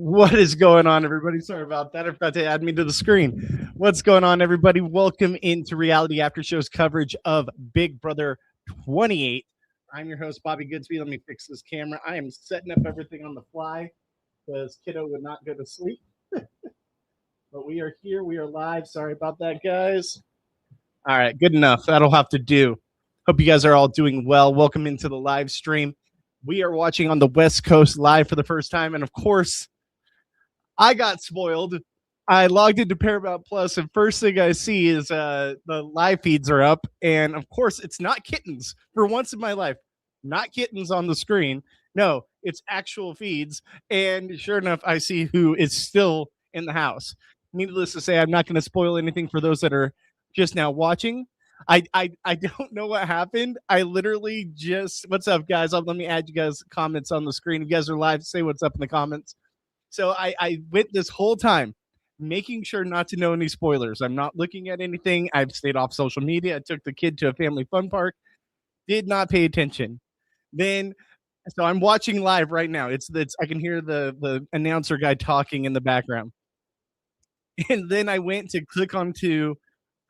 What is going on, everybody? Sorry about that. I forgot to add me to the screen. What's going on, everybody? Welcome into Reality After Show's coverage of Big Brother 28. I'm your host, Bobby Goodsby. Let me fix this camera. I am setting up everything on the fly because kiddo would not go to sleep. But we are here. We are live. Sorry about that, guys. All right, good enough. That'll have to do. Hope you guys are all doing well. Welcome into the live stream. We are watching on the West Coast live for the first time. And of course, I got spoiled. I logged into Paramount Plus, and first thing I see is the live feeds are up, and of course, it's not kittens. For once in my life, not kittens on the screen. No, it's actual feeds, and sure enough, I see who is still in the house. Needless to say, I'm not going to spoil anything for those that are just now watching. I don't know what happened. I literally just what's up, guys? Let me add you guys comments on the screen. If you guys are live, say what's up in the comments. So I went this whole time making sure not to know any spoilers. I'm not looking at anything. I've stayed off social media. I took the kid to a family fun park, did not pay attention. Then so I'm watching live right now. It's I can hear the announcer guy talking in the background. And then I went to click on to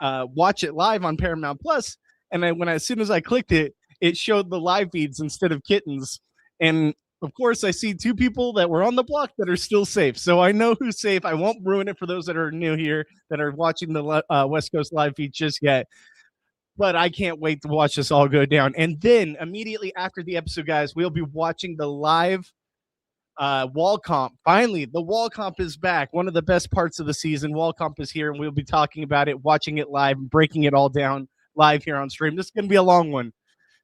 watch it live on Paramount Plus, and as soon as I clicked it, it showed the live feeds instead of kittens. And of course, I see two people that were on the block that are still safe. So I know who's safe. I won't ruin it for those that are new here that are watching the West Coast live feed just yet. But I can't wait to watch this all go down. And then immediately after the episode, guys, we'll be watching the live wall comp. Finally, the wall comp is back. One of the best parts of the season. Wall comp is here, and we'll be talking about it, watching it live, and breaking it all down live here on stream. This is going to be a long one.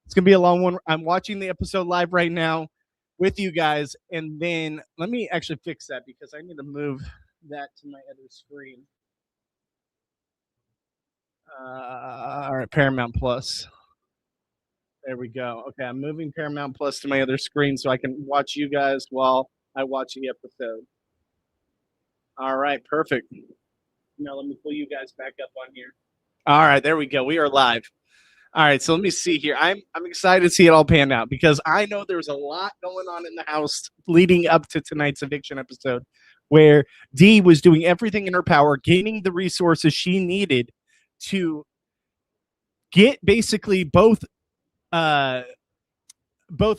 It's going to be a long one. I'm watching the episode live right now with you guys, and then let me actually fix that because I need to move that to my other screen. All right, Paramount Plus. There we go. Okay, I'm moving Paramount Plus to my other screen so I can watch you guys while I watch the episode. All right, perfect. Now let me pull you guys back up on here. All right, there we go. We are live. All right, so let me see here. I'm excited to see it all pan out because I know there's a lot going on in the house leading up to tonight's eviction episode where Dee was doing everything in her power, gaining the resources she needed to get basically both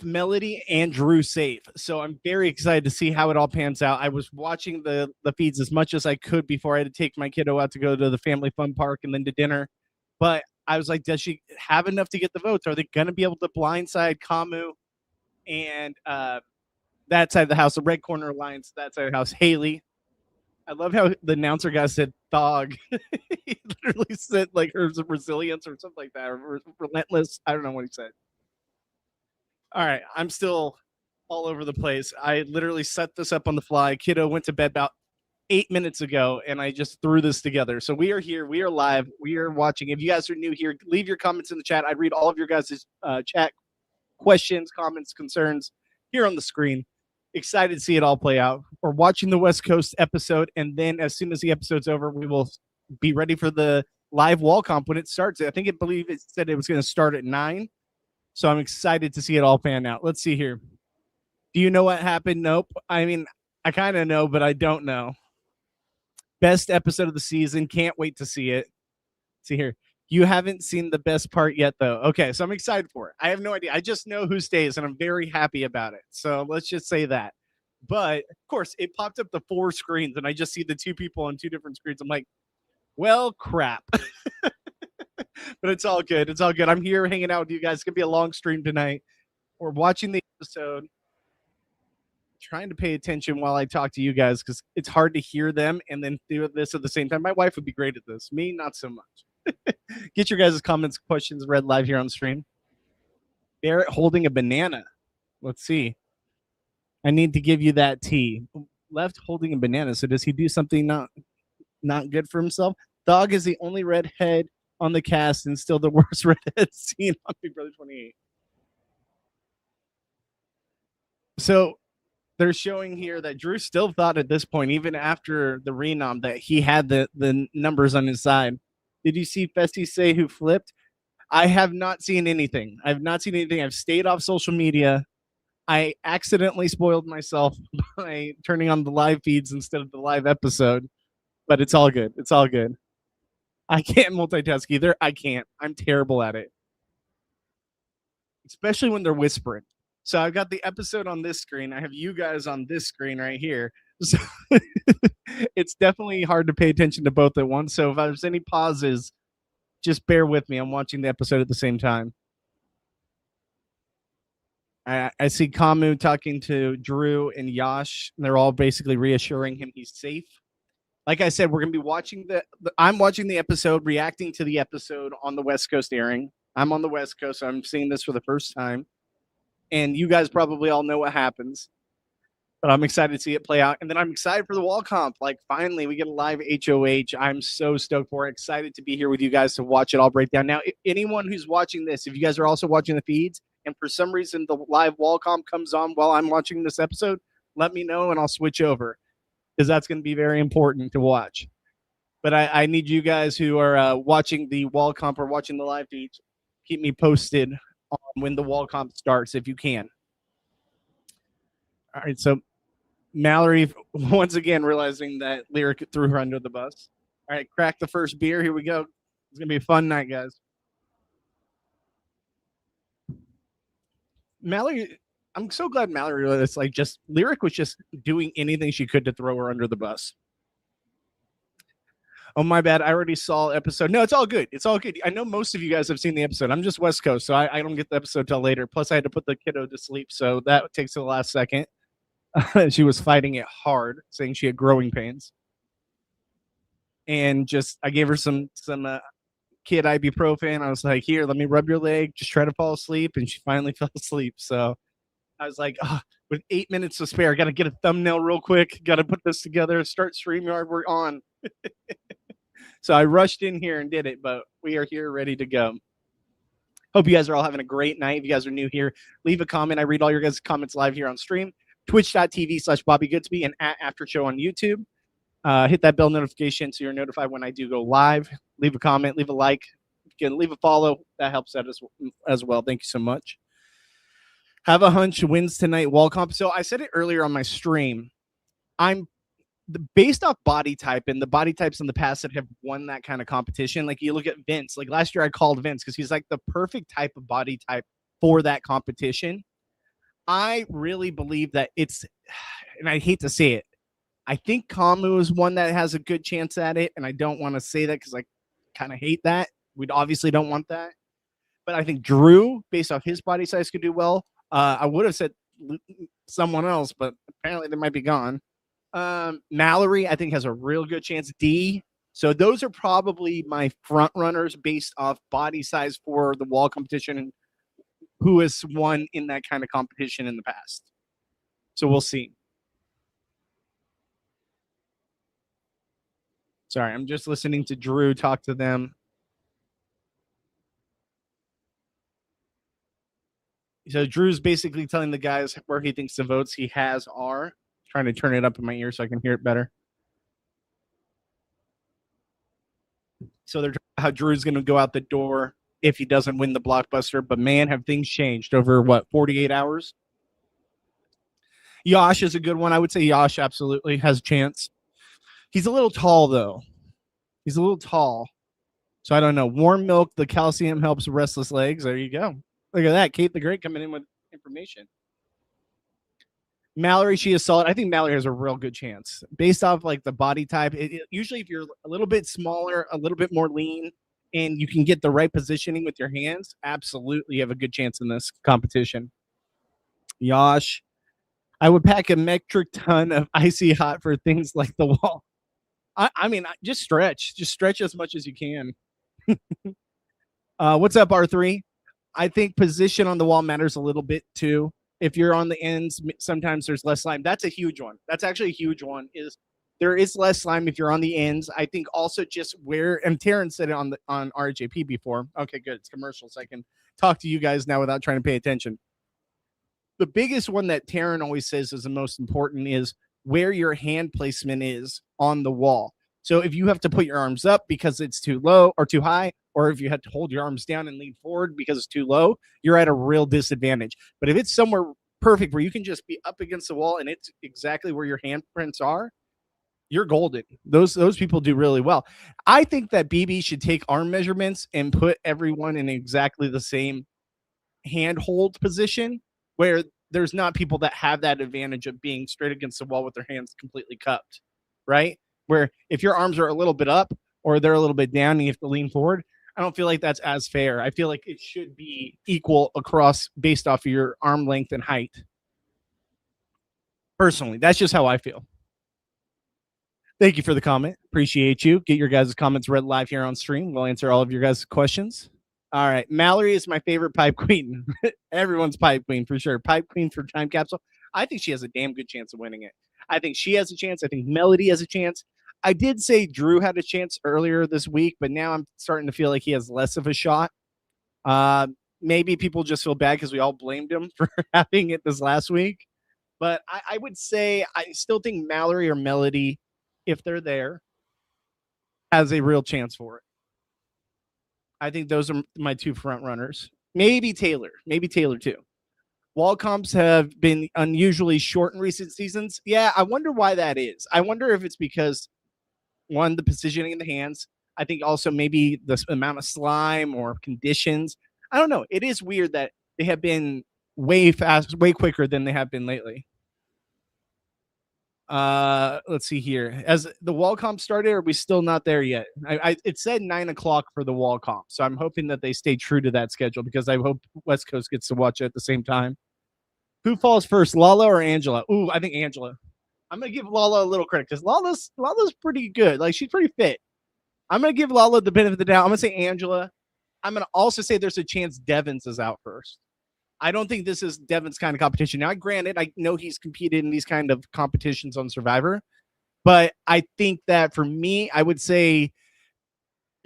Melody and Drew safe. So I'm very excited to see how it all pans out. I was watching the feeds as much as I could before I had to take my kiddo out to go to the family fun park and then to dinner. But I was like, does she have enough to get the votes? Are they going to be able to blindside Kamu and that side of the house, the Red Corner Alliance, that side of the house, Haley? I love how the announcer guy said thog. He literally said like her resilience or something like that, or relentless. I don't know what he said. All right, I'm still all over the place. I literally set this up on the fly. Kiddo went to bed about 8 minutes ago, and I just threw this together. So we are here. We are live. We are watching. If you guys are new here, leave your comments in the chat. I read all of your guys' chat questions, comments, concerns here on the screen. Excited to see it all play out. We're watching the West Coast episode, and then as soon as the episode's over, we will be ready for the live wall comp when it starts. I believe it said it was going to start at 9. So I'm excited to see it all pan out. Let's see here. Do you know what happened? Nope. I mean, I kind of know, but I don't know. Best episode of the season. Can't wait to see it. See here. You haven't seen the best part yet, though. Okay, so I'm excited for it. I have no idea. I just know who stays, and I'm very happy about it. So let's just say that. But, of course, it popped up the 4 screens, and I just see the 2 people on 2 different screens. I'm like, well, crap. But it's all good. It's all good. I'm here hanging out with you guys. It's going to be a long stream tonight. We're watching the episode, trying to pay attention while I talk to you guys because it's hard to hear them and then do this at the same time. My wife would be great at this. Me, not so much. Get your guys' comments, questions read live here on the stream. Barrett holding a banana. Let's see. I need to give you that tea. Left holding a banana. So does he do something not good for himself? Dog is the only redhead on the cast and still the worst redhead seen on Big Brother 28. So they're showing here that Drew still thought at this point, even after the renom, that he had the numbers on his side. Did you see Fessy say who flipped? I have not seen anything. I've not seen anything. I've stayed off social media. I accidentally spoiled myself by turning on the live feeds instead of the live episode, but it's all good. It's all good. I can't multitask either. I can't. I'm terrible at it, especially when they're whispering. So I've got the episode on this screen. I have you guys on this screen right here. So it's definitely hard to pay attention to both at once. So if there's any pauses, just bear with me. I'm watching the episode at the same time. I see Kamu talking to Drew and Yash, and they're all basically reassuring him he's safe. Like I said, we're going to be watching I'm watching the episode, reacting to the episode on the West Coast airing. I'm on the West Coast, so I'm seeing this for the first time. And you guys probably all know what happens. But I'm excited to see it play out. And then I'm excited for the wall comp. Like, finally, we get a live HOH. I'm so stoked for it. Excited to be here with you guys to watch it all break down. Now, anyone who's watching this, if you guys are also watching the feeds, and for some reason the live wall comp comes on while I'm watching this episode, let me know and I'll switch over, because that's going to be very important to watch. But I need you guys who are watching the wall comp or watching the live feeds, keep me posted on when the wall comp starts if you can. All right, so Mallory, once again, realizing that Lyric threw her under the bus. All right, crack the first beer. Here we go. It's going to be a fun night, guys. Mallory, I'm so glad Mallory realized, like, just Lyric was just doing anything she could to throw her under the bus. Oh, my bad. I already saw episode. No, it's all good. It's all good. I know most of you guys have seen the episode. I'm just West Coast, so I don't get the episode till later. Plus, I had to put the kiddo to sleep, so that takes to the last second. She was fighting it hard, saying she had growing pains. And just, I gave her some kid ibuprofen. I was like, here, let me rub your leg. Just try to fall asleep. And she finally fell asleep. So I was like, oh, with 8 minutes to spare, got to get a thumbnail real quick. Got to put this together. Start StreamYard. We're on. So I rushed in here and did it, but we are here ready to go. Hope you guys are all having a great night. If you guys are new here, leave a comment. I read all your guys' comments live here on stream. Twitch.tv/Bobby Goodsby and at After Show on YouTube. Hit that bell notification so you're notified when I do go live. Leave a comment, leave a like, you can leave a follow. That helps out as well. Thank you so much. Have a hunch wins tonight wall comp. So I said it earlier on my stream. I'm based off body type, and the body types in the past that have won that kind of competition. Like, you look at Vince. Like, last year I called Vince because he's like the perfect type of body type for that competition. I really believe that it's, and I hate to say it, I think Kamu is one that has a good chance at it, and I don't want to say that because I kind of hate that. We obviously don't want that. But I think Drew, based off his body size, could do well. I would have said someone else, but apparently they might be gone. Mallory, I think, has a real good chance. D. So those are probably my front runners based off body size for the wall competition and who has won in that kind of competition in the past. So we'll see. Sorry, I'm just listening to Drew talk to them. So Drew's basically telling the guys where he thinks the votes he has are. Trying to turn it up in my ear so I can hear it better. So they're how Drew's going to go out the door if he doesn't win the blockbuster. But man, have things changed over, 48 hours? Yash is a good one. I would say Yash absolutely has a chance. He's a little tall, though. He's a little tall. So I don't know. Warm milk, the calcium helps restless legs. There you go. Look at that. Kate the Great coming in with information. Mallory, she is solid. I think Mallory has a real good chance based off like the body type. Usually if you're a little bit smaller, a little bit more lean, and you can get the right positioning with your hands, absolutely you have a good chance in this competition. Yash, I would pack a metric ton of icy hot for things like the wall. I mean, just stretch as much as you can. What's up, R3? I think position on the wall matters a little bit too. If you're on the ends, sometimes there's less slime. That's a huge one. That's actually a huge one. Is there is less slime if you're on the ends. I think also just where, and Taryn said it on RJP before. Okay, good. It's commercial, so I can talk to you guys now without trying to pay attention. The biggest one that Taryn always says is the most important is where your hand placement is on the wall. So if you have to put your arms up because it's too low or too high, or if you had to hold your arms down and lean forward because it's too low, you're at a real disadvantage. But if it's somewhere perfect where you can just be up against the wall and it's exactly where your handprints are, you're golden. Those people do really well. I think that BB should take arm measurements and put everyone in exactly the same handhold position where there's not people that have that advantage of being straight against the wall with their hands completely cupped, right? Where if your arms are a little bit up or they're a little bit down and you have to lean forward, I don't feel like that's as fair. I feel like it should be equal across based off of your arm length and height. Personally, that's just how I feel. Thank you for the comment. Appreciate you. Get your guys' comments read live here on stream. We'll answer all of your guys' questions. All right. Mallory is my favorite pipe queen. Everyone's pipe queen for sure. Pipe queen for time capsule. I think she has a damn good chance of winning it. I think she has a chance. I think Melody has a chance. I did say Drew had a chance earlier this week, but now I'm starting to feel like he has less of a shot. Maybe people just feel bad because we all blamed him for having it this last week. But I would say I still think Mallory or Melody, if they're there, has a real chance for it. I think those are my two front runners. Maybe Taylor too. Wall comps have been unusually short in recent seasons. Yeah, I wonder why that is. I wonder if it's because one, the positioning in the hands. I think also maybe the amount of slime or conditions. I don't know. It is weird that they have been way quicker than they have been lately. Let's see here. As the wall comp started, are we still not there yet? It said 9 o'clock for the wall comp, so I'm hoping that they stay true to that schedule because I hope West Coast gets to watch it at the same time. Who falls first, Lala or Angela? Ooh, I think Angela. I'm gonna give Lala a little credit because Lala's pretty good. Like she's pretty fit. I'm gonna give Lala the benefit of the doubt. I'm gonna say Angela. I'm gonna also say there's a chance Devins is out first. I don't think this is Devin's kind of competition. Now, granted, I know he's competed in these kind of competitions on Survivor, but I think that for me, I would say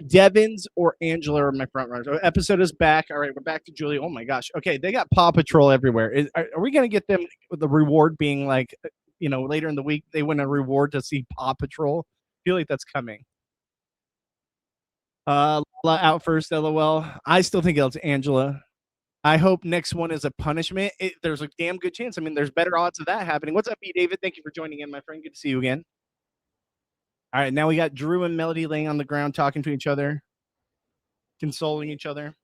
Devins or Angela are my front runners. Our episode is back. All right, we're back to Julie. Oh my gosh. Okay, they got Paw Patrol everywhere. Are we going to get them with the reward being like, later in the week, they win a reward to see Paw Patrol? I feel like that's coming. Out first, LOL. I still think it's Angela. I hope next one is a punishment. There's a damn good chance. I mean, there's better odds of that happening. What's up, B. David? Thank you for joining in, my friend. Good to see you again. All right, now we got Drew and Melody laying on the ground, talking to each other, consoling each other.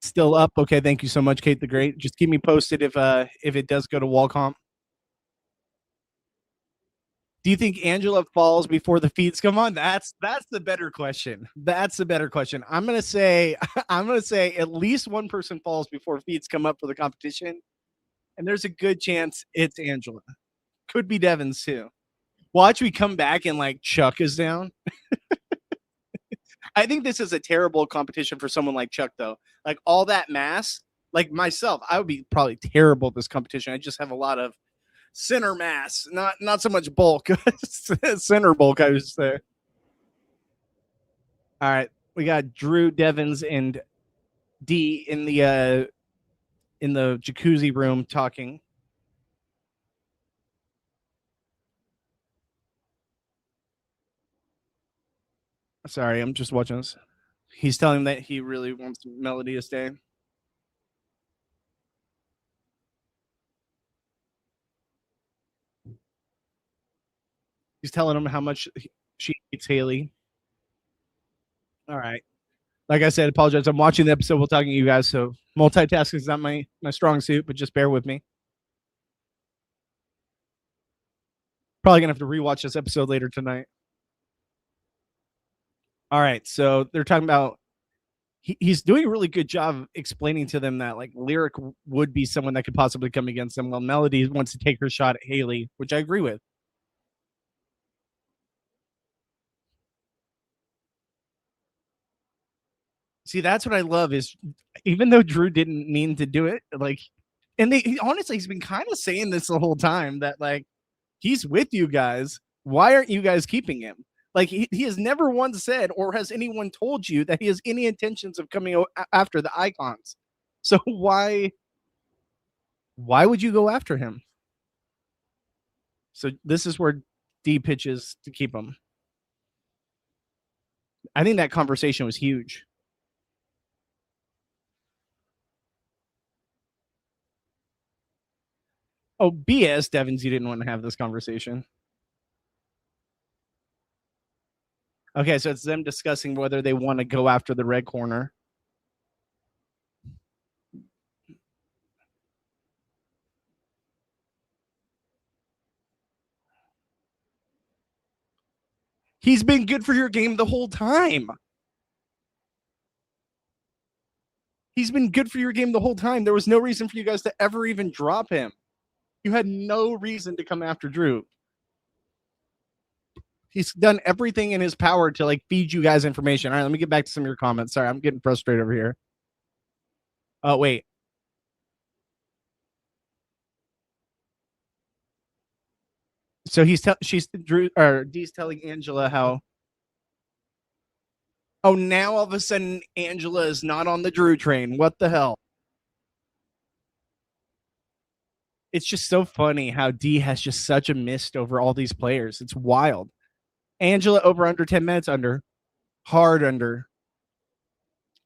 Still up. Okay, thank you so much, Kate the Great. Just keep me posted if it does go to wall comp. Do you think Angela falls before the feeds come on? That's the better question. That's the better question. I'm gonna say at least one person falls before feeds come up for the competition, and there's a good chance it's Angela. Could be Devins too. Watch me come back and like Chuck is down. I think this is a terrible competition for someone like Chuck, though. Like all that mass, like myself, I would be probably terrible at this competition. I just have a lot of center mass, not so much bulk. Center bulk, I would say. All right, we got Drew, Devins, and D in the jacuzzi room talking. Sorry, I'm just watching this. He's telling him that he really wants Melody to stay. He's telling him how much she hates Haley. All right. Like I said, apologize. I'm watching the episode while talking to you guys, so multitasking is not my strong suit, but just bear with me. Probably gonna have to rewatch this episode later tonight. All right, so they're talking about he's doing a really good job of explaining to them that like Lyric would be someone that could possibly come against them, while Melody wants to take her shot at Haley, which I agree with. See, that's what I love is even though Drew didn't mean to do it, like, and honestly, he's been kind of saying this the whole time that like he's with you guys. Why aren't you guys keeping him? Like he has never once said, or has anyone told you that he has any intentions of coming after the icons? So why would you go after him? So this is where D pitches to keep him. I think that conversation was huge. Oh, BS, Devins, you didn't want to have this conversation. Okay, so it's them discussing whether they want to go after the red corner. He's been good for your game the whole time. He's been good for your game the whole time. There was no reason for you guys to ever even drop him. You had no reason to come after Drew. He's done everything in his power to like feed you guys information. All right, let me get back to some of your comments. Sorry, I'm getting frustrated over here. Oh, wait. So she's Drew or Dee's telling Angela how. Oh, now all of a sudden Angela is not on the Drew train. What the hell? It's just so funny how D has just such a mist over all these players. It's wild. Angela over under 10 minutes under. Hard under.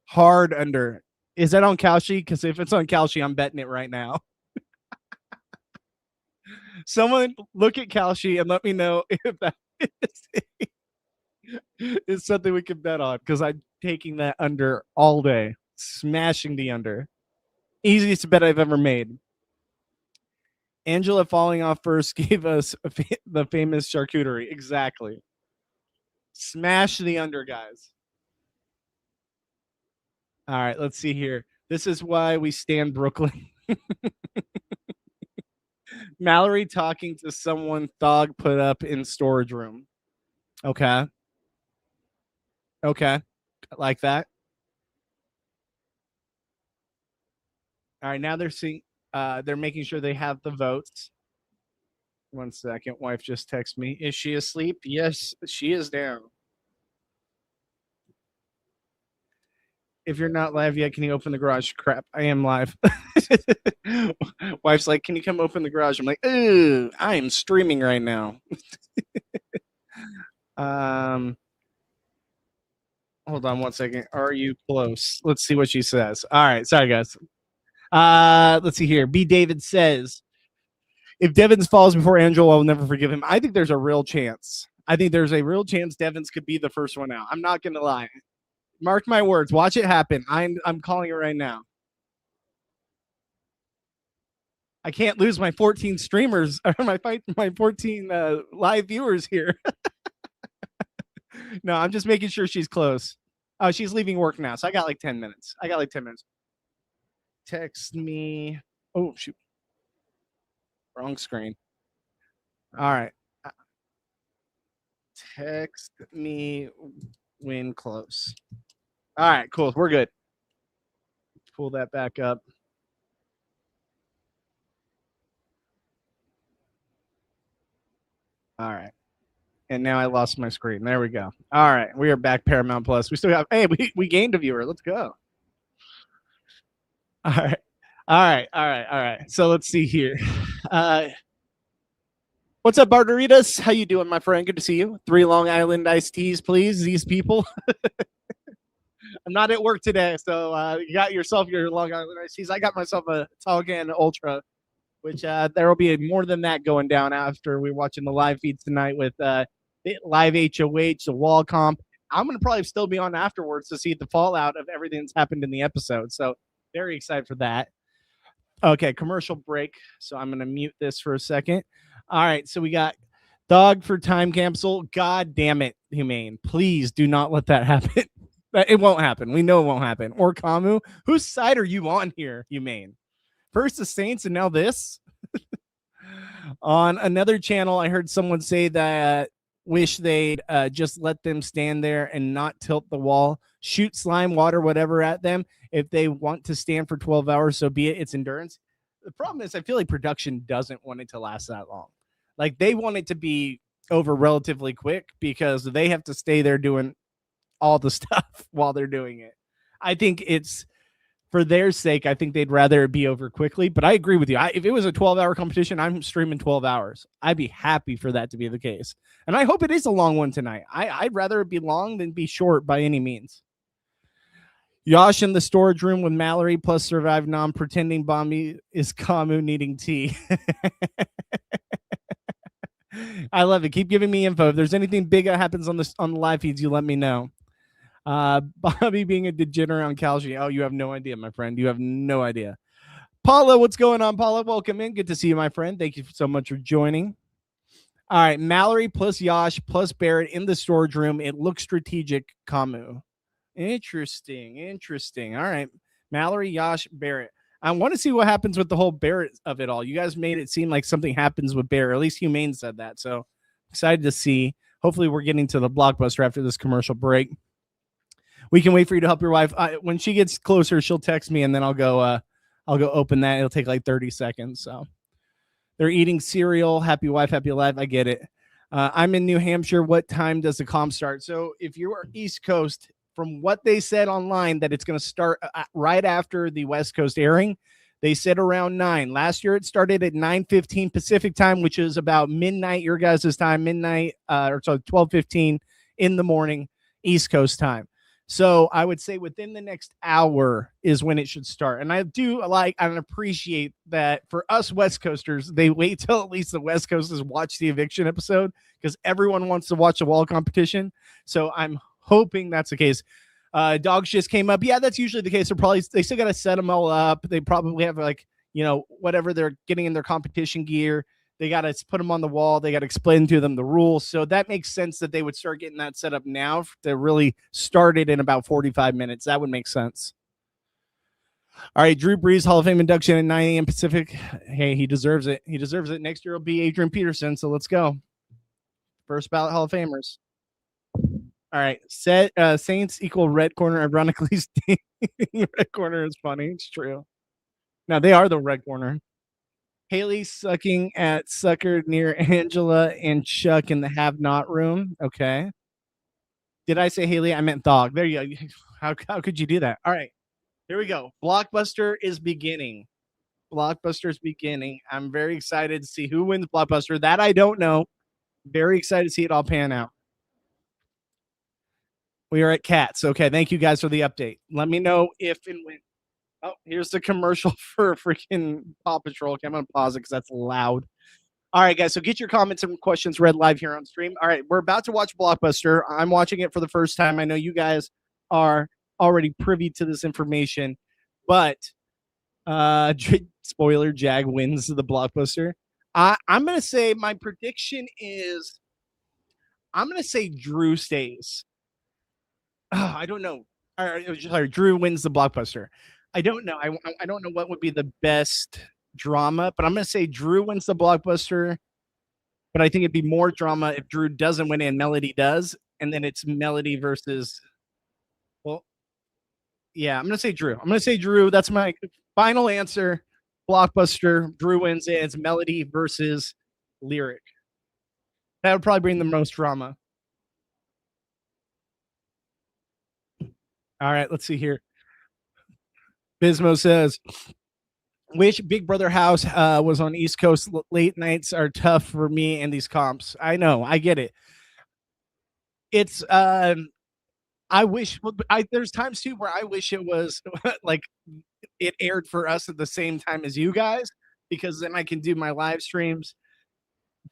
Hard under. Is that on Kalshi? Because if it's on Kalshi, I'm betting it right now. Someone look at Kalshi and let me know if that is something we can bet on, because I'm taking that under all day. Smashing the under. Easiest bet I've ever made. Angela falling off first gave us the famous charcuterie. Exactly. Smash the under, guys. All right, let's see here. This is why we stand Brooklyn. Mallory talking to someone Thog put up in storage room. Okay. Okay. Like that. All right, now they're seeing they're making sure they have the votes. 1 second. Wife just texted me. Is she asleep? Yes, she is down. If you're not live yet, can you open the garage? Crap, I am live. Wife's like, can you come open the garage? I'm like, ooh, I am streaming right now. Hold on 1 second. Are you close? Let's see what she says. All right, sorry guys. Let's see here. B. David says, if Devins falls before Angelo, I'll never forgive him. I think there's a real chance. I think there's a real chance Devins could be the first one out. I'm not gonna lie. Mark my words. Watch it happen. I'm calling it right now. I can't lose my 14 streamers or my 14 live viewers here. No, I'm just making sure she's close. Oh, she's leaving work now, so I got like 10 minutes. Text me. Oh, shoot. Wrong screen. All right. Text me when close. All right, cool. We're good. Let's pull that back up. All right. And now I lost my screen. There we go. All right. We are back, Paramount Plus. We still have, hey, we gained a viewer. Let's go. All right. All right. So let's see here. What's up, Margaritas? How you doing, my friend? Good to see you. 3 Long Island iced teas, please. These people. I'm not at work today, so you got yourself your Long Island iced teas. I got myself a Tall Ultra, which there will be more than that going down after we're watching the live feeds tonight with live HOH, the wall comp. I'm going to probably still be on afterwards to see the fallout of everything that's happened in the episode. So very excited for that. Okay, commercial break. So I'm going to mute this for a second. All right, so we got Dog for time capsule. God damn it, Humane. Please do not let that happen. It won't happen. We know it won't happen. Or Camu. Whose side are you on here, Humane? First the Saints and now this? On another channel, I heard someone say that wish they'd just let them stand there and not tilt the wall, shoot slime, water, whatever at them. If they want to stand for 12 hours, so be it. It's endurance. The problem is I feel like production doesn't want it to last that long. Like they want it to be over relatively quick because they have to stay there doing all the stuff while they're doing it. I think it's for their sake, I think they'd rather it be over quickly. But I agree with you. If it was a 12-hour competition, I'm streaming 12 hours. I'd be happy for that to be the case. And I hope it is a long one tonight. I'd rather it be long than be short by any means. Yosh in the storage room with Mallory plus survive non pretending Bobby is Kamu needing tea. I love it. Keep giving me info. If there's anything big that happens on the live feeds, you let me know. Bobby being a degenerate on Calci. Oh, you have no idea, my friend. You have no idea. Paula, what's going on, Paula? Welcome in. Good to see you, my friend. Thank you so much for joining. All right, Mallory plus Yosh plus Barrett in the storage room. It looks strategic, Kamu. Interesting. All right, Mallory, Yosh, Barrett. I want to see what happens with the whole Barrett of it all. You guys made it seem like something happens with Barrett. At least Humane said that. So excited to see. Hopefully, we're getting to the blockbuster after this commercial break. We can wait for you to help your wife. When she gets closer, she'll text me, and then I'll go open that. It'll take like 30 seconds. So they're eating cereal. Happy wife, happy life. I get it. I'm in New Hampshire. What time does the comp start? So if you are East Coast, from what they said online, that it's going to start right after the West Coast airing. They said around 9. Last year, it started at 9:15 Pacific time, which is about midnight, your guys' time, midnight, or so 12:15 in the morning, East Coast time. So I would say within the next hour is when it should start. And I do like and appreciate that for us West Coasters, they wait till at least the West Coasters watch the Eviction episode because everyone wants to watch the wall competition. So I'm hoping that's the case. Dogs just came up. Yeah, that's usually the case. They still got to set them all up. They probably have whatever they're getting in their competition gear. They got to put them on the wall. They got to explain to them the rules. So that makes sense that they would start getting that set up now to really start it in about 45 minutes. That would make sense. All right, Drew Brees, Hall of Fame induction at 9 a.m. Pacific. Hey, he deserves it. He deserves it. Next year will be Adrian Peterson, so let's go. First ballot Hall of Famers. All right, Saints equal red corner. Ironically, red corner is funny. It's true. Now they are the red corner. Haley sucking at sucker near Angela and Chuck in the have not room. Okay. Did I say Haley? I meant dog. There you go. How could you do that? All right. Here we go. Blockbuster is beginning. Blockbuster is beginning. I'm very excited to see who wins Blockbuster. That I don't know. Very excited to see it all pan out. We are at Cats. Okay. Thank you guys for the update. Let me know if and when. Oh, here's the commercial for freaking Paw Patrol. Okay, I'm going to pause it because that's loud. All right, guys. So get your comments and questions read live here on stream. All right, we're about to watch Blockbuster. I'm watching it for the first time. I know you guys are already privy to this information, but spoiler: Jag wins the Blockbuster. I'm going to say my prediction is I'm going to say Drew stays. Oh, I don't know. Sorry, Drew wins the Blockbuster. I don't know. I don't know what would be the best drama, but I'm going to say Drew wins the Blockbuster. But I think it'd be more drama if Drew doesn't win and Melody does, and then it's Melody versus. Well, yeah, I'm going to say Drew. I'm going to say Drew. That's my final answer. Blockbuster. Drew wins it. It's Melody versus Lyric. That would probably bring the most drama. All right, let's see here. Bismo says, wish Big Brother House was on East Coast. Late nights are tough for me and these comps. I know. I get it. It's I wish there's times too where I wish it was like it aired for us at the same time as you guys, because then I can do my live streams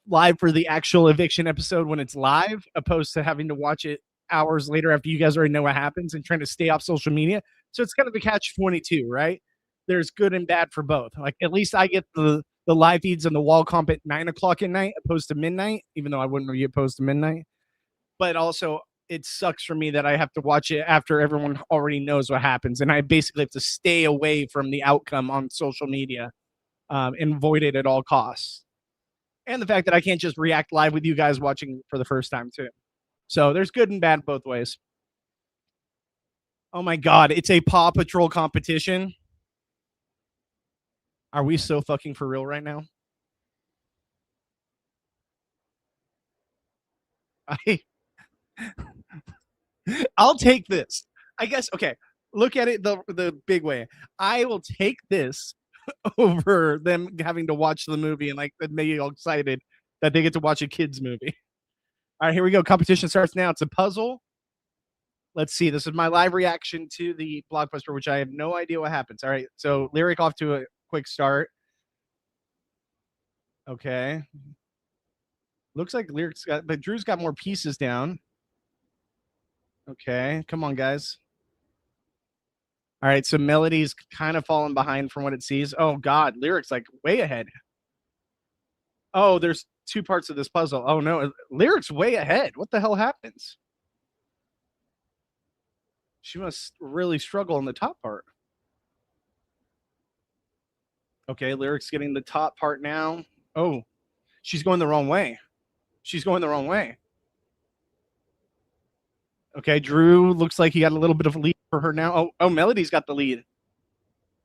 live for the actual Eviction episode when it's live, opposed to having to watch it hours later after you guys already know what happens and trying to stay off social media. So it's kind of a catch-22, right? There's good and bad for both. Like at least I get the live feeds and the wall comp at 9:00 at night opposed to midnight, even though I wouldn't be opposed to midnight. But also it sucks for me that I have to watch it after everyone already knows what happens. And I basically have to stay away from the outcome on social media and avoid it at all costs. And the fact that I can't just react live with you guys watching for the first time too. So there's good and bad both ways. Oh my God, it's a Paw Patrol competition. Are we so fucking for real right now? I'll take this. I guess, okay, look at it the big way. I will take this over them having to watch the movie and like make you all excited that they get to watch a kids movie. All right, here we go. Competition starts now. It's a puzzle. Let's see. This is my live reaction to the blockbuster, which I have no idea what happens. All right, so Lyric off to a quick start. Okay. Looks like Lyric's got, but Drew's got more pieces down. Okay, come on, guys. All right, so Melody's kind of falling behind from what it sees. Oh, God, Lyric's like way ahead. Oh, there's two parts of this puzzle. Oh, no, Lyric's way ahead. What the hell happens? She must really struggle in the top part. Okay, Lyric's getting the top part now. Oh, she's going the wrong way. She's going the wrong way. Okay, Drew looks like he got a little bit of a lead for her now. Oh, Melody's got the lead.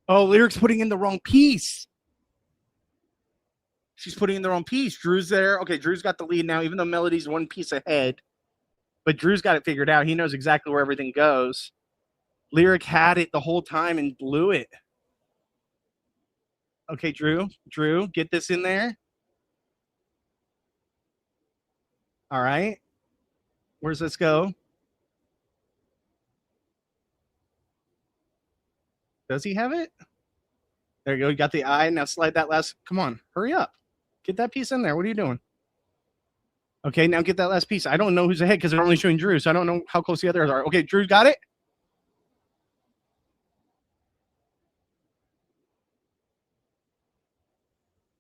Oh, Lyric's putting in the wrong piece. She's putting in the wrong piece. Drew's there. Okay, Drew's got the lead now, even though Melody's one piece ahead. But Drew's got it figured out. He knows exactly where everything goes. Lyric had it the whole time and blew it. Okay, Drew, get this in there. All right. Where's this go? Does he have it? There you go. You got the eye. Now slide that last. Come on. Hurry up. Get that piece in there. What are you doing? Okay, now get that last piece. I don't know who's ahead because they're only showing Drew, so I don't know how close the others are. Okay, Drew's got it.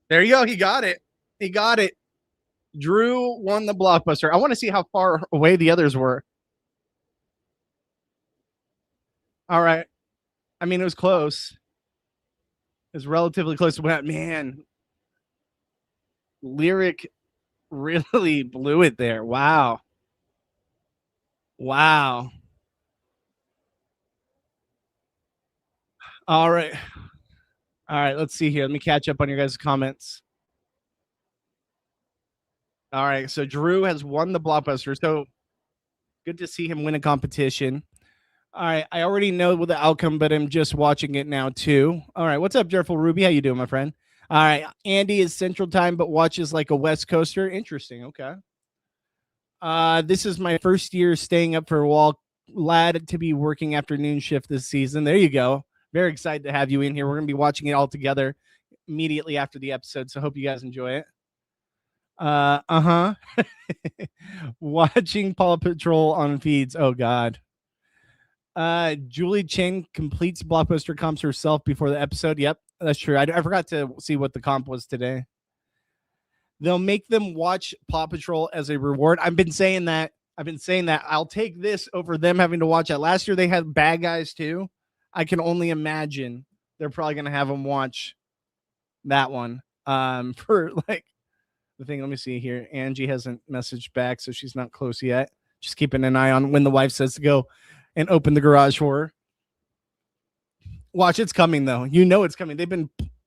There you go. He got it. He got it. Drew won the blockbuster. I want to see how far away the others were. All right. I mean, it was close. It was relatively close to what, man. Lyric really blew it there. Wow. Wow. All right. All right, let's see here. Let me catch up on your guys' comments. All right, so Drew has won the blockbuster. So good to see him win a competition. All right, I already know the outcome, but I'm just watching it now too. All right, what's up, Jerful Ruby? How you doing, my friend? All right, Andy is Central Time, but watches like a West Coaster. Interesting. Okay. This is my first year staying up for a while. Glad to be working afternoon shift this season. There you go. Very excited to have you in here. We're going to be watching it all together immediately after the episode, so hope you guys enjoy it. Watching Paw Patrol on feeds. Oh, God. Julie Chen completes blockbuster comps herself before the episode. Yep, that's true. I forgot to see what the comp was today. They'll make them watch Paw Patrol as a reward. I've been saying that. I'll take this over them having to watch it. Last year they had Bad Guys too. I can only imagine they're probably going to have them watch that one for like the thing. Let me see here. Angie hasn't messaged back, so she's not close yet. Just keeping an eye on when the wife says to go and open the garage for her. Watch, it's coming though. You know it's coming.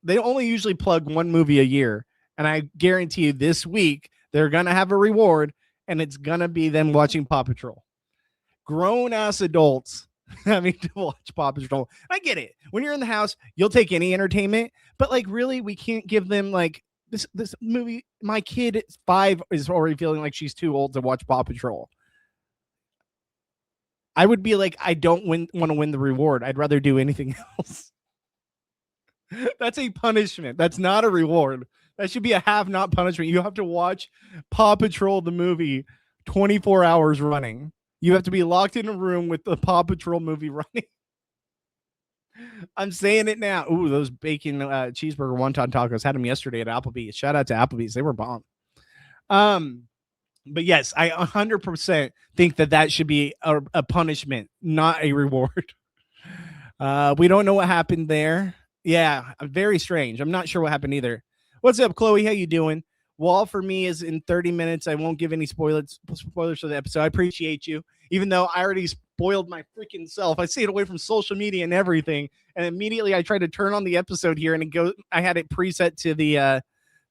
They only usually plug one movie a year, and I guarantee you this week they're going to have a reward, and it's going to be them watching Paw Patrol. Grown ass adults having to watch Paw Patrol. I get it. When you're in the house, you'll take any entertainment, but like really, we can't give them like this movie. My kid at 5 is already feeling like she's too old to watch Paw Patrol. I would be like, I don't want to win the reward. I'd rather do anything else. That's a punishment. That's not a reward. That should be a have not punishment. You have to watch Paw Patrol the movie 24 hours running. You have to be locked in a room with the Paw Patrol movie running. I'm saying it now. Ooh, those bacon cheeseburger wonton tacos. Had them yesterday at Applebee's. Shout out to Applebee's. They were bomb. But yes, I 100% think that should be a punishment, not a reward. We don't know what happened there. Yeah, very strange. I'm not sure what happened either. What's up, Chloe? How you doing? Wall for me is in 30 minutes. I won't give any spoilers for the episode. I appreciate you. Even though I already spoiled my freaking self. I stayed away from social media and everything. And immediately I tried to turn on the episode here and I had it preset to the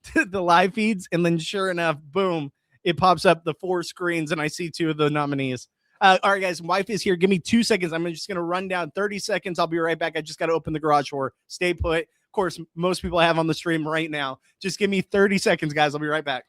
to the live feeds. And then sure enough, boom, it pops up the 4 screens and I see 2 of the nominees. All right, guys, wife is here. Give me 2 seconds. I'm just gonna run down 30 seconds. I'll be right back. I just gotta open the garage door. Stay put. Of course, most people I have on the stream right now. Just give me 30 seconds, guys. I'll be right back.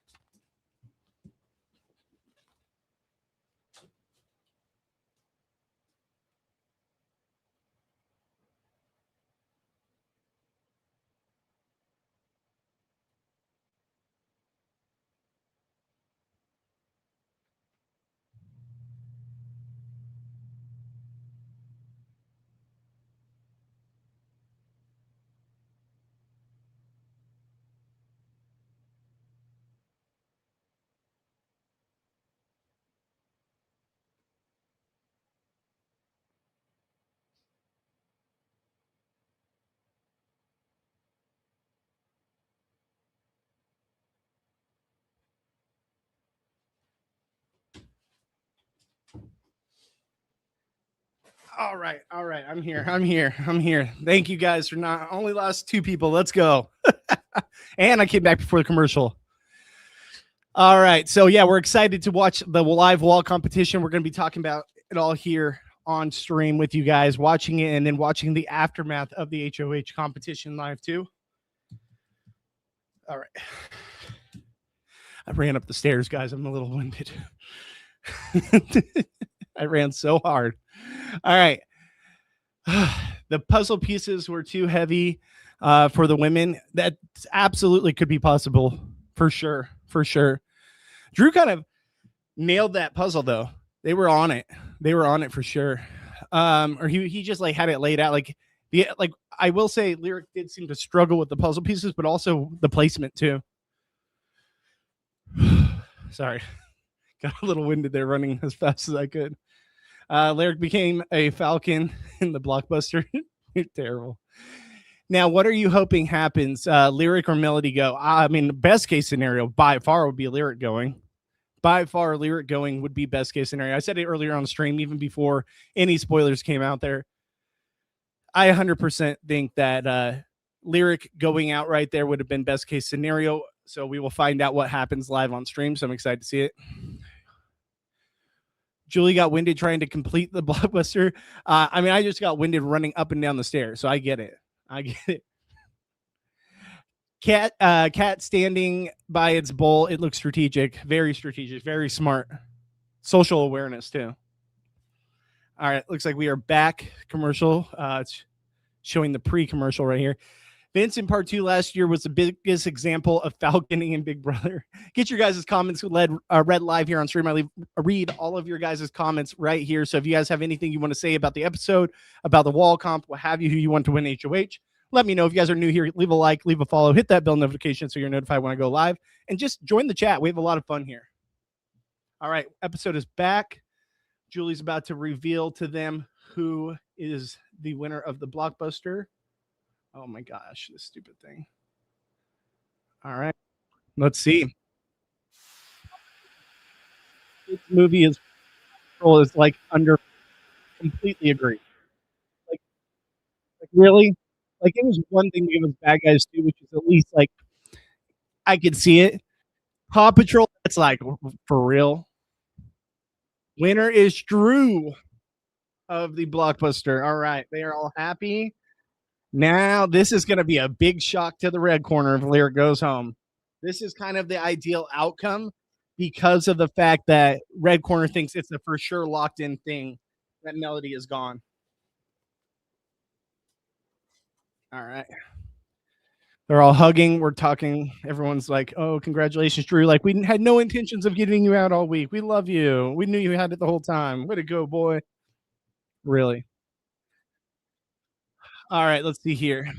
All right, all right. I'm here. I'm here. I'm here. Thank you guys for not only lost 2 people. Let's go. And I came back before the commercial. All right. So yeah, we're excited to watch the live wall competition. We're going to be talking about it all here on stream with you guys, watching it and then watching the aftermath of the HOH competition live too. All right. I ran up the stairs, guys. I'm a little winded. I ran so hard. All right. The puzzle pieces were too heavy for the women. That absolutely could be possible. For sure. For sure. Drew kind of nailed that puzzle, though. They were on it. They were on it for sure. Or he just like had it laid out. Like I will say Lyric did seem to struggle with the puzzle pieces, but also the placement too. Sorry. Got a little winded there running as fast as I could. Lyric became a Falcon in the blockbuster. You're terrible. Now, what are you hoping happens? Lyric or Melody go? I mean, best case scenario by far would be Lyric going. By far, Lyric going would be best case scenario. I said it earlier on the stream, even before any spoilers came out there. I 100% think that Lyric going out right there would have been best case scenario. So we will find out what happens live on stream. So I'm excited to see it. Julie got winded trying to complete the blockbuster. I mean, I just got winded running up and down the stairs. So I get it. I get it. Cat standing by its bowl. It looks strategic, very smart. Social awareness too. All right, looks like we are back. Commercial. It's showing the pre-commercial right here. Vince in part 2 last year was the biggest example of falconing in Big Brother. Get your guys' comments read live here on stream. I read all of your guys' comments right here. So if you guys have anything you want to say about the episode, about the wall comp, what have you, who you want to win HOH, let me know. If you guys are new here, leave a like, leave a follow, hit that bell notification so you're notified when I go live, and just join the chat. We have a lot of fun here. All right, episode is back. Julie's about to reveal to them who is the winner of the blockbuster. Oh my gosh, this stupid thing. All right, let's see. This movie is like under. Completely agree. Like really, like it was one thing to give us bad guys too, which is at least like I could see it. Paw Patrol, that's like for real. Winner is Drew of the blockbuster. All right, they are all happy. Now, this is going to be a big shock to the red corner if Lyric goes home. This is kind of the ideal outcome because of the fact that red corner thinks it's a for sure locked in thing that Melody is gone. All right. They're all hugging. We're talking. Everyone's like, oh, congratulations, Drew. Like, we had no intentions of getting you out all week. We love you. We knew you had it the whole time. Way to go, boy. Really. All right, let's see here.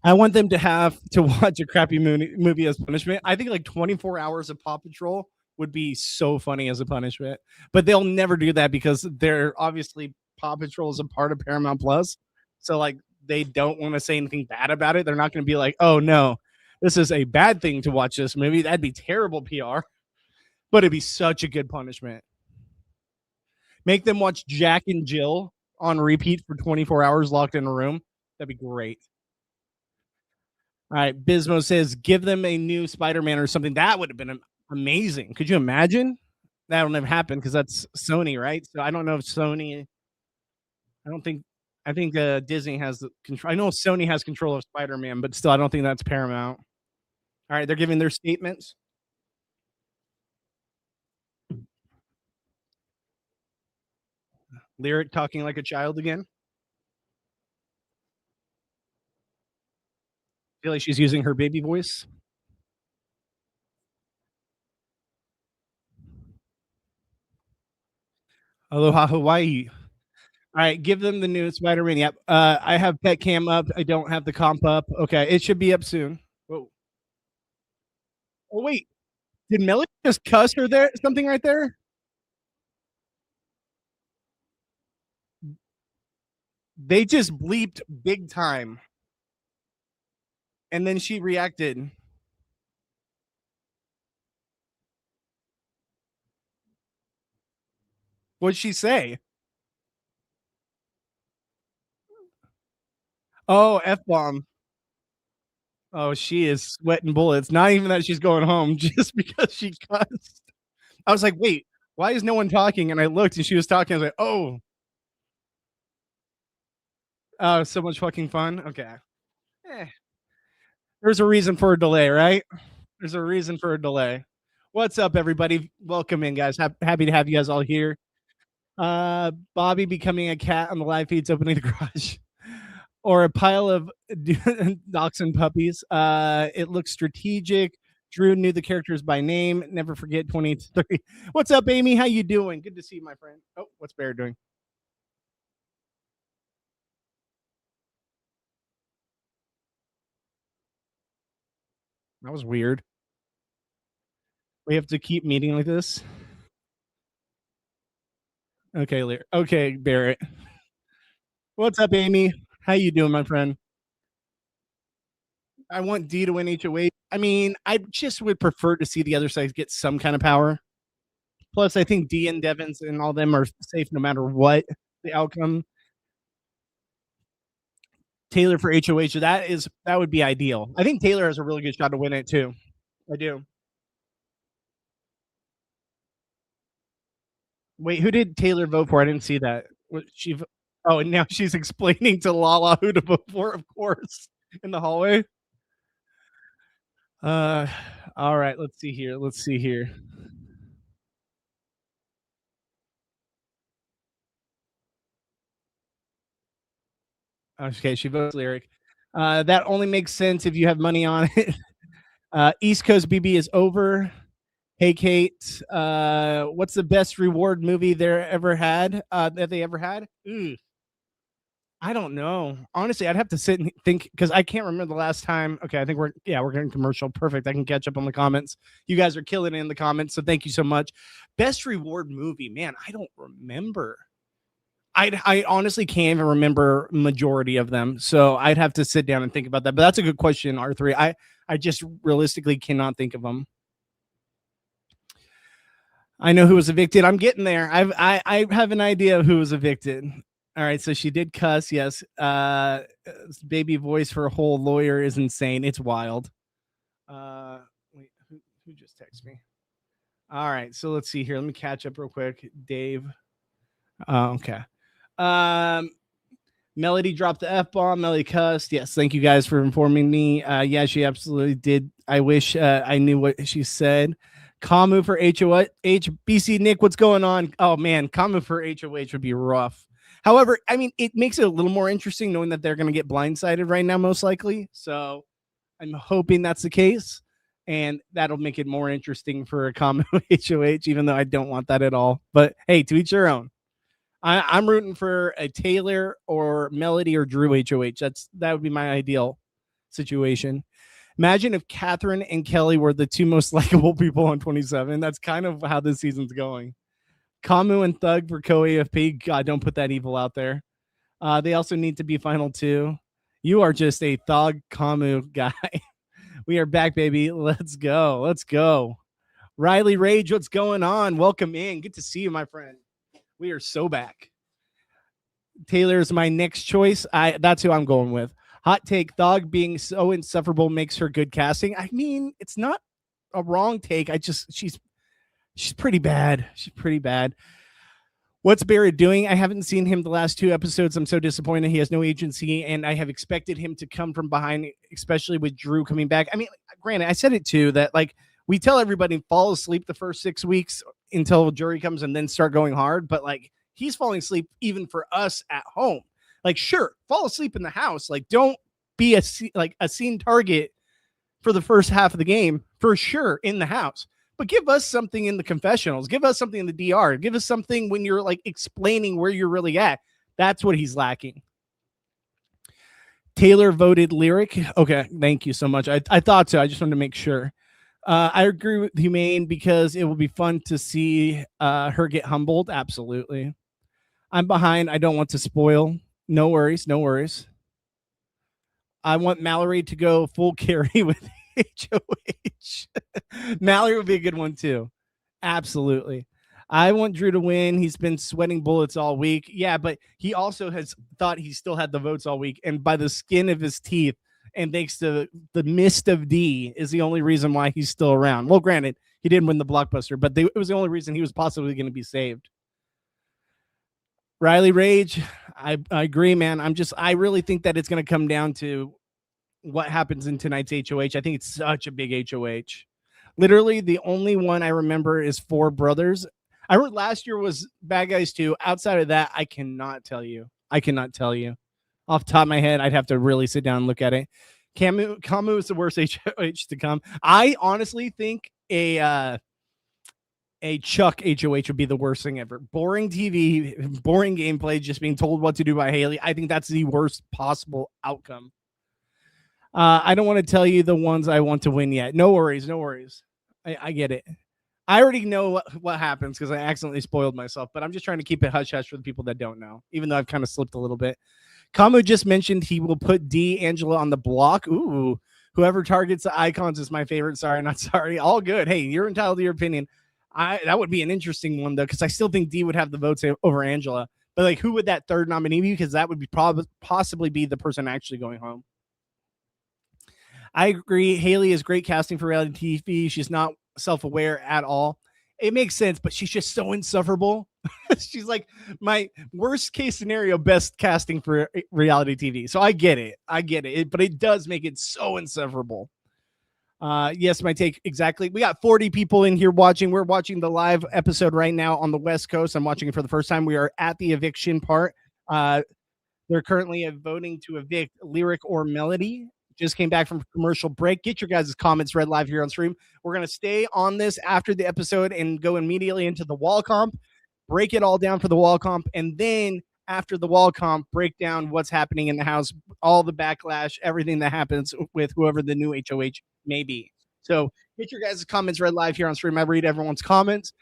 I want them to have to watch a crappy movie as punishment. I think like 24 hours of Paw Patrol would be so funny as a punishment, but they'll never do that because they're obviously Paw Patrol is a part of Paramount Plus. So like they don't want to say anything bad about it. They're not going to be like, oh no, this is a bad thing to watch this movie. That'd be terrible PR, but it'd be such a good punishment. Make them watch Jack and Jill on repeat for 24 hours locked in a room. That'd be great. All right, Bismo says, give them a new Spider-Man or something. That would have been amazing. Could you imagine? That'll never happen because that's Sony, right? So I don't know if Sony. I don't think. I think Disney has the control. I know Sony has control of Spider-Man, but still, I don't think that's Paramount. All right, they're giving their statements. Lyric talking like a child again. I feel like she's using her baby voice. Aloha Hawaii. All right, give them the new Spider-Man. Yep. I have pet cam up. I don't have the comp up. Okay, it should be up soon. Whoa. Oh wait, did Melody just cuss her there? Something right there? They just bleeped big time, and then she reacted. What'd she say? Oh, f bomb. Oh, she is sweating bullets. Not even that she's going home, just because she cussed. I was like, wait, why is no one talking? And I looked, and she was talking. I was like, oh, so much fucking fun. Okay. Eh, there's a reason for a delay, right? There's a reason for a delay. What's up, everybody? Welcome in, guys. Happy to have you guys all here. Bobby becoming a cat on the live feeds opening the garage. Or a pile of dachshund puppies. It looks strategic. Drew knew the characters by name. Never forget 23. What's up, Amy? How you doing? Good to see you, my friend. Oh, what's Bear doing? That was weird. We have to keep meeting like this. Okay, okay, Barrett. What's up, Amy? How you doing, my friend? I want D to win HOH. I mean, I just would prefer to see the other side get some kind of power. Plus, I think D and Devins and all them are safe no matter what the outcome. Taylor for HOH. That would be ideal. I think Taylor has a really good shot to win it too. I do. Wait, who did Taylor vote for? I didn't see that. Oh, and now she's explaining to Lala who to vote for, of course, in the hallway. Uh, all right. Let's see here. Let's see here. Okay, she votes Lyric. That only makes sense if you have money on it. East Coast BB is over. Hey Kate, what's the best reward movie there ever had? That they ever had? I don't know. Honestly, I'd have to sit and think because I can't remember the last time. Okay, I think we're getting commercial. Perfect. I can catch up on the comments. You guys are killing it in the comments, so thank you so much. Best reward movie, man. I don't remember. I honestly can't even remember majority of them, so I'd have to sit down and think about that. But that's a good question, R3. I just realistically cannot think of them. I know who was evicted. I'm getting there. I have an idea of who was evicted. All right, so she did cuss. Yes. Baby voice for a whole lawyer is insane. It's wild. Wait, who just texted me? All right, so let's see here. Let me catch up real quick. Dave. Okay. Melody dropped the F bomb. Melody cussed. Yes, thank you guys for informing me. Yeah, she absolutely did. I wish I knew what she said. Kamu for HOH. BC Nick, what's going on? Oh man, Kamu for HOH would be rough. However, I mean, it makes it a little more interesting knowing that they're going to get blindsided right now, most likely. So I'm hoping that's the case. And that'll make it more interesting for a Kamu HOH, even though I don't want that at all. But hey, to each their own. I'm rooting for a Taylor or Melody or Drew HOH. That would be my ideal situation. Imagine if Catherine and Kelly were the two most likable people on 27. That's kind of how this season's going. Kamu and Thug for co-AFP. God, don't put that evil out there. They also need to be final two. You are just a Thug Kamu guy. We are back, baby. Let's go. Let's go. Riley Rage, what's going on? Welcome in. Good to see you, my friend. We are so back. Taylor's my next choice. That's who I'm going with. Hot take, Thug being so insufferable makes her good casting. I mean, it's not a wrong take. She's She's pretty bad. She's pretty bad. What's Barrett doing? I haven't seen him the last two episodes. I'm so disappointed. He has no agency, and I have expected him to come from behind, especially with Drew coming back. I mean, granted, I said it too that like we tell everybody fall asleep the first 6 weeks until jury comes and then start going hard, but like he's falling asleep even for us at home. Like, sure, fall asleep in the house. Like, don't be a scene target for the first half of the game for sure in the house. But give us something in the confessionals. Give us something in the DR. Give us something when you're like explaining where you're really at. That's what he's lacking. Taylor voted Lyric. Okay, thank you so much. I thought so. I just wanted to make sure. I agree with Humane because it will be fun to see her get humbled. Absolutely. I'm behind. I don't want to spoil. No worries. No worries. I want Mallory to go full carry with HOH. Mallory would be a good one too. Absolutely. I want Drew to win. He's been sweating bullets all week. Yeah, but he also has thought he still had the votes all week. And by the skin of his teeth, and thanks to the mist of D, is the only reason why he's still around. Well, granted, he didn't win the blockbuster, but it was the only reason he was possibly going to be saved. Riley Rage, I agree, man. I really think that it's going to come down to what happens in tonight's HOH. I think it's such a big HOH. Literally, the only one I remember is Four Brothers. I heard last year was Bad Guys 2. Outside of that, I cannot tell you. I cannot tell you. Off the top of my head, I'd have to really sit down and look at it. Camus is the worst HOH to come. I honestly think a Chuck HOH would be the worst thing ever. Boring TV, boring gameplay, just being told what to do by Haley. I think that's the worst possible outcome. I don't want to tell you the ones I want to win yet. No worries, no worries. I get it. I already know what happens because I accidentally spoiled myself, but I'm just trying to keep it hush hush for the people that don't know, even though I've kind of slipped a little bit. Kamu just mentioned he will put D'Angela on the block. Ooh, whoever targets the icons is my favorite. Sorry, not sorry. All good. Hey, you're entitled to your opinion. That would be an interesting one though, because I still think D would have the votes over Angela. But like, who would that third nominee be? Because that would be possibly be the person actually going home. I agree. Haley is great casting for reality TV. She's not self-aware at all. It makes sense, but she's just so insufferable. She's like my worst case scenario, best casting for reality TV. So I get it. But it does make it so insufferable. Yes, my take exactly. We got 40 people in here watching. We're watching the live episode right now on the West Coast. I'm watching it for the first time. We are at the eviction part. They're currently voting to evict Lyric or Melody. Just came back from commercial break. Get your guys' comments read live here on stream. We're going to stay on this after the episode and go immediately into the wall comp, break it all down for the wall comp, and then after the wall comp, break down what's happening in the house, all the backlash, everything that happens with whoever the new HOH may be. So get your guys' comments read live here on stream. I read everyone's comments.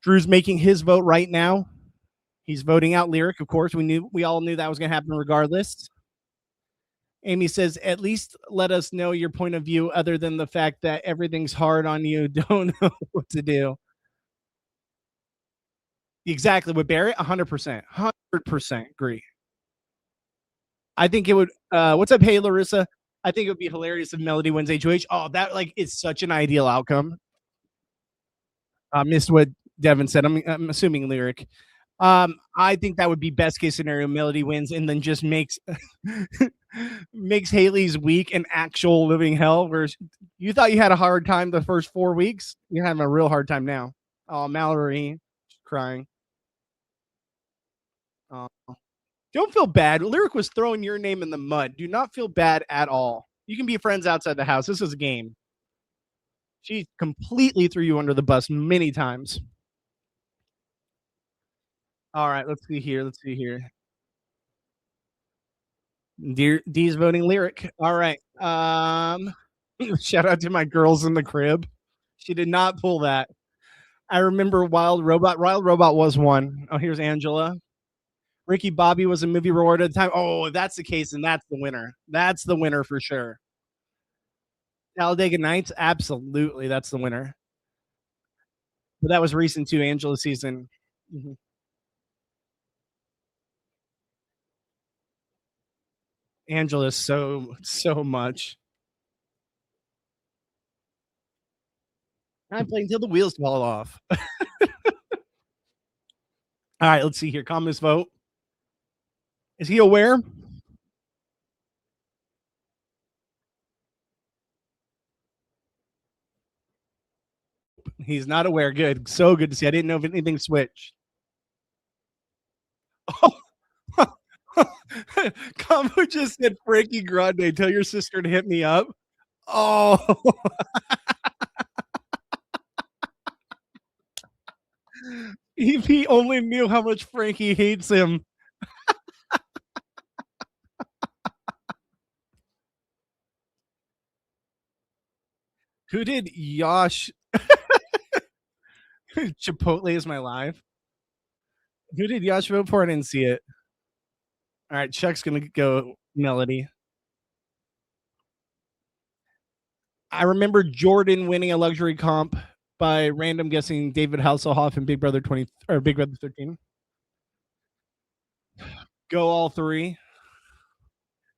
Drew's making his vote right now. He's voting out Lyric, of course. We all knew that was going to happen regardless. Amy says, at least let us know your point of view other than the fact that everything's hard on you. Don't know what to do. Exactly. With Barrett, 100%. 100% agree. I think it would. What's up, hey, Larissa? I think it would be hilarious if Melody wins HOH. Oh, that like is such an ideal outcome. Missed what Devin said. I'm assuming Lyric. I think that would be best case scenario. Melody wins and then just makes Haley's week an actual living hell. Where you thought you had a hard time the first 4 weeks, you're having a real hard time now. Oh, Mallory, crying. Oh. Don't feel bad. Lyric was throwing your name in the mud. Do not feel bad at all. You can be friends outside the house. This is a game. She completely threw you under the bus many times. All right, let's see here. D's voting Lyric. All right. Shout out to my girls in the crib. She did not pull that. I remember Wild Robot. Wild Robot was one. Oh, here's Angela. Ricky Bobby was a movie reward at the time. Oh, if that's the case, then that's the winner. That's the winner for sure. Talladega Nights, absolutely, that's the winner. But that was recent too, Angela season. Mm-hmm. Angela so much. I'm playing till the wheels fall off. All right, let's see here. Communist vote. Is he aware? He's not aware. Good. So good to see. I didn't know if anything switched. Oh, Combo just said Frankie Grande. Tell your sister to hit me up. Oh, if he only knew how much Frankie hates him. Who did Yosh? Chipotle is my life. Who did Yosh vote for? I didn't see it. All right, Chuck's gonna go Melody. I remember Jordan winning a luxury comp by random guessing David Hasselhoff and Big Brother 20 or Big Brother 13. Go all three.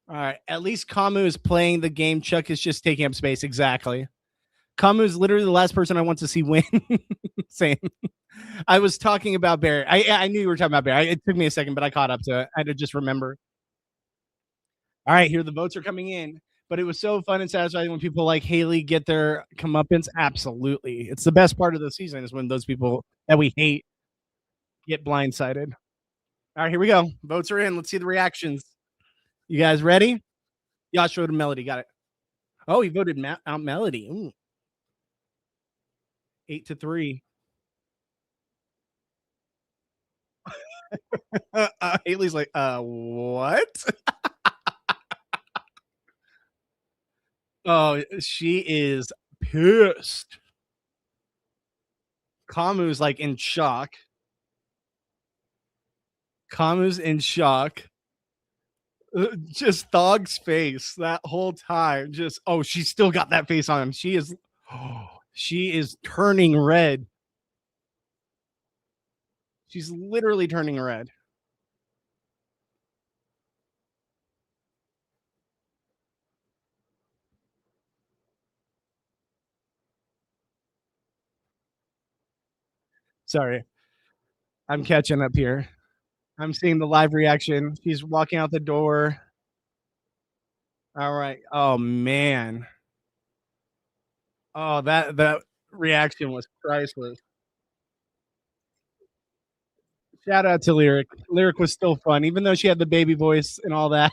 All right. At least Kamu is playing the game. Chuck is just taking up space. Exactly. Kamu is literally the last person I want to see win. Same. I was talking about Barry. I knew you were talking about Barry. It took me a second, but I caught up to it. I had to just remember. All right, here the votes are coming in. But it was so fun and satisfying when people like Haley get their comeuppance. Absolutely. It's the best part of the season is when those people that we hate get blindsided. All right, here we go. Votes are in. Let's see the reactions. You guys ready? Josh voted Melody. Got it. Oh, he voted out Melody. Ooh. 8-3. Haley's like, what? Oh, she is pissed. Kamu's like in shock. Kamu's in shock. Just Thog's face that whole time. Just she's still got that face on. She is turning red. She's literally turning red. Sorry. I'm catching up here. I'm seeing the live reaction. She's walking out the door. All right. Oh man. Oh, that reaction was priceless. Shout out to Lyric. Lyric was still fun, even though she had the baby voice and all that.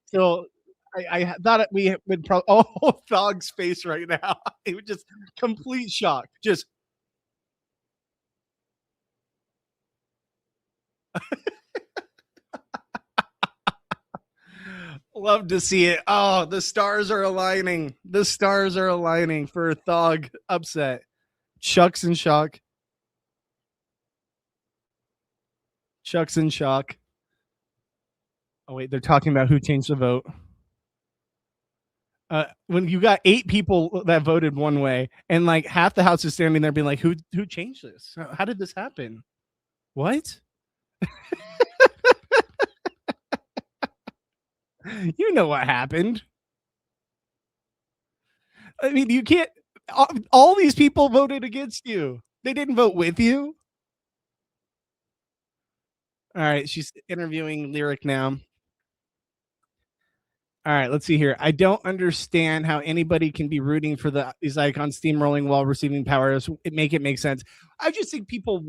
Still, I thought we would probably. Oh, Thog's face right now. It was just complete shock. Just love to see it. Oh, the stars are aligning. The stars are aligning for Thog upset. Chuck's in shock. Chuck's in shock. Oh wait, they're talking about who changed the vote. When you got 8 people that voted one way, and like half the house is standing there being like, "Who changed this? How did this happen? What?" You know what happened. I mean, you can't. All these people voted against you. They didn't vote with you. All right, she's interviewing Lyric now. All right, let's see here. I don't understand how anybody can be rooting for these icons steamrolling while receiving powers. It make sense. I just think people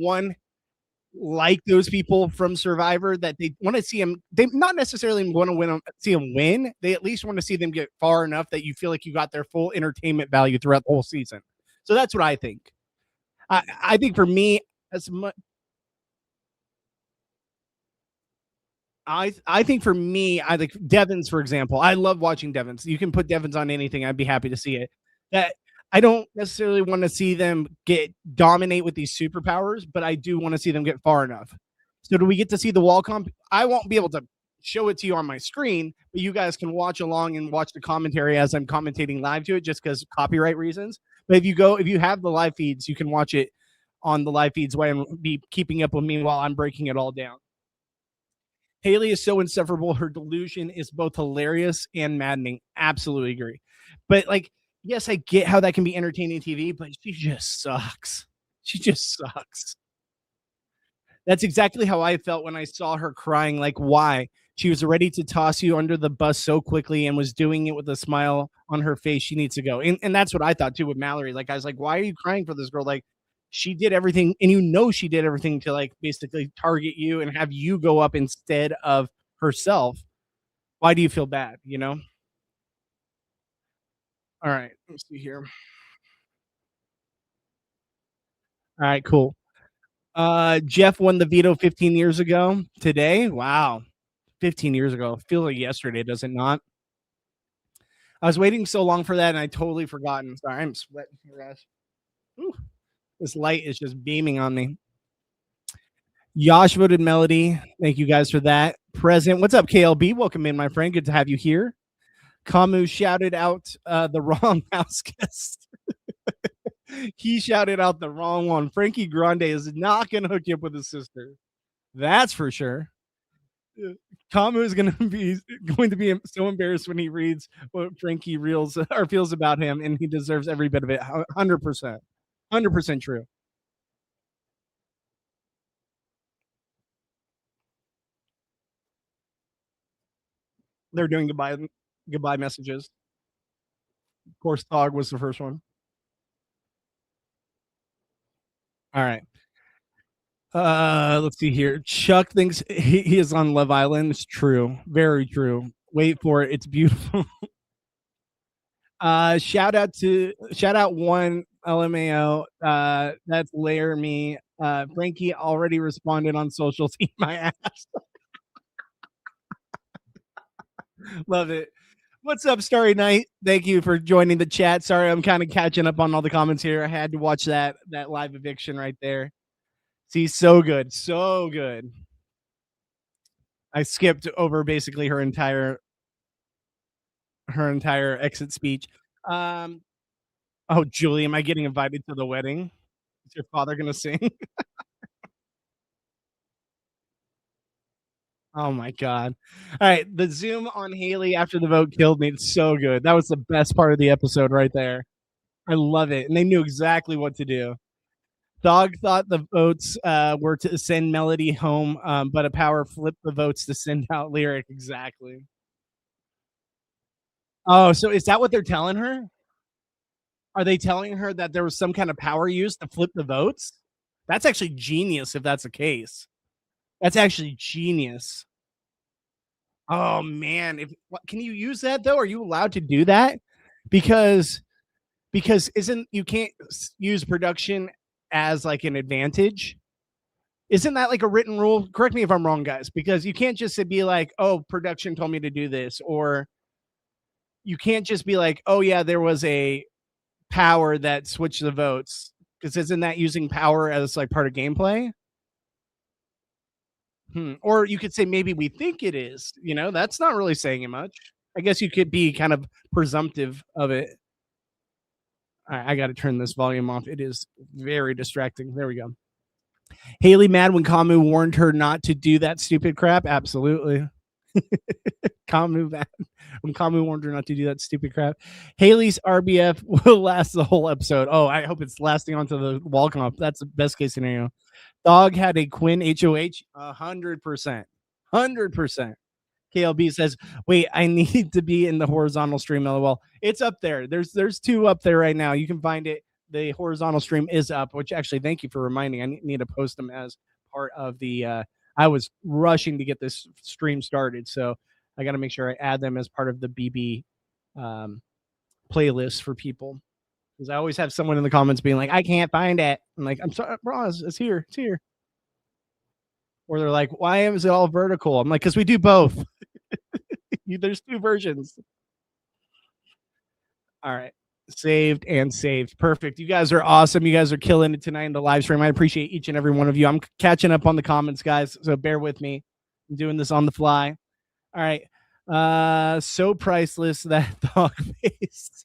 like those people from Survivor that they want to see them. They not necessarily want to see them win. They at least want to see them get far enough that you feel like you got their full entertainment value throughout the whole season. So that's what I think. I think for me, as much I think for me, I think Devins, for example. I love watching Devins. You can put Devins on anything. I'd be happy to see it. That I don't necessarily want to see them dominate with these superpowers, but I do want to see them get far enough. So do we get to see the wall comp? I won't be able to show it to you on my screen, but you guys can watch along and watch the commentary as I'm commentating live to it, just because copyright reasons. But if you have the live feeds, you can watch it on the live feeds while I'm be keeping up with me while I'm breaking it all down. Haley is so insufferable. Her delusion is both hilarious and maddening. Absolutely agree. But like yes, I get how that can be entertaining TV, but she just sucks. She just sucks. That's exactly how I felt when I saw her crying. Like, why? She was ready to toss you under the bus so quickly and was doing it with a smile on her face. She needs to go. And that's what I thought too with Mallory. Like, I was like, why are you crying for this girl? Like, she did everything, and she did everything to like basically target you and have you go up instead of herself. Why do you feel bad? All right, let's see here. All right, cool. Jeff won the veto 15 years ago. Today, wow, 15 years ago. Feels like yesterday, does it not? I was waiting so long for that, and I totally forgotten. Sorry, I'm sweating here, guys. Ooh, this light is just beaming on me. Yosh voted Melody. Thank you guys for that. Present. What's up, KLB? Welcome in, my friend. Good to have you here. Kamu shouted out the wrong house guest. He shouted out the wrong one. Frankie Grande is not going to hook you up with his sister. That's for sure. Kamu is going to be so embarrassed when he reads what Frankie reels or feels about him, and he deserves every bit of it. 100%, 100% true. They're doing goodbye messages. Of course, Dog was the first one. All right. Let's see here. Chuck thinks he is on Love Island. It's true. Very true. Wait for it. It's beautiful. Shout out one LMAO. That's Layer Me. Frankie already responded on socials. Eat my ass. Love it. What's up, Starry Night? Thank you for joining the chat. Sorry, I'm kind of catching up on all the comments here. I had to watch that live eviction right there. See, so good, so good. I skipped over basically her entire exit speech. Um, oh, Julie, am I getting invited to the wedding? Is your father gonna sing? Oh my god! All right, the zoom on Haley after the vote killed me. It's so good. That was the best part of the episode right there. I love it, and they knew exactly what to do. Dog thought the votes were to send Melody home, but a power flipped the votes to send out Lyric. Exactly. Oh, so is that what they're telling her? Are they telling her that there was some kind of power used to flip the votes? That's actually genius if that's the case. That's actually genius. Oh man, if what, can you use that though? Are you allowed to do that? Because isn't you can't use production as like an advantage? Isn't that like a written rule? Correct me if I'm wrong, guys, because you can't just be like, "Oh, production told me to do this," or you can't just be like, "Oh yeah, there was a power that switched the votes." Because isn't that using power as like part of gameplay? Or you could say maybe we think it is. That's not really saying it much. I guess you could be kind of presumptive of it. All right, I got to turn this volume off. It is very distracting. There we go. Haley mad when Kamu warned her not to do that stupid crap. Absolutely. Kamu mad when Kamu warned her not to do that stupid crap. Haley's RBF will last the whole episode. Oh, I hope it's lasting onto the wall comp. That's the best case scenario. Dog had a Quinn HOH. 100%. 100%. KLB says, "Wait, I need to be in the horizontal stream." LOL. It's up there. There's two up there right now. You can find it. The horizontal stream is up. Which actually, thank you for reminding. I need to post them as part of the. I was rushing to get this stream started, so I got to make sure I add them as part of the BB um, playlist for people. Because I always have someone in the comments being like, "I can't find it." I'm like, "I'm sorry, bro. It's here. It's here." Or they're like, "Why is it all vertical?" I'm like, "Because we do both." There's two versions. All right. Saved and saved. Perfect. You guys are awesome. You guys are killing it tonight in the live stream. I appreciate each and every one of you. I'm catching up on the comments, guys. So bear with me. I'm doing this on the fly. All right. So priceless, that dog face.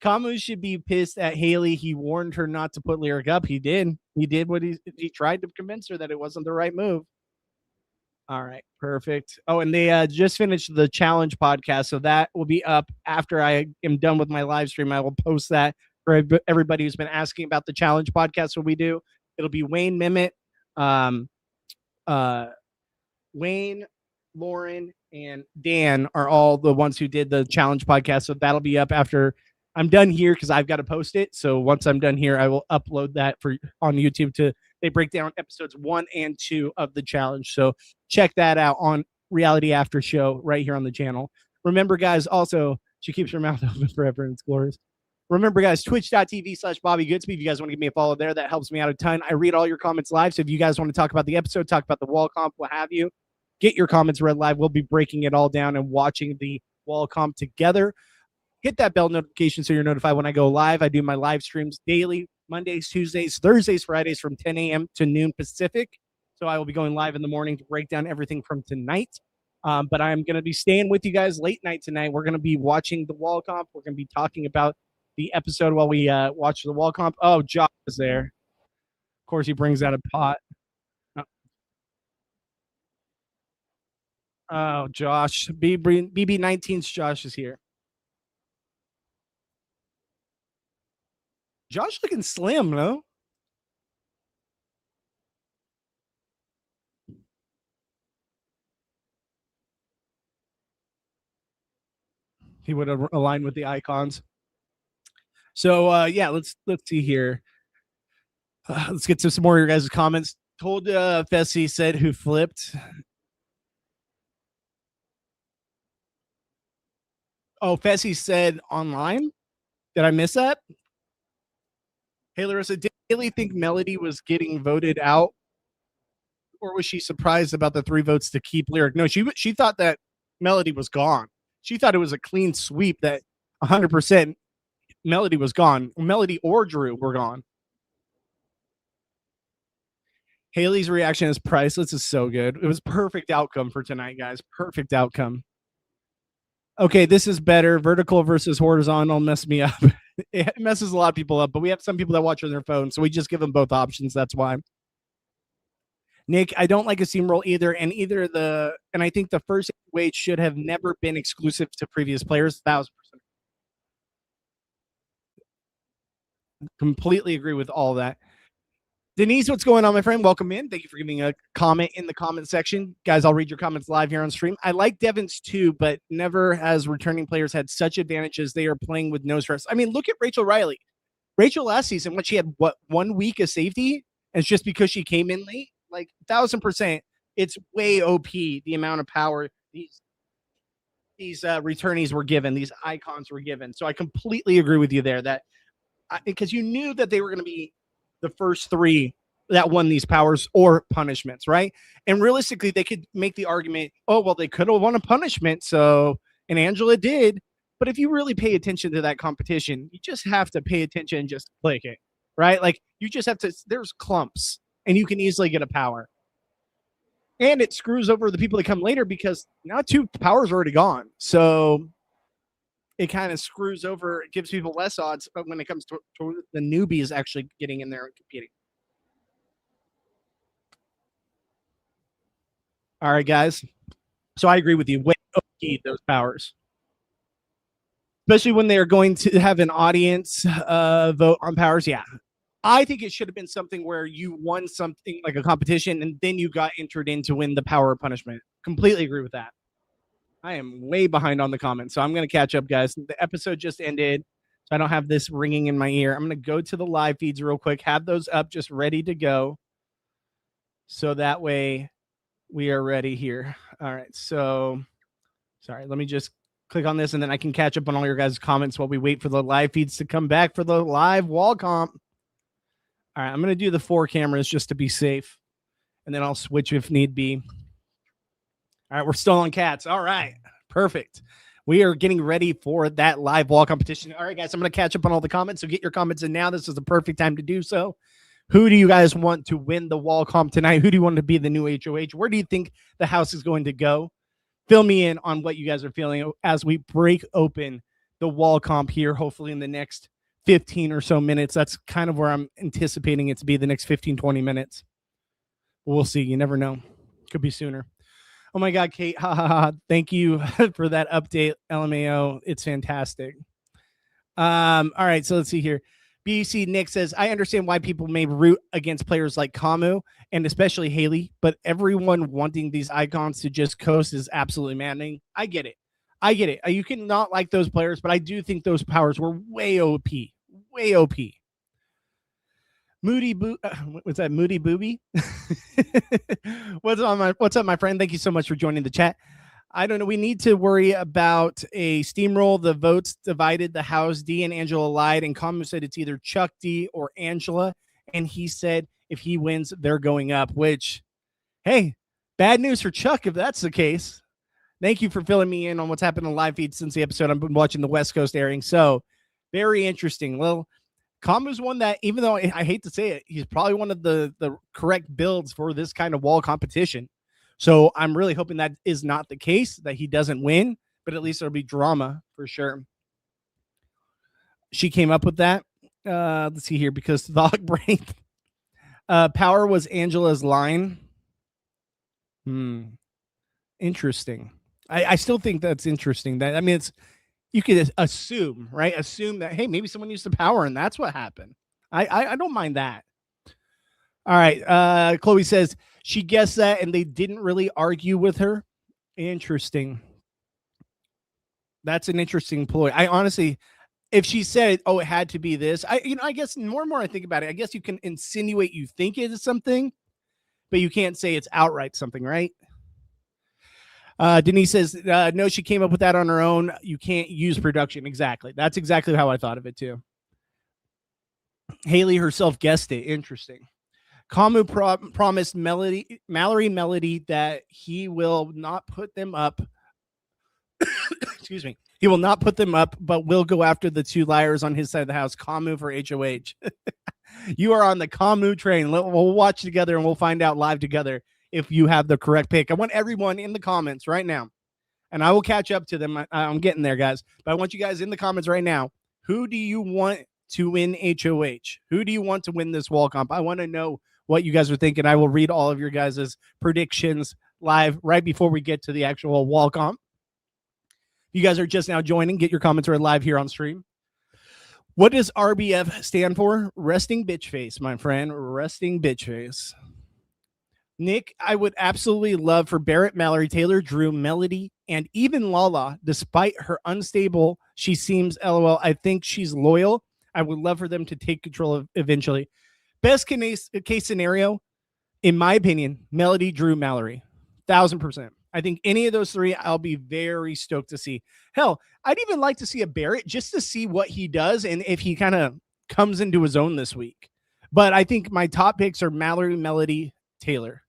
Kamu should be pissed at Haley. He warned her not to put Lyric up. He did. He did what he tried to convince her that it wasn't the right move. All right, perfect. Oh, and they just finished the challenge podcast, so that will be up after I am done with my live stream. I will post that for everybody who's been asking about the challenge podcast. What we do, it'll be Wayne Mimit, um, uh, Wayne, Lauren, and Dan are all the ones who did the challenge podcast. So that'll be up after I'm done here because I've got to post it. So once I'm done here, I will upload that for on YouTube to they break down episodes 1 and 2 of the challenge. So check that out on Reality After Show right here on the channel. Remember, guys, also she keeps her mouth open forever and it's glorious. Remember, guys, twitch.tv/Bobby Goodsby. If you guys want to give me a follow there, that helps me out a ton. I read all your comments live. So if you guys want to talk about the episode, talk about the wall comp, what have you, get your comments read live. We'll be breaking it all down and watching the wall comp together. Hit that bell notification so you're notified when I go live. I do my live streams daily, Mondays, Tuesdays, Thursdays, Fridays from 10 a.m. to noon Pacific. So I will be going live in the morning to break down everything from tonight. But I'm going to be staying with you guys late night tonight. We're going to be watching the wall comp. We're going to be talking about the episode while we watch the wall comp. Oh, Josh is there. Of course, he brings out a pot. Oh, Josh. BB19's Josh is here. Josh looking slim, no? He would have aligned with the icons. So yeah, let's see here. Let's get to some more of your guys' comments. Told Fessy said who flipped. Oh, Fessy said online. Did I miss that? Hey, Larissa, did Haley think Melody was getting voted out, or was she surprised about the 3 votes to keep Lyric? No, she thought that Melody was gone. She thought it was a clean sweep that 100% Melody was gone. Melody or Drew were gone. Haley's reaction is priceless. Is so good. It was perfect outcome for tonight, guys. Perfect outcome. Okay, this is better. Vertical versus horizontal mess me up. It messes a lot of people up, but we have some people that watch on their phone, so we just give them both options. That's why. Nick, I don't like a steamroll either, and I think the first weight should have never been exclusive to previous players. 1,000%. Completely agree with all that. Denise, what's going on, my friend? Welcome in. Thank you for giving a comment in the comment section. Guys, I'll read your comments live here on stream. I like Devon's too, but never has returning players had such advantages. They are playing with no stress. I mean, look at Rachel Riley. Rachel last season, when she had, 1 week of safety, and it's just because she came in late? Like, 1,000%, it's way OP, the amount of power these returnees were given, these icons were given. So I completely agree with you there that because you knew that they were going to be the first 3 that won these powers or punishments, right? And realistically, they could make the argument, oh, well, they could have won a punishment. So, and Angela did. But if you really pay attention to that competition, you just have to pay attention and just click it, right? Like you just have to, there's clumps and you can easily get a power. And it screws over the people that come later because now 2 powers are already gone. So it kind of screws over, it gives people less odds when it comes to the newbies actually getting in there and competing. All right, guys. So I agree with you. Way OP those powers. Especially when they are going to have an audience vote on powers. Yeah. I think it should have been something where you won something like a competition and then you got entered in to win the power of punishment. Completely agree with that. I am way behind on the comments, so I'm going to catch up, guys. The episode just ended, so I don't have this ringing in my ear. I'm going to go to the live feeds real quick, have those up just ready to go, so that way we are ready here. All right, so sorry, let me just click on this, and then I can catch up on all your guys' comments while we wait for the live feeds to come back for the live wall comp. All right, I'm going to do the 4 cameras just to be safe, and then I'll switch if need be. All right, we're still on cats. All right, perfect. We are getting ready for that live wall competition. All right, guys, I'm going to catch up on all the comments, so get your comments in now. This is the perfect time to do so. Who do you guys want to win the wall comp tonight? Who do you want to be the new HOH? Where do you think the house is going to go? Fill me in on what you guys are feeling as we break open the wall comp here, hopefully in the next 15 or so minutes. That's kind of where I'm anticipating it to be, the next 15, 20 minutes. We'll see. You never know. Could be sooner. Oh my God, Kate. Ha ha ha. Thank you for that update, LMAO. It's fantastic. All right, so let's see here. BC Nick says, I understand why people may root against players like Kamu and especially Haley, but everyone wanting these icons to just coast is absolutely maddening. I get it. You can not like those players, but I do think those powers were way OP. Way OP. What's that? Moody Booby? What's up, my friend? Thank you so much for joining the chat. I don't know. We need to worry about a steamroll. The votes divided the House. D and Angela lied, and Kamu said it's either Chuck D or Angela. And he said if he wins, they're going up, which, hey, bad news for Chuck if that's the case. Thank you for filling me in on what's happened on live feed since the episode. I've been watching the West Coast airing. So very interesting. Well, Kamu's one that, even though I hate to say it, he's probably one of the correct builds for this kind of wall competition. So I'm really hoping that is not the case, that he doesn't win, but at least there'll be drama for sure. She came up with that. Let's see here, because Thog Brain power was Angela's line. Interesting. I still think that's interesting. That, I mean, it's, you could assume, right? Assume that, hey, maybe someone used the power and that's what happened. I don't mind that. All right. Chloe says she guessed that and they didn't really argue with her. Interesting. That's an interesting ploy. I honestly, if she said, oh, it had to be this, I guess more and more I think about it, I guess you can insinuate you think it is something, but you can't say it's outright something, right? Denise says, no, she came up with that on her own. You can't use production. Exactly. That's exactly how I thought of it too. Haley herself guessed it. Interesting. Kamu promised Mallory Melody that he will not put them up. Excuse me. He will not put them up, but will go after the two liars on his side of the house. Kamu for HOH. You are on the Kamu train. We'll watch together and we'll find out live together if you have the correct pick. I want everyone in the comments right now, and I will catch up to them. I'm getting there, guys. But I want you guys in the comments right now. Who do you want to win HOH? Who do you want to win this wall comp? I want to know what you guys are thinking. I will read all of your guys' predictions live right before we get to the actual wall comp. You guys are just now joining. Get your comments read live here on stream. What does RBF stand for? Resting bitch face, my friend. Resting bitch face. Nick, I would absolutely love for Barrett, Mallory, Taylor, Drew, Melody, and even Lala, despite her unstable, she seems LOL. I think she's loyal. I would love for them to take control of eventually. Best case scenario, in my opinion, Melody, Drew, Mallory. 1000%. I think any of those three, I'll be very stoked to see. Hell, I'd even like to see a Barrett just to see what he does and if he kind of comes into his own this week. But I think my top picks are Mallory, Melody, Taylor.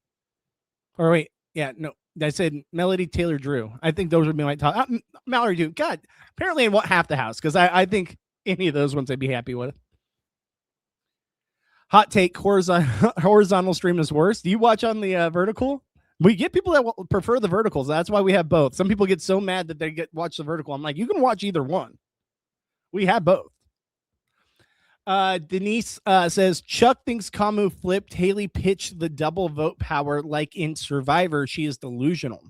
Or wait, yeah, no, I said Melody, Taylor, Drew. I think those would be my top. Mallory, Drew. God, apparently I want half the house because I think any of those ones I'd be happy with. Hot take, horizontal stream is worse. Do you watch on the vertical? We get people that prefer the verticals. That's why we have both. Some people get so mad that they watch the vertical. I'm like, you can watch either one. We have both. Denise says, Chuck thinks Kamu flipped. Haley pitched the double vote power like in Survivor. She is delusional.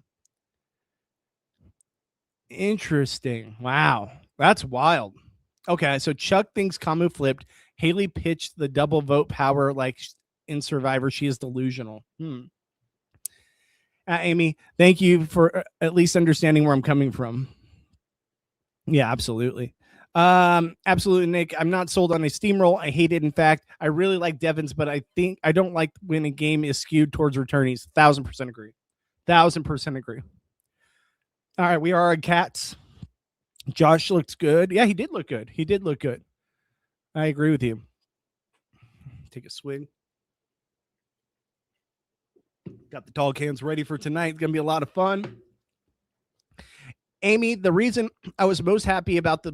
Interesting. Wow. That's wild. Okay, so Chuck thinks Kamu flipped. Haley pitched the double vote power like in Survivor. She is delusional. Amy, thank you for at least understanding where I'm coming from. Yeah, absolutely. Absolutely, Nick. I'm not sold on a steamroll. I hate it. In fact, I really like Devon's, but I don't like when a game is skewed towards returnees. 1000% agree. 1000% agree. All right, we are on Cats. Josh looks good. Yeah, he did look good. He did look good. I agree with you. Take a swig. Got the tall cans ready for tonight. It's going to be a lot of fun. Amy, the reason I was most happy about this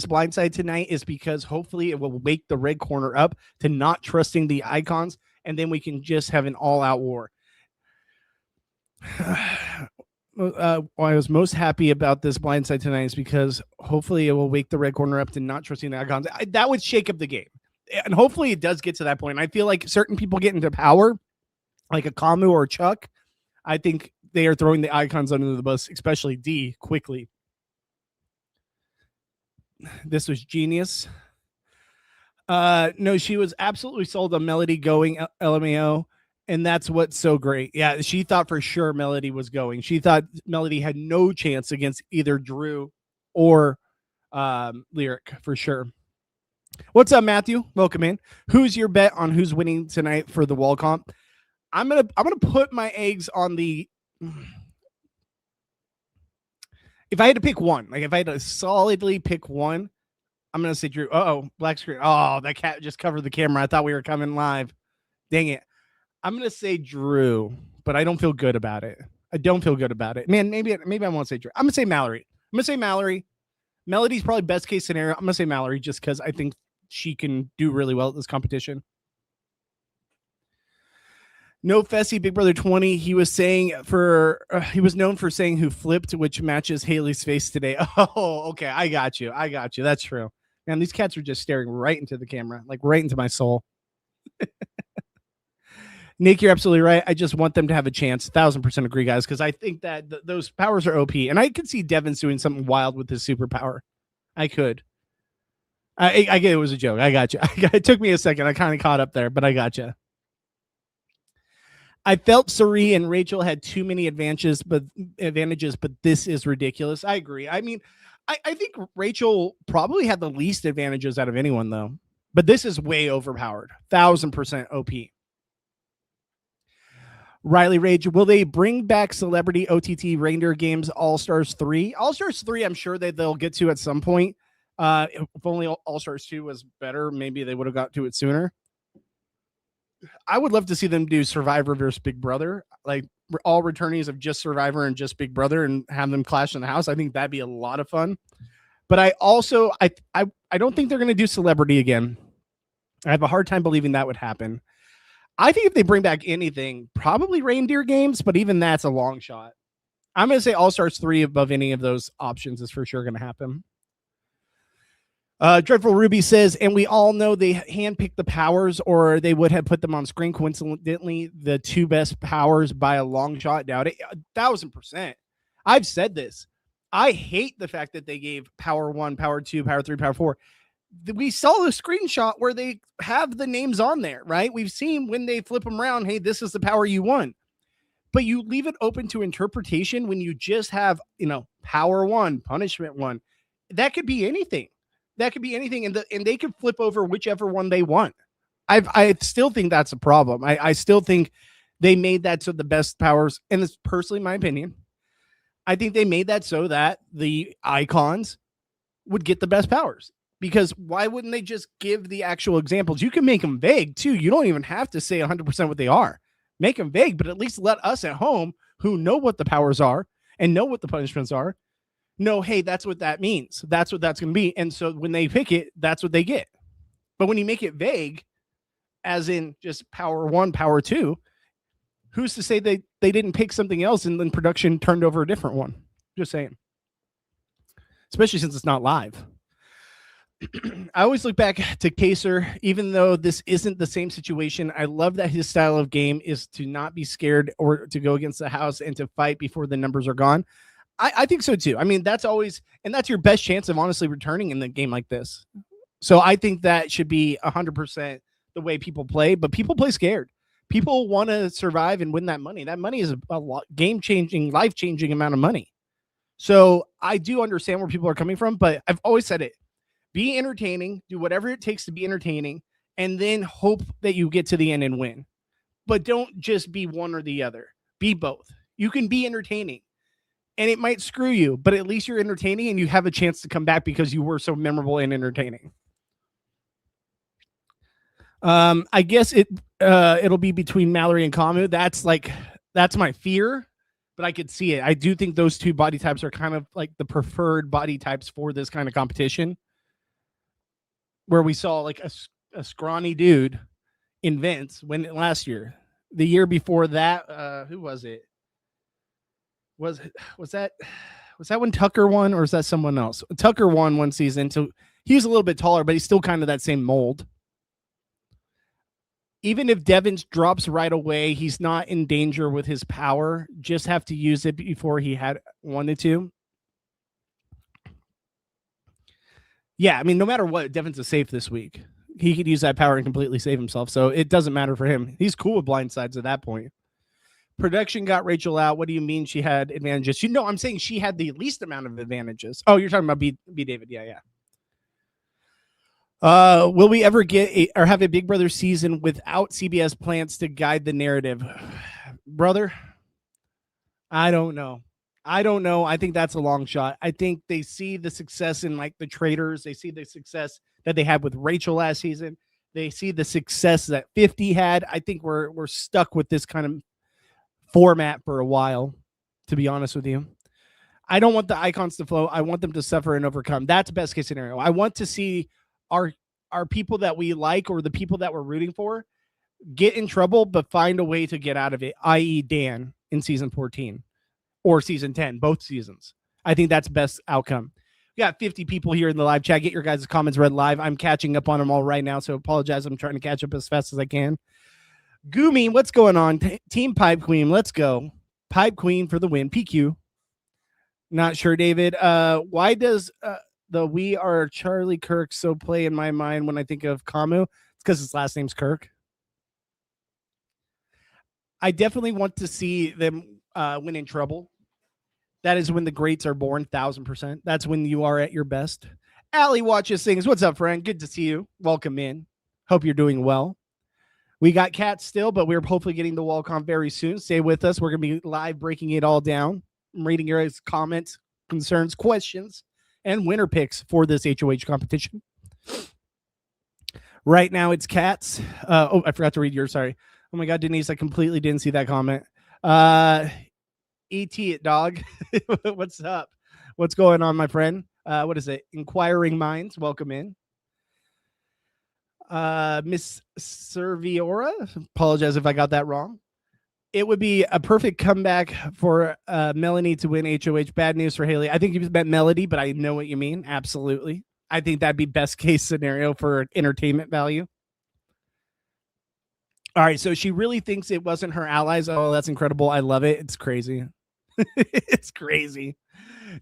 blindside tonight is because hopefully it will wake the red corner up to not trusting the icons, and then we can just have an all-out war. I was most happy about this blindside tonight is because hopefully it will wake the red corner up to not trusting the icons. That would shake up the game, and hopefully it does get to that point. I feel like certain people get into power, like a Kamu or a Chuck. I think they are throwing the icons under the bus, especially D, quickly. This was genius. No, she was absolutely sold on Melody going LMAO, and that's what's so great. Yeah, she thought for sure Melody was going. She thought Melody had no chance against either Drew or Lyric for sure. What's up, Matthew? Welcome in. Who's your bet on who's winning tonight for the wall comp? I'm gonna put my eggs on the. If I had to pick one, like if I had to solidly pick one, I'm gonna say Drew. Oh, black screen. Oh, that cat just covered the camera. I thought we were coming live. Dang it. I'm gonna say Drew, but I don't feel good about it. I don't feel good about it. Man, maybe I won't say Drew. I'm gonna say Mallory. Melody's probably best case scenario. I'm gonna say Mallory just because I think she can do really well at this competition. No Fessy, Big Brother 20. He was known for saying who flipped, which matches Haley's face today. Oh, okay. I got you. That's true. Man, these cats are just staring right into the camera, like right into my soul. Nick, you're absolutely right. I just want them to have a chance. 1000% agree, guys, because I think that those powers are OP. And I could see Devin's doing something wild with his superpower. I could. I get it was a joke. I got you. It took me a second. I kind of caught up there, but I got you. I felt Sari and Rachel had too many advantages, but this is ridiculous. I agree. I mean, I think Rachel probably had the least advantages out of anyone, though. But this is way overpowered. 1000% OP. Riley Rage, will they bring back Celebrity OTT Reindeer Games All-Stars 3? All-Stars 3, I'm sure they'll get to at some point. If only All-Stars 2 was better, maybe they would have got to it sooner. I would love to see them do Survivor versus Big Brother, like all returnees of just Survivor and just Big Brother, and have them clash in the house. I think that'd be a lot of fun. But I also I don't think they're going to do Celebrity again. I have a hard time believing that would happen. I think if they bring back anything, probably Reindeer Games, but even that's a long shot. I'm going to say All-Stars 3 above any of those options is for sure going to happen. Dreadful Ruby says, and we all know they handpicked the powers, or they would have put them on screen. Coincidentally, the two best powers by a long shot. Doubt it. 1000%. I've said this. I hate the fact that they gave Power 1, Power 2, Power 3, Power 4. We saw the screenshot where they have the names on there, right? We've seen when they flip them around, hey, this is the power you won. But you leave it open to interpretation when you just have, Power 1, Punishment 1. That could be anything. And they could flip over whichever one they want. I still think that's a problem. I still think they made that so the best powers, and it's personally my opinion, I think they made that so that the icons would get the best powers. Because why wouldn't they just give the actual examples? You can make them vague too. You don't even have to say 100% what they are. Make them vague, but at least let us at home who know what the powers are and know what the punishments are know, hey, that's what that means. That's what that's going to be. And so when they pick it, that's what they get. But when you make it vague, as in just Power 1, Power 2, who's to say they didn't pick something else and then production turned over a different one? Just saying. Especially since it's not live. I always look back to Kaser, even though this isn't the same situation. I love that his style of game is to not be scared or to go against the house and to fight before the numbers are gone. I think so too. I mean, that's always, and that's your best chance of honestly returning in the game like this. So I think that should be 100% the way people play, but people play scared. People want to survive and win that money. That money is a lot, game-changing, life-changing amount of money. So I do understand where people are coming from, but I've always said it. Be entertaining, do whatever it takes to be entertaining, and then hope that you get to the end and win. But don't just be one or the other. Be both. You can be entertaining, and it might screw you, but at least you're entertaining and you have a chance to come back because you were so memorable and entertaining. I guess it'll be between Mallory and Kamu. That's my fear, but I could see it. I do think those two body types are kind of like the preferred body types for this kind of competition, where we saw like a scrawny dude in Vince win it last year. The year before that, who was it? Was that when Tucker won, or is that someone else? Tucker won one season, so he's a little bit taller, but he's still kind of that same mold. even if Devins drops right away, he's not in danger with his power. Just have to use it before he had wanted to. Yeah, I mean, no matter what, Devins is safe this week. He could use that power and completely save himself, so it doesn't matter for him. He's cool with blindsides at that point. Production got Rachel out. What do you mean she had advantages? I'm saying she had the least amount of advantages. Oh, you're talking about B David. Yeah. Will we ever get or have a Big Brother season without CBS plants to guide the narrative? Brother, I don't know. I think that's a long shot. I think they see the success in like the traders. They see the success that they had with Rachel last season. They see the success that 50 had. I think we're stuck with this kind of format for a while, to be honest with you. I don't want the icons to flow. I want them to suffer and overcome. That's best case scenario. I want to see our people that we like or the people that we're rooting for get in trouble, but find a way to get out of it, i.e. Dan in season 14 or season 10, both seasons. I think that's best outcome. We got 50 people here in the live chat. Get your guys' comments read live. I'm catching up on them all right now, so apologize. I'm trying to catch up as fast as I can. Gumi, what's going on? Team Pipe Queen, let's go. Pipe Queen for the win. PQ. Not sure, David. Why does the We Are Charlie Kirk so play in my mind when I think of Camu? It's because his last name's Kirk. I definitely want to see them win in trouble. That is when the greats are born, 1,000%. That's when you are at your best. Allie watches things. What's up, friend? Good to see you. Welcome in. Hope you're doing well. We got Cat still, but we're hopefully getting the wall comp very soon. Stay with us. We're going to be live breaking it all down. I'm reading your guys' comments, concerns, questions, and winner picks for this HOH competition. Right now, it's Cats. I forgot to read yours. Sorry. Oh, my God, Denise, I completely didn't see that comment. ET it, dog. What's up? What's going on, my friend? What is it? Inquiring Minds. Welcome in. Miss Serviora, apologize if I got that wrong. It would be a perfect comeback for Melanie to win HOH. Bad news for Haley. I think you meant Melody, but I know what you mean. Absolutely. I think that'd be best case scenario for entertainment value. All right, so she really thinks it wasn't her allies. Oh, that's incredible. I love it. It's crazy. It's crazy.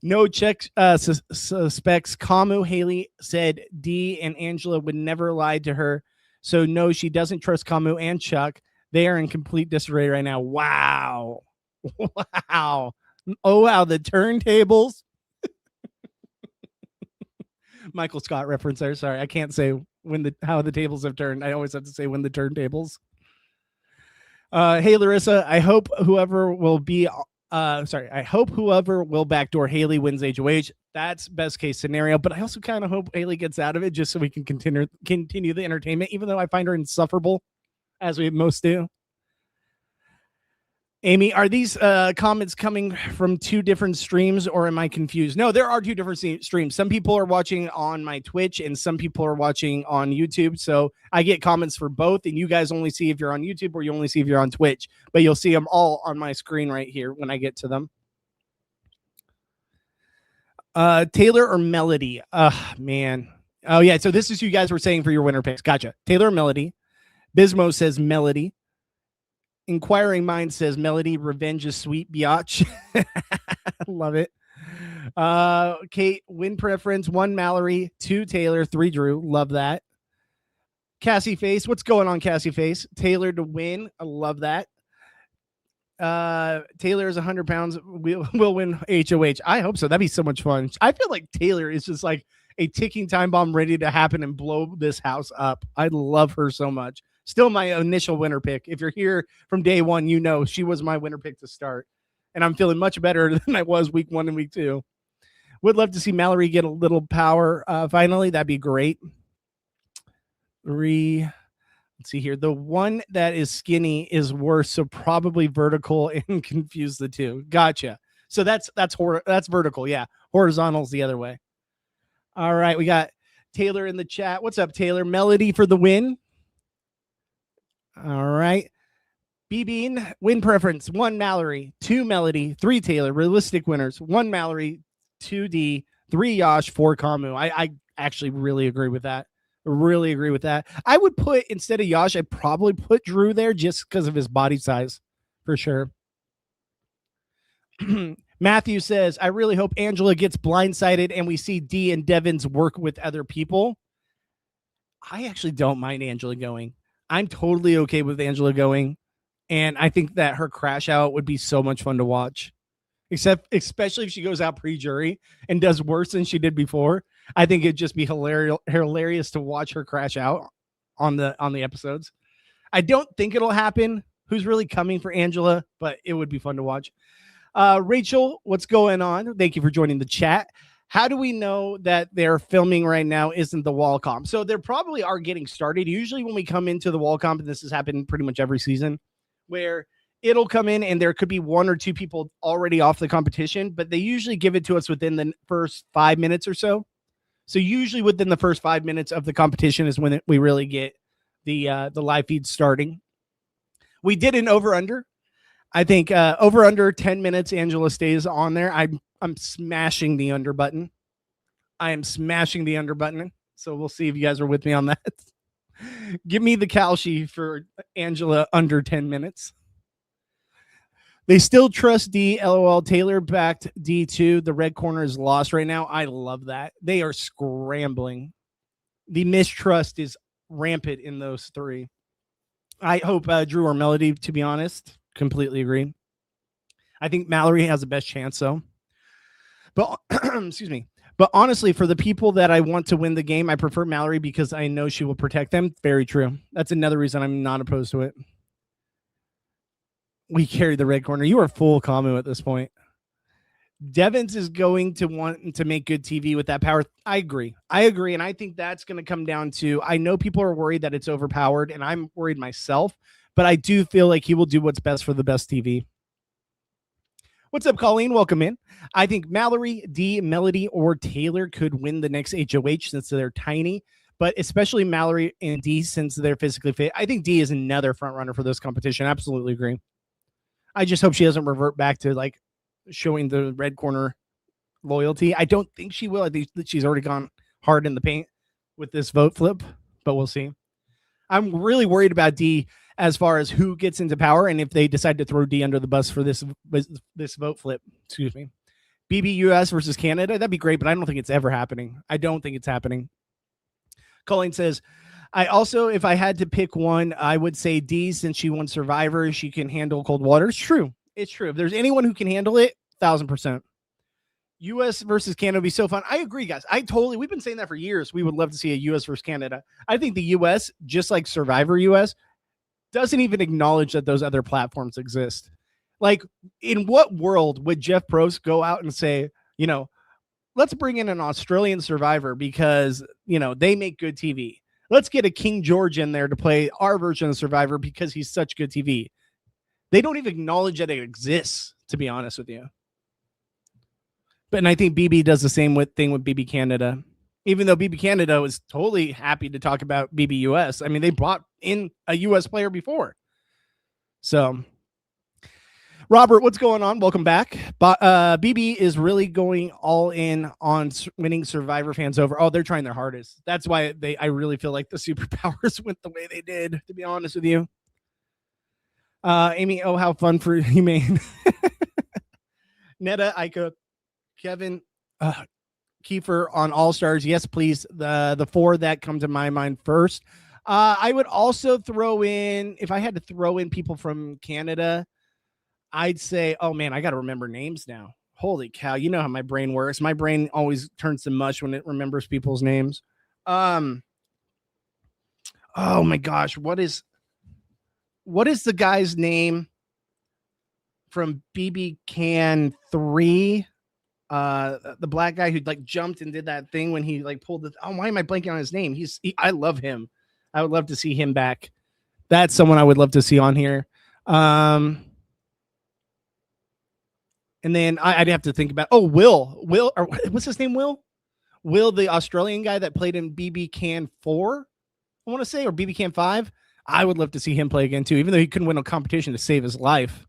No check suspects. Camu, Haley said D and Angela would never lie to her. So no, she doesn't trust Camu and Chuck. They are in complete disarray right now. Wow. Wow. Oh, wow. The turntables. Michael Scott reference there. Sorry, I can't say how the tables have turned. I always have to say when the turntables. Hey, Larissa, I hope whoever will backdoor Haley wins HOH. That's best case scenario, but I also kind of hope Haley gets out of it just so we can continue the entertainment, even though I find her insufferable, as we most do. Amy, are these comments coming from two different streams, or am I confused? No, there are two different streams. Some people are watching on my Twitch and some people are watching on YouTube. So I get comments for both, and you guys only see if you're on YouTube or you only see if you're on Twitch, but you'll see them all on my screen right here when I get to them. Taylor or Melody? Man. Oh, yeah. So this is you guys were saying for your winner picks. Gotcha. Taylor or Melody? Bismo says Melody. Inquiring Mind says Melody. Revenge is sweet, biatch. Love it. Kate, win preference. 1 Mallory, 2 Taylor, 3 Drew. Love that. Cassie Face, what's going on, Cassie Face? Taylor to win. I love that. Taylor is 100 pounds. We'll win HOH. I hope so. That'd be so much fun. I feel like Taylor is just like a ticking time bomb ready to happen and blow this house up. I love her so much. Still my initial winner pick. If you're here from day one, you know she was my winner pick to start. And I'm feeling much better than I was week 1 and week 2. Would love to see Mallory get a little power finally. That'd be great. 3. Let's see here. The one that is skinny is worse, so probably vertical and confuse the two. Gotcha. So that's vertical. Yeah. Horizontal's the other way. All right. We got Taylor in the chat. What's up, Taylor? Melody for the win. All right. B-Bean, win preference. 1 Mallory, 2 Melody, 3 Taylor. Realistic winners. 1 Mallory, 2 D, 3 Yash, 4 Camu. I actually really agree with that. Really agree with that. I would put, instead of Yash, I'd probably put Drew there just because of his body size, for sure. Matthew says, I really hope Angela gets blindsided and we see Dee and Devin's work with other people. I actually don't mind Angela going. I'm totally okay with Angela going. And I think that her crash out would be so much fun to watch. Especially if she goes out pre-jury and does worse than she did before. I think it'd just be hilarious to watch her crash out on the episodes. I don't think it'll happen. Who's really coming for Angela? But it would be fun to watch. Rachel, what's going on? Thank you for joining the chat. How do we know that they're filming right now isn't the wall comp? So they probably are getting started. Usually when we come into the wall comp, and this has happened pretty much every season, where it'll come in and there could be one or two people already off the competition, but they usually give it to us within the first 5 minutes or so. So usually within the first 5 minutes of the competition is when we really get the live feed starting. We did an over-under. I think over under 10 minutes, Angela stays on there. I'm smashing the under button. I am smashing the under button. So we'll see if you guys are with me on that. Give me the Kalshi for Angela under 10 minutes. They still trust D. LOL. Taylor backed D2. The red corner is lost right now. I love that. They are scrambling. The mistrust is rampant in those three. I hope Drew or Melody, to be honest. Completely agree. I think Mallory has the best chance, though. But excuse me. But honestly, for the people that I want to win the game, I prefer Mallory because I know she will protect them. Very true. That's another reason I'm not opposed to it. We carried the red corner. You are full comment at this point. Devins is going to want to make good TV with that power. I agree. And I think that's going to come down to, I know people are worried that it's overpowered, and I'm worried myself, but I do feel like he will do what's best for the best TV. What's up, Colleen? Welcome in. I think Mallory, D, Melody, or Taylor could win the next HOH since they're tiny, but especially Mallory and D since they're physically fit. I think D is another front runner for this competition. Absolutely agree. I just hope she doesn't revert back to like showing the red corner loyalty. I don't think she will. I think that she's already gone hard in the paint with this vote flip, but we'll see. I'm really worried about D as far as who gets into power and if they decide to throw D under the bus for this vote flip. Excuse me. BB US versus Canada. That'd be great, but I don't think it's ever happening. I don't think it's happening. Colleen says, I also, if I had to pick one, I would say D, since she won Survivor. She can handle cold water. It's true. It's true. If there's anyone who can handle it, 1,000%. U.S. versus Canada would be so fun. I agree, guys. We've been saying that for years. We would love to see a U.S. versus Canada. I think the U.S., just like Survivor U.S., doesn't even acknowledge that those other platforms exist. Like, in what world would Jeff Probst go out and say, let's bring in an Australian Survivor because, they make good TV. Let's get a King George in there to play our version of Survivor because he's such good TV. They don't even acknowledge that it exists, to be honest with you. And I think BB does the same thing with BB Canada. Even though BB Canada was totally happy to talk about BB US. I mean, they brought in a US player before. So, Robert, what's going on? Welcome back. BB is really going all in on winning Survivor fans over. Oh, they're trying their hardest. That's why I really feel like the superpowers went the way they did, to be honest with you. Amy, oh, how fun for Humane. Netta, Ika, Kevin, Kiefer on All Stars. Yes, please. The four that come to my mind first. I would also throw in, if I had to throw in people from Canada, I'd say, oh man, I got to remember names now. Holy cow. You know how my brain works. My brain always turns to mush when it remembers people's names. Oh my gosh. What is the guy's name from BB Can 3? The black guy who like jumped and did that thing when he like pulled the, why am I blanking on his name? I love him. I would love to see him back. That's someone I would love to see on here. And then I'd have to think about, Will, or what's his name? Will, the Australian guy that played in BB Can 4, I want to say, or BB Can 5. I would love to see him play again too, even though he couldn't win a competition to save his life.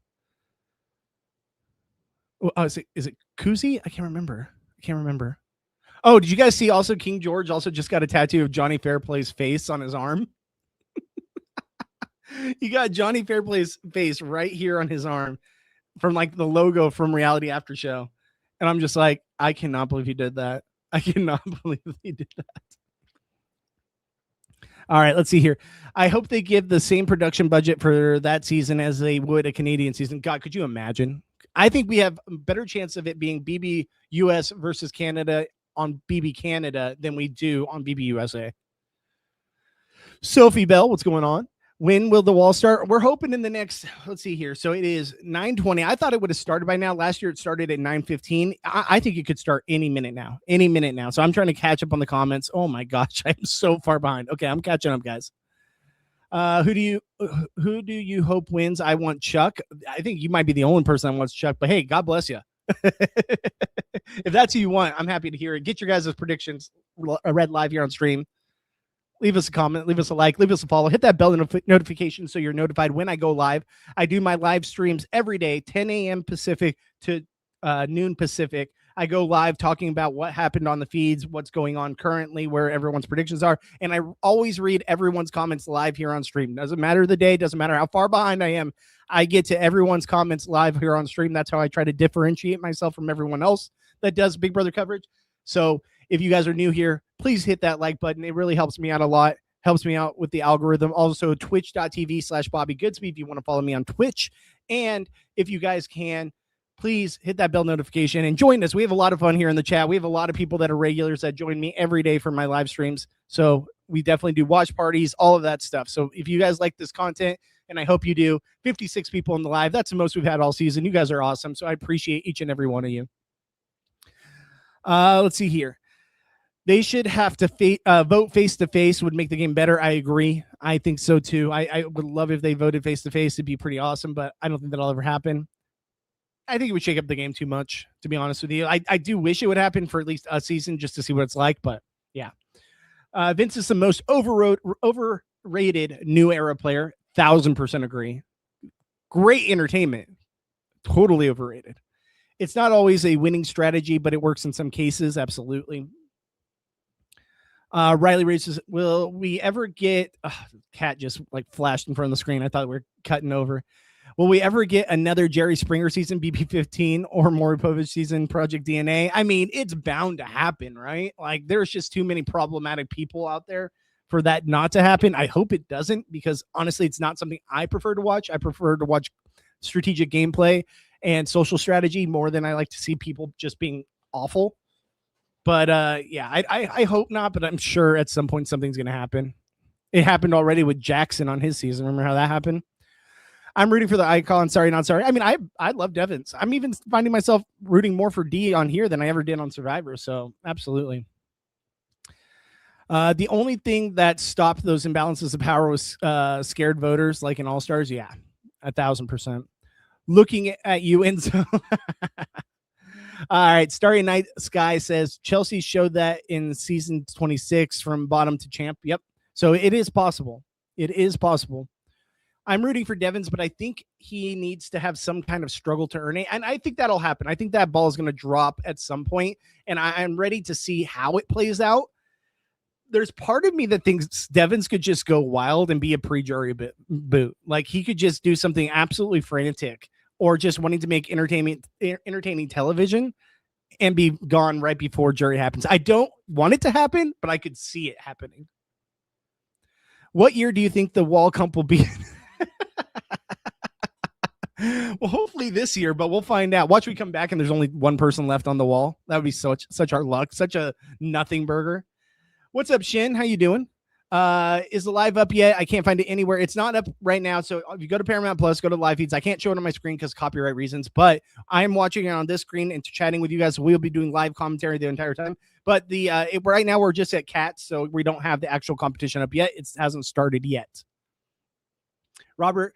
Oh, is it Kuzi? I can't remember. Oh, did you guys see also King George also just got a tattoo of Johnny Fairplay's face on his arm? You got Johnny Fairplay's face right here on his arm from like the logo from Reality After Show. And I'm just like, I cannot believe he did that. I cannot believe he did that. All right, let's see here. I hope they give the same production budget for that season as they would a Canadian season. God, could you imagine? I think we have a better chance of it being BB US versus Canada on BB Canada than we do on BB USA. Sophie Bell, what's going on? When will the wall start? We're hoping in the next, let's see here. So it is 9:20. I thought it would have started by now. Last year it started at 9:15. I think it could start any minute now. Any minute now. So I'm trying to catch up on the comments. Oh my gosh, I'm so far behind. Okay, I'm catching up, guys. Who do you hope wins? I want Chuck. I think you might be the only person that wants Chuck, but hey, God bless you. If that's who you want, I'm happy to hear it. Get your guys' predictions read live here on stream. Leave us a comment, leave us a like, leave us a follow, hit that bell notification so you're notified when I go live. I do my live streams every day, 10 a.m. Pacific to noon Pacific. I go live talking about what happened on the feeds, what's going on currently, where everyone's predictions are. And I always read everyone's comments live here on stream. Doesn't matter the day, doesn't matter how far behind I am. I get to everyone's comments live here on stream. That's how I try to differentiate myself from everyone else that does Big Brother coverage. So if you guys are new here, please hit that like button. It really helps me out a lot. Helps me out with the algorithm. Also, twitch.tv/Bobby Goodsby if you want to follow me on Twitch. And if you guys can, please hit that bell notification and join us. We have a lot of fun here in the chat. We have a lot of people that are regulars that join me every day for my live streams. So we definitely do watch parties, all of that stuff. So if you guys like this content, and I hope you do, 56 people in the live. That's the most we've had all season. You guys are awesome. So I appreciate each and every one of you. Let's see here. They should have to vote face-to-face would make the game better. I agree. I think so, too. I would love if they voted face-to-face. It'd be pretty awesome, but I don't think that'll ever happen. I think it would shake up the game too much, to be honest with you. I do wish it would happen for at least a season just to see what it's like, but yeah. Vince is the most overrated new era player. 1,000% agree. Great entertainment. Totally overrated. It's not always a winning strategy, but it works in some cases. Absolutely. Riley raises, will we ever get cat just like flashed in front of the screen? I thought we were cutting over. Will we ever get another Jerry Springer season, BP15, or Maury Povich season, Project DNA? I mean, it's bound to happen, right? Like, there's just too many problematic people out there for that not to happen. I hope it doesn't, because honestly, it's not something I prefer to watch. I prefer to watch strategic gameplay and social strategy more than I like to see people just being awful. But yeah, I hope not, but I'm sure at some point something's going to happen. It happened already with Jackson on his season. Remember how that happened? I'm rooting for the icon. Sorry, not sorry. I mean, I love Devins. I'm even finding myself rooting more for D on here than I ever did on Survivor. So absolutely. The only thing that stopped those imbalances of power was scared voters, like in All Stars. Yeah, 1,000%. Looking at you, Enzo. All right. Starry Night Sky says Chelsea showed that in season 26 from bottom to champ. Yep. So it is possible. It is possible. I'm rooting for Devins, but I think he needs to have some kind of struggle to earn it. And I think that'll happen. I think that ball is going to drop at some point, and I'm ready to see how it plays out. There's part of me that thinks Devins could just go wild and be a pre-jury boot. Like, he could just do something absolutely frantic, or just wanting to make entertaining television and be gone right before jury happens. I don't want it to happen, but I could see it happening. What year do you think the wall comp will be? Well, hopefully this year, but we'll find out. Watch we come back and there's only one person left on the wall. That would be such our luck. Such a nothing burger. What's up, Shin? How you doing? Is the live up yet? I can't find it anywhere. It's not up right now. So if you go to Paramount Plus, go to live feeds. I can't show it on my screen because copyright reasons, but I am watching it on this screen and chatting with you guys. We'll be doing live commentary the entire time. But right now we're just at Cats, so we don't have the actual competition up yet. It hasn't started yet. Robert,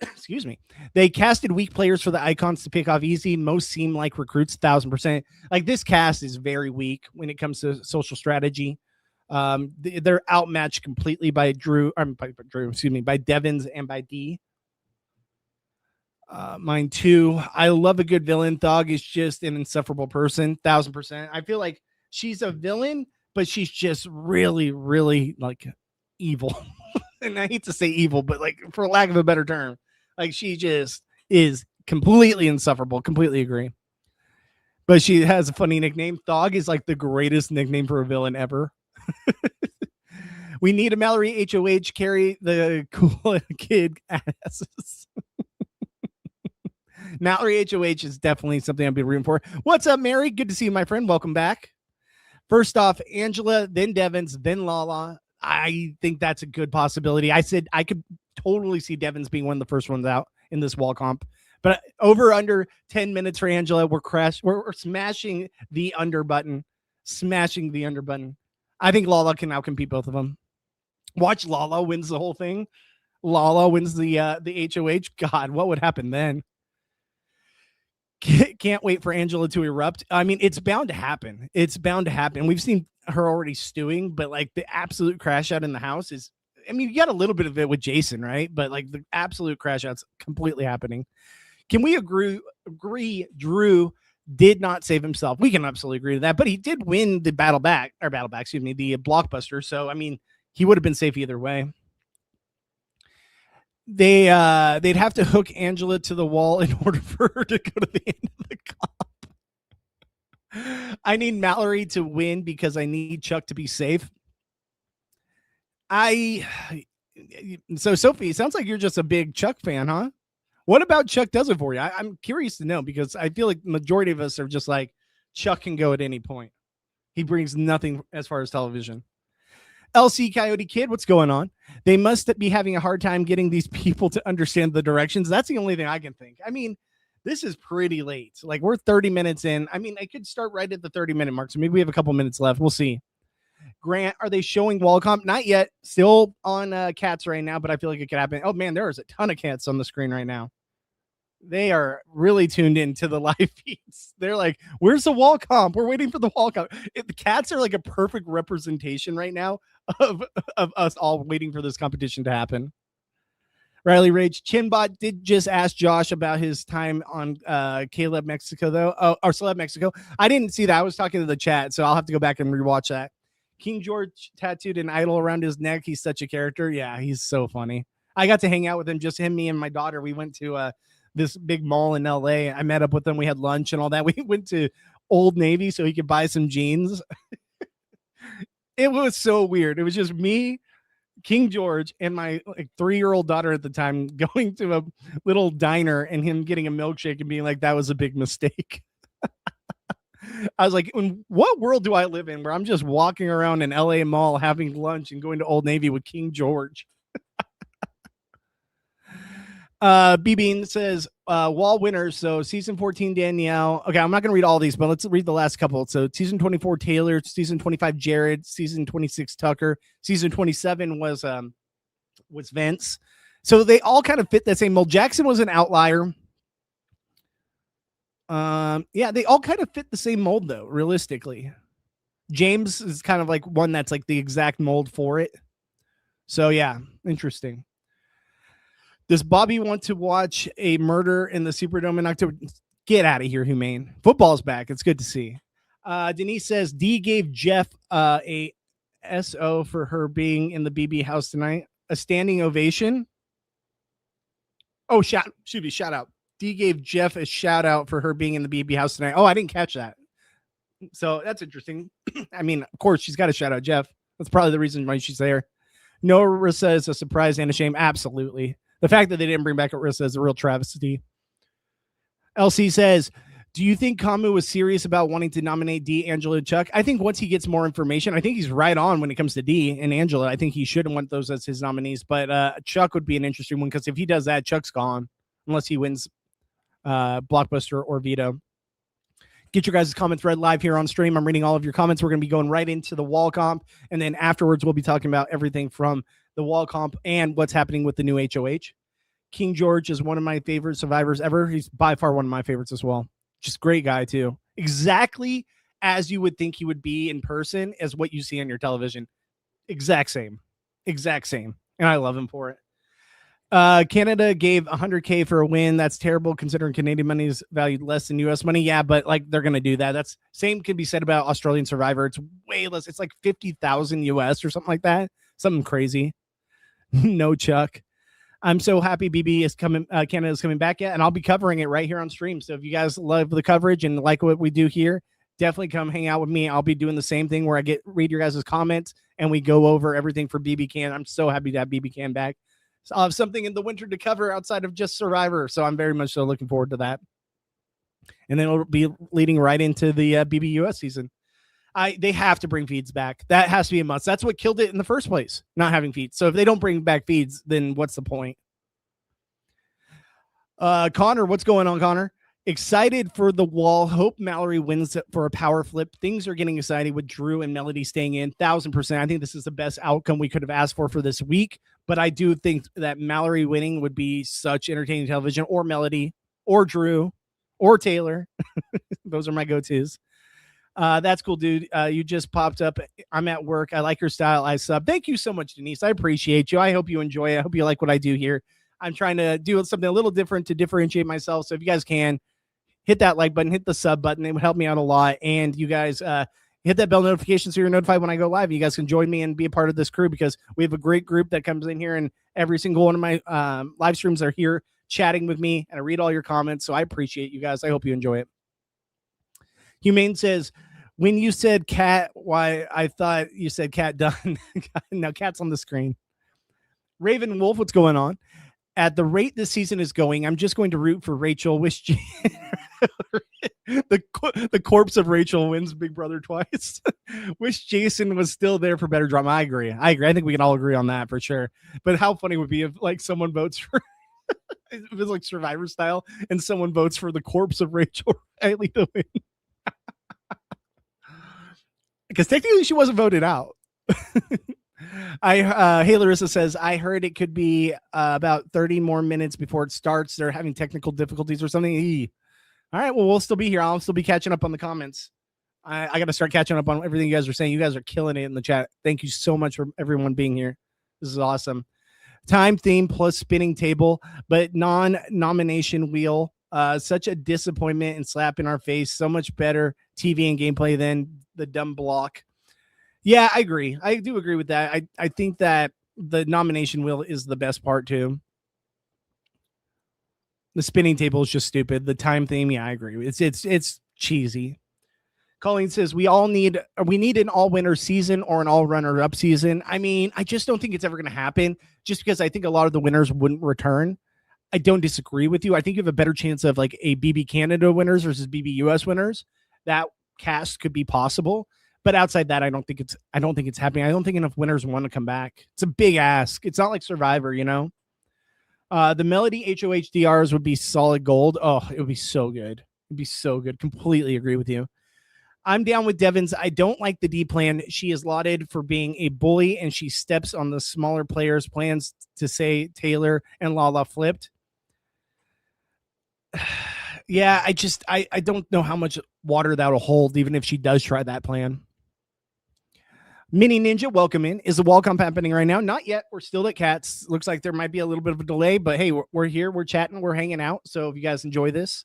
excuse me. They casted weak players for the icons to pick off easy. Most seem like recruits, 1,000%. Like, this cast is very weak when it comes to social strategy. They're outmatched completely by by Devins and by D. Mine too. I love a good villain. Thog is just an insufferable person, 1000%. I feel like she's a villain, but she's just really, really like evil. And I hate to say evil, but like for lack of a better term, like she just is completely insufferable. Completely agree. But she has a funny nickname. Thog is like the greatest nickname for a villain ever. We need a Mallory HOH carry the cool kid asses. Mallory HOH is definitely something I'd be rooting for. What's up, Mary? Good to see you, my friend. Welcome back. First off, Angela, then Devins, then Lala. I think that's a good possibility. I said I could totally see Devins being one of the first ones out in this wall comp. But over under 10 minutes for Angela, we're smashing the under button. Smashing the under button. I think Lala can outcompete both of them. Watch Lala wins the whole thing. Lala wins the HOH. God, what would happen then? Can't wait for Angela to erupt. I mean, it's bound to happen. It's bound to happen. We've seen her already stewing, but like the absolute crash out in the house is, I mean, you got a little bit of it with Jason, right? But like the absolute crash out's completely happening. Can we agree Drew did not save himself? We can absolutely agree to that, but he did win the the blockbuster. So, I mean, he would have been safe either way. They'd have to hook Angela to the wall in order for her to go to the end of the comp. I need Mallory to win because I need Chuck to be safe. So Sophie, it sounds like you're just a big Chuck fan, huh? What about Chuck does it for you? I'm curious to know because I feel like the majority of us are just like Chuck can go at any point. He brings nothing as far as television. LC Coyote Kid, what's going on? They must be having a hard time getting these people to understand the directions. That's the only thing I can think. I mean, this is pretty late. Like we're 30 minutes in. I mean, I could start right at the 30-minute mark. So maybe we have a couple minutes left. We'll see. Grant, are they showing wall comp? Not yet. Still on cats right now, but I feel like it could happen. Oh man, there is a ton of cats on the screen right now. They are really tuned into the live feeds. They're like, where's the wall comp? We're waiting for the wall comp. The cats are like a perfect representation right now of us all waiting for this competition to happen. Riley Rage, Chinbot did just ask Josh about his time on Caleb Mexico, though. Oh, or Celeb Mexico. I didn't see that. I was talking to the chat, so I'll have to go back and rewatch that. King George tattooed an idol around his neck. He's such a character. Yeah, he's so funny. I got to hang out with him, just him, me, and my daughter. We went to this big mall in LA. I met up with them. We had lunch and all that. We went to Old Navy so he could buy some jeans. It was so weird. It was just me, King George, and my 3-year-old daughter at the time going to a little diner and him getting a milkshake and being like, that was a big mistake. I was like, in what world do I live in where I'm just walking around in LA Mall having lunch and going to Old Navy with King George? B-Bean says wall winners. So season 14 Danielle. Okay, I'm not gonna read all these, but let's read the last couple. So season 24 Taylor, season 25 Jared, season 26 Tucker, season 27 was Vince. So they all kind of fit that same mold. Jackson was an outlier. Yeah, they all kind of fit the same mold though, realistically. James is kind of like one that's like the exact mold for it. So yeah, interesting. Does Bobby want to watch a murder in the Superdome in October? Get out of here, Humane. Football's back. It's good to see. Denise says D gave Jeff a SO for her being in the BB house tonight. A standing ovation. Oh, shout out. D gave Jeff a shout out for her being in the BB house tonight. Oh, I didn't catch that. So that's interesting. I mean, of course, she's got to shout out Jeff. That's probably the reason why she's there. No, Rissa is a surprise and a shame. Absolutely. The fact that they didn't bring back Rissa is a real travesty. LC says, do you think Kamu was serious about wanting to nominate D, Angela, and Chuck? I think once he gets more information, I think he's right on when it comes to D and Angela. I think he shouldn't want those as his nominees, but Chuck would be an interesting one because if he does that, Chuck's gone unless he wins Blockbuster or Veto. Get your guys' comment thread live here on stream. I'm reading all of your comments. We're going to be going right into the wall comp, and then afterwards we'll be talking about everything from the wall comp and what's happening with the new HOH. King George is one of my favorite survivors ever. He's by far one of my favorites as well. Just great guy too. Exactly as you would think he would be in person as what you see on your television. Exact same. And I love him for it. Canada gave 100K for a win. That's terrible considering Canadian money is valued less than US money. Yeah, but like they're gonna do that. That's same can be said about Australian Survivor. It's way less. It's like 50,000 US or something like that. Something crazy. No Chuck. I'm so happy BB is coming. Canada is coming back yet, and I'll be covering it right here on stream. So if you guys love the coverage and like what we do here, definitely come hang out with me. I'll be doing the same thing where I read your guys' comments and we go over everything for BB Can. I'm so happy to have BB Can back. So I'll have something in the winter to cover outside of just Survivor. So I'm very much so looking forward to that. And then it'll be leading right into the BBUS season. They have to bring feeds back. That has to be a must. That's what killed it in the first place, not having feeds. So if they don't bring back feeds, then what's the point? Connor, what's going on, Connor? Excited for the wall. Hope Mallory wins for a power flip. Things are getting exciting with Drew and Melody staying in 1,000%. I think this is the best outcome we could have asked for this week. But I do think that Mallory winning would be such entertaining television, or Melody, or Drew, or Taylor. Those are my go-tos. That's cool, dude. You just popped up. I'm at work. I like your style. I sub. Thank you so much, Denise. I appreciate you. I hope you enjoy it. I hope you like what I do here. I'm trying to do something a little different to differentiate myself. So if you guys can, hit that like button, hit the sub button. It would help me out a lot. And you guys hit that bell notification so you're notified when I go live. You guys can join me and be a part of this crew because we have a great group that comes in here, and every single one of my live streams are here chatting with me, and I read all your comments. So I appreciate you guys. I hope you enjoy it. Humane says, when you said cat, why I thought you said cat done. Now cat's on the screen. Raven Wolf, what's going on? At the rate this season is going, I'm just going to root for Rachel. Wish the corpse of Rachel wins Big Brother twice. Wish Jason was still there for better drama. I agree. I think we can all agree on that for sure. But how funny would it be if like someone votes for if it was like Survivor style and someone votes for the corpse of Rachel Riley to win? Because technically she wasn't voted out. Hey Larissa says, I heard it could be about 30 more minutes before it starts. They're having technical difficulties or something. All right, well, we'll still be here. I'll still be catching up on the comments. I got to start catching up on everything you guys are saying. You guys are killing it in the chat. Thank you so much for everyone being here. This is awesome. Time theme plus spinning table, but non-nomination wheel. Such a disappointment and slap in our face. So much better TV and gameplay than the dumb block. Yeah, I agree. I do agree with that. I think that the nomination wheel is the best part too. The spinning table is just stupid. The time theme, yeah, I agree. It's cheesy. Colleen says we need an all-winner season or an all-runner-up season. I mean, I just don't think it's ever going to happen just because I think a lot of the winners wouldn't return. I don't disagree with you. I think you have a better chance of like a BB Canada winners versus BB US winners. That cast could be possible. But outside that, I don't think it's happening. I don't think enough winners want to come back. It's a big ask. It's not like Survivor, you know. The Melody HOHDRs would be solid gold. Oh, it would be so good. It'd be so good. Completely agree with you. I'm down with Devins. I don't like the D plan. She is lauded for being a bully, and she steps on the smaller players' plans to say Taylor and Lala flipped. Yeah, I don't know how much water that'll hold, even if she does try that plan. Mini Ninja, welcome in. Is the wall comp happening right now? Not yet. We're still at Cats. Looks like there might be a little bit of a delay, but hey, we're here. We're chatting. We're hanging out. So if you guys enjoy this,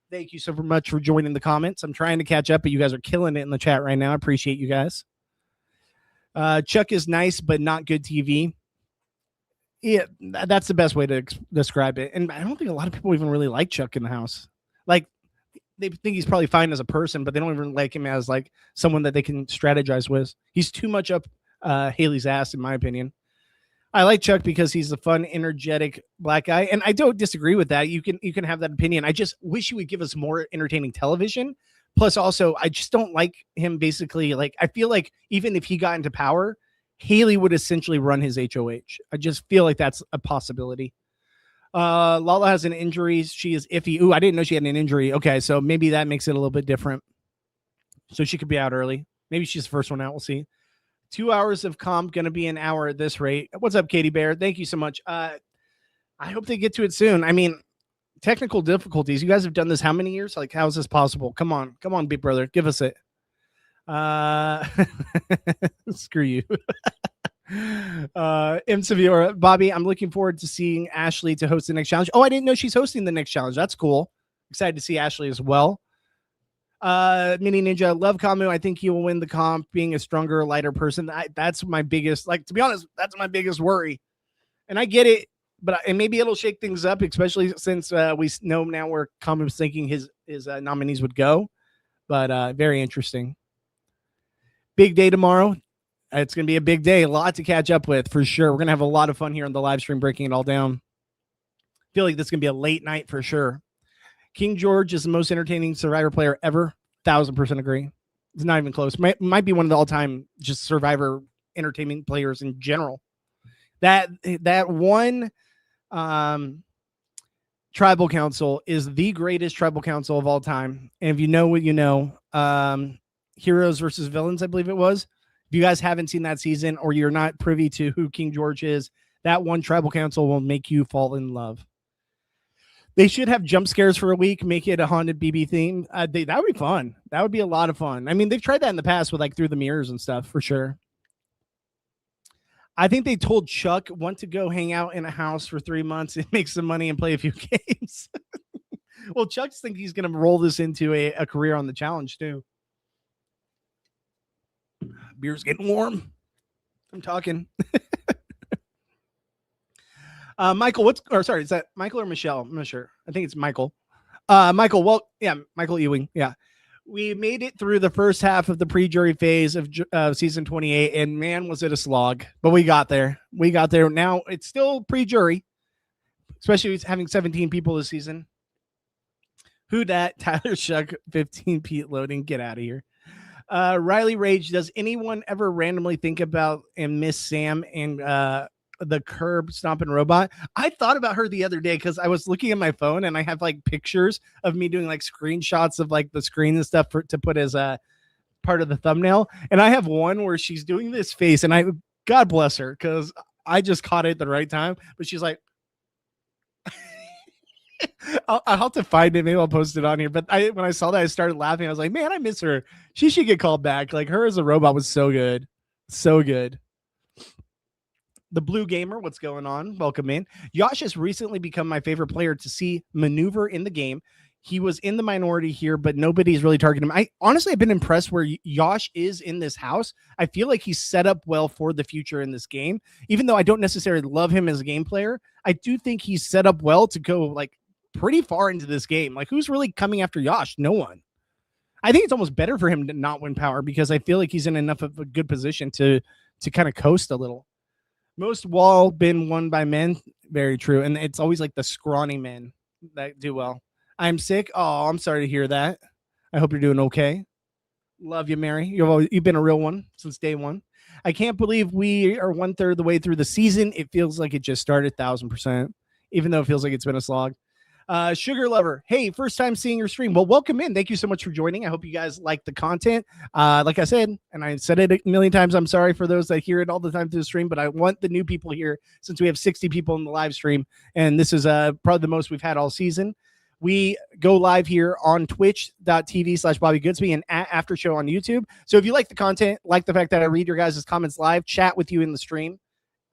thank you so much for joining the comments. I'm trying to catch up, but you guys are killing it in the chat right now. I appreciate you guys. Chuck is nice, but not good TV. Yeah, that's the best way to describe it. And I don't think a lot of people even really like Chuck in the house. Like, they think he's probably fine as a person, but they don't even like him as like someone that they can strategize with. He's too much up Haley's ass, in my opinion. I like Chuck because he's a fun, energetic black guy, and I don't disagree with that. You can have that opinion. I just wish he would give us more entertaining television. Plus, also, I just don't like him. Basically, like I feel like even if he got into power, Haley would essentially run his HOH. I just feel like that's a possibility. Lala has an injury. She is iffy. Ooh, I didn't know she had an injury. Okay, so maybe that makes it a little bit different. So she could be out early. Maybe she's the first one out. We'll see. 2 hours of comp, going to be an hour at this rate. What's up, Katie Bear? Thank you so much. I hope they get to it soon. I mean, technical difficulties. You guys have done this how many years? Like, how is this possible? Come on, Big Brother. Give us it. Screw you. M. Saviora, Bobby, I'm looking forward to seeing Ashley to host the next challenge. Oh, I didn't know she's hosting the next challenge. That's cool. Excited to see Ashley as well. Mini Ninja, love Kamu. I think he will win the comp, being a stronger, lighter person. That's my biggest, like, to be honest, that's my biggest worry. And I get it, but and maybe it'll shake things up, especially since we know now where Kamu's thinking his nominees would go. But very interesting. Big day tomorrow. It's going to be a big day. A lot to catch up with for sure. We're going to have a lot of fun here on the live stream, breaking it all down. Feel like this is going to be a late night for sure. King George is the most entertaining Survivor player ever. 1000% agree. It's not even close. Might be one of the all-time just Survivor entertainment players in general. That one tribal council is the greatest tribal council of all time. And if you know what you know, Heroes versus Villains, I believe it was. If you guys haven't seen that season or you're not privy to who King George is, that one tribal council will make you fall in love. They should have jump scares for a week, make it a haunted BB theme. That would be fun. That would be a lot of fun. I mean, they've tried that in the past with like through the mirrors and stuff for sure. I think they told Chuck want to go hang out in a house for 3 months and make some money and play a few games. Well, Chuck's think he's going to roll this into a career on the challenge too. Beer's getting warm. I'm talking. Michael, is that Michael or Michelle? I'm not sure. I think it's Michael. Michael, well, yeah, Michael Ewing. Yeah. We made it through the first half of the pre-jury phase of season 28, and man, was it a slog. But we got there. Now it's still pre-jury, especially having 17 people this season. Who dat? Tyler Shuck, 15 Pete loading. Get out of here. Riley Rage, does anyone ever randomly think about and miss Sam and the curb stomping robot? I thought about her the other day because I was looking at my phone and I have like pictures of me doing like screenshots of like the screen and stuff to put as a part of the thumbnail. And I have one where she's doing this face, and God bless her, because I just caught it at the right time. But she's like, I'll have to find it. Maybe I'll post it on here. But when I saw that, I started laughing. I was like, man, I miss her. She should get called back. Like, her as a robot was so good. So good. The Blue Gamer, what's going on? Welcome in. Yosh has recently become my favorite player to see maneuver in the game. He was in the minority here, but nobody's really targeting him. I've been impressed where Yosh is in this house. I feel like he's set up well for the future in this game. Even though I don't necessarily love him as a game player, I do think he's set up well to go like pretty far into this game. Like, who's really coming after Yosh? No one. I think it's almost better for him to not win power, because I feel like he's in enough of a good position to kind of coast a little. Most wall been won by men. Very true. And it's always like the scrawny men that do well. I'm sick. Oh, I'm sorry to hear that. I hope you're doing okay. Love you, Mary. You've been a real one since day one. I can't believe we are 1/3 of the way through the season. It feels like it just started 1000%, even though it feels like it's been a slog. Sugar Lover, hey, first time seeing your stream. Well, welcome in. Thank you so much for joining. I hope you guys like the content. Like I said, and I said it a million times, I'm sorry for those that hear it all the time through the stream, but I want the new people here, since we have 60 people in the live stream, and this is probably the most we've had all season. We go live here on twitch.tv/Bobby Goodsby and at After Show on YouTube. So if you like the content, like the fact that I read your guys' comments live, chat with you in the stream,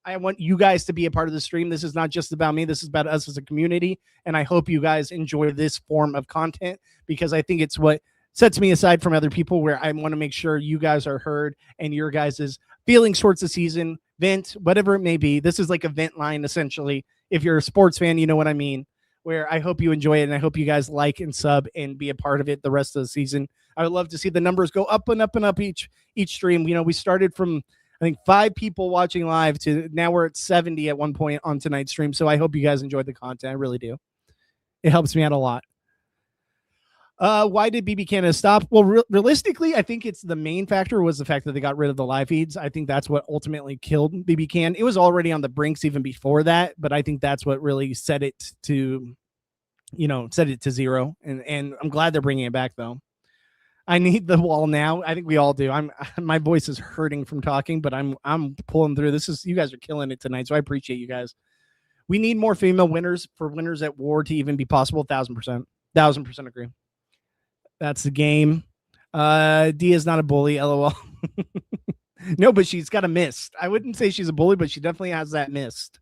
I want you guys to be a part of the stream. This is not just about me. This is about us as a community. And I hope you guys enjoy this form of content, because I think it's what sets me aside from other people, where I want to make sure you guys are heard and your guys' feelings towards the season, vent, whatever it may be. This is like a vent line, essentially. If you're a sports fan, you know what I mean, where I hope you enjoy it. And I hope you guys like and sub and be a part of it the rest of the season. I would love to see the numbers go up and up and up each stream. You know, we started from, I think, 5 people watching live to now we're at 70 at one point on tonight's stream. So I hope you guys enjoyed the content. I really do. It helps me out a lot. Why did BB Canada stop? Well, realistically, I think it's the main factor was the fact that they got rid of the live feeds. I think that's what ultimately killed BB Can. It was already on the brinks even before that, but I think that's what really set it to zero. And I'm glad they're bringing it back, though. I need the wall now. I think we all do. My voice is hurting from talking, but I'm pulling through. You guys are killing it tonight, so I appreciate you guys. We need more female winners for Winners at War to even be possible. 1000% agree. That's the game. D is not a bully. LOL. No, but she's got a mist. I wouldn't say she's a bully, but she definitely has that mist.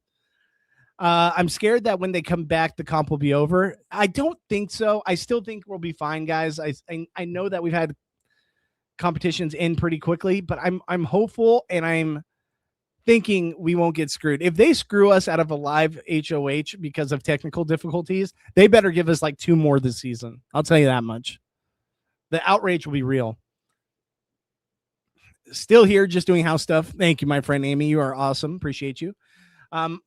I'm scared that when they come back, the comp will be over. I don't think so. I still think we'll be fine, guys. I know that we've had competitions in pretty quickly, but I'm hopeful and I'm thinking we won't get screwed. If they screw us out of a live HOH because of technical difficulties, they better give us like 2 more this season. I'll tell you that much. The outrage will be real. Still here, just doing house stuff. Thank you, my friend Amy. You are awesome. Appreciate you.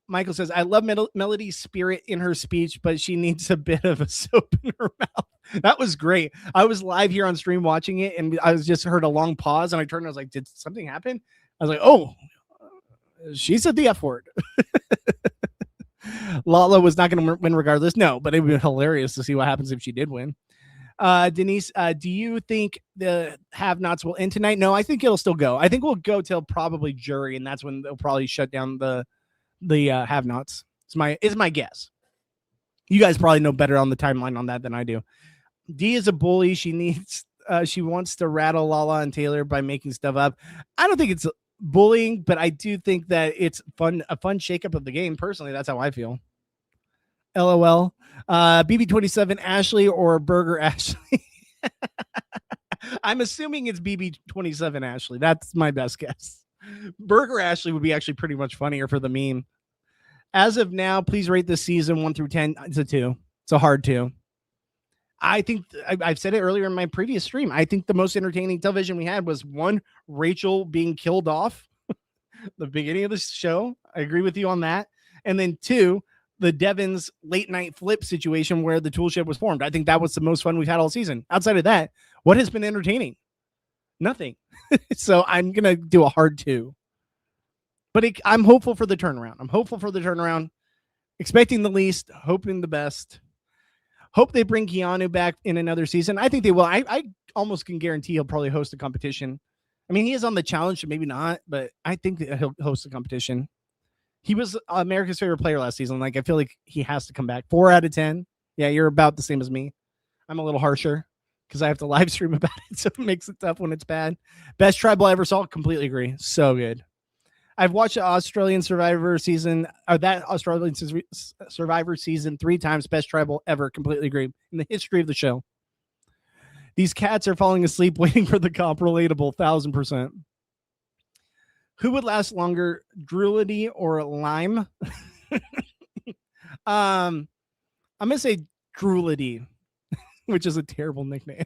Michael says, I love Melody's spirit in her speech, but she needs a bit of a soap in her mouth. That was great. I was live here on stream watching it, and I was just heard a long pause, and I turned and I was like, did something happen? I was like, oh, she said the F word. Lala was not going to win regardless. No, but it would be hilarious to see what happens if she did win. Denise, do you think the have-nots will end tonight? No, I think it'll still go. I think we'll go till probably jury, and that's when they'll probably shut down the have-nots. It's my guess. You guys probably know better on the timeline on that than I do. D is a bully. She wants to rattle Lala and Taylor by making stuff up. I don't think it's bullying, but I do think that it's a fun shakeup of the game. Personally, that's how I feel. LOL. BB27 Ashley or Burger Ashley. I'm assuming it's BB27 Ashley. That's my best guess. Burger Ashley would be actually pretty much funnier for the meme. As of now, please rate this season 1 through 10. It's a 2. It's a hard 2. I think I've said it earlier in my previous stream. I think the most entertaining television we had was 1, Rachel being killed off the beginning of the show. I agree with you on that. And then 2, the Devon's late night flip situation where the tool shed was formed. I think that was the most fun we've had all season. Outside of that, what has been entertaining? Nothing. So I'm going to do a hard 2. But I'm hopeful for the turnaround. Expecting the least, hoping the best. Hope they bring Keanu back in another season. I think they will. I almost can guarantee he'll probably host a competition. I mean, he is on the challenge, so maybe not, but I think that he'll host a competition. He was America's favorite player last season. Like, I feel like he has to come back. 4 out of 10. Yeah, you're about the same as me. I'm a little harsher because I have to live stream about it, so it makes it tough when it's bad. Best tribal I ever saw. Completely agree. So good. I've watched the Australian Survivor season, or that Australian Survivor season 3 times. Best tribal ever. Completely agree. In the history of the show. These cats are falling asleep waiting for the comp. Relatable. 1000%. Who would last longer, Druidy or Lime? I'm going to say Druidy, which is a terrible nickname.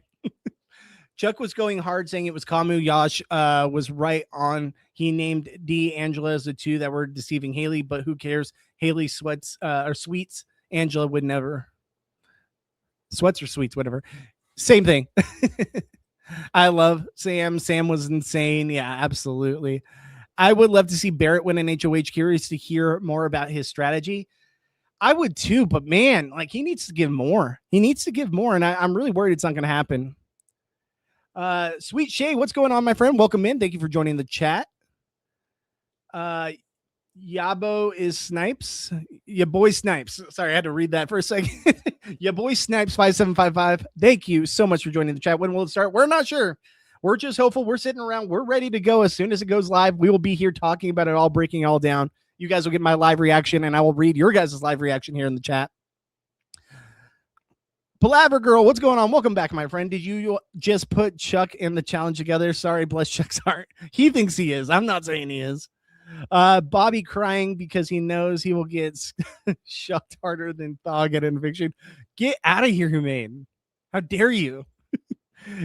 Chuck was going hard saying it was Camu. Yash was right on. He named D, Angela as the 2 that were deceiving Haley, but who cares? Haley sweats or sweets. Angela would never. Sweats or sweets, whatever. Same thing. I love Sam. Sam was insane. Yeah, absolutely. I would love to see Barrett win an HOH. Curious to hear more about his strategy. I would too, but man, like he needs to give more. And I'm really worried it's not going to happen. Sweet Shay, what's going on, my friend? Welcome in. Thank you for joining the chat. Yabo is Snipes. Your boy Snipes. Sorry, I had to read that for a second. Your boy Snipes 5755. Thank you so much for joining the chat. When will it start? We're not sure. We're just hopeful. We're sitting around. We're ready to go as soon as it goes live. We will be here talking about it all, breaking it all down. You guys will get my live reaction, and I will read your guys' live reaction here in the chat. Palaver Girl, what's going on? Welcome back, my friend. Did you just put Chuck and the challenge together? Sorry, bless Chuck's heart. He thinks he is. I'm not saying he is. Bobby crying because he knows he will get shucked harder than Thog at an eviction. Get out of here, Humane. How dare you?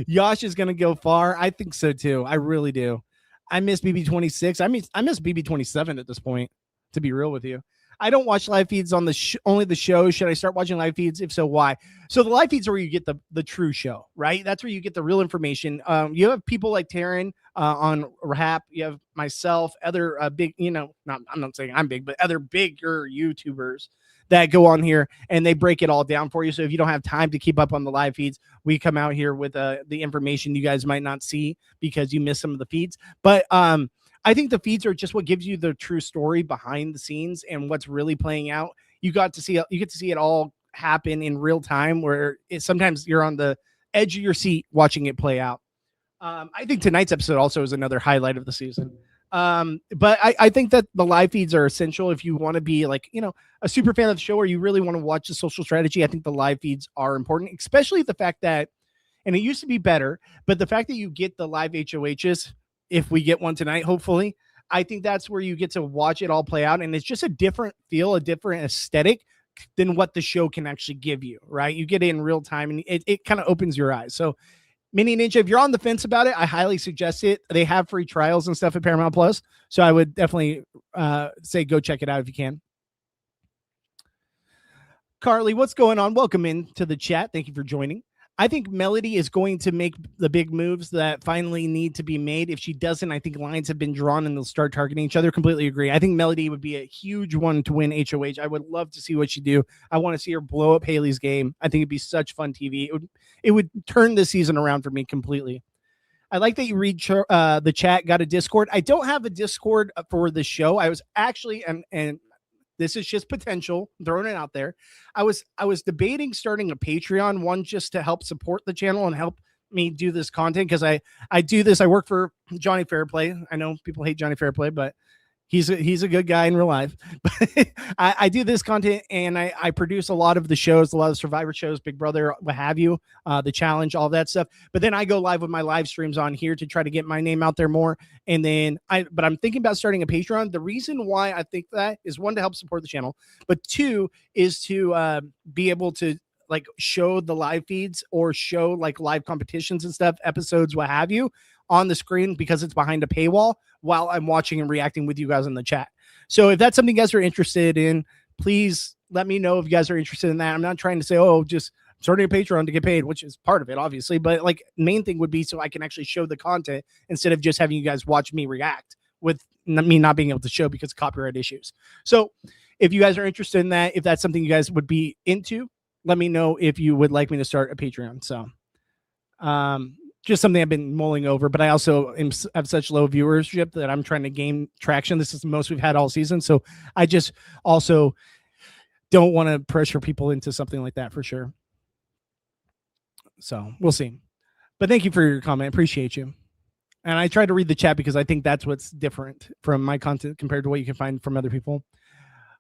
Yash is going to go far. I think so, too. I really do. I miss BB26. I miss BB27 at this point, to be real with you. I don't watch live feeds on only the show. Should I start watching live feeds? If so, why? So the live feeds are where you get the true show, right? That's where you get the real information. You have people like Taryn on Rap. You have myself, other big, I'm not saying I'm big, but other bigger YouTubers that go on here and they break it all down for you. So if you don't have time to keep up on the live feeds, we come out here with the information you guys might not see because you miss some of the feeds. But I think the feeds are just what gives you the true story behind the scenes and what's really playing out. You get to see it all happen in real time, where sometimes you're on the edge of your seat watching it play out. I think tonight's episode also is another highlight of the season. But I think that the live feeds are essential if you want to be like, a super fan of the show or you really want to watch the social strategy. I think the live feeds are important, especially the fact that, and it used to be better, but the fact that you get the live HOHs, if we get one tonight, hopefully, I think that's where you get to watch it all play out. And it's just a different feel, a different aesthetic than what the show can actually give you, right? You get it in real time and it kind of opens your eyes. So Mini Ninja, if you're on the fence about it, I highly suggest it. They have free trials and stuff at Paramount Plus. So I would definitely say go check it out if you can. Carly, what's going on? Welcome into the chat. Thank you for joining. I think Melody is going to make the big moves that finally need to be made. If she doesn't, I think lines have been drawn and they'll start targeting each other. Completely agree. I think Melody would be a huge one to win HOH. I would love to see what she do. I want to see her blow up Haley's game. I think it'd be such fun TV. It would turn the season around for me completely. I like that you read the chat, got a Discord. I don't have a Discord for the show. I was actually, and this is just potential, throwing it out there. I was debating starting a Patreon, one just to help support the channel and help me do this content, because I do this. I work for Johnny Fairplay. I know people hate Johnny Fairplay, but he's a good guy in real life. But I do this content and I produce a lot of the shows, a lot of Survivor shows, Big Brother, what have you, the challenge, all that stuff. But then I go live with my live streams on here to try to get my name out there more. And then but I'm thinking about starting a Patreon. The reason why I think that is, one, to help support the channel, but two is to be able to like show the live feeds or show like live competitions and stuff, episodes, what have you, on the screen, because it's behind a paywall while I'm watching and reacting with you guys in the chat. So if that's something you guys are interested in, please let me know if you guys are interested in that. I'm not trying to say, oh, just starting a Patreon to get paid, which is part of it, obviously. But like, main thing would be so I can actually show the content instead of just having you guys watch me react with me not being able to show because of copyright issues. So if you guys are interested in that, if that's something you guys would be into, let me know if you would like me to start a Patreon. So, just something I've been mulling over, but I also have such low viewership that I'm trying to gain traction. This is the most we've had all season. So I just also don't want to pressure people into something like that for sure. So we'll see. But thank you for your comment. Appreciate you. And I try to read the chat because I think that's what's different from my content compared to what you can find from other people.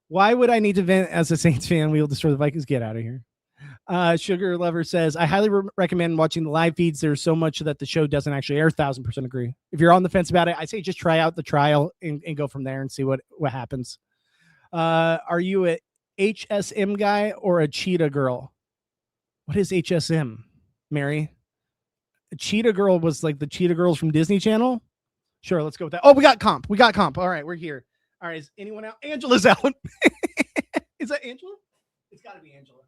Why would I need to vent as a Saints fan? We'll destroy the Vikings. Get out of here. Sugar Lover says, I highly recommend watching the live feeds. There's so much that the show doesn't actually air. 1000% agree. If you're on the fence about it, I say just try out the trial and go from there and see what happens. Are you a HSM guy or a cheetah girl? What is HSM, Mary? A cheetah girl was like the cheetah girls from Disney Channel. Sure, let's go with that. Oh, we got comp. All right, we're here. All right, is anyone out? Angela's out. Is that Angela? It's got to be Angela.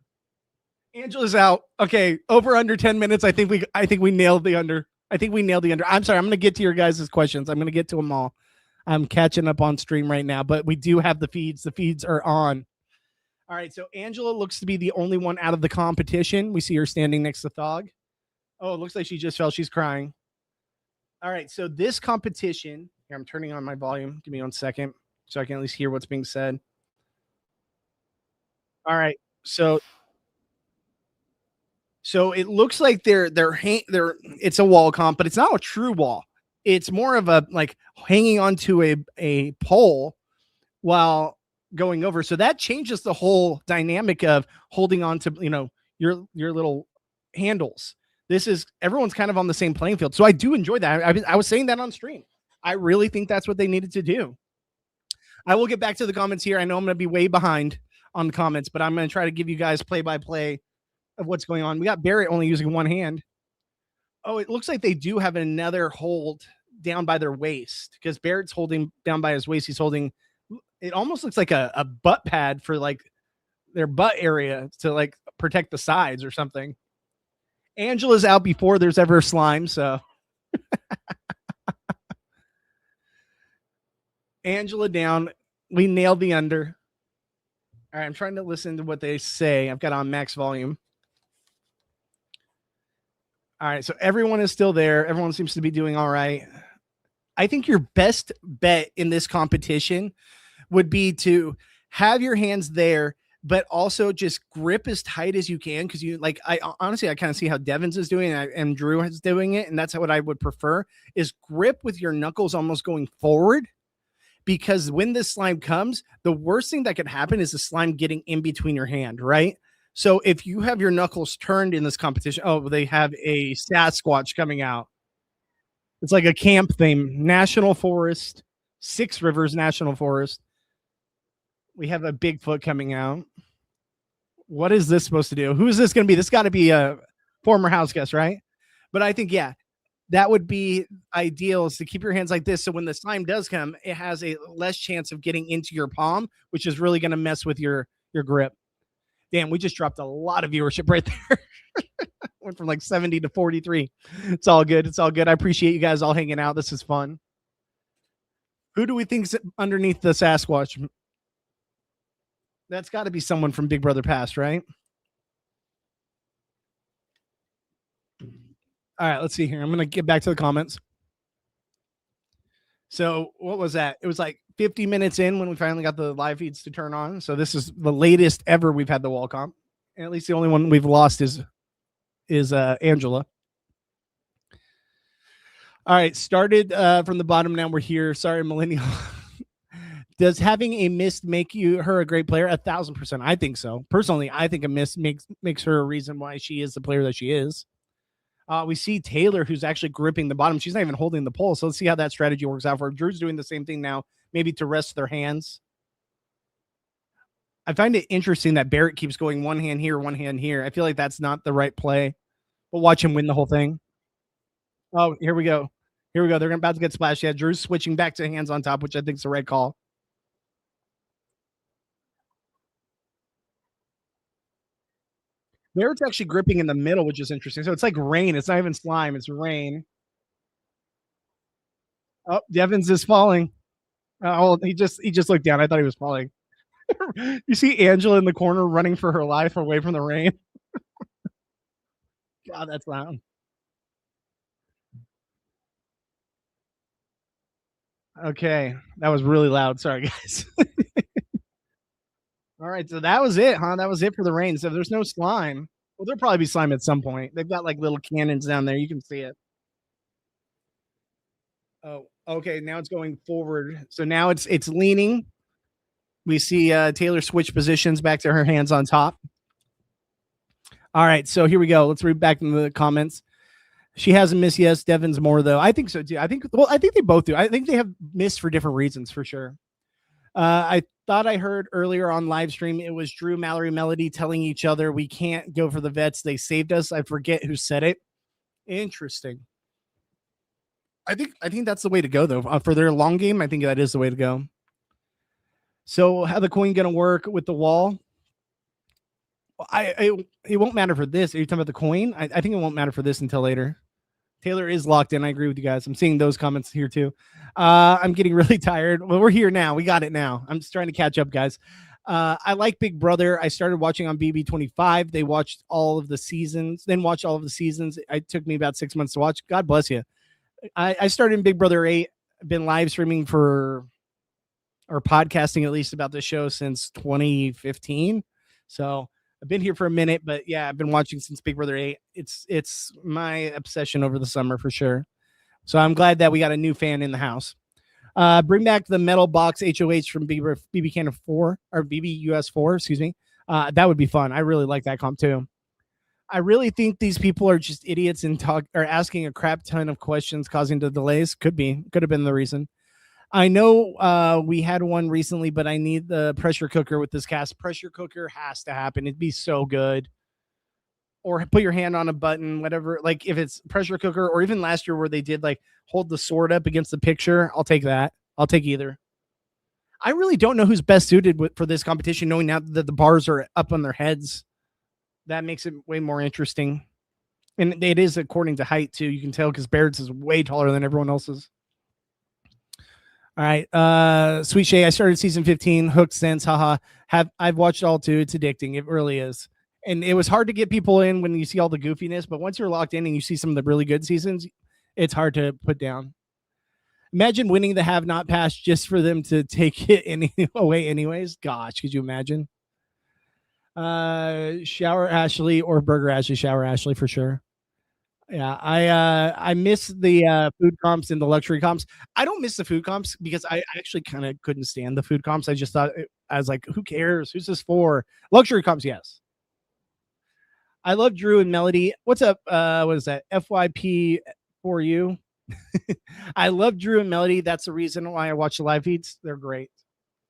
Angela's out. Okay, over under 10 minutes. I think we nailed the under. I'm sorry. I'm going to get to your guys' questions. I'm going to get to them all. I'm catching up on stream right now, but we do have the feeds. The feeds are on. All right, so Angela looks to be the only one out of the competition. We see her standing next to Thog. Oh, it looks like she just fell. She's crying. All right, so this competition, here, I'm turning on my volume. Give me 1 second so I can at least hear what's being said. All right, so it looks like they're it's a wall comp, but it's not a true wall. It's more of a like hanging onto a pole while going over. So that changes the whole dynamic of holding on to, your little handles. This is, everyone's kind of on the same playing field. So I do enjoy that. I was saying that on stream. I really think that's what they needed to do. I will get back to the comments here. I know I'm going to be way behind on the comments, but I'm going to try to give you guys play-by-play of what's going on. We got Barrett only using one hand. Oh, it looks like they do have another hold down by their waist, because Barrett's holding down by his waist. He's holding, it almost looks like a butt pad for like their butt area to like protect the sides or something. Angela's out before there's ever slime, so Angela down. We nailed the under. All right, I'm trying to listen to what they say. I've got on max volume. All right, so everyone is still there. Everyone seems to be doing all right. I think your best bet in this competition would be to have your hands there, but also just grip as tight as you can. Cause you like, I honestly, I kind of see how Devins is doing and Drew is doing it. And that's what I would prefer is grip with your knuckles almost going forward. Because when this slime comes, the worst thing that could happen is the slime getting in between your hand, right? So if you have your knuckles turned in this competition, oh, they have a Sasquatch coming out. It's like a camp theme, National Forest, Six Rivers National Forest. We have a Bigfoot coming out. What is this supposed to do? Who is this going to be? This got to be a former house guest, right? But I think, yeah, that would be ideal is to keep your hands like this. So when the slime does come, it has a less chance of getting into your palm, which is really going to mess with your grip. Damn, we just dropped a lot of viewership right there. Went from like 70 to 43. It's all good. It's all good. I appreciate you guys all hanging out. This is fun. Who do we think's underneath the Sasquatch? That's got to be someone from Big Brother Past, right? All right, let's see here. I'm going to get back to the comments. So what was that? It was like 50 minutes in when we finally got the live feeds to turn on. So this is the latest ever we've had the wall comp. And at least the only one we've lost is Angela. All right, started from the bottom. Now we're here. Sorry, millennial. Does having a miss make her a great player? 1,000%. I think so. Personally, I think a miss makes her a reason why she is the player that she is. We see Taylor, who's actually gripping the bottom. She's not even holding the pole. So let's see how that strategy works out for her. Drew's doing the same thing now, maybe to rest their hands. I find it interesting that Barrett keeps going one hand here, one hand here. I feel like that's not the right play. We'll watch him win the whole thing. Oh, here we go. Here we go. They're about to get splashed. Yeah, Drew's switching back to hands on top, which I think is the right call. Barrett's actually gripping in the middle, which is interesting. So it's like rain. It's not even slime. It's rain. Oh, Devins is falling. Oh, he just looked down. I thought he was falling. You see Angela in the corner running for her life away from the rain. God, that's loud. Okay, that was really loud. Sorry, guys. All right, so that was it, huh? That was it for the rain. So there's no slime. Well, there'll probably be slime at some point. They've got like little cannons down there. You can see it. Oh, okay. Now it's going forward. So now it's leaning. We see Taylor switch positions back to her hands on top. All right, so here we go. Let's read back in the comments. She hasn't missed. Yes, Devin's more though. I think so too. I think they both do. I think they have missed for different reasons for sure. I thought I heard earlier on live stream it was Drew, Mallory, Melody telling each other we can't go for the vets. They saved us. I forget who said it. Interesting. I think that's the way to go though. For their long game, I think that is the way to go. So how the coin going to work with the wall? It won't matter for this. Are you talking about the coin? I think it won't matter for this until later. Taylor is locked in. I agree with you guys. I'm seeing those comments here too. I'm getting really tired. Well, we're here now. We got it now. I'm just trying to catch up, guys. I like Big Brother. I started watching on BB25. They watched all of the seasons, then watched all of the seasons. It took me about 6 months to watch. God bless you. I started in Big Brother 8. I've been live streaming or podcasting at least about the show since 2015. So I've been here for a minute, but yeah, I've been watching since Big Brother 8. It's my obsession over the summer for sure. So I'm glad that we got a new fan in the house. Bring back the metal box HOH from BB Canada 4 or BB US 4, excuse me. That would be fun. I really like that comp too. I really think these people are just idiots and are asking a crap ton of questions, causing the delays. Could have been the reason. I know we had one recently, but I need the pressure cooker with this cast. Pressure cooker has to happen. It'd be so good. Or put your hand on a button, whatever. Like if it's pressure cooker, or even last year where they did like hold the sword up against the picture, I'll take that. I'll take either. I really don't know who's best suited for this competition, knowing now that the bars are up on their heads. That makes it way more interesting. And it is according to height too. You can tell because Baird's is way taller than everyone else's. All right. Sweet Shay, I started season 15, hooked since, haha. I've watched all too. It's addicting. It really is. And it was hard to get people in when you see all the goofiness, but once you're locked in and you see some of the really good seasons, it's hard to put down. Imagine winning the have not pass just for them to take it away anyways. Gosh, could you imagine? Shower Ashley or Burger Ashley. Shower Ashley for sure. Yeah, I miss the food comps and the luxury comps. I don't miss the food comps because I actually kind of couldn't stand the food comps. I just thought I was like, who cares? Who's this for? Luxury comps, yes. I love Drew and Melody. What's up? What is that? FYP for you. I love Drew and Melody. That's the reason why I watch the live feeds. They're great.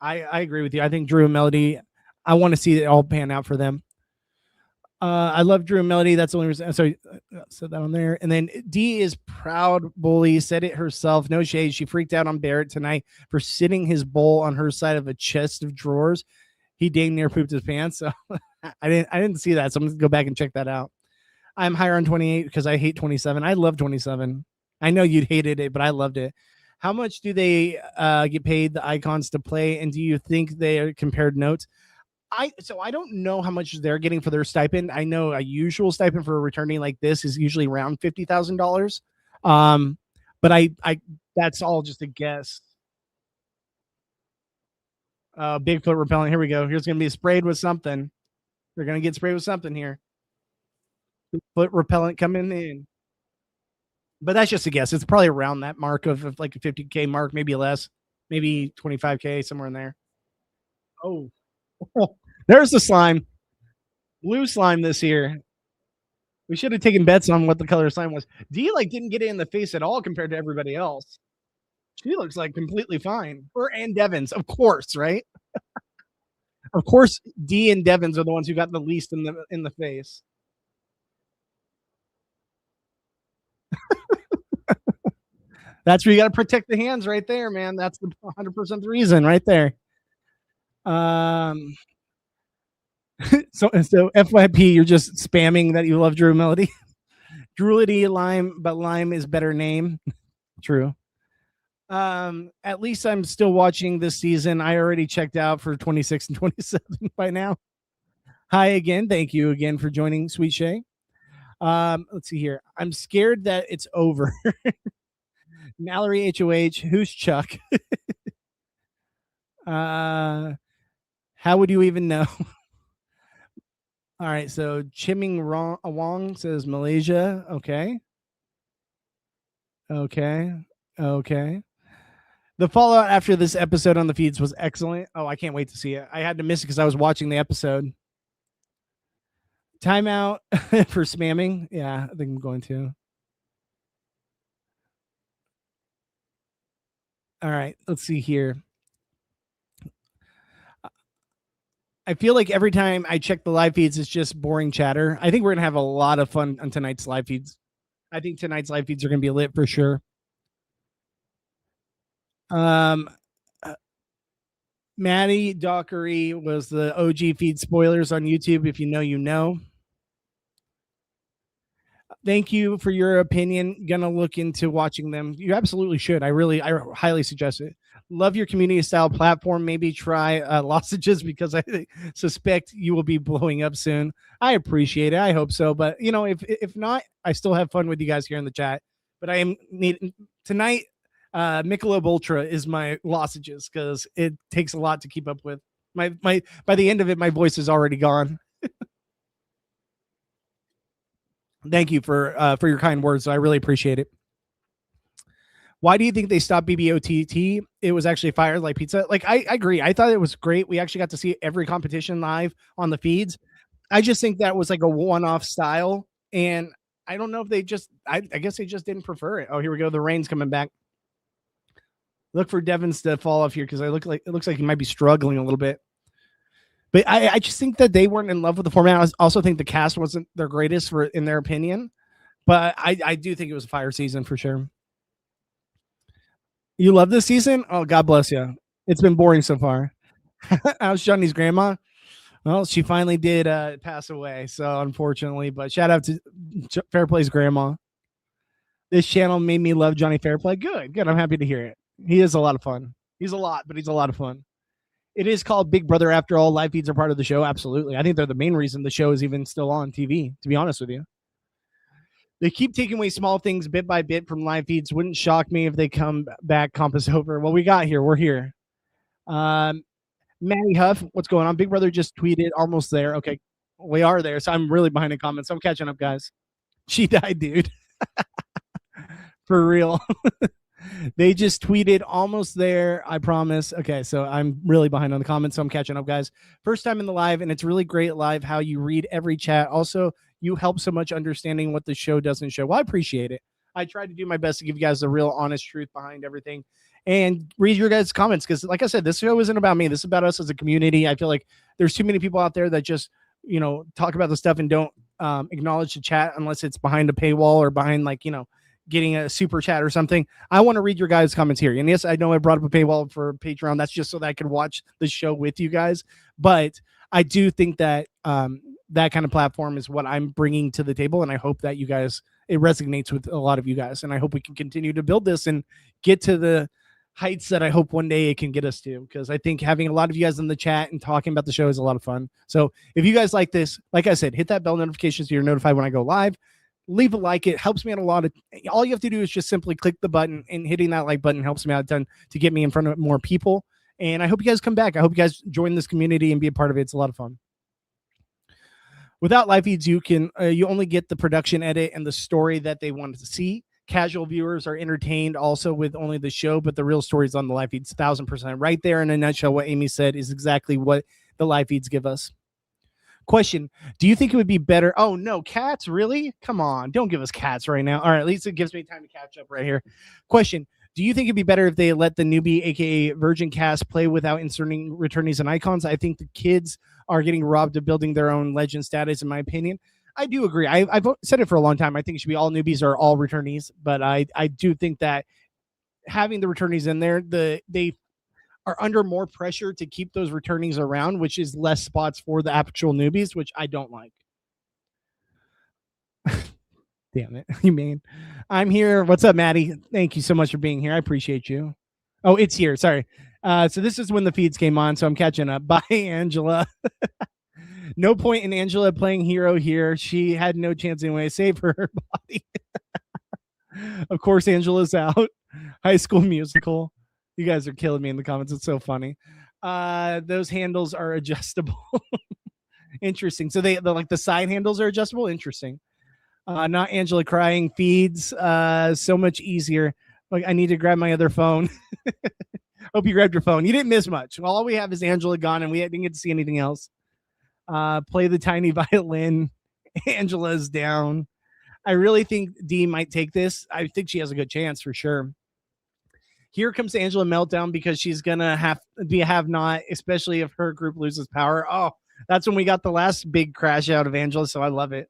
I agree with you. I think Drew and Melody, I want to see it all pan out for them. I love Drew and Melody. That's the only reason. So said that on there. And then D is proud bully. Said it herself. No shade. She freaked out on Barrett tonight for sitting his bowl on her side of a chest of drawers. He dang near pooped his pants. So I didn't see that. So I'm gonna go back and check that out. I'm higher on 28 because I hate 27. I love 27. I know you'd hated it, but I loved it. How much do they get paid the icons to play? And do you think they are compared notes? I don't know how much they're getting for their stipend. I know a usual stipend for a returning like this is usually around $50,000. But I that's all just a guess. Bigfoot repellent. Here we go. Here's gonna be sprayed with something. They're gonna get sprayed with something here. Bigfoot repellent coming in. But that's just a guess. It's probably around that mark of like a 50K mark, maybe less, maybe 25K, somewhere in there. Oh, there's the slime. Blue slime this year. We should have taken bets on what the color slime was. D like didn't get it in the face at all compared to everybody else. She looks like completely fine. Her and Devins, of course, right? Of course, D and Devins are the ones who got the least in the face. That's where you got to protect the hands right there, man. That's the 100% the reason right there. So FYP, you're just spamming that you love Drew Melody. Druidy Lime, but Lime is better name. True. At least I'm still watching this season. I already checked out for 26 and 27 by now. Hi again. Thank you again for joining, Sweet Shay. Let's see here. I'm scared that it's over. Mallory HOH, who's Chuck? How would you even know? All right, so Chiming Wong says Malaysia. Okay. The fallout after this episode on the feeds was excellent. Oh, I can't wait to see it. I had to miss it because I was watching the episode. Timeout for spamming. Yeah, I think I'm going to. All right, let's see here. I feel like every time I check the live feeds, it's just boring chatter. I think we're going to have a lot of fun on tonight's live feeds. I think tonight's live feeds are going to be lit for sure. Maddie Dockery was the OG feed spoilers on YouTube. If you know, you know. Thank you for your opinion. Gonna look into watching them. You absolutely should. I highly suggest it. Love your community style platform. Maybe try lozenges because I suspect you will be blowing up soon. I appreciate it. I hope so. But you know, if not, I still have fun with you guys here in the chat. But I am tonight. Michelob Ultra is my lozenges because it takes a lot to keep up with. My by the end of it, my voice is already gone. Thank you for your kind words. I really appreciate it. Why do you think they stopped BBOTT? It was actually Fire Like Pizza. Like I agree. I thought it was great. We actually got to see every competition live on the feeds. I just think that was like a one-off style, and I don't know if they just. I guess they just didn't prefer it. Oh, here we go. The rain's coming back. Look for Devins to fall off here because it looks like he might be struggling a little bit. But I just think that they weren't in love with the format. I also think the cast wasn't their greatest in their opinion. But I do think it was a fire season for sure. You love this season? Oh, God bless you. It's been boring so far. How's Johnny's grandma? Well, she finally did pass away, so unfortunately. But shout out to Fairplay's grandma. This channel made me love Johnny Fairplay. Good. I'm happy to hear it. He is a lot of fun. He's a lot, but he's a lot of fun. It is called Big Brother after all. Live feeds are part of the show. Absolutely. I think they're the main reason the show is even still on TV, to be honest with you. They keep taking away small things bit by bit from live feeds. Wouldn't shock me if they come back, comp is over. Well, we got here. We're here. Maddie Huff, what's going on? Big Brother just tweeted, almost there. Okay, we are there. So I'm really behind in comments. I'm catching up, guys. She died, dude. For real. They just tweeted almost there. I promise. Okay, so I'm really behind on the comments, so I'm catching up, guys. First time in the live, and it's really great live how you read every chat. Also, you help so much understanding what the show doesn't show. Well, I appreciate it. I try to do my best to give you guys the real honest truth behind everything and read your guys' comments because, like I said, this show isn't about me. This is about us as a community. I feel like there's too many people out there that just, talk about the stuff and don't acknowledge the chat unless it's behind a paywall or behind, like, getting a super chat or something. I want to read your guys' comments here. And yes, I know I brought up a paywall for Patreon. That's just so that I could watch the show with you guys. But I do think that that kind of platform is what I'm bringing to the table. And I hope that you guys, it resonates with a lot of you guys. And I hope we can continue to build this and get to the heights that I hope one day it can get us to. Because I think having a lot of you guys in the chat and talking about the show is a lot of fun. So if you guys like this, like I said, hit that bell notification so you're notified when I go live. Leave a like. It helps me out a lot. All you have to do is just simply click the button, and hitting that like button helps me out a ton to get me in front of more people. And I hope you guys come back. I hope you guys join this community and be a part of it. It's a lot of fun. Without live feeds, you only get the production edit and the story that they wanted to see. Casual viewers are entertained also with only the show, but the real story is on the live feeds. 1,000% right there in a nutshell. What Amy said is exactly what the live feeds give us. Question, do you think it would be better? Oh, no, cats? Really? Come on. Don't give us cats right now. All right, at least it gives me time to catch up right here. Question, do you think it'd be better if they let the newbie, a.k.a. Virgin cast, play without inserting returnees and icons? I think the kids are getting robbed of building their own legend status, in my opinion. I do agree. I've said it for a long time. I think it should be all newbies or all returnees, but I do think that having the returnees in there, they are under more pressure to keep those returnees around, which is less spots for the actual newbies, which I don't like. Damn it. You mean I'm here. What's up, Maddie? Thank you so much for being here. I appreciate you. Oh, it's here. Sorry. So this is when the feeds came on, so I'm catching up. Bye, Angela. No point in Angela playing hero here. She had no chance anyway. Save her body. Of course, Angela's out. High School Musical. You guys are killing me in the comments. It's so funny. Those handles are adjustable. Interesting. So they like the side handles are adjustable. Interesting. Not Angela crying. Feeds. So much easier. Like I need to grab my other phone. Hope you grabbed your phone. You didn't miss much. Well, all we have is Angela gone, and we didn't get to see anything else. Play the tiny violin. Angela's down. I really think Dee might take this. I think she has a good chance for sure. Here comes Angela meltdown because she's gonna have not, especially if her group loses power. Oh, that's when we got the last big crash out of Angela, so I love it.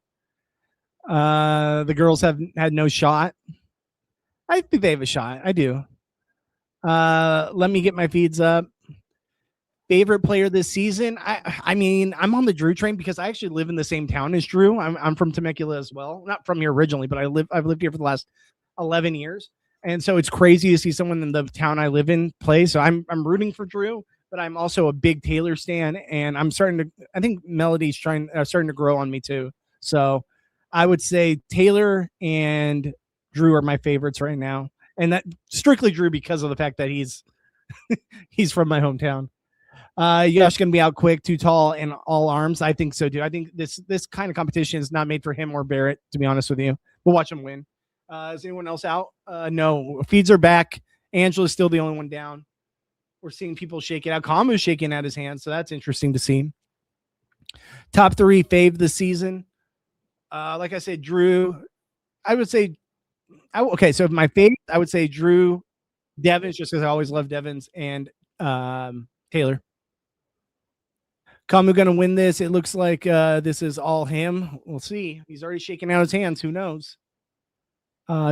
The girls have had no shot. I think they have a shot. I do. Let me get my feeds up. Favorite player this season? I mean, I'm on the Drew train because I actually live in the same town as Drew. I'm from Temecula as well. Not from here originally, but I've lived here for the last 11 years. And so it's crazy to see someone in the town I live in play. So I'm rooting for Drew, but I'm also a big Taylor stan, and I think Melody's starting to grow on me too. So I would say Taylor and Drew are my favorites right now. And that strictly Drew because of the fact that he's from my hometown. Yash gonna be out quick, too tall, and all arms. I think so, dude. I think this kind of competition is not made for him or Barrett, to be honest with you. We'll watch him win. Is anyone else out? No. Feeds are back. Angela's still the only one down. We're seeing people shake it out. Kamu's shaking out his hands, so that's interesting to see. Top 3 fave this season. Like I said, Drew. I would say, okay, so my favorite, I would say Drew, Devins, just because I always love Devins, and Taylor. Kamu going to win this. It looks like this is all him. We'll see. He's already shaking out his hands. Who knows?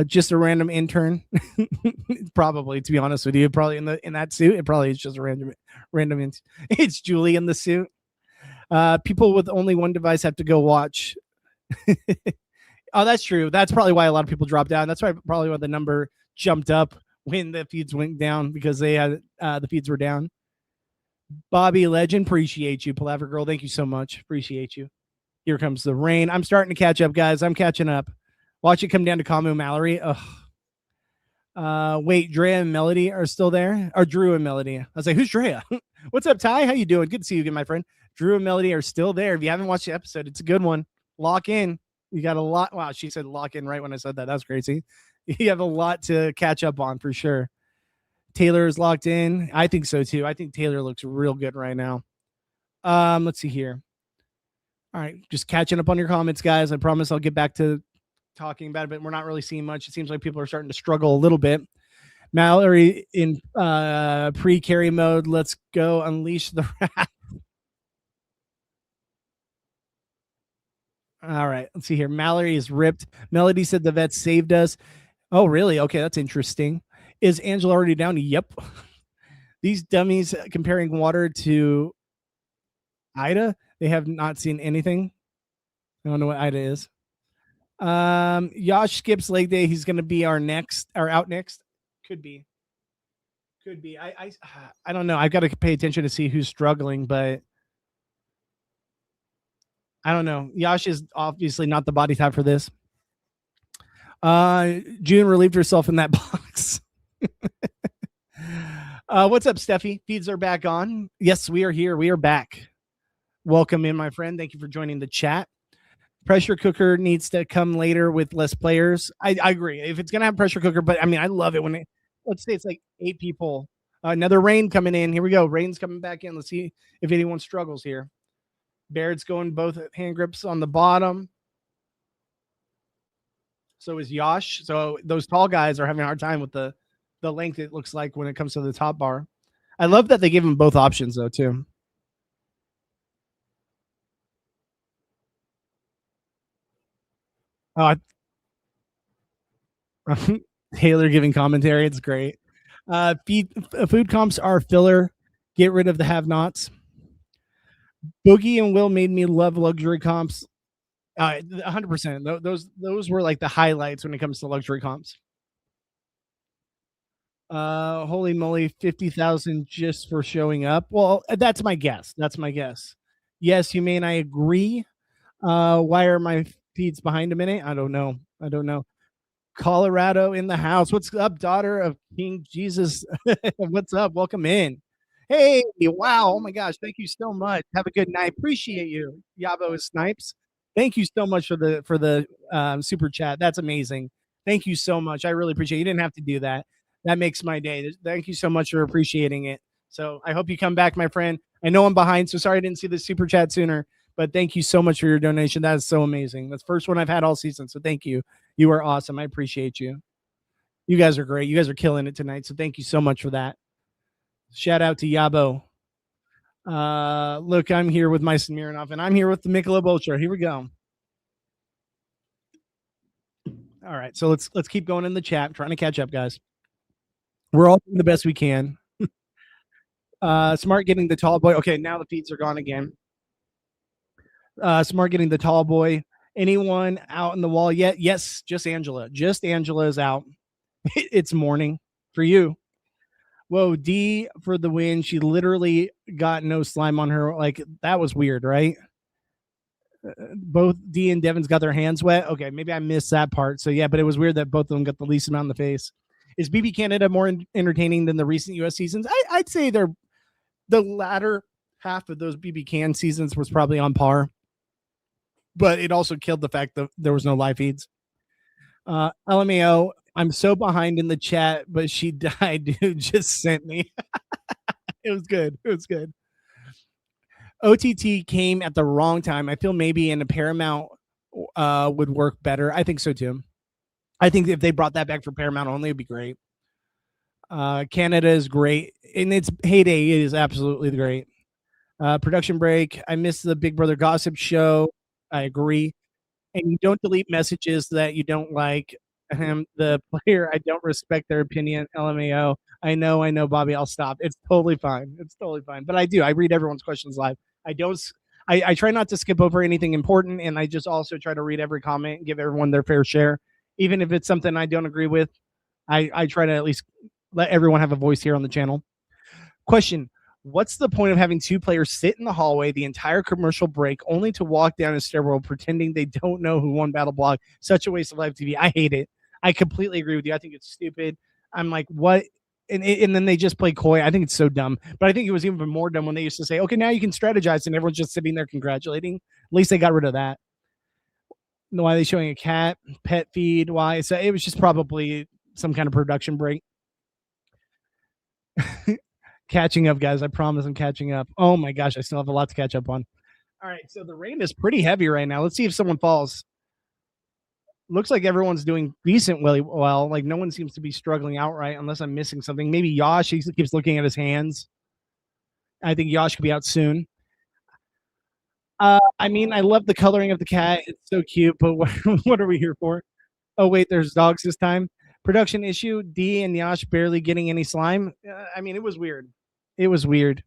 Just a random intern. Probably, to be honest with you, probably in that suit. It probably is just a random. It's Julie in the suit. People with only one device have to go watch. Oh, that's true. That's probably why a lot of people dropped out. That's probably why the number jumped up when the feeds went down, because they had the feeds were down. Bobby Legend, appreciate you. Palaver Girl, thank you so much. Appreciate you. Here comes the rain. I'm starting to catch up, guys. I'm catching up. Watch it come down to Kamu Mallory. Ugh. Wait, Drea and Melody are still there? Or Drew and Melody? I was like, who's Drea? What's up, Ty? How you doing? Good to see you again, my friend. Drew and Melody are still there. If you haven't watched the episode, it's a good one. Lock in. You got a lot. Wow, she said lock in right when I said that. That's crazy. You have a lot to catch up on for sure. Taylor is locked in. I think so too. I think Taylor looks real good right now. Let's see here. All right, just catching up on your comments, guys. I promise I'll get back to talking about it, but we're not really seeing much. It seems like people are starting to struggle a little bit. Mallory in pre-carry mode. Let's go unleash the wrath. All right, let's see here. Mallory is ripped. Melody said the vet saved us. Oh, really? Okay, that's interesting. Is Angela already down? Yep. These dummies comparing water to Ida. They have not seen anything. I don't know what Ida is. Yash skips leg day. He's going to be our out next. Could be. I don't know. I've got to pay attention to see who's struggling, but I don't know. Yash is obviously not the body type for this. June relieved herself in that box. What's up, Steffi? Feeds are back on. Yes, we are here. We are back. Welcome in, my friend. Thank you for joining the chat. Pressure cooker needs to come later with less players. I agree. If it's gonna have pressure cooker, but I mean, I love it when let's say it's like 8 people. Another Rain coming in. Here we go. Rain's coming back in. Let's see if anyone struggles here. Baird's going both hand grips on the bottom. So is Yash. So those tall guys are having a hard time with the length it looks like when it comes to the top bar. I love that they give them both options though too. Oh, Taylor giving commentary. It's great. Food comps are filler. Get rid of the have-nots. Boogie and Will made me love luxury comps. 100%. Those were like the highlights when it comes to luxury comps. Holy moly, 50,000 just for showing up. Well, that's my guess. Yes, Humane, I agree. Why are my feeds behind a minute? I don't know. Colorado in the house. What's up, daughter of King Jesus? What's up? Welcome in. Hey, wow. Oh my gosh. Thank you so much. Have a good night. Appreciate you. Yabo Snipes. Thank you so much for the super chat. That's amazing. Thank you so much. I really appreciate it. You didn't have to do that. That makes my day. Thank you so much for appreciating it. So I hope you come back, my friend. I know I'm behind, so sorry I didn't see the super chat sooner, but thank you so much for your donation. That is so amazing. That's the first one I've had all season, so thank you. You are awesome. I appreciate you. You guys are great. You guys are killing it tonight, so thank you so much for that. Shout out to Yabo. Look, I'm here with Mason Mironov, and I'm here with the Michelob Ultra. Here we go. All right, so let's keep going in the chat. I'm trying to catch up, guys. We're all doing the best we can. Smart getting the tall boy. Okay, now the feeds are gone again. Smart getting the tall boy. Anyone out in the wall yet? Yes, just Angela. Just Angela is out. It's morning for you. Whoa, D for the win. She literally got no slime on her. Like, that was weird, right? Both D and Devin's got their hands wet. Okay, maybe I missed that part. So, yeah, but it was weird that both of them got the least amount in the face. Is BB Canada more entertaining than the recent US seasons? I'd say they're the latter half of those BB Can seasons was probably on par. But it also killed the fact that there was no live feeds. LMAO, I'm so behind in the chat, but she died, dude. Just sent me. It was good. OTT came at the wrong time. I feel maybe in a Paramount would work better. I think so too. I think if they brought that back for Paramount only, it'd be great. Canada is great. In its heyday, it is absolutely great. Production break. I missed the Big Brother gossip show. I agree. And you don't delete messages that you don't like. The player, I don't respect their opinion. LMAO. I know, Bobby. I'll stop. It's totally fine. But I do. I read everyone's questions live. I try not to skip over anything important, and I just also try to read every comment and give everyone their fair share. Even if it's something I don't agree with, I try to at least let everyone have a voice here on the channel. Question. What's the point of having two players sit in the hallway the entire commercial break only to walk down a stairwell pretending they don't know who won Battle Block? Such a waste of live TV. I hate it. I completely agree with you. I think it's stupid. I'm like, what? And then they just play coy. I think it's so dumb. But I think it was even more dumb when they used to say, okay, now you can strategize, and everyone's just sitting there congratulating. At least they got rid of that. Why are they showing a cat pet feed? Why? So it was just probably some kind of production break. Catching up, guys. I promise I'm catching up. Oh my gosh, I still have a lot to catch up on. All right, so the rain is pretty heavy right now. Let's see if someone falls. Looks like everyone's doing decent well. Like no one seems to be struggling outright unless I'm missing something. Maybe Yash, he keeps looking at his hands. I think Yash could be out soon. I mean, I love the coloring of the cat. It's so cute, but what are we here for? Oh, wait, there's dogs this time. Production issue, D and Yash barely getting any slime. I mean, it was weird. It was weird.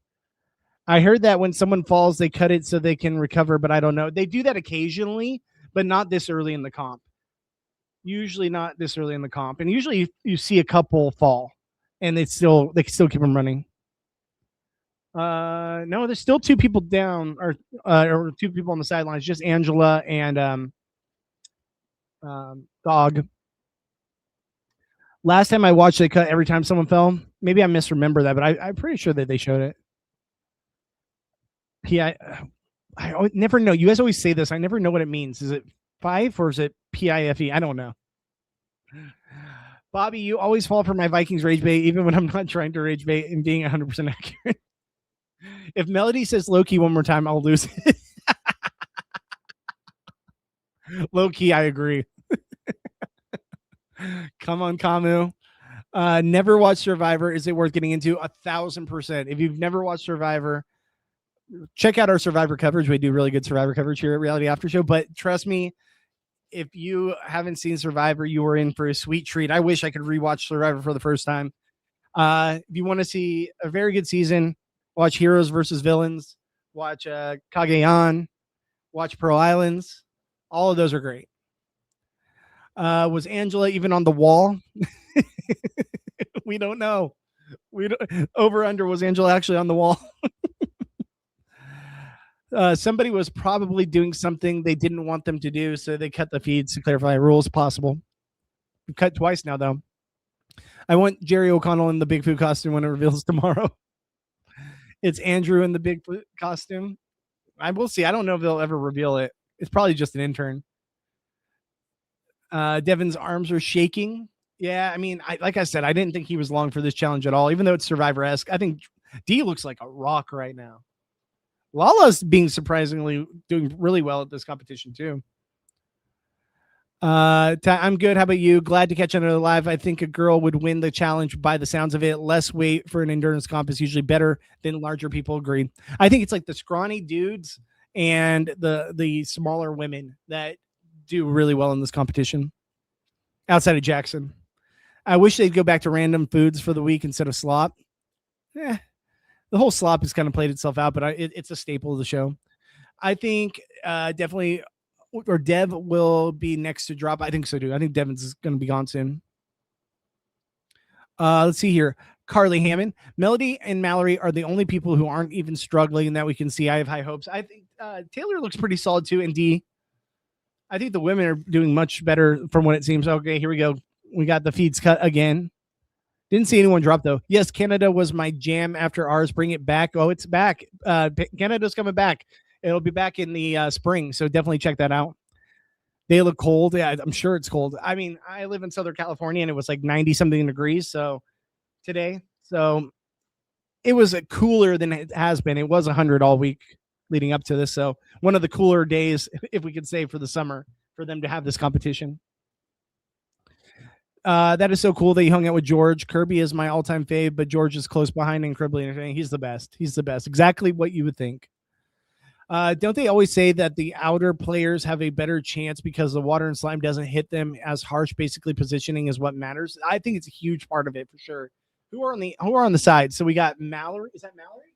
I heard that when someone falls, they cut it so they can recover, but I don't know. They do that occasionally, but not this early in the comp. Usually not this early in the comp. And usually you see a couple fall and they can still keep them running. No, there's still two people down or two people on the sidelines, just Angela and Dog. Last time I watched, they cut every time someone fell. Maybe I misremember that, but I'm pretty sure that they showed it. I never know. You guys always say this. I never know what it means. Is it Fife or is it PIFE? I don't know. Bobby, you always fall for my Vikings rage bait, even when I'm not trying to rage bait and being 100% accurate. If Melody says low key one more time, I'll lose it. Low key, I agree. Come on, Camu. Never watched Survivor. Is it worth getting into? 1,000%. If you've never watched Survivor, check out our Survivor coverage. We do really good Survivor coverage here at Reality After Show. But trust me, if you haven't seen Survivor, you are in for a sweet treat. I wish I could rewatch Survivor for the first time. If you want to see a very good season, watch Heroes versus Villains, watch Cagayan, watch Pearl Islands. All of those are great. Was Angela even on the wall? We don't know. Over under, was Angela actually on the wall? Somebody was probably doing something they didn't want them to do, so they cut the feeds to clarify rules possible. We've cut twice now, though. I want Jerry O'Connell in the Bigfoot costume when it reveals tomorrow. It's Andrew in the Bigfoot costume. I will see. I don't know if they'll ever reveal it. It's probably just an intern. Devin's arms are shaking. Yeah, I mean, like I said, I didn't think he was long for this challenge at all, even though it's Survivor-esque. I think D looks like a rock right now. Lala's being surprisingly doing really well at this competition, too. I'm good. How about you? Glad to catch another live. I think a girl would win the challenge by the sounds of it. Less weight for an endurance comp is usually better than larger people. Agreed. I think it's like the scrawny dudes and the smaller women that do really well in this competition outside of Jackson. I wish they'd go back to random foods for the week instead of slop. The whole slop has kind of played itself out, but it's a staple of the show. I think definitely, or Dev will be next to drop. I think so too. I think Devin's going to be gone soon. Let's see here. Carly Hammond, Melody, and Mallory are the only people who aren't even struggling that we can see. I have high hopes. I think Taylor looks pretty solid too. And D, I think the women are doing much better from what it seems. Okay, here we go. We got the feeds cut again. Didn't see anyone drop though. Yes, Canada was my jam after ours. Bring it back. Oh, it's back. Canada's coming back. It'll be back in the spring, so definitely check that out. They look cold. Yeah, I'm sure it's cold. I mean, I live in Southern California, and it was like 90-something degrees today. So it was cooler than it has been. It was 100 all week leading up to this. So one of the cooler days, if we could say, for the summer for them to have this competition. That is so cool that you hung out with George. Kirby is my all-time fave, but George is close behind and incredibly entertaining. He's the best. He's the best. Exactly what you would think. Don't they always say that the outer players have a better chance because the water and slime doesn't hit them as harsh? Basically, positioning is what matters. I think it's a huge part of it for sure. Who are on the side? So we got Mallory. Is that Mallory?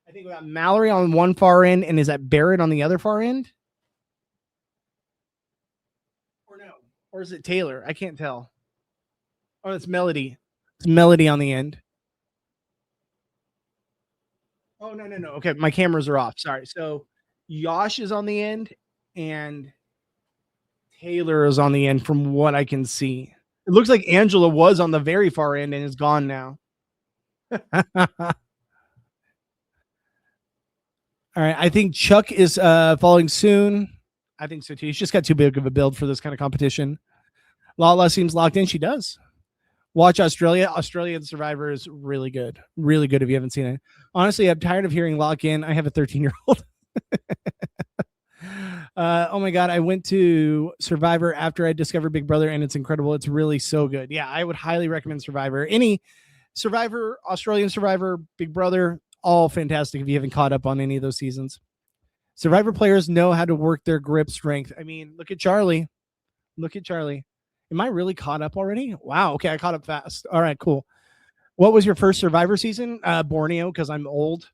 I think we got Mallory on one far end, and is that Barrett on the other far end? Or no? Or is it Taylor? I can't tell. Oh, it's Melody. It's Melody on the end. Oh, no. Okay, my cameras are off. Sorry. So Yosh is on the end, and Taylor is on the end from what I can see. It looks like Angela was on the very far end and is gone now. All right. I think Chuck is following soon. I think so too. He's just got too big of a build for this kind of competition. Lala seems locked in. She does. Watch Australia. Australian Survivor is really good. Really good if you haven't seen it. Honestly, I'm tired of hearing lock in. I have a 13-year-old. Oh my God. I went to Survivor after I discovered Big Brother and it's incredible. It's really so good. Yeah, I would highly recommend Survivor. Any Survivor, Australian Survivor, Big Brother, all fantastic if you haven't caught up on any of those seasons. Survivor players know how to work their grip strength. I mean, look at Charlie. Look at Charlie. Am I really caught up already? Wow. Okay, I caught up fast. All right, cool. What was your first Survivor season? Borneo, because I'm old.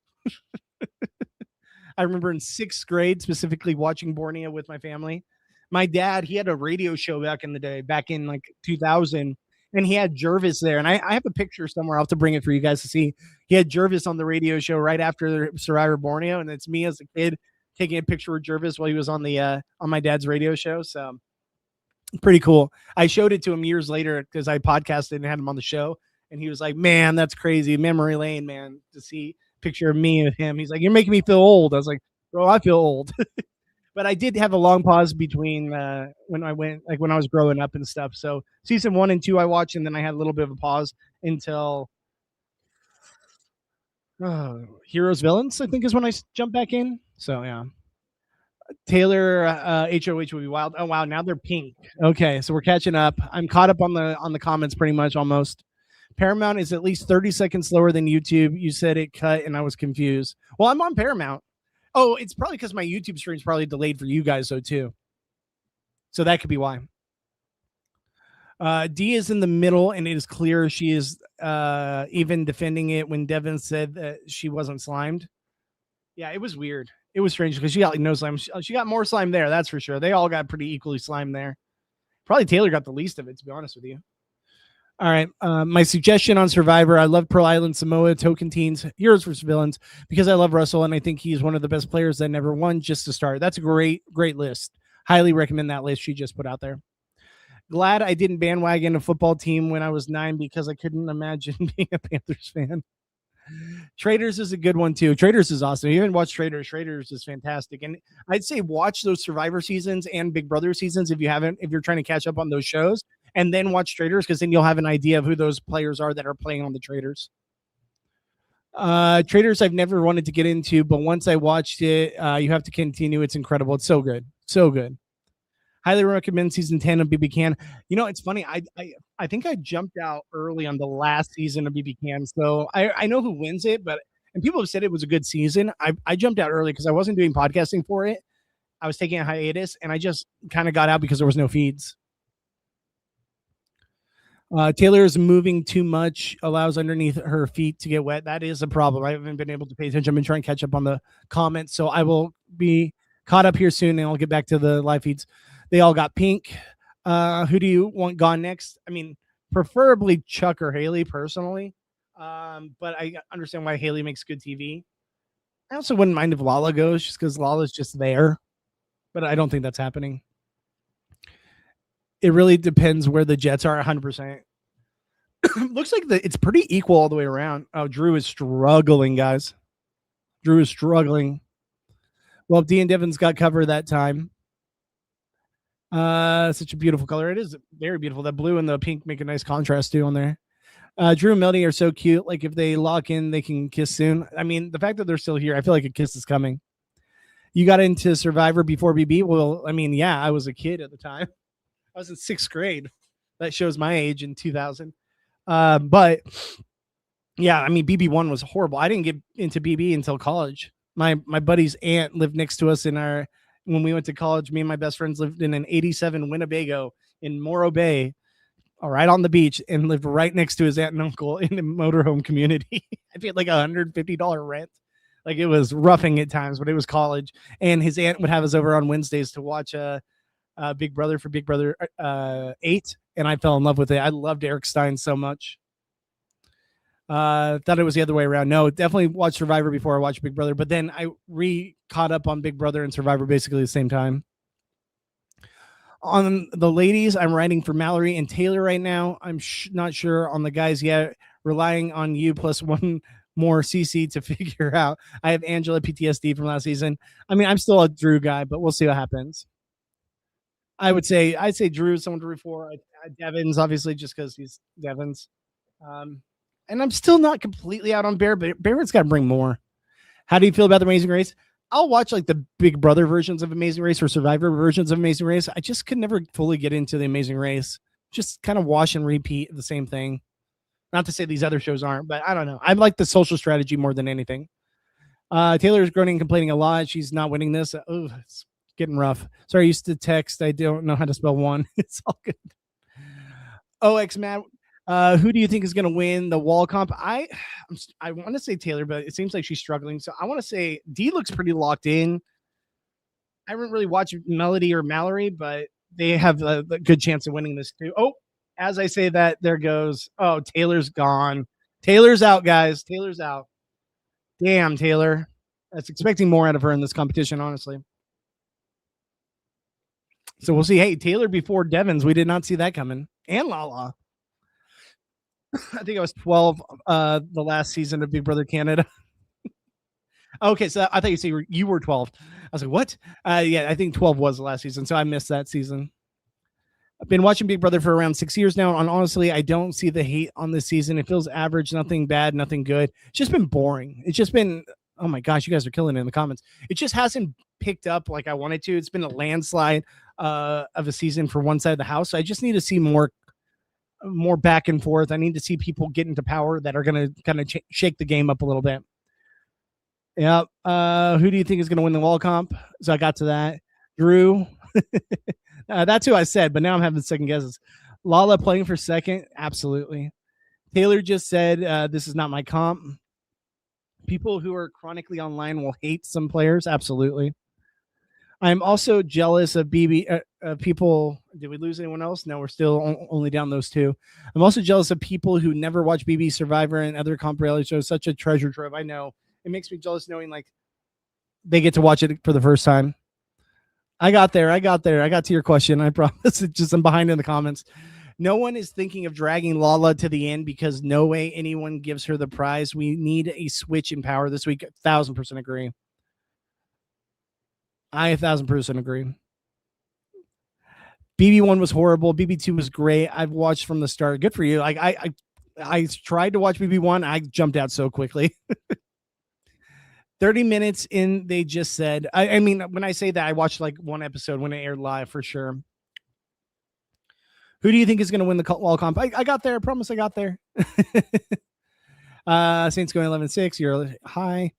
I remember in 6th grade specifically watching Borneo with my family. My dad, he had a radio show back in the day, back in like 2000, and he had Jervis there. And I have a picture somewhere. I'll have to bring it for you guys to see. He had Jervis on the radio show right after Survivor Borneo, and it's me as a kid taking a picture with Jervis while he was on the on my dad's radio show. So pretty cool. I showed it to him years later because I podcasted and had him on the show, and he was like, "Man, that's crazy, memory lane, man." To see a picture of me with him, he's like, "You're making me feel old." I was like, "Bro, I feel old." But I did have a long pause between when I went, like when I was growing up and stuff. So season 1 and 2 I watched, and then I had a little bit of a pause until Heroes Villains, I think, is when I jumped back in. So yeah. Taylor HOH will be wild. Oh wow, now they're pink. Okay, so we're catching up. I'm caught up on the comments pretty much almost. Paramount is at least 30 seconds slower than YouTube. You said it cut and I was confused. Well, I'm on Paramount. Oh, it's probably because my YouTube stream is probably delayed for you guys though too. So that could be why. D is in the middle, and it is clear she is even defending it when Devin said that she wasn't slimed. Yeah, it was weird. It was strange because she got like no slime. She got more slime there, that's for sure. They all got pretty equally slime there. Probably Taylor got the least of it, to be honest with you. All right. My suggestion on Survivor, I love Pearl Island, Samoa, Token Teens, Heroes vs. Villains, because I love Russell, and I think he's one of the best players that never won, just to start. That's a great list. Highly recommend that list she just put out there. Glad I didn't bandwagon a football team when I was 9 because I couldn't imagine being a Panthers fan. Traders is a good one too. Traders is awesome. You haven't watched Traders. Traders is fantastic. And I'd say watch those Survivor seasons and Big Brother seasons if you haven't, if you're trying to catch up on those shows, and then watch Traders, because then you'll have an idea of who those players are that are playing on the Traders. Traders I've never wanted to get into, but once I watched it, you have to continue. It's incredible. It's so good. So good. Highly recommend season 10 of BB Can. You know, it's funny. I think I jumped out early on the last season of BB Can, so I know who wins it, but and people have said it was a good season. I jumped out early because I wasn't doing podcasting for it. I was taking a hiatus, and I just kind of got out because there was no feeds. Taylor is moving too much, allows underneath her feet to get wet. That is a problem. I haven't been able to pay attention. I've been trying to catch up on the comments, so I will be caught up here soon, and I'll get back to the live feeds. They all got pink. Who do you want gone next? I mean, preferably Chuck or Haley, personally. But I understand why Haley makes good TV. I also wouldn't mind if Lala goes, just because Lala's just there. But I don't think that's happening. It really depends where the Jets are 100%. Looks like it's pretty equal all the way around. Oh, Drew is struggling, guys. Drew is struggling. Well, D and Devon's got cover that time. Such a beautiful color. It is very beautiful. That blue and the pink make a nice contrast too on there. Drew and Melody are so cute. Like if they lock in, they can kiss soon. I mean, the fact that they're still here, I feel like a kiss is coming. You got into Survivor before BB? Well, I mean, yeah, I was a kid at the time. I was in 6th grade. That shows my age in 2000. But yeah, I mean, BB1 was horrible. I didn't get into BB until college. My buddy's aunt lived next to us when we went to college. Me and my best friends lived in an 87 Winnebago in Morro Bay, right on the beach, and lived right next to his aunt and uncle in the motorhome community. I paid like $150 rent. Like it was roughing at times, but it was college. And his aunt would have us over on Wednesdays to watch Big Brother for Big Brother 8. And I fell in love with it. I loved Eric Stein so much. Thought it was the other way around. No, definitely watched Survivor before I watched Big Brother, but then I caught up on Big Brother and Survivor basically at the same time. On the ladies, I'm writing for Mallory and Taylor right now. I'm not sure on the guys yet. Relying on you plus one more CC to figure out. I have Angela PTSD from last season. I mean, I'm still a Drew guy, but we'll see what happens. I'd say Drew someone to root for. Devins, obviously, just because he's Devins. Um, and I'm still not completely out on Bear, but Barrett's got to bring more. How do you feel about the Amazing Race? I'll watch like the Big Brother versions of Amazing Race or Survivor versions of Amazing Race. I just could never fully get into the Amazing Race. Just kind of wash and repeat the same thing. Not to say these other shows aren't, but I don't know. I like the social strategy more than anything. Taylor's groaning and complaining a lot. She's not winning this. Oh, it's getting rough. Sorry, I used to text. I don't know how to spell one. It's all good. OX Matt, who do you think is going to win the wall comp? I want to say Taylor, but it seems like she's struggling. So I want to say D looks pretty locked in. I haven't really watched Melody or Mallory, but they have a good chance of winning this too. Oh, as I say that, there goes. Oh, Taylor's gone. Taylor's out, guys. Taylor's out. Damn, Taylor. I was expecting more out of her in this competition, honestly. So we'll see. Hey, Taylor before Devins. We did not see that coming. And Lala. I think I was 12 the last season of Big Brother Canada. Okay, so I thought you were 12. I was like, what? Yeah, I think 12 was the last season, so I missed that season. I've been watching Big Brother for around 6 years now, and honestly, I don't see the hate on this season. It feels average, nothing bad, nothing good. It's just been boring. It's just been, oh my gosh, you guys are killing it in the comments. It just hasn't picked up like I wanted to. It's been a landslide of a season for one side of the house. So I just need to see more back and forth. I need to see people get into power that are going to kind of shake the game up a little bit. Yeah. Who do you think is going to win the wall comp? So I got to that. Drew. That's who I said, but now I'm having second guesses. Lala playing for second. Absolutely. Taylor just said, this is not my comp. People who are chronically online will hate some players. Absolutely. I'm also jealous of BB people. Did we lose anyone else? No, we're still only down those two. I'm also jealous of people who never watch BB Survivor and other comp reality shows. Such a treasure trove. I know it makes me jealous knowing like they get to watch it for the first time. I got there. I got to your question. I promise. It's just I'm behind in the comments. No one is thinking of dragging Lala to the end because no way anyone gives her the prize. We need a switch in power this week. 1,000% agree. I 1,000% agree. BB1 was horrible. BB2 was great. I've watched from the start. Good for you. Like I tried to watch BB1. I jumped out so quickly. 30 minutes in, they just said, I mean, when I say that, I watched like one episode when it aired live for sure. Who do you think is going to win the wall comp? I got there. I promise I got there. Saints going 11-6. You're high.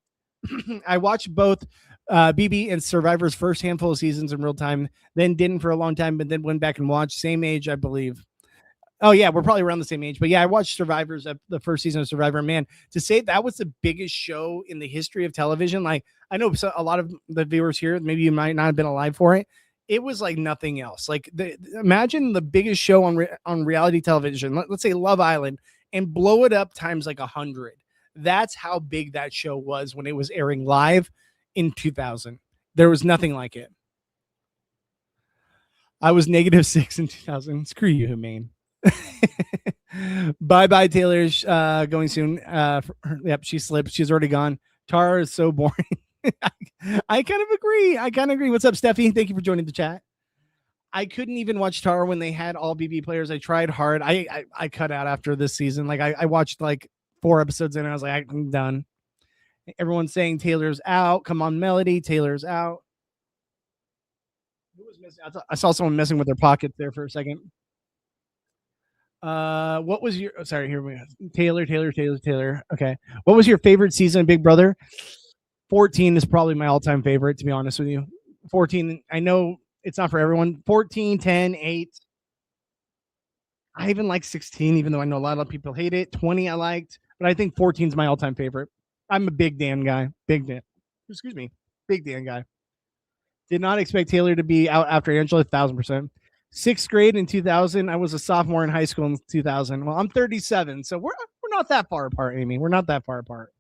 I watched both BB and Survivor's first handful of seasons in real time, then didn't for a long time, but then went back and watched. Same age, I believe. Oh, yeah, we're probably around the same age. But yeah, I watched Survivor's the first season of Survivor. Man, to say that was the biggest show in the history of television, like I know a lot of the viewers here, maybe you might not have been alive for it. It was like nothing else. Like imagine the biggest show on reality television, let's say Love Island, and blow it up times like 100. That's how big that show was when it was airing live in 2000. There was nothing like it. I was -6 in 2000. Screw you, Humane. Bye Taylor's going soon. Yep, she slipped. She's already gone. Tara is so boring. I kind of agree. What's up, Steffi? Thank you for joining the chat. I couldn't even watch Tara when they had all BB players. I tried hard. I cut out after this season. Like I watched like 4 episodes in and I was like, I'm done. Everyone's saying Taylor's out. Come on, Melody. Taylor's out. Who was missing? I saw someone messing with their pockets there for a second. What was your sorry, here we go. Taylor. Okay. What was your favorite season of Big Brother? 14 is probably my all-time favorite, to be honest with you. 14, I know it's not for everyone. 14, 10, 8. I even like 16, even though I know a lot of people hate it. 20 I liked, but I think 14 is my all-time favorite. I'm a Big Dan guy. Big Dan guy. Did not expect Taylor to be out after Angela, 1,000%. 6th grade in 2000. I was a sophomore in high school in 2000. Well, I'm 37, so we're not that far apart, Amy. We're not that far apart.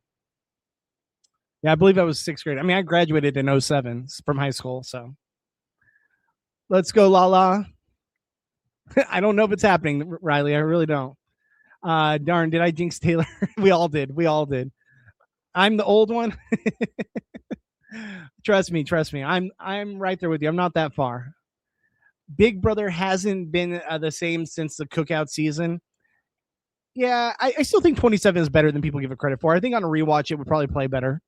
Yeah, I believe I was 6th grade. I mean, I graduated in 07 from high school, so let's go, Lala. I don't know if it's happening, Riley. I really don't. Darn, did I jinx Taylor? We all did. We all did. I'm the old one. Trust me. I'm right there with you. I'm not that far. Big Brother hasn't been the same since the cookout season. Yeah, I still think 27 is better than people give it credit for. I think on a rewatch, it would probably play better.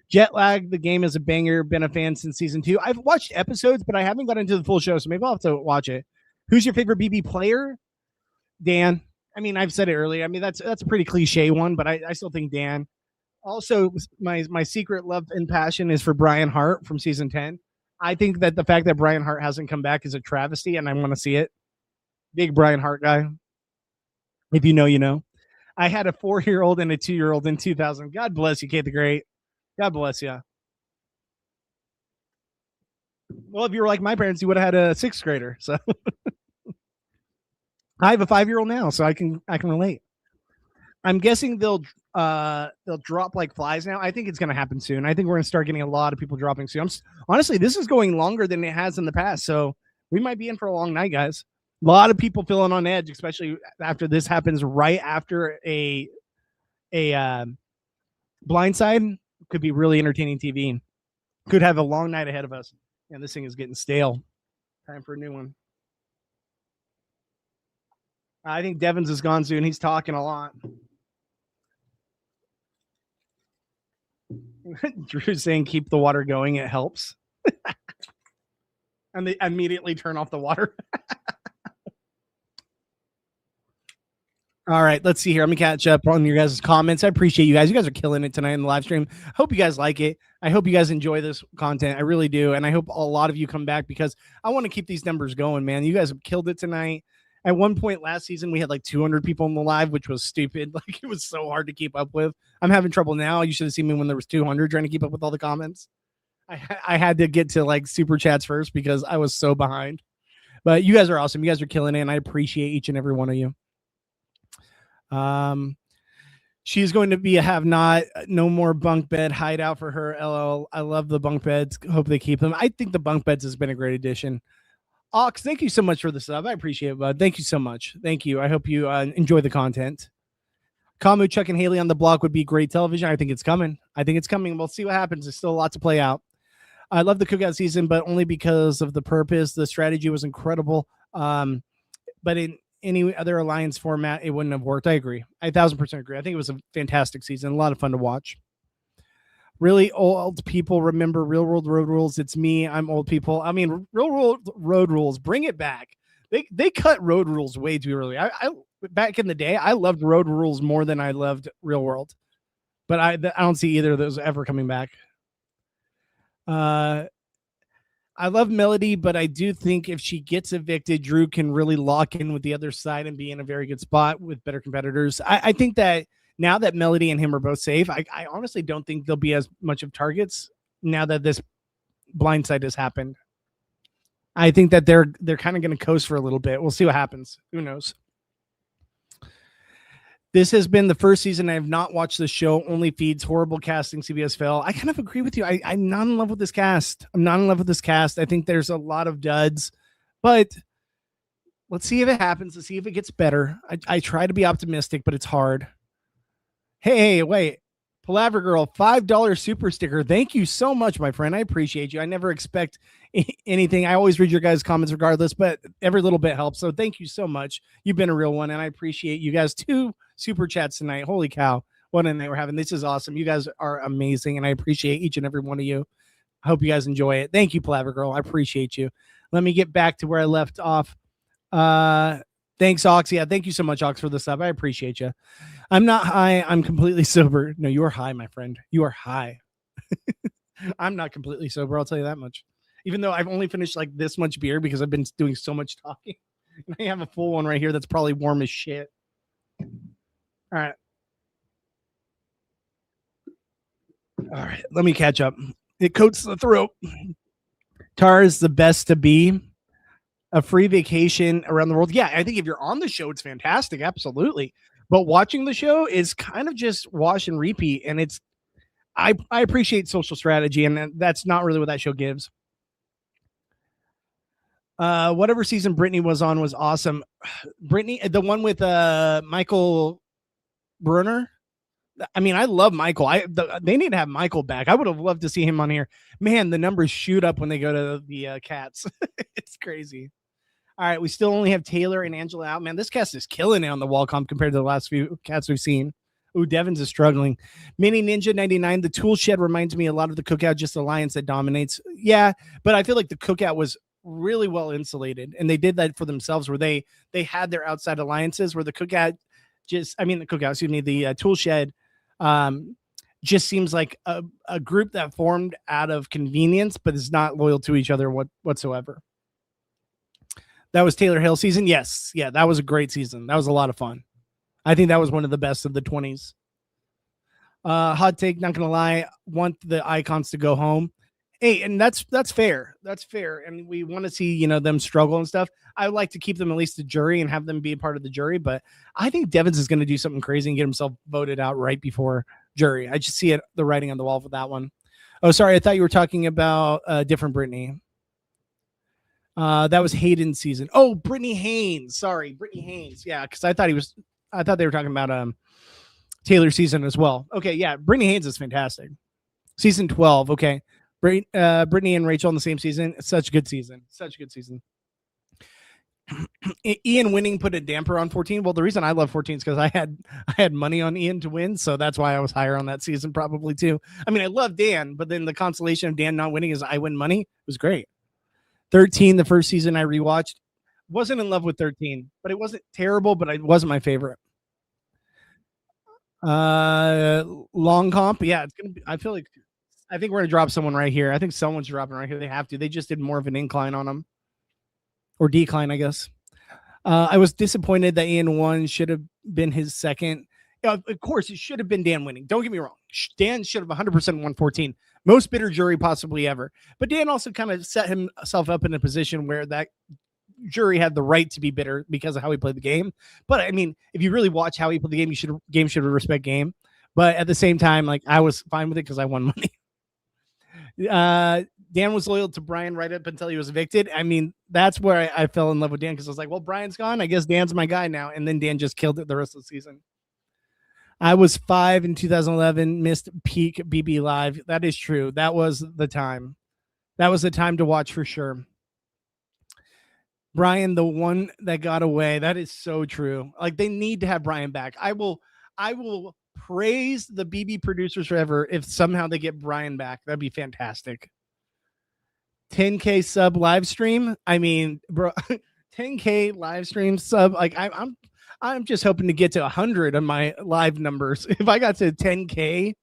Jet Lag, the game is a banger. Been a fan since season 2. I've watched episodes, but I haven't got into the full show, so maybe I'll have to watch it. Who's your favorite BB player? Dan. I mean, I've said it earlier. I mean, that's a pretty cliche one, but I still think Dan. Also, my secret love and passion is for Brian Hart from season 10. I think that the fact that Brian Hart hasn't come back is a travesty, and I want to see it. Big Brian Hart guy. If you know, you know. I had a 4-year-old and a 2-year-old in 2000. God bless you, Kate the Great. God bless you. Well, if you were like my parents, you would have had a 6th grader. So I have a 5-year-old now, so I can relate. I'm guessing they'll drop like flies now. I think it's going to happen soon. I think we're going to start getting a lot of people dropping soon. Honestly, this is going longer than it has in the past, so we might be in for a long night, guys. A lot of people feeling on edge, especially after this happens right after a blindside. Could be really entertaining TV. Could have a long night ahead of us. And this thing is getting stale. Time for a new one. I think Devins is gone soon. He's talking a lot. Drew's saying keep the water going. It helps. And they immediately turn off the water. All right, let's see here. Let me catch up on your guys' comments. I appreciate you guys. You guys are killing it tonight in the live stream. Hope you guys like it. I hope you guys enjoy this content. I really do. And I hope a lot of you come back because I want to keep these numbers going, man. You guys have killed it tonight. At one point last season, we had like 200 people in the live, which was stupid. Like, it was so hard to keep up with. I'm having trouble now. You should have seen me when there was 200 trying to keep up with all the comments. I had to get to like super chats first because I was so behind. But you guys are awesome. You guys are killing it, and I appreciate each and every one of you. She's going to be a have not, no more bunk bed hideout for her. LL. I love the bunk beds. Hope they keep them. I think the bunk beds has been a great addition. Ox, thank you so much for the sub. I appreciate it, bud. Thank you so much. Thank you. I hope you enjoy the content. Kamu, Chuck, and Haley on the block would be great television. I think it's coming. We'll see what happens. There's still a lot to play out. I love the cookout season, but only because of the purpose. The strategy was incredible. But in any other alliance format, it wouldn't have worked. I agree. I 1,000% agree. I think it was a fantastic season. A lot of fun to watch. Really old people remember Real World Road Rules. It's me. I'm old people. I mean, Real World Road Rules, bring it back. They cut Road Rules way too early. I back in the day, I loved Road Rules more than I loved Real World. But I don't see either of those ever coming back. I love Melody, but I do think if she gets evicted, Drew can really lock in with the other side and be in a very good spot with better competitors. I think that now that Melody and him are both safe, I honestly don't think they'll be as much of targets now that this blindside has happened. I think that they're kind of going to coast for a little bit. We'll see what happens. Who knows? This has been the first season I have not watched the show. Only feeds horrible casting. CBS fell. I kind of agree with you. I'm not in love with this cast. I think there's a lot of duds, but let's see if it happens. Let's see if it gets better. I try to be optimistic, but it's hard. Hey, wait. Palaver Girl, $5 super sticker. Thank you so much, my friend. I appreciate you. I never expect anything. I always read your guys' comments regardless, but every little bit helps. So thank you so much. You've been a real one, and I appreciate you guys. 2 super chats tonight. Holy cow. What a night we're having. This is awesome. You guys are amazing, and I appreciate each and every one of you. I hope you guys enjoy it. Thank you, Palaver Girl. I appreciate you. Let me get back to where I left off. Thanks, Ox. Yeah, thank you so much, Ox, for the sub. I appreciate you. I'm not high. I'm completely sober. No, you are high, my friend. You are high. I'm not completely sober. I'll tell you that much. Even though I've only finished like this much beer because I've been doing so much talking. And I have a full one right here that's probably warm as shit. All right. All right. Let me catch up. It coats the throat. Tar is the best to be. A free vacation around the world. Yeah, I think if you're on the show, it's fantastic. Absolutely. But watching the show is kind of just wash and repeat. And it's, I appreciate social strategy, and that's not really what that show gives. Whatever season Brittany was on was awesome. Brittany, the one with Michael Brunner. I mean, I love Michael. They need to have Michael back. I would have loved to see him on here. Man, the numbers shoot up when they go to the Cats. It's crazy. All right, we still only have Taylor and Angela out. Man, this cast is killing it on the wall comp compared to the last few Cats we've seen. Ooh, Devins is struggling. Mini Ninja 99. The tool shed reminds me a lot of the Cookout, just Alliance that dominates. Yeah, but I feel like the Cookout was really well insulated, and they did that for themselves, where they had their outside alliances. Where the Cookout the tool shed just seems like a group that formed out of convenience, but is not loyal to each other whatsoever. That was Taylor Hale season. Yes. Yeah, that was a great season. That was a lot of fun. I think that was one of the best of the 20s. Hot take, not gonna lie, want the icons to go home. Hey, and that's fair. That's fair. And we want to see, them struggle and stuff. I would like to keep them at least a jury and have them be a part of the jury, but I think Devins is going to do something crazy and get himself voted out right before jury. I just see the writing on the wall for that one. Oh, sorry. I thought you were talking about a different Brittany. That was Hayden's season. Oh, Brittany Haynes. Sorry, Brittany Haynes. Yeah, because I thought they were talking about Taylor's season as well. Okay, yeah, Brittany Haynes is fantastic. Season 12. Okay, Brittany and Rachel in the same season. Such a good season. Such a good season. Ian winning put a damper on 14. Well, the reason I love 14 is because I had money on Ian to win, so that's why I was higher on that season probably too. I mean, I love Dan, but then the consolation of Dan not winning is I win money. It was great. 13, the first season I rewatched. Wasn't in love with 13, but it wasn't terrible, but it wasn't my favorite. Long comp. Yeah, it's gonna be, I think we're gonna drop someone right here. I think someone's dropping right here. They have to. They just did more of an incline on them. Or decline, I guess. I was disappointed that Ian won. Should have been his second. Of course, it should have been Dan winning. Don't get me wrong. Dan should have 100% won 14. Most bitter jury possibly ever. But Dan also kind of set himself up in a position where that jury had the right to be bitter because of how he played the game. But I mean, if you really watch how he played the game, game should respect game. But at the same time, like I was fine with it because I won money. Dan was loyal to Brian right up until he was evicted. I mean, that's where I fell in love with Dan because I was like, well, Brian's gone. I guess Dan's my guy now. And then Dan just killed it the rest of the season. I was 5 in 2011, missed peak BB Live. That is true. That was the time. That was the time to watch for sure. Brian, the one that got away. That is so true. Like they need to have Brian back. I will praise the BB producers forever if somehow they get Brian back. That'd be fantastic. 10K sub live stream. I mean, bro, 10K live stream sub. Like I'm just hoping to get to 100 on my live numbers. If I got to 10K.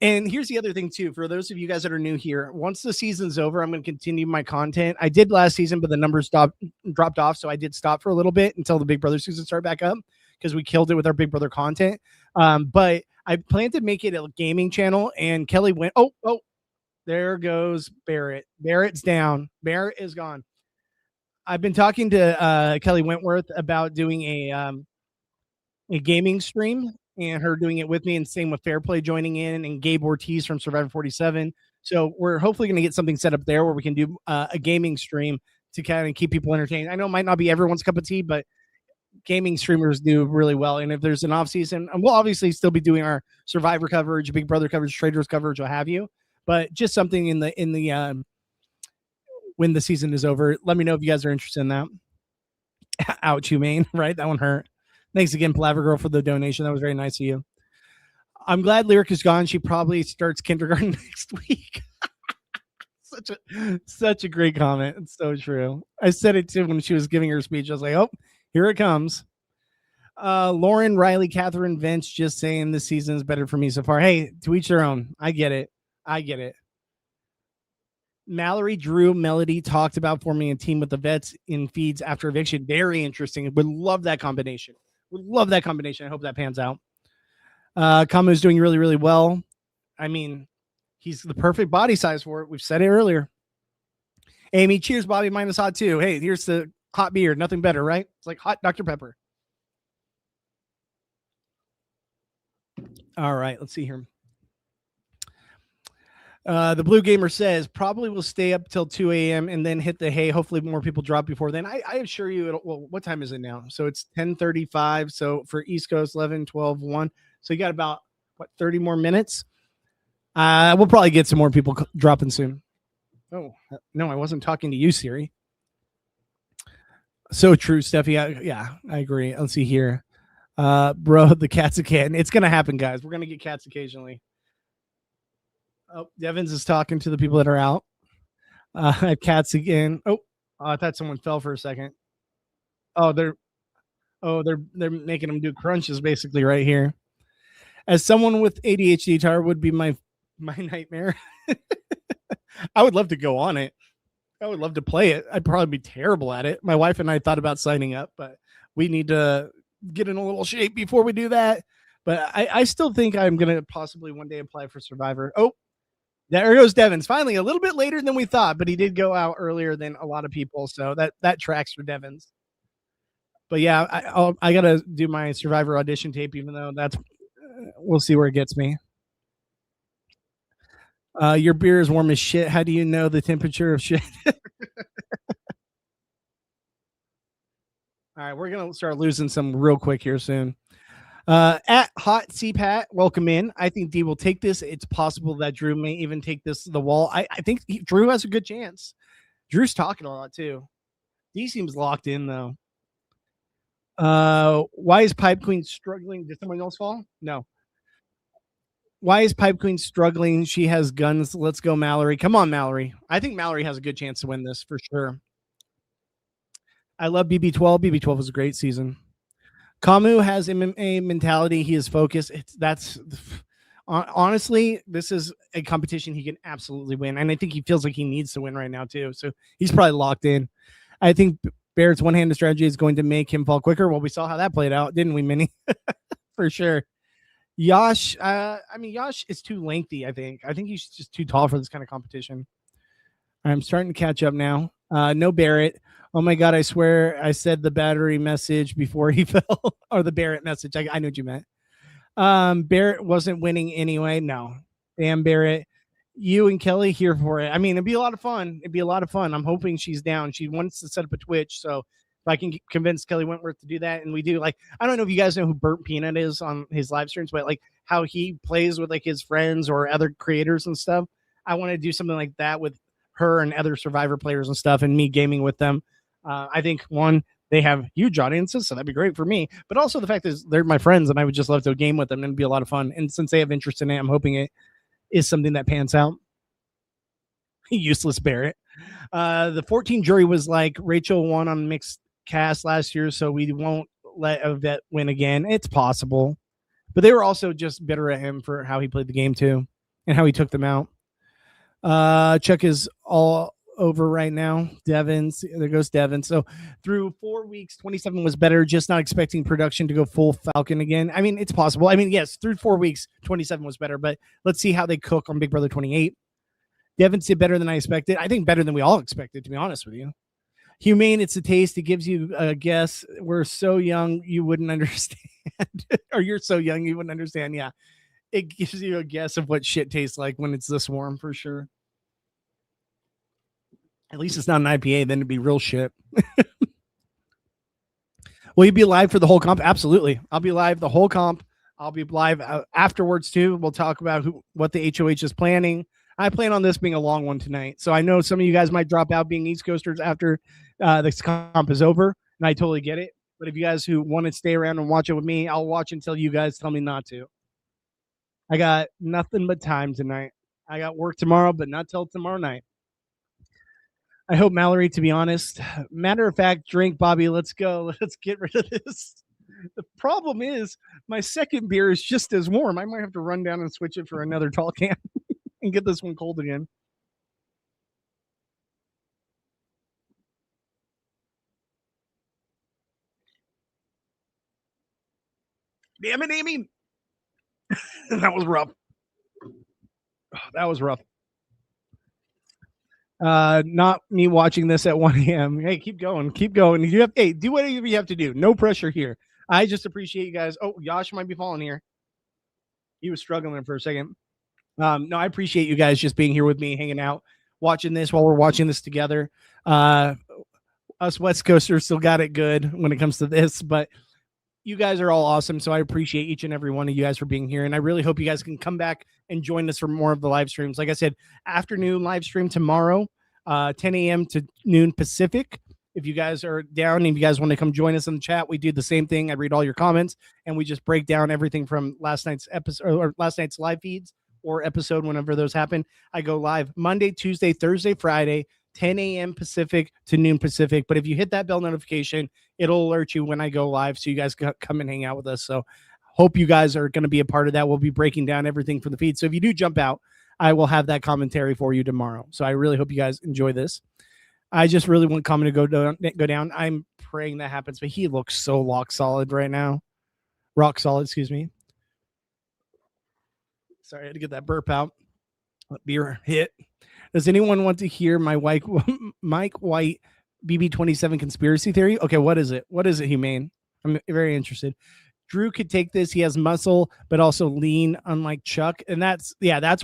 And here's the other thing too, for those of you guys that are new here, once the season's over, I'm going to continue my content. I did last season, but the numbers dropped off. So I did stop for a little bit until the Big Brother season started back up because we killed it with our Big Brother content. But I plan to make it a gaming channel, and Kelly went, oh, there goes Barrett. Barrett's down. Barrett is gone. I've been talking to Kelly Wentworth about doing a gaming stream and her doing it with me, and same with Fairplay joining in and Gabe Ortiz from Survivor 47. So we're hopefully going to get something set up there where we can do a gaming stream to kind of keep people entertained. I know it might not be everyone's cup of tea, but gaming streamers do really well. And if there's an off season, and we'll obviously still be doing our Survivor coverage, Big Brother coverage, Traders coverage, what have you. But just something in the when the season is over. Let me know if you guys are interested in that. Ouch, humane, right? That one hurt. Thanks again, Palaver Girl, for the donation. That was very nice of you. I'm glad Lyric is gone. She probably starts kindergarten next week. Such a great comment. It's so true. I said it too when she was giving her speech. I was like, oh, here it comes. Lauren, Riley, Catherine, Vince just saying this season is better for me so far. Hey, to each their own. I get it. Mallory, Drew, Melody talked about forming a team with the vets in feeds after eviction. Very interesting. Would love that combination. I hope that pans out. Kamu's doing really, really well. I mean, he's the perfect body size for it. We've said it earlier. Amy, cheers, Bobby. Minus hot too. Hey, here's the hot beer. Nothing better, right? It's like hot Dr. Pepper. All right, let's see here. The Blue Gamer says probably will stay up till 2 a.m. and then hit the hay. Hopefully more people drop before then. I assure you, well, what time is it now? So it's 10:35. So for East Coast, 11, 12, 1. So you got about, 30 more minutes? We'll probably get some more people dropping soon. Oh, no, I wasn't talking to you, Siri. So true, Steffi. Yeah, I agree. Let's see here. Bro, the cats again. It's going to happen, guys. We're going to get cats occasionally. Oh, Devins is talking to the people that are out. Cats again. Oh, I thought someone fell for a second. Oh, they're making them do crunches basically right here. As someone with ADHD, Tar would be my nightmare. I would love to go on it. I would love to play it. I'd probably be terrible at it. My wife and I thought about signing up, but we need to get in a little shape before we do that. But I still think I'm going to possibly one day apply for Survivor. Oh, there goes Devins. Finally, a little bit later than we thought, but he did go out earlier than a lot of people. So that tracks for Devins. But yeah, I got to do my Survivor audition tape, even though we'll see where it gets me. Your beer is warm as shit. How do you know the temperature of shit? All right, we're gonna start losing some real quick here soon. At Hot CPAT, welcome in. I think D will take this. It's possible that Drew may even take this to the wall. I think Drew has a good chance. Drew's talking a lot too. D seems locked in though. Why is Pipe Queen struggling? Did someone else fall? No. Why is Pipe Queen struggling? She has guns. Let's go, Mallory. Come on, Mallory. I think Mallory has a good chance to win this for sure. I love BB12. BB12 was a great season. Kamu has MMA mentality. He is focused. Honestly, this is a competition he can absolutely win. And I think he feels like he needs to win right now too. So he's probably locked in. I think Barrett's one-handed strategy is going to make him fall quicker. Well, we saw how that played out, didn't we, Minnie? For sure. Yash, Yash is too lengthy, I think. I think he's just too tall for this kind of competition. I'm starting to catch up now. No Barrett. Oh my God, I swear I said the battery message before he fell. Or the Barrett message. I knew what you meant. Barrett wasn't winning anyway. No. Damn, Barrett. You and Kelly here for it. I mean, it'd be a lot of fun. I'm hoping she's down. She wants to set up a Twitch, so if I can convince Kelly Wentworth to do that, and we do, like, I don't know if you guys know who Burnt Peanut is on his live streams, but like how he plays with like his friends or other creators and stuff. I want to do something like that with her and other Survivor players and stuff, and me gaming with them. I think they have huge audiences, so that'd be great for me. But also the fact is they're my friends, and I would just love to game with them and it'd be a lot of fun. And since they have interest in it, I'm hoping it is something that pans out. Useless Barrett. The 14 jury was like Rachel won on mixed cast last year, so we won't let a vet win again. It's possible, but they were also just bitter at him for how he played the game too and how he took them out. Chuck is all over right now. Devins, there goes Devin. So through 4 weeks, 27 was better. Just not expecting production to go full Falcon again. I mean, it's possible. I mean, yes, through 4 weeks, 27 was better, but let's see how they cook on Big Brother 28. Devin did better than I expected. I think better than we all expected, to be honest with you. Humane, it's a taste. It gives you a guess. We're so young, you wouldn't understand. Or you're so young, you wouldn't understand. Yeah. It gives you a guess of what shit tastes like when it's this warm, for sure. At least it's not an IPA, then it'd be real shit. Will you be live for the whole comp? Absolutely. I'll be live the whole comp. I'll be live afterwards too. We'll talk about what the HOH is planning. I plan on this being a long one tonight. So I know some of you guys might drop out being East Coasters after this comp is over, and I totally get it. But if you guys who want to stay around and watch it with me, I'll watch until you guys tell me not to. I got nothing but time tonight. I got work tomorrow, but not till tomorrow night. I hope Mallory, to be honest. Matter of fact, drink, Bobby. Let's go. Let's get rid of this. The problem is my second beer is just as warm. I might have to run down and switch it for another tall can and get this one cold again. Damn it, Amy. That was rough. That was rough. Not me watching this at 1 a.m. Hey, keep going. Do whatever you have to do. No pressure here. I just appreciate you guys. Oh, Yash might be falling here. He was struggling for a second. No, I appreciate you guys just being here with me, hanging out, watching this while we're watching this together. Uh, us West Coasters still got it good when it comes to this, but you guys are all awesome. So I appreciate each and every one of you guys for being here. And I really hope you guys can come back and join us for more of the live streams. Like I said, afternoon live stream tomorrow, 10 a.m. to noon Pacific. If you guys are down and you guys want to come join us in the chat, we do the same thing. I read all your comments and we just break down everything from last night's episode or last night's live feeds or episode whenever those happen. I go live Monday, Tuesday, Thursday, Friday, 10 a.m. Pacific to noon Pacific. But if you hit that bell notification, it'll alert you when I go live so you guys can come and hang out with us. So hope you guys are going to be a part of that. We'll be breaking down everything for the feed. So if you do jump out, I will have that commentary for you tomorrow. So I really hope you guys enjoy this. I just really want Common to go down. I'm praying that happens, but he looks so rock solid right now. Rock solid, excuse me. Sorry, I had to get that burp out. Beer hit. Does anyone want to hear my Mike White BB27 conspiracy theory? Okay, what is it? What is it, Humane? I'm very interested. Drew could take this. He has muscle, but also lean, unlike Chuck. And that's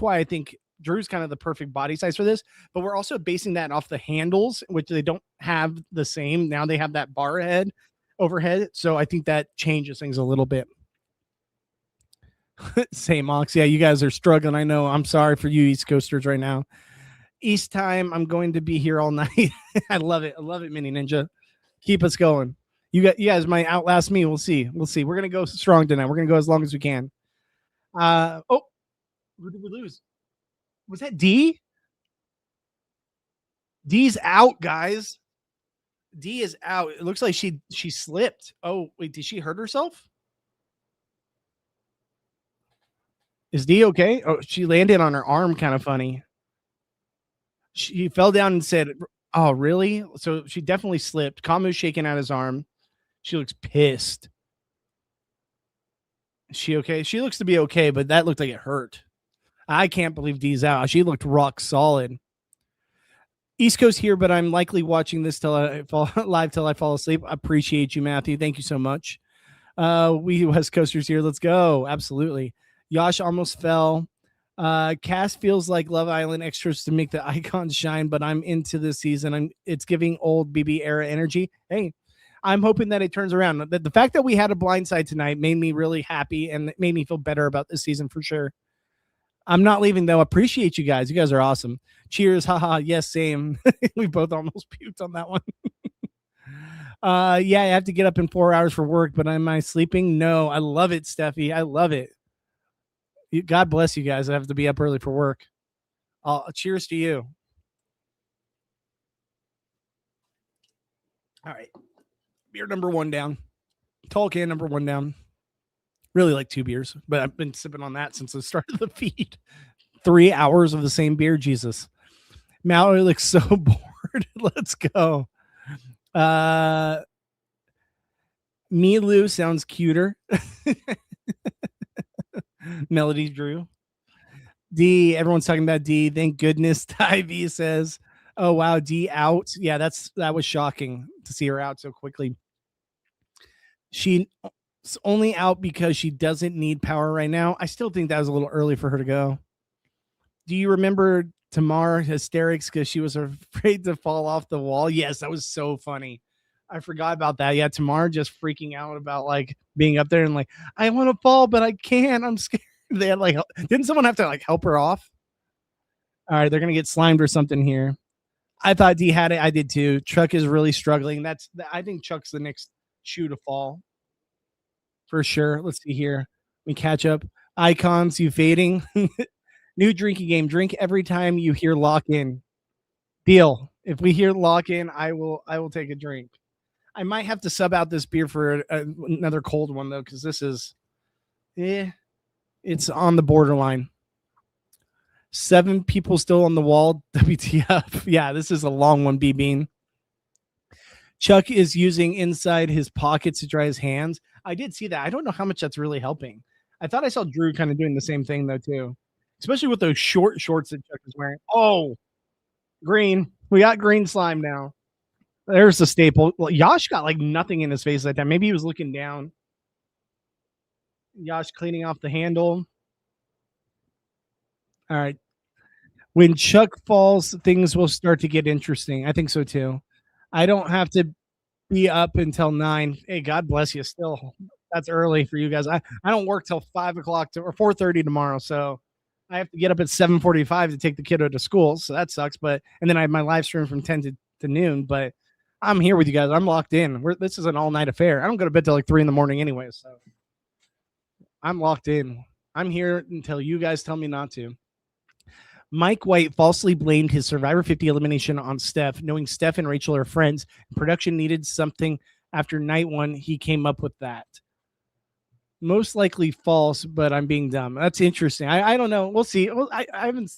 why I think Drew's kind of the perfect body size for this. But we're also basing that off the handles, which they don't have the same. Now they have that bar head overhead. So I think that changes things a little bit. Same Ox. Yeah, you guys are struggling. I know. I'm sorry for you East Coasters right now. East time, I'm going to be here all night. I love it. I love it, Mini Ninja. Keep us going. You guys might outlast me. We'll see. We're gonna go strong tonight. We're gonna go as long as we can. Who did we lose? Was that D? D's out, guys. D is out. It looks like she slipped. Oh, wait, did she hurt herself? Is D okay? Oh, she landed on her arm kind of funny. She fell down and said, "Oh, really?" So she definitely slipped. Kamu's shaking out his arm. She looks pissed. Is she okay? She looks to be okay, but that looked like it hurt. I can't believe D's out. She looked rock solid. East Coast here, but I'm likely watching this till I fall live till I fall asleep. I appreciate you, Matthew. Thank you so much. We West Coasters here. Let's go. Absolutely. Yash almost fell. Cass feels like Love Island extras to make the icons shine, but I'm into this season. It's giving old BB era energy. Hey, I'm hoping that it turns around. The fact that we had a blind side tonight made me really happy and it made me feel better about this season for sure. I'm not leaving though. Appreciate you guys. You guys are awesome. Cheers. Haha. Yes, same. We both almost puked on that one. Yeah, I have to get up in 4 hours for work, but am I sleeping? No. I love it, Steffi. I love it. God bless you guys. I have to be up early for work. Cheers to you. All right. Beer number 1 down. Tall can number 1 down. Really like 2 beers, but I've been sipping on that since the start of the feed. 3 hours of the same beer. Jesus. Mallory looks so bored. Let's go. Milu sounds cuter. Melody Drew. D, everyone's talking about D. Thank goodness. Ivy says, "Oh wow, D out." Yeah, that was shocking to see her out so quickly. She's only out because she doesn't need power right now. I still think that was a little early for her to go. Do you remember Tamar hysterics because she was afraid to fall off the wall? Yes, that was so funny. I forgot about that. Yeah, Tamar just freaking out about like being up there and like, I want to fall, but I can't. I'm scared. They had like, didn't someone have to like help her off? All right, they're gonna get slimed or something here. I thought D had it. I did too. Chuck is really struggling. I think Chuck's the next shoe to fall for sure. Let's see here. We catch up. Icons, you fading. New drinking game. Drink every time you hear lock in. Deal. If we hear lock in, I will take a drink. I might have to sub out this beer for another cold one though, because this is, it's on the borderline. 7 people still on the wall. WTF? Yeah, this is a long one. B-Bean. Chuck is using inside his pockets to dry his hands. I did see that. I don't know how much that's really helping. I thought I saw Drew kind of doing the same thing though too, especially with those short shorts that Chuck is wearing. Oh, green. We got green slime now. There's the staple. Well, Yash got like nothing in his face that time. Maybe he was looking down. Yash cleaning off the handle. All right. When Chuck falls, things will start to get interesting. I think so too. I don't have to be up until 9. Hey, God bless you. Still, that's early for you guys. I don't work till 5 o'clock or 4:30 tomorrow, so I have to get up at 7:45 to take the kiddo to school. So that sucks. But and then I have my live stream from 10 to noon. But I'm here with you guys. I'm locked in. This is an all night affair. I don't go to bed till like 3 in the morning anyway, so I'm locked in. I'm here until you guys tell me not to. Mike White falsely blamed his Survivor 50 elimination on Steph, knowing Steph and Rachel are friends. Production needed something after night 1. He came up with that. Most likely false, but I'm being dumb. That's interesting. I don't know. We'll see. Well, I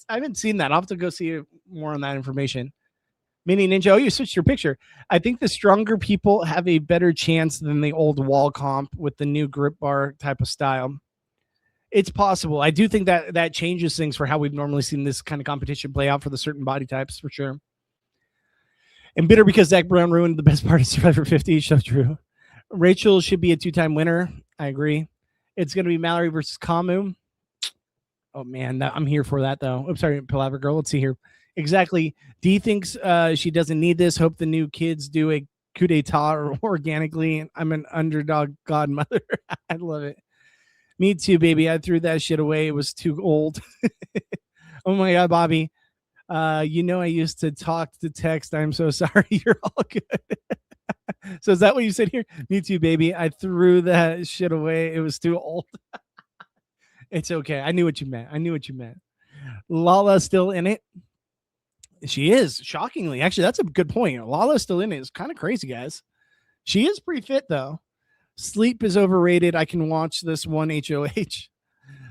haven't seen that. I'll have to go see more on that information. Mini Ninja, oh, you switched your picture. I think the stronger people have a better chance than the old wall comp with the new grip bar type of style. It's possible. I do think that changes things for how we've normally seen this kind of competition play out for the certain body types, for sure. And bitter because Zach Brown ruined the best part of Survivor 50. So true. Rachel should be a 2-time winner. I agree. It's going to be Mallory versus Kamu. Oh, man. I'm here for that, though. I'm sorry, Palaver Girl. Let's see here. Exactly. Dee thinks she doesn't need this. Hope the new kids do a coup d'etat organically. I'm an underdog godmother. I love it. Me too, baby. I threw that shit away. It was too old. Oh my God, Bobby. I used to talk to text. I'm so sorry. You're all good. So is that what you said here? Me too, baby. I threw that shit away. It was too old. It's okay. I knew what you meant. Lala's still in it. She is, shockingly. Actually, that's a good point. Lala's still in it. It's kind of crazy, guys. She is pretty fit, though. Sleep is overrated. I can watch this one HOH.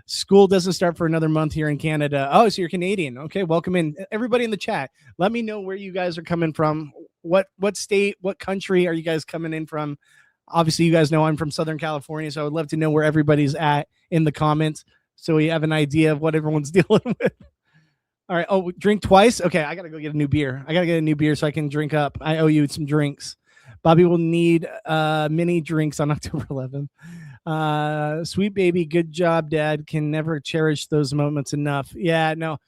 School doesn't start for another month here in Canada. Oh, so you're Canadian. Okay, welcome in. Everybody in the chat, let me know where you guys are coming from. What state, what country are you guys coming in from? Obviously, you guys know I'm from Southern California, so I would love to know where everybody's at in the comments so we have an idea of what everyone's dealing with. All right. Oh, drink twice? Okay, I got to go get a new beer. So I can drink up. I owe you some drinks. Bobby will need mini drinks on October 11th. Sweet baby, good job, Dad. Can never cherish those moments enough. Yeah, no,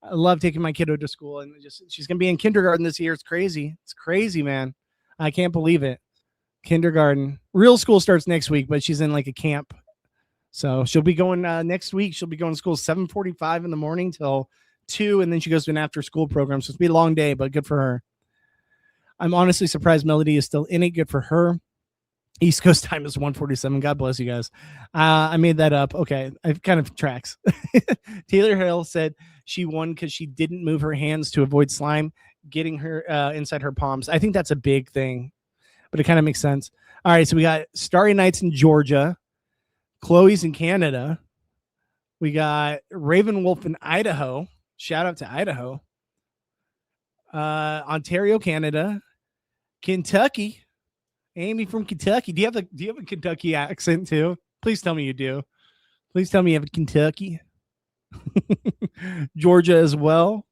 I love taking my kiddo to school, and she's gonna be in kindergarten this year. It's crazy. It's crazy, man. I can't believe it. Kindergarten. Real school starts next week, but she's in like a camp, so she'll be going next week. She'll be going to school 7:45 in the morning till 2, and then she goes to an after-school program. So it's gonna be a long day, but good for her. I'm honestly surprised Melody is still in it. Good for her. East Coast time is 1:47. God bless you guys. I made that up. Okay. It kind of tracks. Taylor Hill said she won because she didn't move her hands to avoid slime getting her inside her palms. I think that's a big thing, but it kind of makes sense. All right. So we got Starry Nights in Georgia. Chloe's in Canada. We got Raven Wolf in Idaho. Shout out to Idaho. Ontario, Canada. Kentucky. Amy from Kentucky. Do you have a Kentucky accent too? Please tell me you do. Please tell me you have a Kentucky. Georgia as well.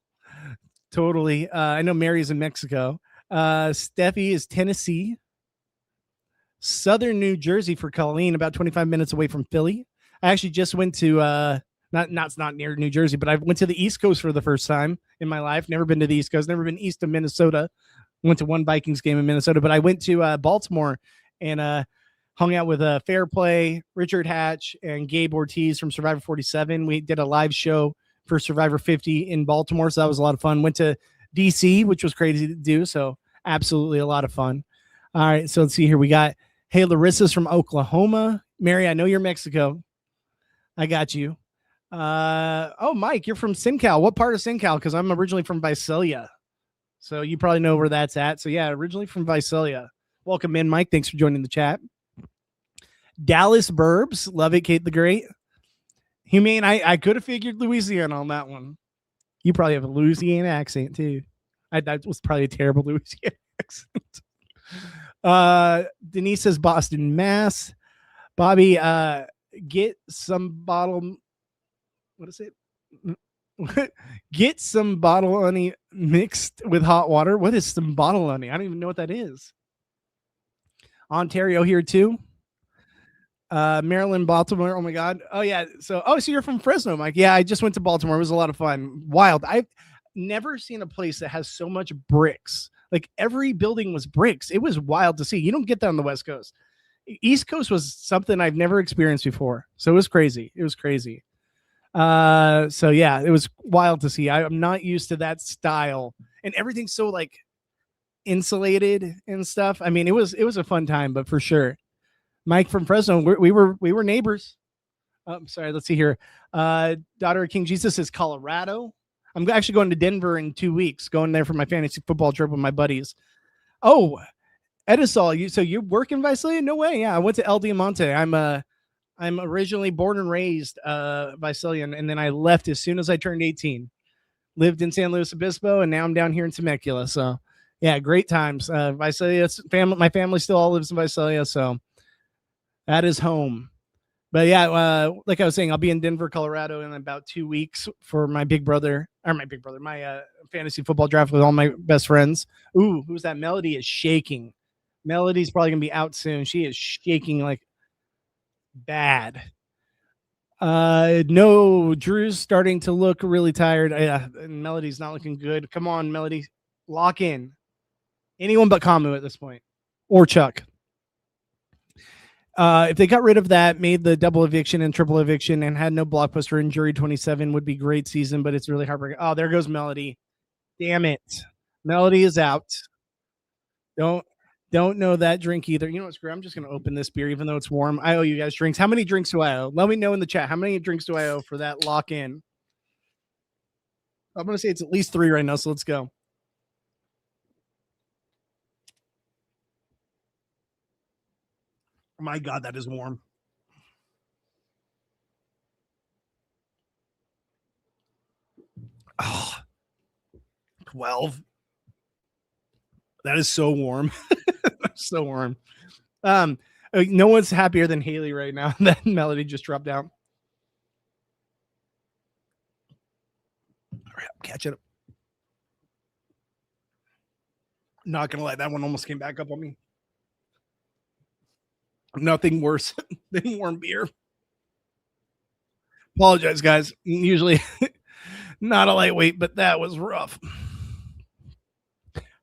Totally. I know Mary's in Mexico. Steffi is Tennessee. Southern New Jersey for Colleen, about 25 minutes away from Philly. I actually just went to not near New Jersey, but I went to the East Coast for the first time in my life. Never been to the East Coast. Never been east of Minnesota. Went to one Vikings game in Minnesota, but I went to Baltimore and hung out with Fair Play, Richard Hatch, and Gabe Ortiz from Survivor 47. We did a live show for Survivor 50 in Baltimore, so that was a lot of fun. Went to DC, which was crazy to do, so absolutely a lot of fun. All right, so let's see here. We got, hey, Larissa's from Oklahoma. Mary, I know you're Mexico. I got you. Oh, Mike, you're from SinCal. What part of SinCal? Because I'm originally from Visalia. So you probably know where that's at. So yeah, originally from Visalia. Welcome in, Mike. Thanks for joining the chat. Dallas Burbs. Love it, Kate the Great. Humane, I could have figured Louisiana on that one. You probably have a Louisiana accent too. That was probably a terrible Louisiana accent. Denise says Boston, Mass. Bobby, get some bottle. What is it? Get some bottle honey mixed with hot water. What is some bottle honey? I don't even know what that is. Ontario here too. Maryland, Baltimore. Oh my God. Oh yeah. So you're from Fresno, Mike. Yeah, I just went to Baltimore. It was a lot of fun. Wild. I've never seen a place that has so much bricks. Like every building was bricks. It was wild to see. You don't get that on the West Coast. East Coast was something I've never experienced before. So it was crazy. It was crazy. So yeah, it was wild to see. I'm not used to that style. And everything's so like insulated and stuff. I mean, it was a fun time, but for sure. Mike from Fresno, we were neighbors. Oh, I'm sorry. Let's see here. Daughter of King Jesus is Colorado. I'm actually going to Denver in 2 weeks. Going there for my fantasy football trip with my buddies. Oh, Edisol, you work in Visalia? No way. Yeah, I went to El Diamante. I'm originally born and raised Visalian, and then I left as soon as I turned 18. Lived in San Luis Obispo, and now I'm down here in Temecula. So, yeah, great times. Visalia, my family still all lives in Visalia, so that is home. But yeah, like I was saying, I'll be in Denver, Colorado in about 2 weeks for my my fantasy football draft with all my best friends. Ooh, who's that? Melody is shaking. Melody's probably gonna be out soon. She is shaking like bad. No, Drew's starting to look really tired. And Melody's not looking good. Come on, Melody, lock in. Anyone but Kamu at this point, or Chuck. If they got rid of that, made the double eviction and triple eviction, and had no blockbuster in Jury 27, would be great season, but it's really heartbreaking. Oh, there goes Melody. Damn it. Melody is out. Don't know that drink either. You know what, screw, I'm just going to open this beer, even though it's warm. I owe you guys drinks. How many drinks do I owe? Let me know in the chat. How many drinks do I owe for that lock in? I'm going to say it's at least 3 right now, so let's go. Oh my God, that is warm. Oh, 12. That is so warm. So warm. No one's happier than Haley right now. That Melody just dropped out. All right, catch it. Not gonna lie, that one almost came back up on me. Nothing worse than warm beer. Apologize, guys. Usually not a lightweight, but that was rough.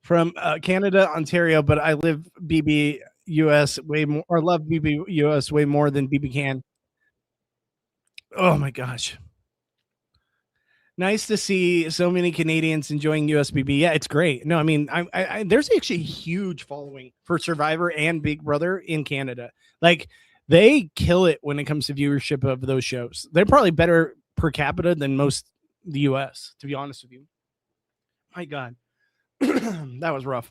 From Canada, Ontario, but I live BB US way more, or love BB US way more than BB can. Oh my gosh. Nice to see so many Canadians enjoying USBB. Yeah, it's great. No, I mean, there's actually a huge following for Survivor and Big Brother in Canada. Like, they kill it when it comes to viewership of those shows. They're probably better per capita than most the US, to be honest with you. My God, that was rough.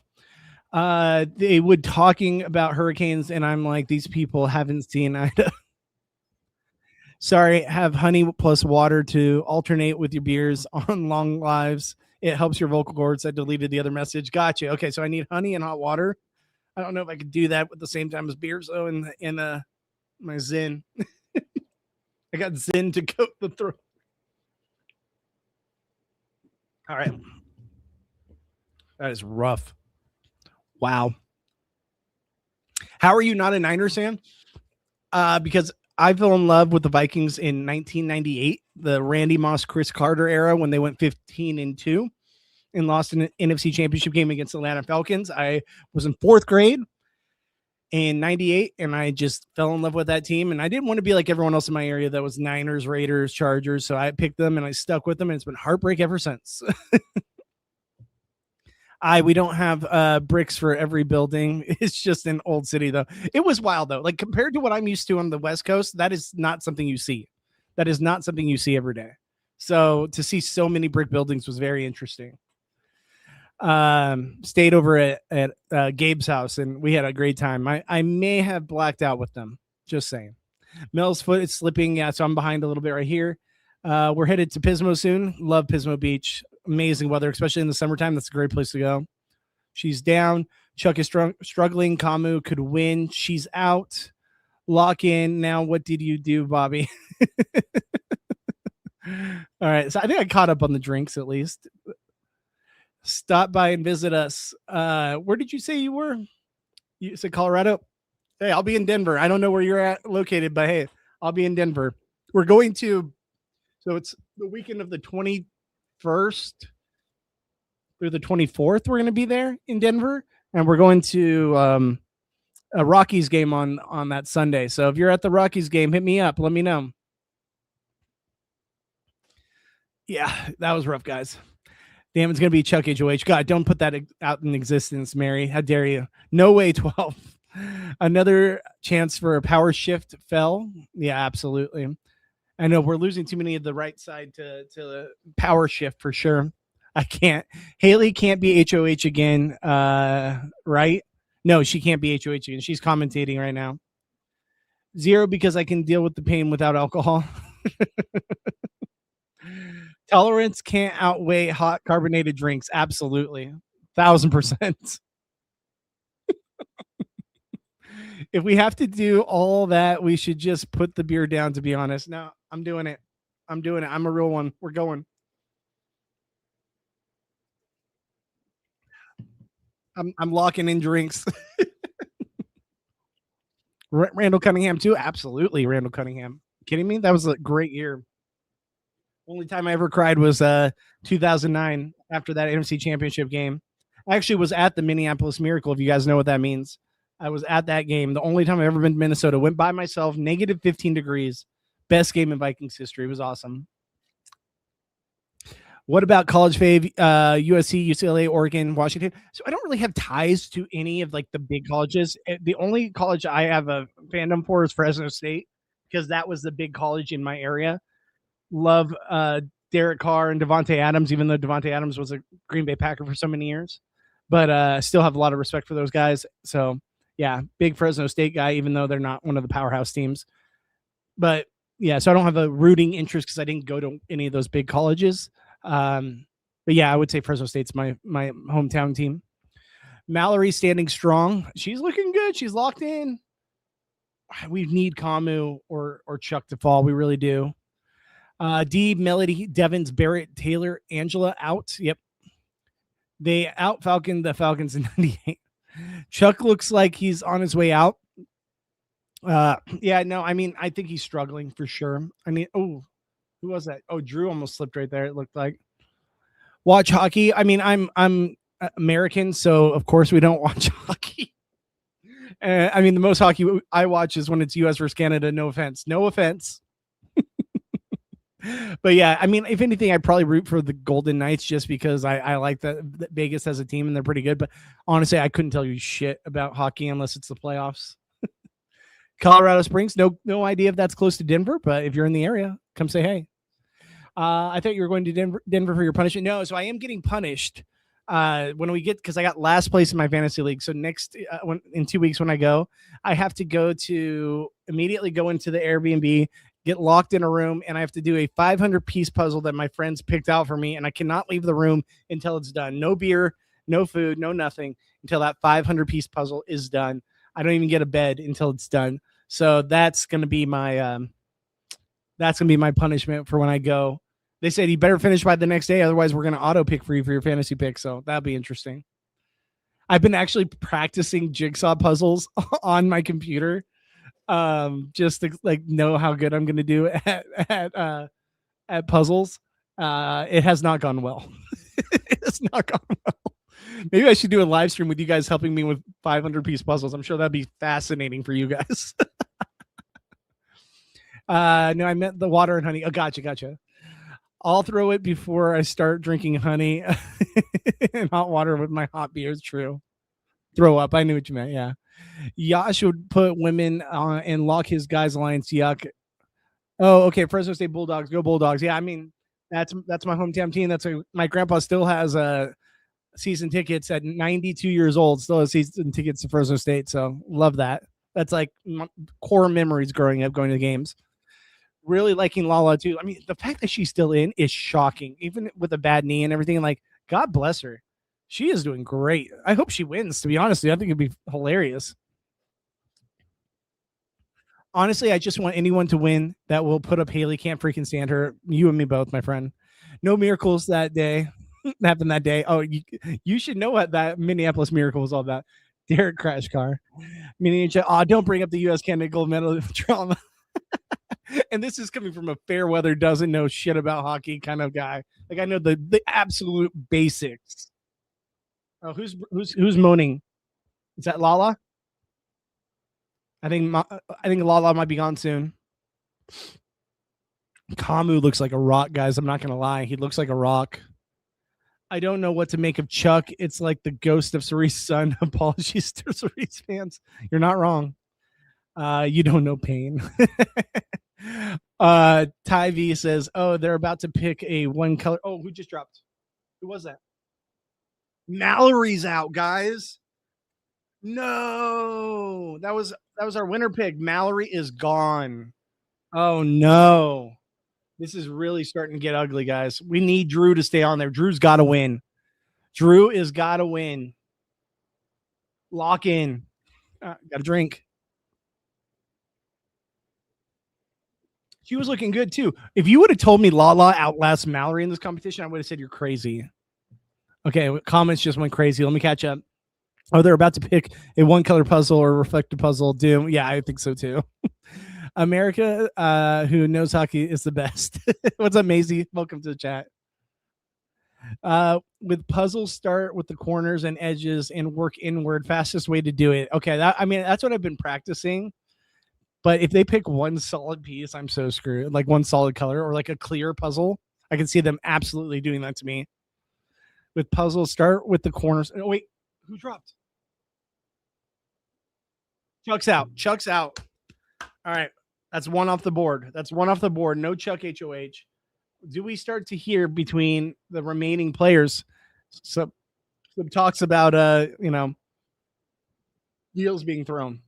They would talking about hurricanes, and I'm like, these people haven't seen Ida. Sorry, have honey plus water to alternate with your beers on long lives. It helps your vocal cords. I deleted the other message. Gotcha. Okay, so I need honey and hot water. I don't know if I could do that at the same time as beers, though, in my Zyn. I got Zyn to coat the throat. All right. That is rough. Wow. How are you not a Niners fan? Because I fell in love with the Vikings in 1998, the Randy Moss, Chris Carter era, when they went 15-2 and lost an NFC Championship game against the Atlanta Falcons. I was in 4th grade in 98, and I just fell in love with that team. And I didn't want to be like everyone else in my area that was Niners, Raiders, Chargers. So I picked them, and I stuck with them, and it's been heartbreak ever since. We don't have bricks for every building. It's just an old city, though. It was wild, though. Like, compared to what I'm used to on the West Coast, that is not something you see. That is not something you see every day. So to see so many brick buildings was very interesting. Stayed over at Gabe's house, and we had a great time. I may have blacked out with them. Just saying. Mel's foot is slipping. Yeah, so I'm behind a little bit right here. We're headed to Pismo soon. Love Pismo Beach. Amazing weather, especially in the summertime. That's a great place to go. She's down. Chuck is struggling. Kamu could win. She's out. Lock in. Now, what did you do, Bobby? All right. So I think I caught up on the drinks at least. Stop by and visit us. Where did you say you were? You said Colorado? Hey, I'll be in Denver. I don't know where you're at located, but hey, I'll be in Denver. We're going to, so it's the weekend of the 21st through the 24th. We're going to be there in Denver, and we're going to a Rockies game on that Sunday. So if you're at the Rockies game, hit me up. Let me know. Yeah, that was rough, guys. Damn, it's going to be Chuck HOH. God, don't put that out in existence, Mary. How dare you? No way, 12. Another chance for a power shift fell. Yeah, absolutely. I know we're losing too many of the right side to power shift for sure. I can't. Haley can't be HOH again, right? No, she can't be HOH again. She's commentating right now. 0 because I can deal with the pain without alcohol. Tolerance can't outweigh hot carbonated drinks. Absolutely. 1000%. If we have to do all that, we should just put the beer down, to be honest. No, I'm doing it. I'm doing it. I'm a real one. We're going. I'm locking in drinks. Randall Cunningham too. Absolutely. Randall Cunningham. Kidding me? That was a great year. Only time I ever cried was 2009 after that NFC Championship game. I actually was at the Minneapolis Miracle, if you guys know what that means. I was at that game. The only time I've ever been to Minnesota. Went by myself, negative 15 degrees. Best game in Vikings history. It was awesome. What about college fave? USC, UCLA, Oregon, Washington. So I don't really have ties to any of like the big colleges. The only college I have a fandom for is Fresno State because that was the big college in my area. Love Derek Carr and Devontae Adams, even though Devontae Adams was a Green Bay Packer for so many years. But still have a lot of respect for those guys. So yeah, big Fresno State guy, even though they're not one of the powerhouse teams. But yeah, so I don't have a rooting interest because I didn't go to any of those big colleges. But yeah, I would say Fresno State's my hometown team. Mallory standing strong. She's looking good. She's locked in. We need Camu or Chuck to fall. We really do. D, Melody, Devins, Barrett, Taylor, Angela out. Yep. They out Falcon the Falcons in 98. Chuck looks like he's on his way out. Yeah, no, I mean, I think he's struggling for sure. I mean, who was that? Oh, Drew almost slipped right there. It looked like. Watch hockey. I mean, I'm American, so of course we don't watch hockey. I mean, the most hockey I watch is when it's U.S. versus Canada. No offense. But yeah, I mean, if anything, I'd probably root for the Golden Knights just because I like that Vegas as a team and they're pretty good. But honestly, I couldn't tell you shit about hockey unless it's the playoffs. Colorado Springs, no idea if that's close to Denver, but if you're in the area, come say hey. I thought you were going to Denver for your punishment. No, so I am getting punished when we get, because I got last place in my fantasy league. So next, in 2 weeks when I go, I have to immediately go into the Airbnb, get locked in a room, and I have to do a 500-piece puzzle that my friends picked out for me, and I cannot leave the room until it's done. No beer, no food, no nothing until that 500-piece puzzle is done. I don't even get a bed until it's done. So that's going to be my punishment for when I go. They said you better finish by the next day, otherwise we're going to auto pick for you for your fantasy pick. So that'll be interesting. I've been actually practicing jigsaw puzzles on my computer, just to like know how good I'm going to do at puzzles. It has not gone well. It has not gone well. Maybe I should do a live stream with you guys helping me with 500-piece puzzles. I'm sure that'd be fascinating for you guys. No, I meant the water and honey. Oh, gotcha. I'll throw it before I start drinking honey and hot water with my hot beers. True. Throw up. I knew what you meant. Yeah. Yash would put women on and lock his guys' alliance. Yuck. Oh, okay. Fresno State Bulldogs. Go Bulldogs. Yeah, I mean, that's my hometown team. My grandpa still has season tickets at 92 years old. Still has season tickets to Fresno State. So love that. That's like core memories growing up going to the games. Really liking Lala too. I mean, the fact that she's still in is shocking, even with a bad knee and everything. Like, God bless her. She is doing great. I hope she wins, to be honest. I think it'd be hilarious. Honestly, I just want anyone to win that will put up Haley. Can't freaking stand her. You and me both, my friend. No miracles that day. Happened that day. Oh, you should know what that Minneapolis Miracle was all about. Derek Crash Car. Meaning, don't bring up the U.S. Canada gold medal drama. And this is coming from a fair weather, doesn't know shit about hockey kind of guy. Like I know the absolute basics. Oh, who's moaning? Is that Lala? I think Lala might be gone soon. Kamu looks like a rock, guys. I'm not gonna lie. He looks like a rock. I don't know what to make of Chuck. It's like the ghost of Cerise's son. Apologies to Cerise fans. You're not wrong. You don't know pain. Ty V says, "Oh, they're about to pick a one color." Oh, who just dropped? Who was that? Mallory's out, guys. No, that was our winner pick. Mallory is gone. Oh no. This is really starting to get ugly, guys. We need Drew to stay on there. Drew's got to win. Drew is got to win. Lock in. Got a drink. She was looking good too. If you would have told me Lala outlasts Mallory in this competition, I would have said you're crazy. Okay, comments just went crazy. Let me catch up. Oh, they're about to pick a one color puzzle or reflective puzzle. Doom. Yeah, I think so too. America, who knows hockey, is the best. What's up, Maisie? Welcome to the chat. With puzzles, start with the corners and edges and work inward. Fastest way to do it. Okay, that's what I've been practicing. But if they pick one solid piece, I'm so screwed. Like one solid color or like a clear puzzle, I can see them absolutely doing that to me. With puzzles, start with the corners. Oh, wait, who dropped? Chuck's out. Chuck's out. All right. That's one off the board. No Chuck HOH. Do we start to hear between the remaining players some talks about deals being thrown?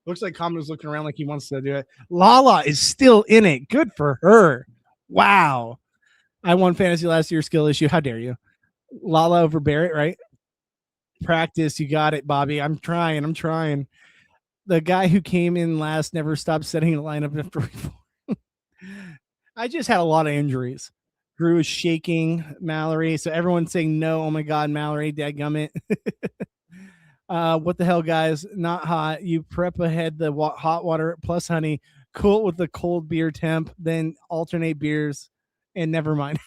Looks like Kamu's looking around like he wants to do it. Lala is still in it. Good for her. Wow. I won fantasy last year. Skill issue. How dare you? Lala over Barrett, right? Practice. You got it, Bobby. I'm trying. The guy who came in last never stopped setting the lineup after I just had a lot of injuries. Drew is shaking Mallory. So everyone's saying no. Oh my God, Mallory, dadgummit. What the hell, guys? Not hot. You prep ahead the hot water plus honey. Cool it with the cold beer temp. Then alternate beers. And never mind.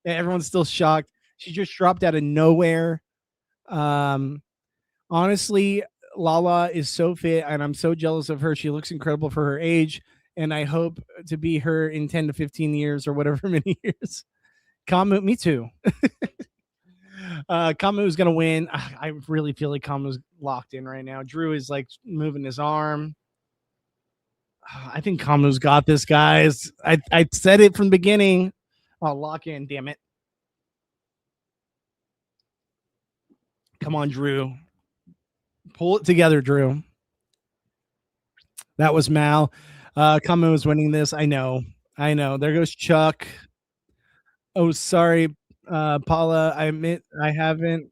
Yeah, everyone's still shocked. She just dropped out of nowhere. Honestly, Lala is so fit, and I'm so jealous of her. She looks incredible for her age, and I hope to be her in 10 to 15 years or whatever many years. Kamu, me too. Kamu is going to win. I really feel like Kamu's locked in right now. Drew is like moving his arm. I think Kamu's got this, guys. I said it from the beginning. I'll lock in, damn it. Come on, Drew. Pull it together, Drew. That was Mal. Kamu is winning this. I know. There goes Chuck. Oh, sorry, Paula. I admit I haven't.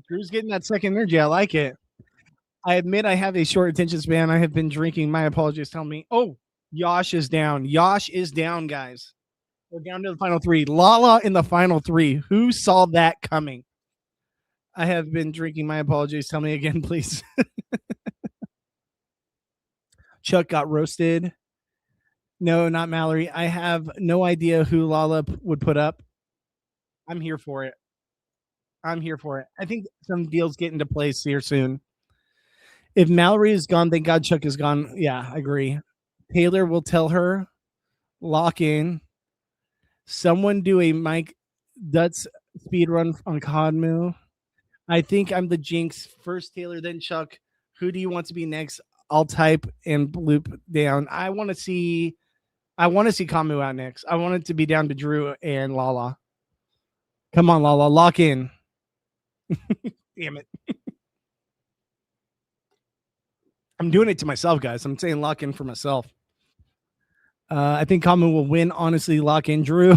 Drew's getting that second energy. I like it. I admit I have a short attention span. I have been drinking. My apologies. Tell me. Oh, Yosh is down. Yosh is down, guys. We're down to the final three. Lala in the final three. Who saw that coming? I have been drinking. My apologies. Tell me again, please. Chuck got roasted. No, not Mallory. I have no idea who Lala would put up. I'm here for it. I think some deals get into place here soon. If Mallory is gone, thank God Chuck is gone. Yeah, I agree. Taylor will tell her, lock in. Someone do a Mike Dutz speed run on Codmu. I think I'm the jinx. First Taylor, then Chuck. Who do you want to be next? I'll type and loop down. I want to see Kamu out next. I want it to be down to Drew and Lala. Come on, Lala, lock in. Damn it. I'm doing it to myself, guys. I'm saying lock in for myself. I think Kamu will win. Honestly, lock in Drew.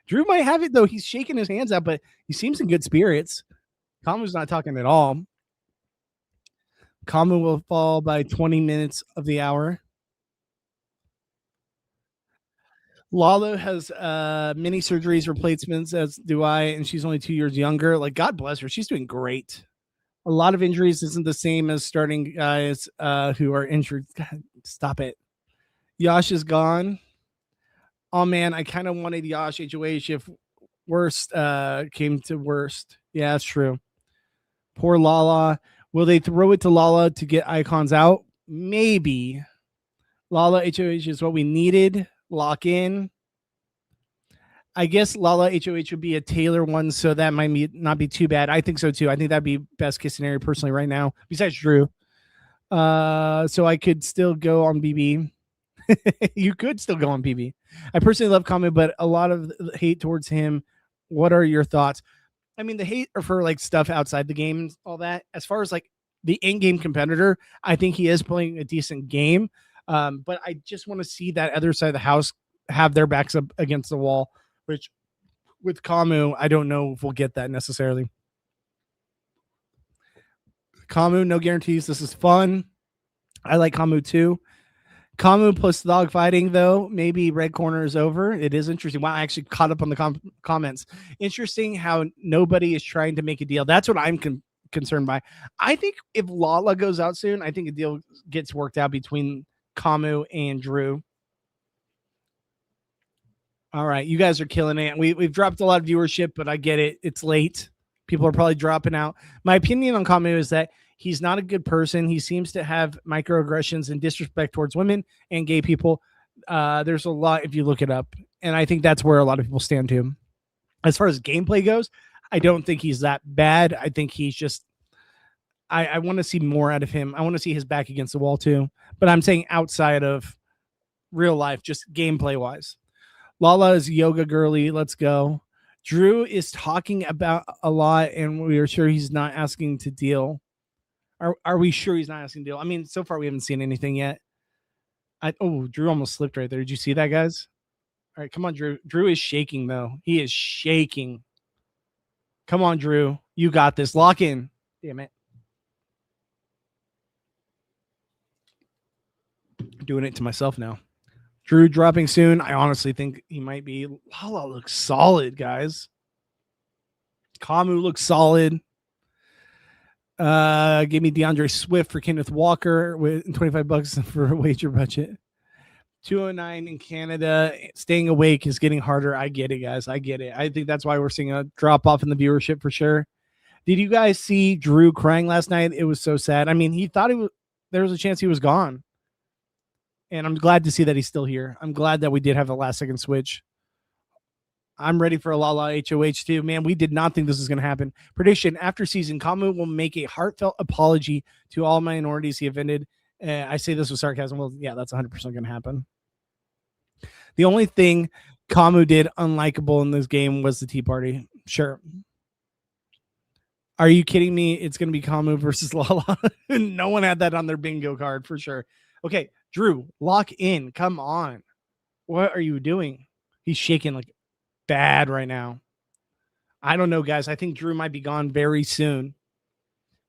Drew might have it, though. He's shaking his hands out, but he seems in good spirits. Kamu's not talking at all. Kamu will fall by 20 minutes of the hour. Lalo has mini surgeries, replacements, as do I, and she's only 2 years younger. Like, God bless her. She's doing great. A lot of injuries isn't the same as starting guys who are injured. God, stop it. Yash is gone. Oh man, I kind of wanted Yash HOH if worst came to worst. Yeah, that's true. Poor Lala. Will they throw it to Lala to get icons out? Maybe. Lala HOH is what we needed. Lock in. I guess Lala HOH would be a Taylor one, so that might not be too bad. I think so too. I think that'd be best case scenario personally right now, besides Drew. So I could still go on BB. You could still go on BB. I personally love Kame, but a lot of hate towards him. What are your thoughts? I mean, the hate are for like stuff outside the game and all that. As far as like the in-game competitor, I think he is playing a decent game. But I just want to see that other side of the house have their backs up against the wall, which with Kamu, I don't know if we'll get that necessarily. Kamu, no guarantees. This is fun. I like Kamu too. Kamu plus dog fighting, though, maybe red corner is over. It is interesting. Wow, I actually caught up on the comments. Interesting how nobody is trying to make a deal. That's what I'm concerned by. I think if Lala goes out soon, I think a deal gets worked out between Kamu and Drew. All right, you guys are killing it. We've dropped a lot of viewership, but I get it. It's late. People are probably dropping out. My opinion on Kamu is that he's not a good person. He seems to have microaggressions and disrespect towards women and gay people. There's a lot if you look it up. And I think that's where a lot of people stand to him. As far as gameplay goes, I don't think he's that bad. I think he's just, I want to see more out of him. I want to see his back against the wall too. But I'm saying outside of real life, just gameplay wise. Lala is yoga girly. Let's go. Drew is talking about a lot, and we are sure he's not asking to deal. Are we sure he's not asking to deal? I mean, so far we haven't seen anything yet. Drew almost slipped right there. Did you see that, guys? All right, come on, Drew. Drew is shaking, though. He is shaking. Come on, Drew. You got this. Lock in. Damn it. Doing it to myself now. Drew dropping soon. I honestly think he might be. Lala looks solid, guys. Kamu looks solid. Give me DeAndre Swift for Kenneth Walker with $25 for a wager budget. 209 in Canada. Staying awake is getting harder. I get it, guys. I get it. I think that's why we're seeing a drop off in the viewership for sure. Did you guys see Drew crying last night? It was so sad. I mean, he thought there was a chance he was gone. And I'm glad to see that he's still here. I'm glad that we did have a last second switch. I'm ready for a Lala HOH too. Man, we did not think this was going to happen. Prediction, after season, Kamu will make a heartfelt apology to all minorities he offended. I say this with sarcasm. Well, yeah, that's 100% going to happen. The only thing Kamu did unlikable in this game was the Tea Party. Sure. Are you kidding me? It's going to be Kamu versus Lala. No one had that on their bingo card for sure. Okay, Drew, lock in. Come on. What are you doing? He's shaking like bad right now. I don't know, guys. I think Drew might be gone very soon.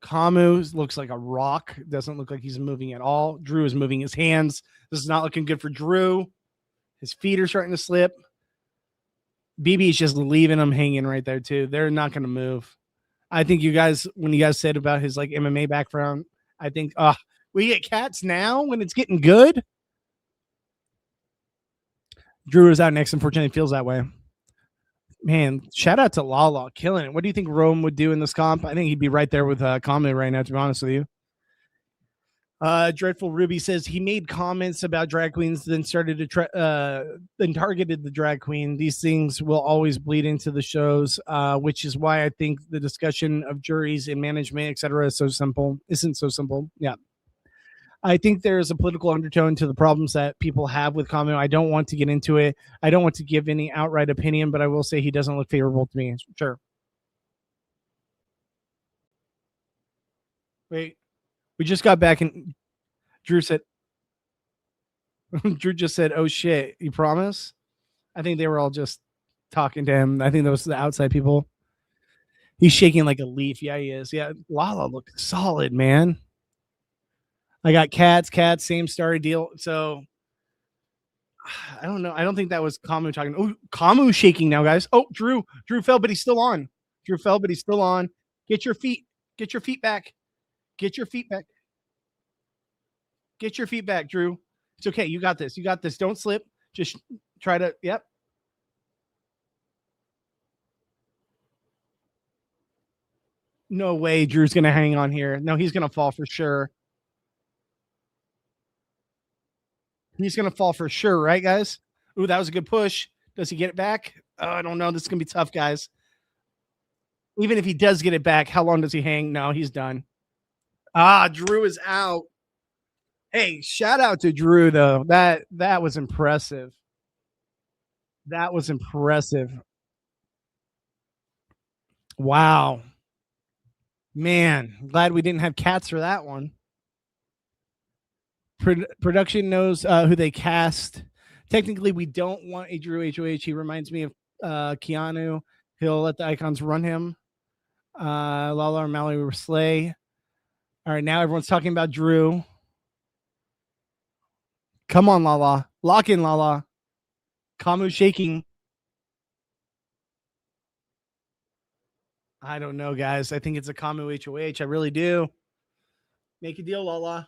Kamu looks like a rock. Doesn't look like he's moving at all. Drew is moving his hands. This is not looking good for Drew. His feet are starting to slip. BB is just leaving him hanging right there, too. They're not going to move. I think you guys, when you guys said about his like MMA background, I think, we get cats now when it's getting good. Drew is out next. Unfortunately, feels that way. Man, shout out to Lala, killing it. What do you think Rome would do in this comp? I think he'd be right there with Kamu right now, to be honest with you. Dreadful Ruby says he made comments about drag queens, then started to then targeted the drag queen. These things will always bleed into the shows, which is why I think the discussion of juries and management, etc., is so simple. Isn't so simple. Yeah. I think there is a political undertone to the problems that people have with Kamu. I don't want to get into it. I don't want to give any outright opinion, but I will say he doesn't look favorable to me. Sure. Wait, we just got back and Drew said, Drew just said, "Oh shit, you promise?" I think they were all just talking to him. I think those the outside people. He's shaking like a leaf. Yeah, he is. Yeah, Lala looked solid, man. I got cats, same starry deal. So I don't know. I don't think that was Kamu talking. Oh, Kamu shaking now, guys. Oh, Drew fell, but he's still on. Drew fell, but he's still on. Get your feet. Get your feet back. Get your feet back. Get your feet back, Drew. It's okay. You got this. You got this. Don't slip. Just try to. Yep. No way. Drew's gonna hang on here. No, he's gonna fall for sure. He's gonna fall for sure, right, guys? Ooh, that was a good push. Does he get it back? Oh, I don't know. This is gonna be tough, guys. Even if he does get it back, how long does he hang? No, he's done. Ah, Drew is out. Hey, shout out to Drew though. That was impressive. That was impressive. Wow. Man, glad we didn't have cats for that one. Production knows who they cast. Technically, we don't want a Drew HOH. He reminds me of Keanu. He'll let the icons run him. Lala or Mallory were Slay. All right, now everyone's talking about Drew. Come on, Lala. Lock in, Lala. Kamu shaking. I don't know, guys. I think it's a Kamu HOH. I really do. Make a deal, Lala.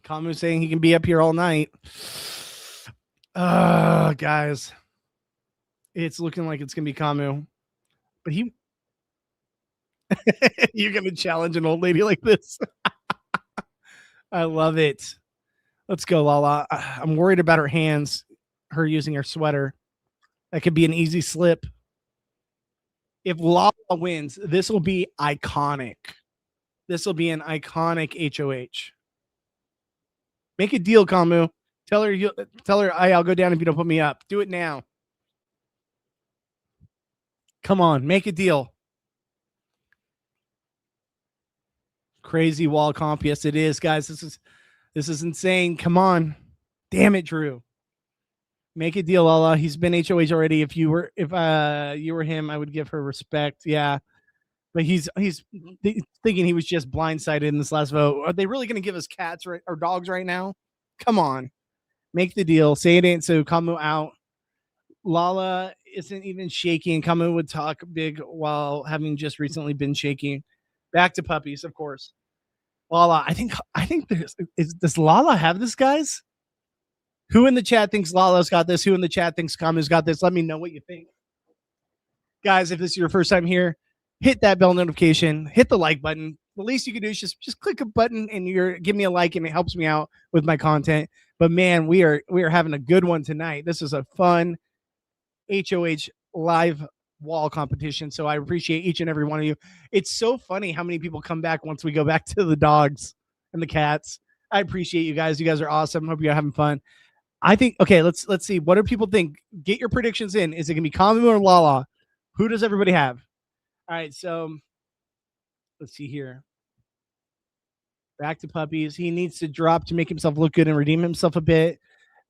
Kamu saying he can be up here all night. Guys. It's looking like it's going to be Kamu. But he. You're going to challenge an old lady like this? I love it. Let's go, Lala. I'm worried about her hands, her using her sweater. That could be an easy slip. If Lala wins, this will be iconic. This will be an iconic HOH. Make a deal, Kamu. Tell her I'll go down if you don't put me up. Do it now. Come on, make a deal. Crazy wall comp. Yes, it is, guys. This is insane. Come on. Damn it, Drew. Make a deal, Lala. He's been HOH already. If you were him, I would give her respect. Yeah. But he's thinking he was just blindsided in this last vote. Are they really going to give us cats or dogs right now? Come on. Make the deal. Say it ain't so. Kamu out. Lala isn't even shaking. Kamu would talk big while having just recently been shaking. Back to puppies, of course. Lala, I think does Lala have this, guys? Who in the chat thinks Lala's got this? Who in the chat thinks Kamu's got this? Let me know what you think. Guys, if this is your first time here, hit that bell notification, hit the like button. The least you can do is just click a button and give me a like, and it helps me out with my content. But man, we are having a good one tonight. This is a fun HOH live wall competition. So I appreciate each and every one of you. It's so funny how many people come back once we go back to the dogs and the cats. I appreciate you guys. You guys are awesome. Hope you're having fun. I think, okay, let's see. What do people think? Get your predictions in. Is it going to be Kamu or Lala? Who does everybody have? All right, so let's see here. Back to puppies. He needs to drop to make himself look good and redeem himself a bit.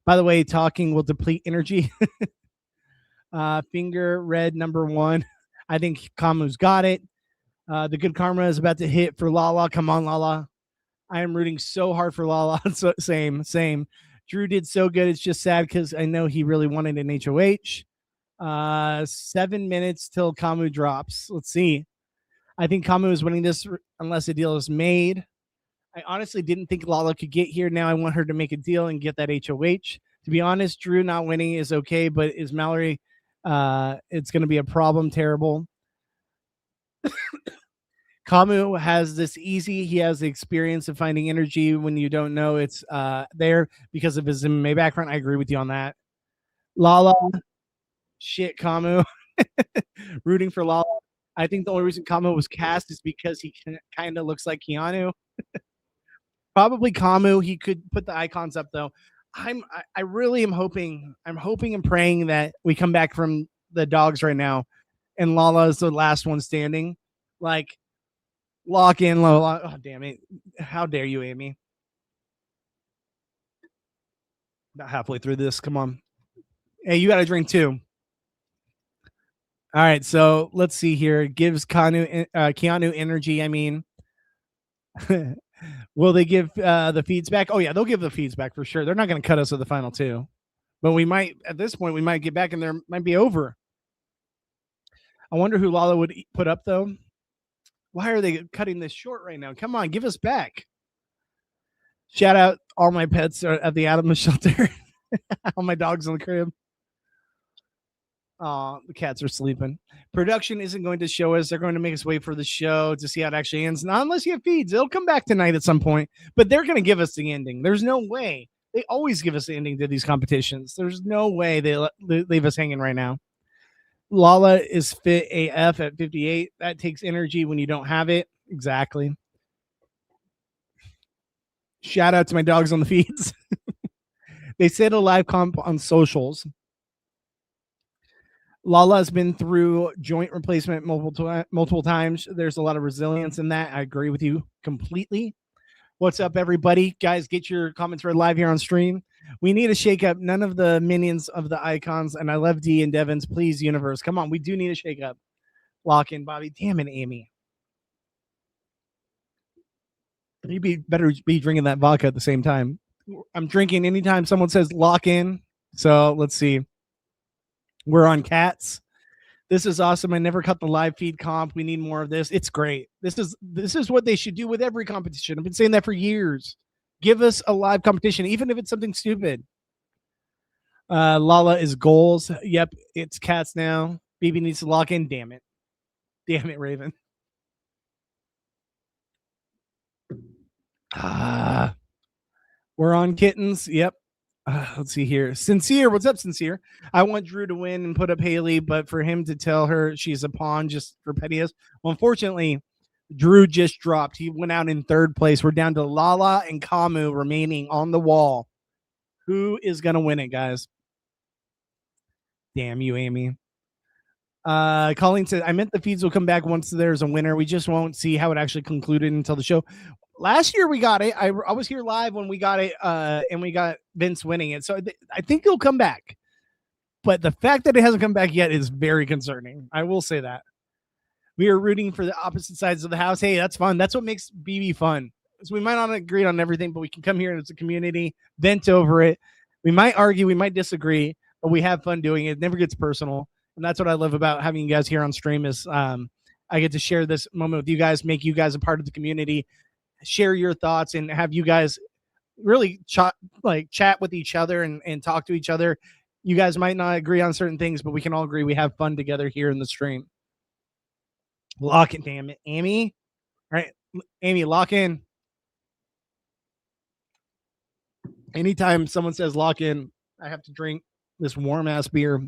By the way, talking will deplete energy. Finger red number 1. I think Kamu's got it. The good karma is about to hit for Lala. Come on, Lala. I am rooting so hard for Lala. So, same. Drew did so good. It's just sad because I know he really wanted an HOH. 7 minutes till Kamu drops. Let's see. I think Kamu is winning this unless a deal is made. I honestly didn't think Lala could get here. Now I want her to make a deal and get that HOH. To be honest, Drew not winning is okay, but is Mallory? It's going to be a problem. Terrible. Kamu has this easy. He has the experience of finding energy when you don't know it's there because of his MMA background. I agree with you on that. Lala, shit, Kamu. Rooting for Lala. I think the only reason Kamu was cast is because he kind of looks like Keanu. Probably Kamu. He could put the icons up though. I really am hoping. I'm hoping and praying that we come back from the dogs right now, and Lala is the last one standing. Like, lock in Lala. Oh, damn it! How dare you, Amy? About halfway through this. Come on. Hey, you got a drink too. All right, so let's see here. Gives Keanu energy. I mean, Will they give the feeds back? Oh yeah, they'll give the feeds back for sure. They're not going to cut us at the final two, but we might at this point we might get back and there might be over. I wonder who Lala would put up though. Why are they cutting this short right now? Come on, give us back. Shout out all my pets at the animal shelter. All my dogs in the crib. The cats are sleeping. Production isn't going to show us. They're going to make us wait for the show to see how it actually ends. Not unless you have feeds. It'll come back tonight at some point, but they're going to give us the ending. There's no way. They always give us the ending to these competitions. There's no way they leave us hanging right now. Lala is fit AF at 58. That takes energy when you don't have it. Exactly. Shout out to my dogs on the feeds. They said a live comp on socials. Lala has been through joint replacement multiple times. There's a lot of resilience in that. I agree with you completely. What's up, everybody? Guys, get your comments read live here on stream. We need a shakeup. None of the minions of the icons, and I love D and Devins. Please, universe, come on. We do need a shakeup. Lock in, Bobby. Damn it, Amy. You better be drinking that vodka at the same time. I'm drinking anytime someone says lock in. So let's see. We're on cats. This is awesome. I never cut the live feed comp. We need more of this. It's great. This is what they should do with every competition. I've been saying that for years. Give us a live competition, even if it's something stupid. Lala is goals. Yep, it's cats now. BB needs to lock in. Damn it. Damn it, Raven. We're on kittens. Yep. Let's see here. Sincere. What's up, Sincere? I want Drew to win and put up Haley, but for him to tell her she's a pawn just for pettiness. Well, unfortunately, Drew just dropped. He went out in third place. We're down to Lala and Kamu remaining on the wall. Who is going to win it, guys? Damn you, Amy. Colleen said, I meant the feeds will come back once there's a winner. We just won't see how it actually concluded until the show. Last year we got it. I was here live when we got it, and we got Vince winning it. So I think it'll come back. But the fact that it hasn't come back yet is very concerning. I will say that. We are rooting for the opposite sides of the house. Hey, that's fun. That's what makes BB fun. So we might not agree on everything, but we can come here as a community, vent over it. We might argue, we might disagree, but we have fun doing it. It never gets personal. And that's what I love about having you guys here on stream is I get to share this moment with you guys, make you guys a part of the community, share your thoughts, and have you guys really chat with each other and talk to each other. You guys might not agree on certain things, but we can all agree we have fun together here in the stream. Lock it, damn it. Amy? All right, Amy, lock in. Anytime someone says lock in, I have to drink this warm-ass beer.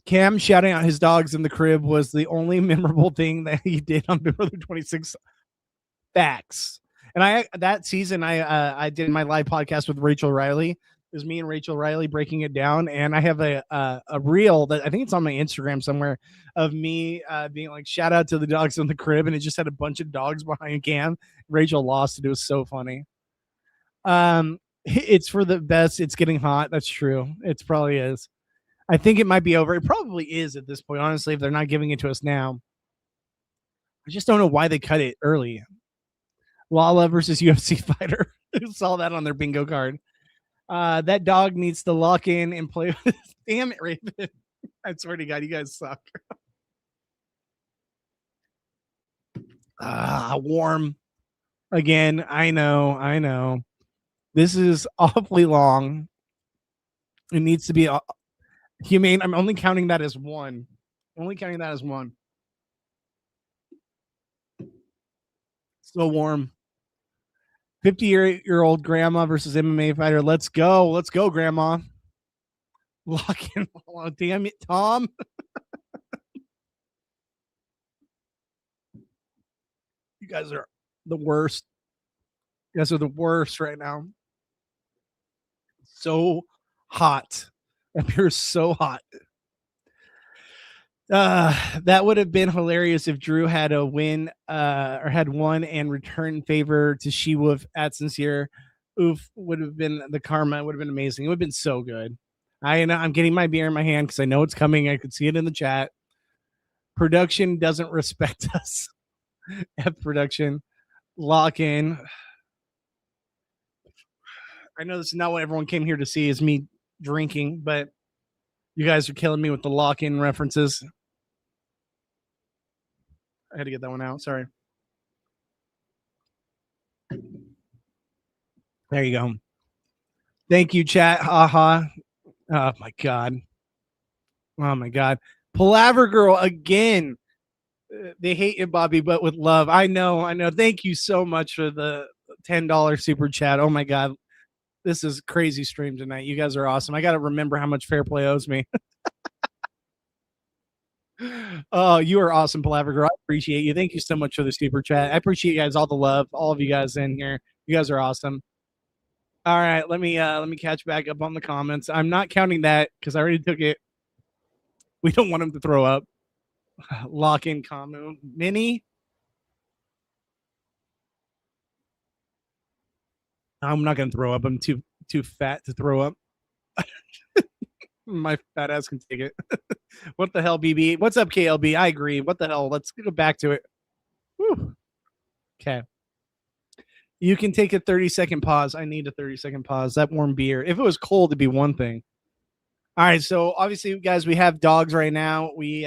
Cam shouting out his dogs in the crib was the only memorable thing that he did on Big Brother 26. Facts. And that season I did my live podcast with Rachel Riley. It was me and Rachel Riley breaking it down, and I have a reel that I think it's on my Instagram somewhere of me being like, shout out to the dogs in the crib, and it just had a bunch of dogs behind Cam. Rachel lost it. It was so funny. It's for the best. It's getting hot. That's true. It probably is. I think it might be over. It probably is at this point, honestly, if they're not giving it to us now. I just don't know why they cut it early. Lala versus UFC fighter. I saw that on their bingo card. That dog needs to lock in and play with. Damn it, Raven. I swear to God, you guys suck. Warm. Again, I know. This is awfully long. It needs to be humane. I'm only counting that as one. So warm. 50-year-old grandma versus MMA fighter. Let's go, grandma. Lock in. Oh, damn it, Tom. You guys are the worst. You guys are the worst right now. So hot. That beer is so hot. That would have been hilarious if Drew had a win or had won and returned favor to She-Wolf at Sincere. Oof, would have been the karma. It would have been amazing. It would have been so good. I know I'm getting my beer in my hand because I know it's coming. I could see it in the chat. Production doesn't respect us. F production. Lock in. I know this is not what everyone came here to see is me drinking, but you guys are killing me with the lock in references. I had to get that one out. Sorry. There you go. Thank you, chat. Haha. Oh my god. Oh my god. Palaver girl again. They hate you, Bobby, but with love. I know. Thank you so much for the $10 super chat. Oh my god. This is crazy stream tonight. You guys are awesome. I got to remember how much Fair Play owes me. Oh, you are awesome, Palaver girl. I appreciate you. Thank you so much for the super chat. I appreciate you guys, all the love, all of you guys in here. You guys are awesome. All right, let me catch back up on the comments. I'm not counting that because I already took it. We don't want him to throw up. Lock in Kamu. Mini. I'm not gonna throw up. I'm too fat to throw up. My fat ass can take it. What the hell, BB? What's up, KLB? I agree. What the hell? Let's go back to it. Whew. Okay. You can take a 30-second pause. I need a 30-second pause. That warm beer. If it was cold, it'd be one thing. All right. So obviously, guys, we have dogs right now. We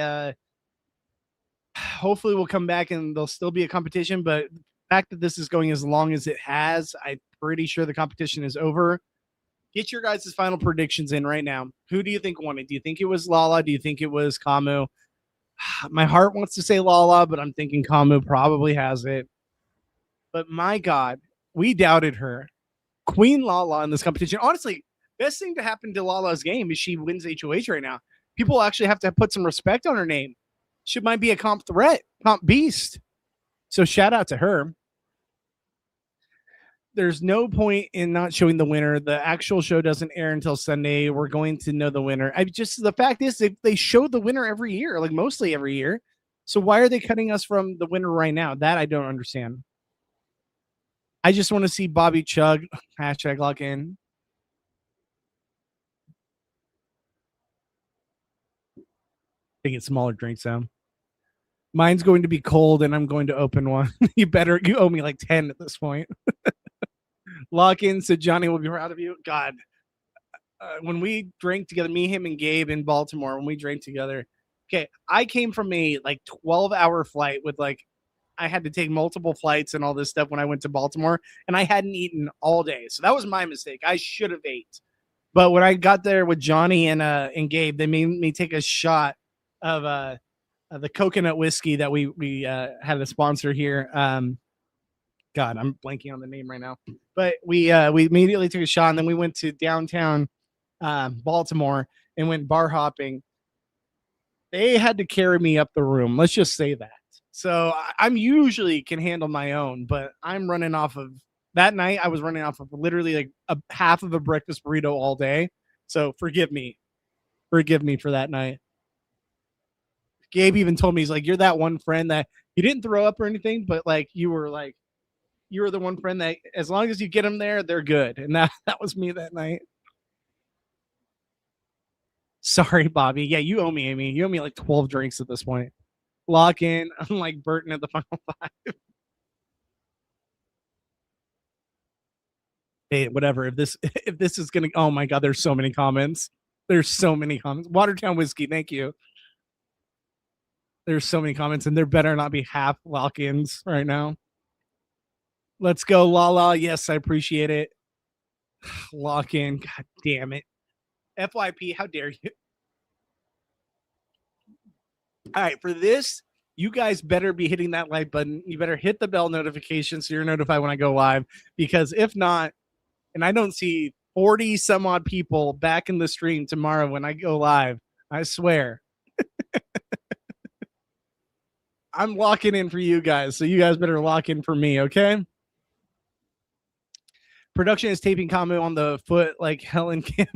hopefully we'll come back and there'll still be a competition. But the fact that this is going as long as it has, I'm pretty sure the competition is over. Get your guys' final predictions in right now. Who do you think won it? Do you think it was Lala? Do you think it was Kamu? My heart wants to say Lala, but I'm thinking Kamu probably has it. But my God, we doubted her. Queen Lala in this competition. Honestly, best thing to happen to Lala's game is she wins HOH right now. People actually have to put some respect on her name. She might be a comp threat, comp beast. So shout out to her. There's no point in not showing the winner. The actual show doesn't air until Sunday. We're going to know the winner. The fact is they show the winner every year, like mostly every year. So why are they cutting us from the winner right now? That I don't understand. I just want to see Bobby chug. Hashtag lock in. They get smaller drinks now. Mine's going to be cold and I'm going to open one. You owe me like 10 at this point. Lock in, said Johnny will be proud of you. God, when we drank together, me, him, and Gabe in Baltimore, when we drank together, okay, I came from a like 12-hour flight with I had to take multiple flights and all this stuff when I went to Baltimore, and I hadn't eaten all day. So that was my mistake. I should have ate. But when I got there with Johnny and Gabe, they made me take a shot of the coconut whiskey that we had a sponsor here. God, I'm blanking on the name right now. But we immediately took a shot, and then we went to downtown Baltimore and went bar hopping. They had to carry me up the room. Let's just say that. So I'm usually can handle my own, but I'm running off of that night. I was running off of literally like a half of a breakfast burrito all day. So forgive me for that night. Gabe even told me, he's like, you're that one friend that you didn't throw up or anything, but you were the one friend that as long as you get them there, they're good. And that was me that night. Sorry, Bobby. Yeah, you owe me, Amy. You owe me like 12 drinks at this point. Lock in, unlike Burton at the final 5. Hey, whatever. If this is gonna, oh my God, there's so many comments. Watertown whiskey, thank you. There's so many comments, and there better not be half lock-ins right now. Let's go, Lala. Yes, I appreciate it. Lock in. God damn it. FYP, how dare you? All right, for this, you guys better be hitting that like button. You better hit the bell notification so you're notified when I go live. Because if not, and I don't see 40 some odd people back in the stream tomorrow when I go live, I swear. I'm locking in for you guys, so you guys better lock in for me, okay? Production is taping Kamu on the foot like Helen Kim.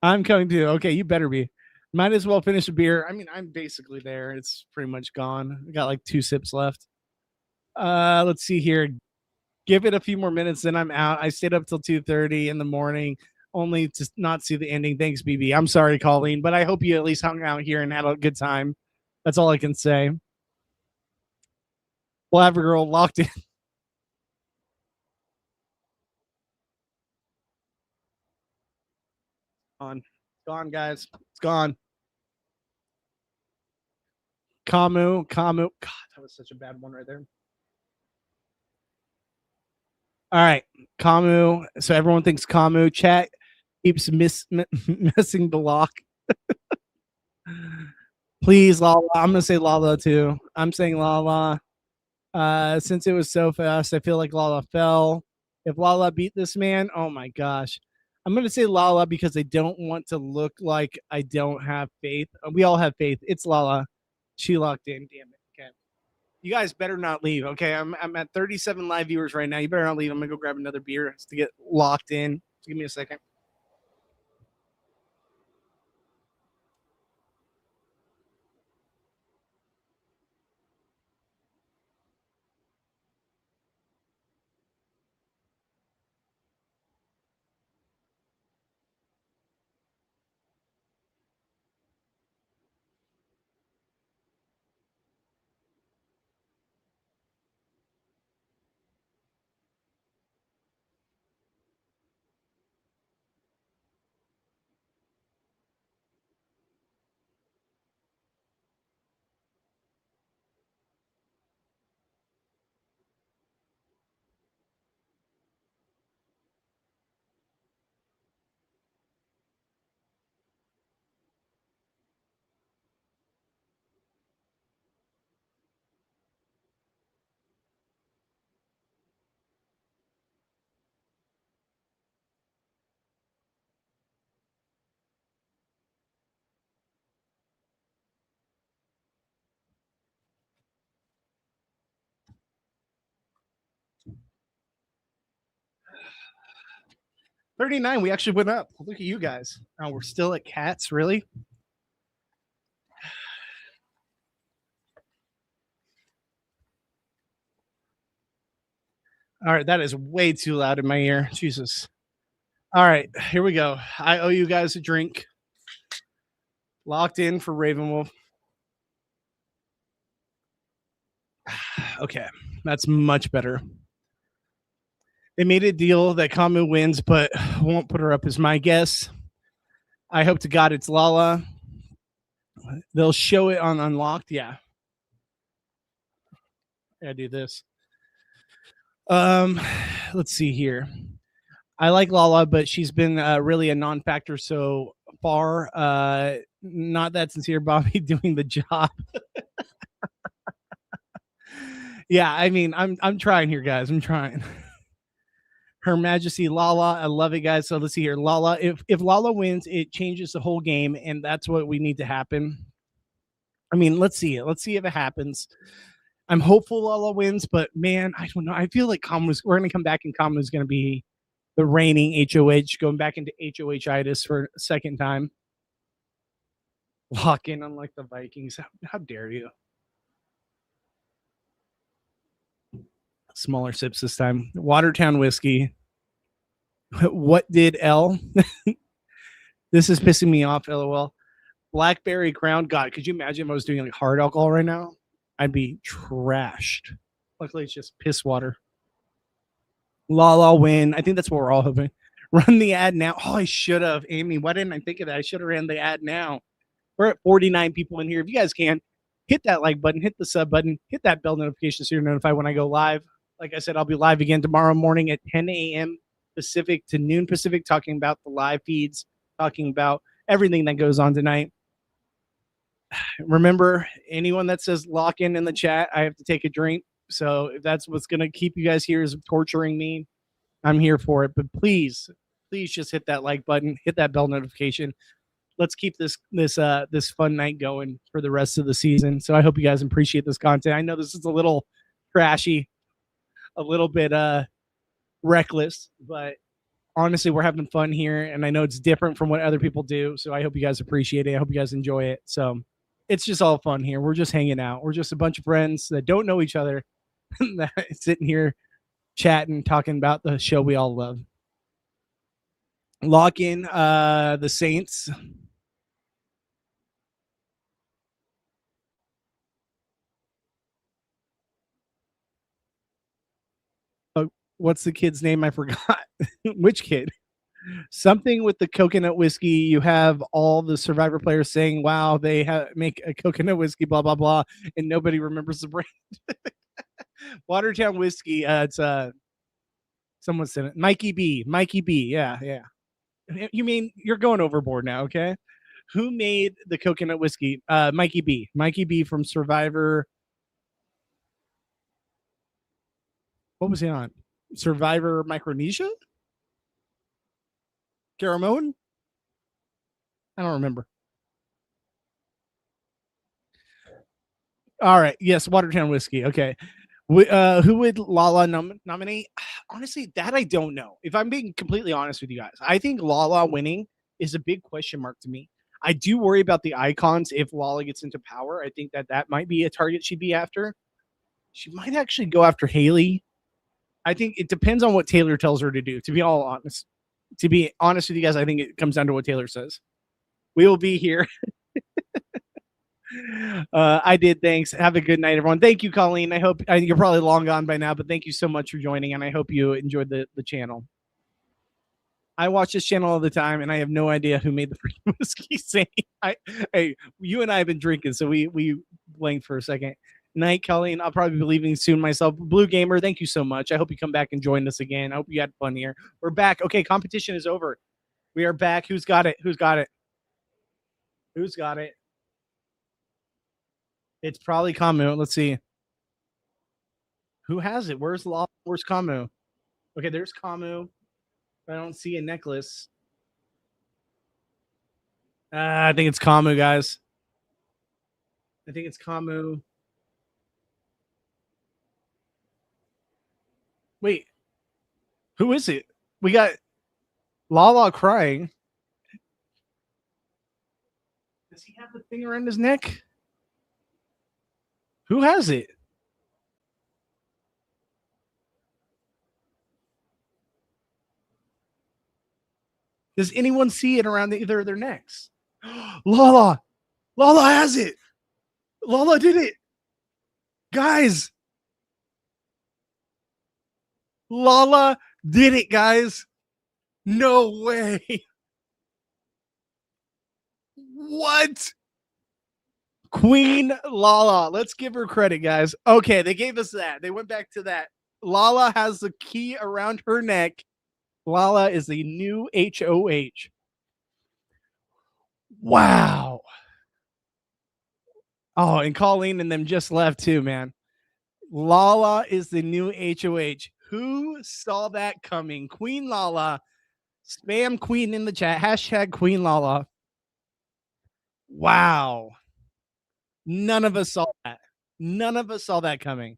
I'm coming to. Okay, you better be. Might as well finish a beer. I mean, I'm basically there. It's pretty much gone. I got like 2 sips left. Let's see here. Give it a few more minutes, then I'm out. I stayed up till 2:30 in the morning, only to not see the ending. Thanks, BB. I'm sorry, Colleen, but I hope you at least hung out here and had a good time. That's all I can say. We'll have a girl locked in. On. It's gone, guys. It's gone. Camu. God, that was such a bad one right there. All right, Camu. So everyone thinks Camu. Chat keeps missing the lock. Please, Lala. I'm gonna say Lala too. I'm saying Lala. Since it was so fast, I feel like Lala fell. If Lala beat this man, oh my gosh. I'm gonna say Lala because I don't want to look like I don't have faith. We all have faith. It's Lala. She locked in. Damn it. Okay. You guys better not leave. Okay. I'm at 37 live viewers right now. You better not leave. I'm gonna go grab another beer to get locked in. Give me a second. $39. We actually went up. Look at you guys. Oh, we're still at cats, really? All right, that is way too loud in my ear. Jesus. All right, here we go. I owe you guys a drink. Locked in for Ravenwolf. Okay, that's much better. They made a deal that Kamu wins, but won't put her up as my guess. I hope to God it's Lala. They'll show it on Unlocked. Yeah. I do this. Let's see here. I like Lala, but she's been really a non-factor so far. Not that sincere, Bobby, doing the job. Yeah, I mean, I'm trying here, guys. I'm trying. Her Majesty Lala, I love it, guys. So let's see here, Lala. If Lala wins, it changes the whole game, and that's what we need to happen. I mean, let's see it. Let's see if it happens. I'm hopeful Lala wins, but man, I don't know. I feel like we're going to come back and Kamu's going to be the reigning HOH, going back into HOH-itis for a second time. Lock in, unlike the Vikings. How dare you? Smaller sips this time. Watertown whiskey. What did L? This is pissing me off, LOL. Blackberry Crown. God, could you imagine if I was doing like hard alcohol right now? I'd be trashed. Luckily, it's just piss water. Lala win. I think that's what we're all hoping. Run the ad now. Oh, I should have. Amy, why didn't I think of that? I should have ran the ad now. We're at 49 people in here. If you guys can, hit that like button, hit the sub button, hit that bell notification so you're notified when I go live. Like I said, I'll be live again tomorrow morning at 10 a.m. Pacific to noon Pacific, talking about the live feeds, talking about everything that goes on tonight. Remember, anyone that says lock in the chat, I have to take a drink. So if that's what's going to keep you guys here is torturing me, I'm here for it. But please just hit that like button, hit that bell notification. Let's keep this fun night going for the rest of the season. So I hope you guys appreciate this content. I know this is a little trashy, a little bit reckless, but honestly, we're having fun here, and I know it's different from what other people do. So I hope you guys appreciate it. I hope you guys enjoy it. So it's just all fun here. We're just hanging out. We're just a bunch of friends that don't know each other, sitting here chatting, talking about the show we all love. Lock in the Saints. What's the kid's name? I forgot. Which kid? Something with the coconut whiskey. You have all the Survivor players saying, "Wow, they make a coconut whiskey." Blah blah blah, and nobody remembers the brand. Watertown whiskey. It's someone said it. Mikey B. Mikey B. Yeah, yeah. You mean you're going overboard now? Okay. Who made the coconut whiskey? Mikey B. Mikey B from Survivor. What was he on? Survivor Micronesia? Caramon? I don't remember. All right. Yes, Watertown whiskey. Okay. Who would Lala nominate? Honestly, that I don't know. If I'm being completely honest with you guys, I think Lala winning is a big question mark to me. I do worry about the icons if Lala gets into power. I think that might be a target she'd be after. She might actually go after Haley. I think it depends on what Taylor tells her to do, to be all honest. To be honest with you guys, I think it comes down to what Taylor says. We will be here. I did. Thanks. Have a good night, everyone. Thank you, Colleen. I hope you're probably long gone by now, but thank you so much for joining, and I hope you enjoyed the channel. I watch this channel all the time, and I have no idea who made the freaking whiskey saying. Hey, you and I have been drinking, so we blanked for a second. Night, Colleen. I'll probably be leaving soon myself. Blue Gamer, thank you so much. I hope you come back and join us again. I hope you had fun here. We're back. Okay, competition is over. We are back. Who's got it? Who's got it? Who's got it? It's probably Kamu. Let's see. Who has it? Where's Kamu? Okay, there's Kamu. I don't see a necklace. I think it's Kamu, guys. I think it's Kamu. Wait, who is it? We got Lala crying. Does he have the thing around his neck? Who has it? Does anyone see it around either of their necks? Lala! Lala has it! Lala did it! Guys! Lala did it, guys! No way! What? Queen Lala. Let's give her credit, guys. Okay, they gave us that. They went back to that. Lala has the key around her neck. Lala is the new HOH. Wow. Oh, and Colleen and them just left too, man. Lala is the new HOH. Who saw that coming? Queen Lala. Spam Queen in the chat. Hashtag Queen Lala. Wow. None of us saw that. None of us saw that coming.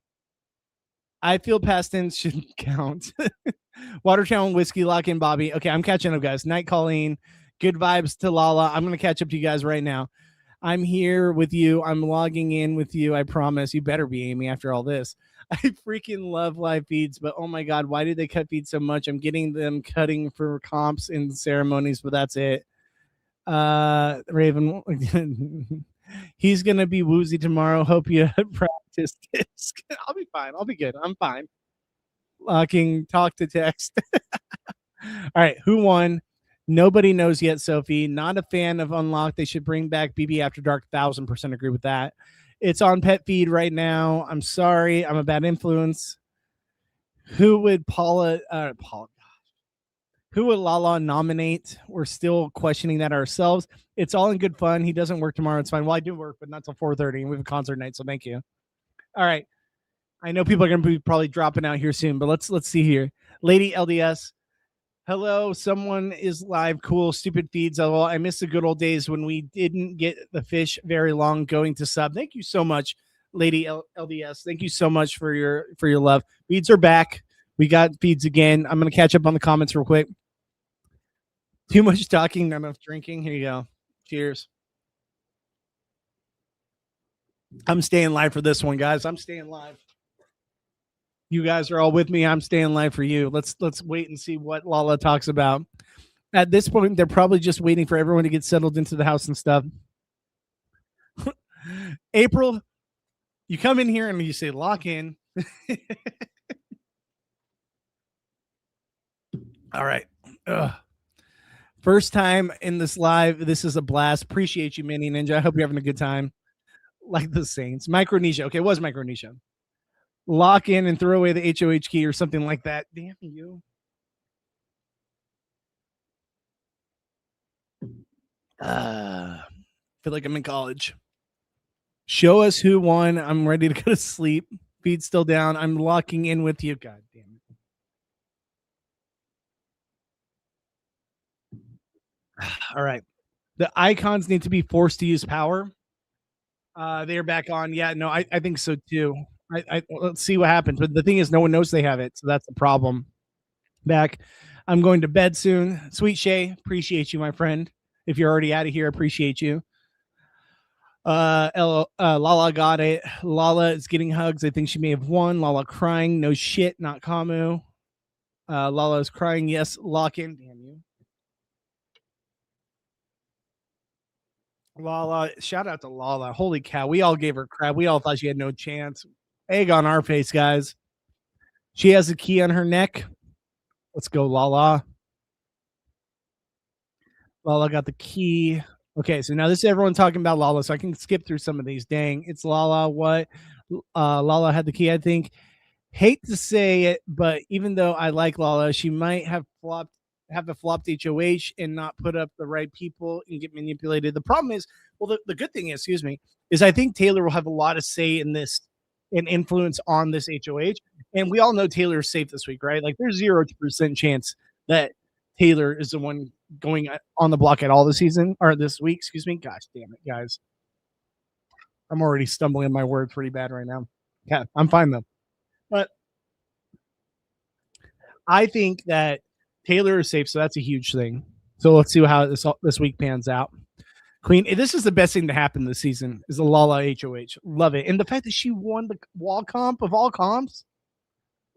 I feel past tense shouldn't count. Watertown whiskey, lock in Bobby. Okay, I'm catching up, guys. Night, Colleen. Good vibes to Lala. I'm going to catch up to you guys right now. I'm here with you. I'm logging in with you. I promise. You better be, Amy, after all this. I freaking love live feeds, but oh my God, why do they cut feeds so much? I'm getting them cutting for comps and ceremonies, but that's it. Raven, he's going to be woozy tomorrow. Hope you practice this. I'll be fine. I'll be good. I'm fine. Locking talk to text. All right, who won? Nobody knows yet, Sophie. Not a fan of Unlock. They should bring back BB After Dark. 1000% agree with that. It's on pet feed right now. I'm sorry. I'm a bad influence. Who would who would Lala nominate? We're still questioning that ourselves. It's all in good fun. He doesn't work tomorrow. It's fine. Well, I do work, but not till 4:30. And we have a concert night, so thank you. All right. I know people are going to be probably dropping out here soon, but let's see here. Lady LDS. Hello, someone is live. Cool, stupid feeds. Oh, I miss the good old days when we didn't get the fish very long going to sub. Thank you so much, Lady LDS. Thank you so much for your love. Feeds are back. We got feeds again. I'm going to catch up on the comments real quick. Too much talking, not enough drinking. Here you go. Cheers. I'm staying live for this one, guys. I'm staying live. You guys are all with me. I'm staying live for you. Let's wait and see what Lala talks about. At this point, they're probably just waiting for everyone to get settled into the house and stuff. April, you come in here and you say lock in. All right. Ugh. First time in this live. This is a blast. Appreciate you, Mini Ninja. I hope you're having a good time. Like the Saints. Micronesia. Okay, it was Micronesia. Lock in and throw away the HOH key or something like that. Damn you. Feel like I'm in college. Show us who won. I'm ready to go to sleep. Feet still down. I'm locking in with you. God damn it. All right. The icons need to be forced to use power. They're back on. Yeah, no, I think so too. Let's see what happens. But the thing is, no one knows they have it, so that's the problem. Back. I'm going to bed soon. Sweet Shay, appreciate you, my friend. If you're already out of here, appreciate you. Lala got it. Lala is getting hugs. I think she may have won. Lala crying. No shit, not Kamu. Lala is crying. Yes, lock in. Damn you. Lala, shout out to Lala. Holy cow. We all gave her crap. We all thought she had no chance. Egg on our face, guys. She has a key on her neck. Let's go, Lala. Lala got the key. Okay, so now this is everyone talking about Lala, so I can skip through some of these. Dang, it's Lala. What? Lala had the key, I think. Hate to say it, but even though I like Lala, she might have a flopped HOH and not put up the right people and get manipulated. The problem is, well, the good thing is, excuse me, is I think Taylor will have a lot of say in this and influence on this HOH. And we all know Taylor is safe this week, right? Like there's 0% chance that Taylor is the one going on the block at all this season or this week. Excuse me. Gosh damn it, guys. I'm already stumbling in my words pretty bad right now. Yeah, I'm fine though. But I think that Taylor is safe, so that's a huge thing. So let's see how this week pans out. Queen, this is the best thing to happen this season is the Lala HOH. Love it. And the fact that she won the wall comp of all comps.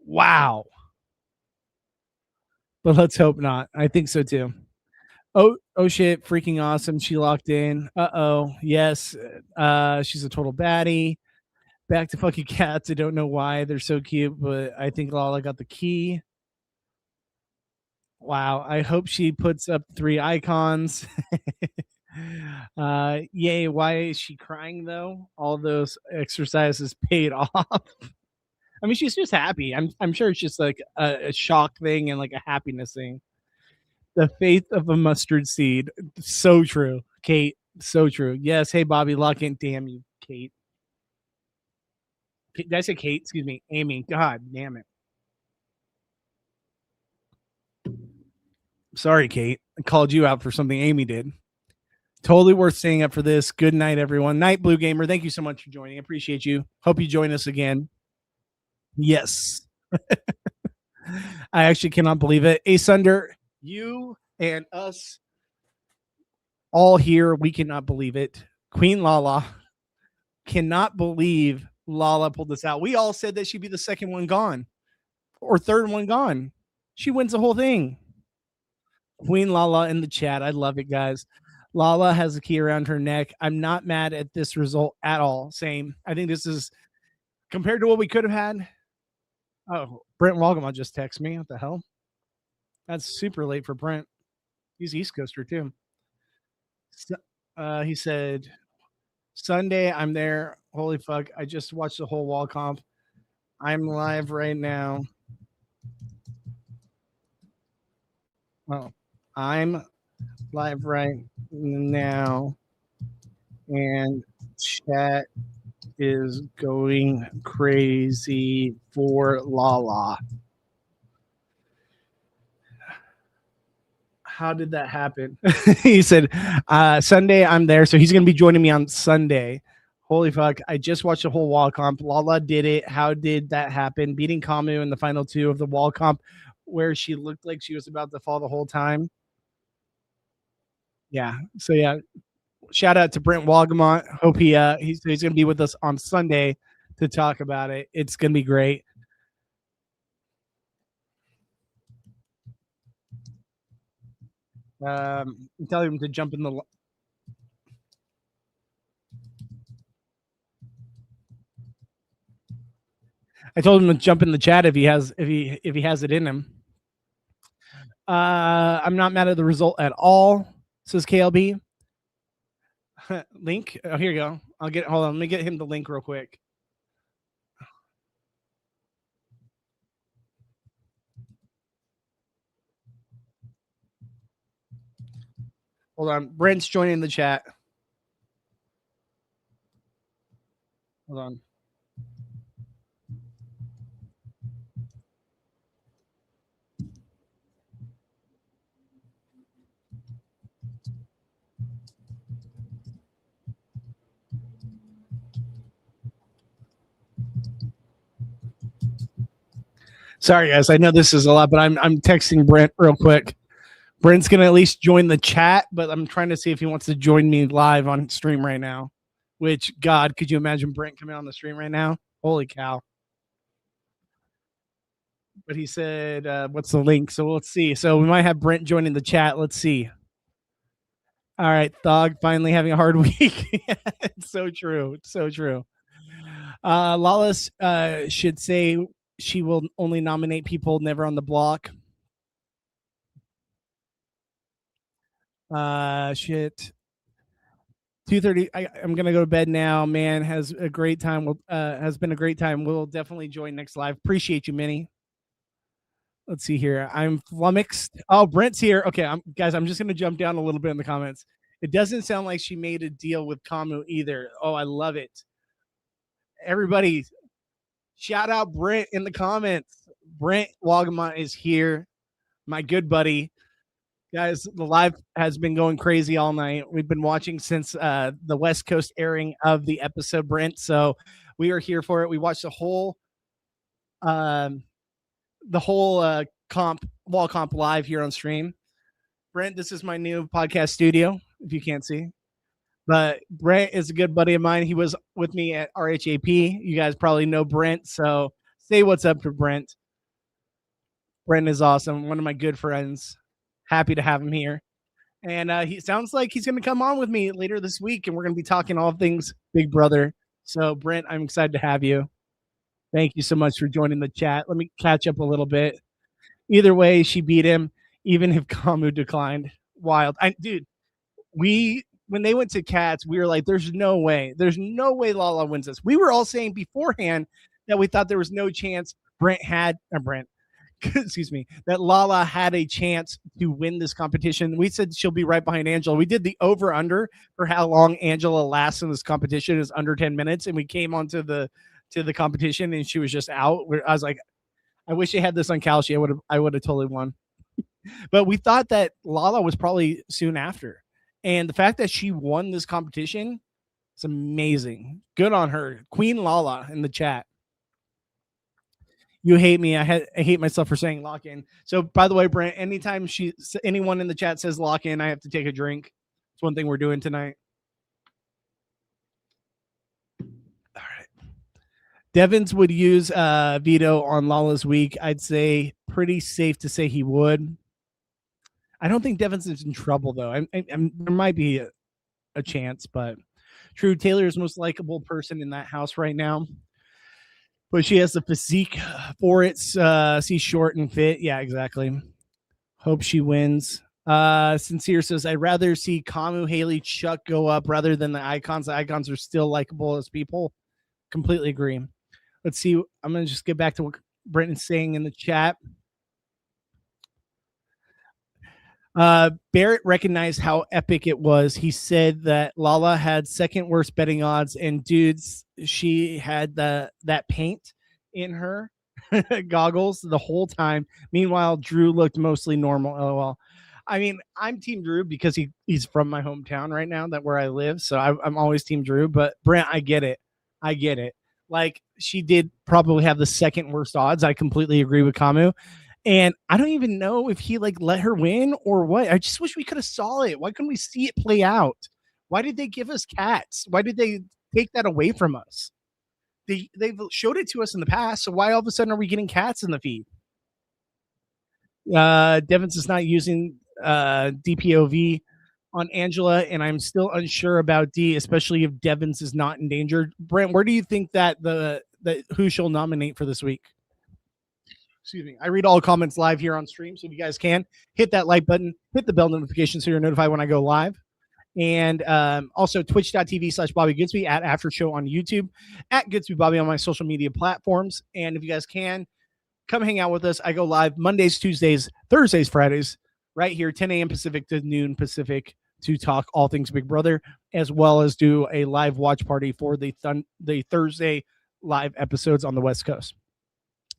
Wow. But let's hope not. I think so too. Oh shit, freaking awesome. She locked in. Uh-oh. Yes. She's a total baddie. Back to fucking cats. I don't know why they're so cute, but I think Lala got the key. Wow. I hope she puts up 3 icons. Yay. Why is she crying though? All those exercises paid off. I mean, she's just happy. I'm sure it's just like a shock thing and like a happiness thing. The faith of a mustard seed. So true. Kate. So true. Yes. Hey, Bobby, lock in. Damn you, Kate. Did I say Kate? Excuse me. Amy. God damn it. Sorry, Kate. I called you out for something Amy did. Totally worth staying up for this. Good night, everyone. Night, Blue Gamer. Thank you so much for joining. I appreciate you. Hope you join us again. Yes. I actually cannot believe it. Asunder, you and us all here, we cannot believe it. Queen Lala cannot believe Lala pulled this out. We all said that she'd be the second one gone or third one gone. She wins the whole thing. Queen Lala in the chat. I love it, guys. Lala has a key around her neck. I'm not mad at this result at all. Same. I think this is compared to what we could have had. Oh, Brent Walgama just texted me. What the hell? That's super late for Brent. He's East Coaster too. He said, Sunday, I'm there. Holy fuck. I just watched the whole wall comp. I'm live right now. Oh, I'm live right now. And chat is going crazy for Lala. How did that happen? He said, Sunday, I'm there. So he's going to be joining me on Sunday. Holy fuck. I just watched the whole wall comp. Lala did it. How did that happen? Beating Kamu in the final 2 of the wall comp where she looked like she was about to fall the whole time. Yeah. So, yeah. Shout out to Brent Walgamont. Hope he's going to be with us on Sunday to talk about it. It's going to be great. Tell him to jump in the. I told him to jump in the chat if he has it in him. I'm not mad at the result at all, says KLB. Link. Oh, here you go. Hold on. Let me get him the link real quick. Hold on. Brent's joining the chat. Hold on. Sorry, guys. I know this is a lot, but I'm texting Brent real quick. Brent's gonna at least join the chat, but I'm trying to see if he wants to join me live on stream right now. Which, God, could you imagine Brent coming on the stream right now? Holy cow! But he said, "What's the link?" So let's see. So we might have Brent joining the chat. Let's see. All right, Thog finally having a hard week. It's so true. It's so true. Lawless should say she will only nominate people never on the block. Shit. 2:30. I'm gonna go to bed now. Man, has a great time. Has been a great time. We'll definitely join next live. Appreciate you, Minnie. Let's see here. I'm flummoxed. Oh, Brent's here. Okay, guys. I'm just gonna jump down a little bit in the comments. It doesn't sound like she made a deal with Kamu either. Oh, I love it. Everybody, shout out Brent in the comments. Brent Wagama is here, my good buddy. Guys, the live has been going crazy all night. We've been watching since the West Coast airing of the episode, Brent. So we are here for it. We watched the whole wall comp live here on stream. Brent, this is my new podcast studio, if you can't see. But Brent is a good buddy of mine. He was with me at RHAP. You guys probably know Brent, so say what's up to Brent. Brent is awesome. One of my good friends. Happy to have him here. And he sounds like he's going to come on with me later this week, and we're going to be talking all things Big Brother. So, Brent, I'm excited to have you. Thank you so much for joining the chat. Let me catch up a little bit. Either way, she beat him, even if Kamu declined. Wild. Dude, when they went to Cats, we were like, there's no way Lala wins this. We were all saying beforehand that we thought there was no chance excuse me, that Lala had a chance to win this competition. We said she'll be right behind Angela. We did the over under for how long Angela lasts in this competition is under 10 minutes. And we came onto the competition and she was just out. I was like, I wish I had this on Kalshi. I would have totally won. But we thought that Lala was probably soon after. And the fact that she won this competition is amazing. Good on her. Queen Lala in the chat. You hate me. I hate myself for saying lock in. So, by the way, Brent, anytime anyone in the chat says lock in, I have to take a drink. It's one thing we're doing tonight. All right. Devins would use veto on Lala's week. I'd say pretty safe to say he would. I don't think Devins is in trouble, though. There might be a chance, but true. Taylor is the most likable person in that house right now. But she has the physique for it. She's short and fit. Yeah, exactly. Hope she wins. Sincere says, I'd rather see Kamu, Haley, Chuck go up rather than the Icons. The Icons are still likable as people. Completely agree. Let's see. I'm going to just get back to what Brenton's saying in the chat. Barrett recognized how epic it was. He said that Lala had second worst betting odds, and dudes, she had that paint in her goggles the whole time. Meanwhile, Drew looked mostly normal. LOL. I mean, I'm Team Drew because he's from my hometown right now, that where I live. So I'm always Team Drew. But Brent, I get it. Like, she did probably have the second worst odds. I completely agree with Kamu. And I don't even know if he let her win or what. I just wish we could have saw it. Why couldn't we see it play out? Why did they give us Cats? Why did they take that away from us? They've showed it to us in the past. So why all of a sudden are we getting Cats in the feed? Devins is not using DPOV on Angela, and I'm still unsure about D, especially if Devins is not endangered. Brent, where do you think that who she'll nominate for this week? excuse me. I read all comments live here on stream. So if you guys can hit that like button, hit the bell notification so you're notified when I go live. And also twitch.tv/Bobby Goodsby, at After Show on YouTube, at Goodsby Bobby on my social media platforms. And if you guys can, come hang out with us. I go live Mondays, Tuesdays, Thursdays, Fridays, right here, 10 a.m. Pacific to noon Pacific, to talk all things Big Brother, as well as do a live watch party for the Thursday live episodes on the West Coast.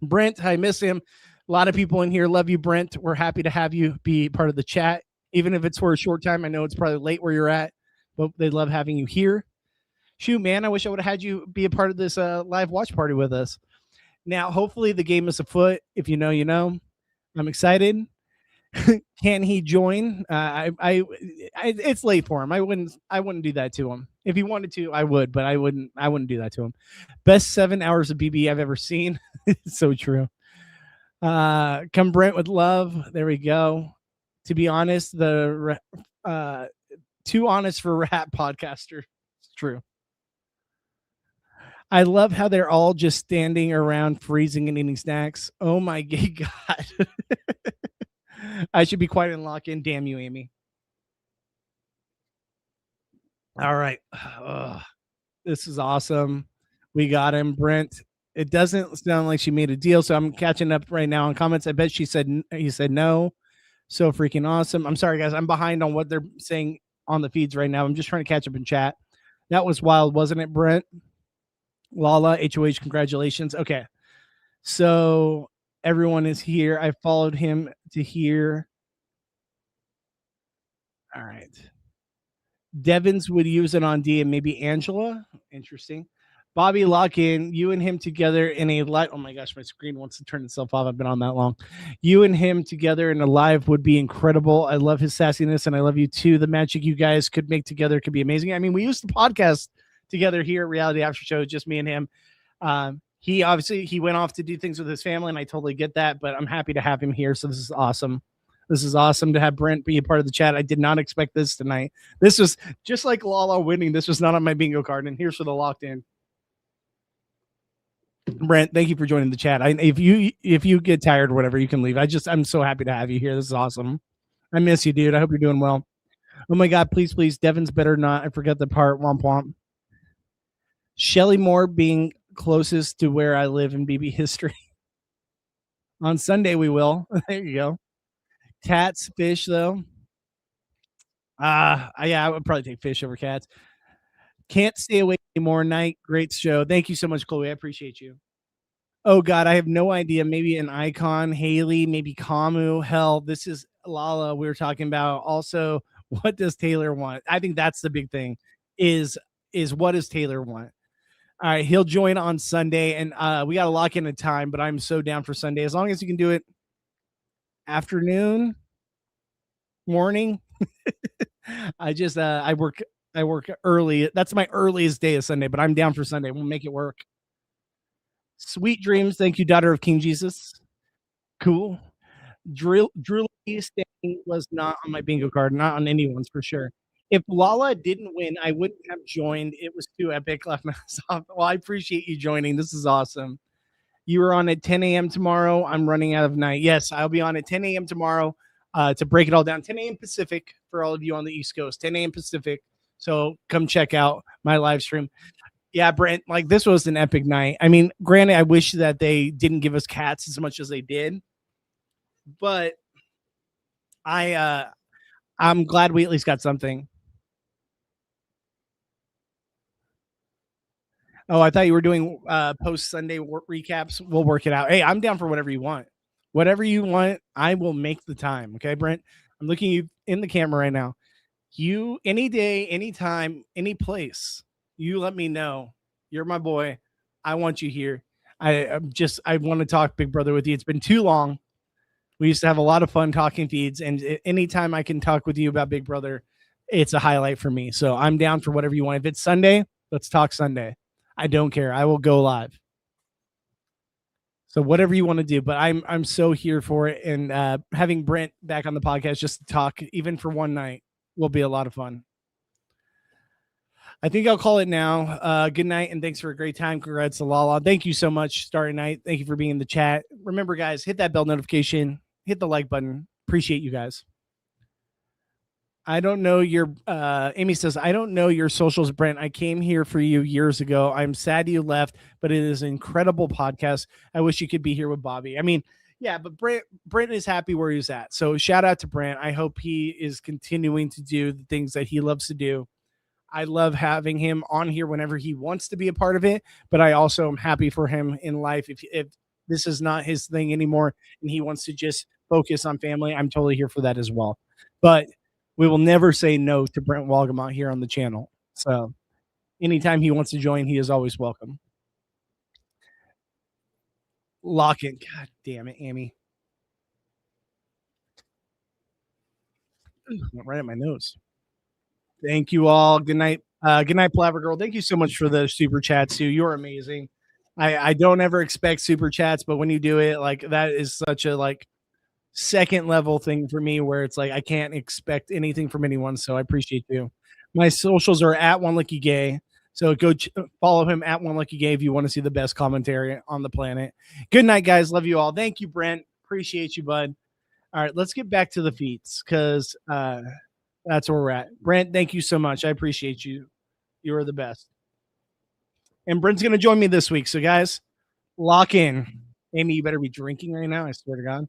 Brent, I miss him. A lot of people in here love you, Brent. We're happy to have you be part of the chat, even if it's for a short time. I know it's probably late where you're at, but they love having you here. Shoot, man, I wish I would have had you be a part of this live watch party with us. Now, hopefully the game is afoot. If you know, you know. I'm excited. Can he join? It's late for him. I wouldn't do that to him. If he wanted to, I would, but I wouldn't do that to him. Best 7 hours of BB I've ever seen. It's so true. Come Brent with love. There we go. To be honest, too honest for rap podcaster. It's true. I love how they're all just standing around freezing and eating snacks. Oh my God. I should be quiet and lock in. Damn you, Amy. All right. This is awesome. We got him, Brent. It doesn't sound like she made a deal, so I'm catching up right now on comments. I bet he said no. So freaking awesome. I'm sorry, guys. I'm behind on what they're saying on the feeds right now. I'm just trying to catch up in chat. That was wild, wasn't it, Brent? Lala, HOH, congratulations. Okay. So everyone is here. I followed him to here. All right. Devins would use it on D and maybe Angela. Interesting. Bobby, lock in. You and him together in a live. Oh my gosh, my screen wants to turn itself off. I've been on that long. You and him together in a live would be incredible. I love his sassiness and I love you too. The magic you guys could make together could be amazing. I mean, we used the podcast together here at Reality After Show, just me and him. He went off to do things with his family, and I totally get that, but I'm happy to have him here. So this is awesome. This is awesome to have Brent be a part of the chat. I did not expect this tonight. This was just like Lala winning. This was not on my bingo card, and here's for the locked in. Brent, thank you for joining the chat. If you get tired or whatever, you can leave. I'm so happy to have you here. This is awesome. I miss you, dude. I hope you're doing well. Oh my God, please, Devin's better not. I forgot the part. Womp womp. Shelly Moore being closest to where I live in BB history. On Sunday we will. There you go. Cats, fish though. Yeah, I would probably take fish over cats. Can't stay awake anymore. Night. Great show. Thank you so much, Chloe. I appreciate you. Oh God, I have no idea. Maybe an icon, Haley, maybe Kamu. Hell, this is Lala we were talking about. Also, what does Taylor want? I think that's the big thing. Is what does Taylor want? All right, he'll join on Sunday, and we got to lock in a time, but I'm so down for Sunday. As long as you can do it afternoon, morning. I work early. That's my earliest day of Sunday, but I'm down for Sunday. We'll make it work. Sweet dreams. Thank you, daughter of King Jesus. Cool. Drew was not on my bingo card, not on anyone's for sure. If Lala didn't win, I wouldn't have joined. It was too epic. Left myself. Well, I appreciate you joining. This is awesome. You were on at 10 a.m. tomorrow. I'm running out of night. Yes, I'll be on at 10 a.m. tomorrow to break it all down. 10 a.m. Pacific for all of you on the East Coast. 10 a.m. Pacific. So come check out my live stream. Yeah, Brent, like this was an epic night. I mean, granted, I wish that they didn't give us cats as much as they did, but I'm glad we at least got something. Oh, I thought you were doing post Sunday recaps. We'll work it out. Hey, I'm down for whatever you want. Whatever you want, I will make the time. Okay, Brent? I'm looking you in the camera right now. You any day, anytime, any place, you let me know. You're my boy. I want you here. I want to talk Big Brother with you. It's been too long. We used to have a lot of fun talking feeds, and anytime I can talk with you about Big Brother, it's a highlight for me. So I'm down for whatever you want. If it's Sunday, let's talk Sunday. I don't care. I will go live. So whatever you want to do, but I'm so here for it. And having Brent back on the podcast just to talk, even for one night, will be a lot of fun. I think I'll call it now. Good night and thanks for a great time. Congrats to Lala. Thank you so much, starting night. Thank you for being in the chat. Remember, guys, hit that bell notification, hit the like button. Appreciate you guys. I don't know your Amy says, I don't know your socials, Brent. I came here for you years ago. I'm sad you left, but it is an incredible podcast. I wish you could be here with Bobby. I mean, yeah, but Brent is happy where he's at. So shout out to Brent. I hope he is continuing to do the things that he loves to do. I love having him on here whenever he wants to be a part of it, but I also am happy for him in life. If this is not his thing anymore and he wants to just focus on family, I'm totally here for that as well. But we will never say no to Brent Walgamont here on the channel. So anytime he wants to join, he is always welcome. Lock it. God damn it, Amy. Went right at my nose. Thank you all. Good night. Good night, Palaver Girl. Thank you so much for the super chats, too. You're amazing. I don't ever expect super chats, but when you do it, like that is such a like second level thing for me where it's like I can't expect anything from anyone. So I appreciate you. My socials are at One Lucky Gay. So go follow him at One Lucky Gay if you want to see the best commentary on the planet. Good night, guys. Love you all. Thank you, Brent. Appreciate you, bud. All right, let's get back to the feats because that's where we're at. Brent, thank you so much. I appreciate you. You are the best. And Brent's going to join me this week. So, guys, lock in. Amy, you better be drinking right now. I swear to God.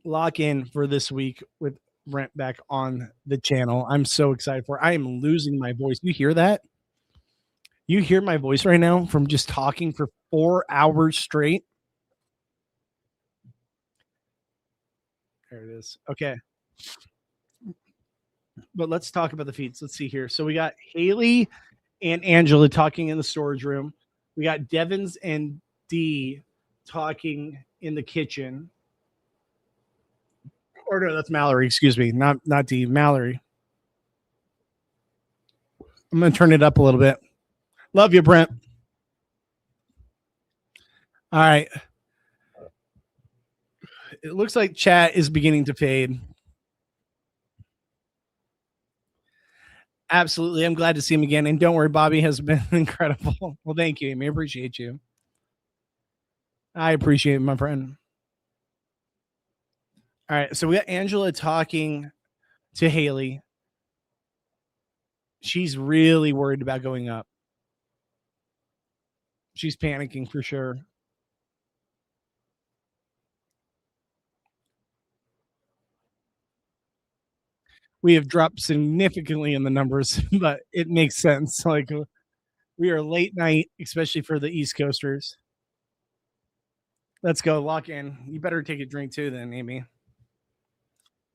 Lock in for this week with Brent back on the channel. I'm so excited for it. I am losing my voice. You hear that? You hear my voice right now from just talking for 4 hours straight? There it is. Okay. But let's talk about the feeds. Let's see here. So we got Haley and Angela talking in the storage room. We got Devins and Dee talking in the kitchen. Or no, that's Mallory. Excuse me, not Dee. Mallory. I'm gonna turn it up a little bit. Love you, Brent. All right. It looks like chat is beginning to fade. Absolutely. I'm glad to see him again. And don't worry, Bobby has been incredible. Well, thank you, Amy. I appreciate you. I appreciate it, my friend. All right. So we got Angela talking to Haley. She's really worried about going up. She's panicking for sure. We have dropped significantly in the numbers, but it makes sense. Like we are late night, especially for the East Coasters. Let's go. Lock in. You better take a drink too, then, Amy.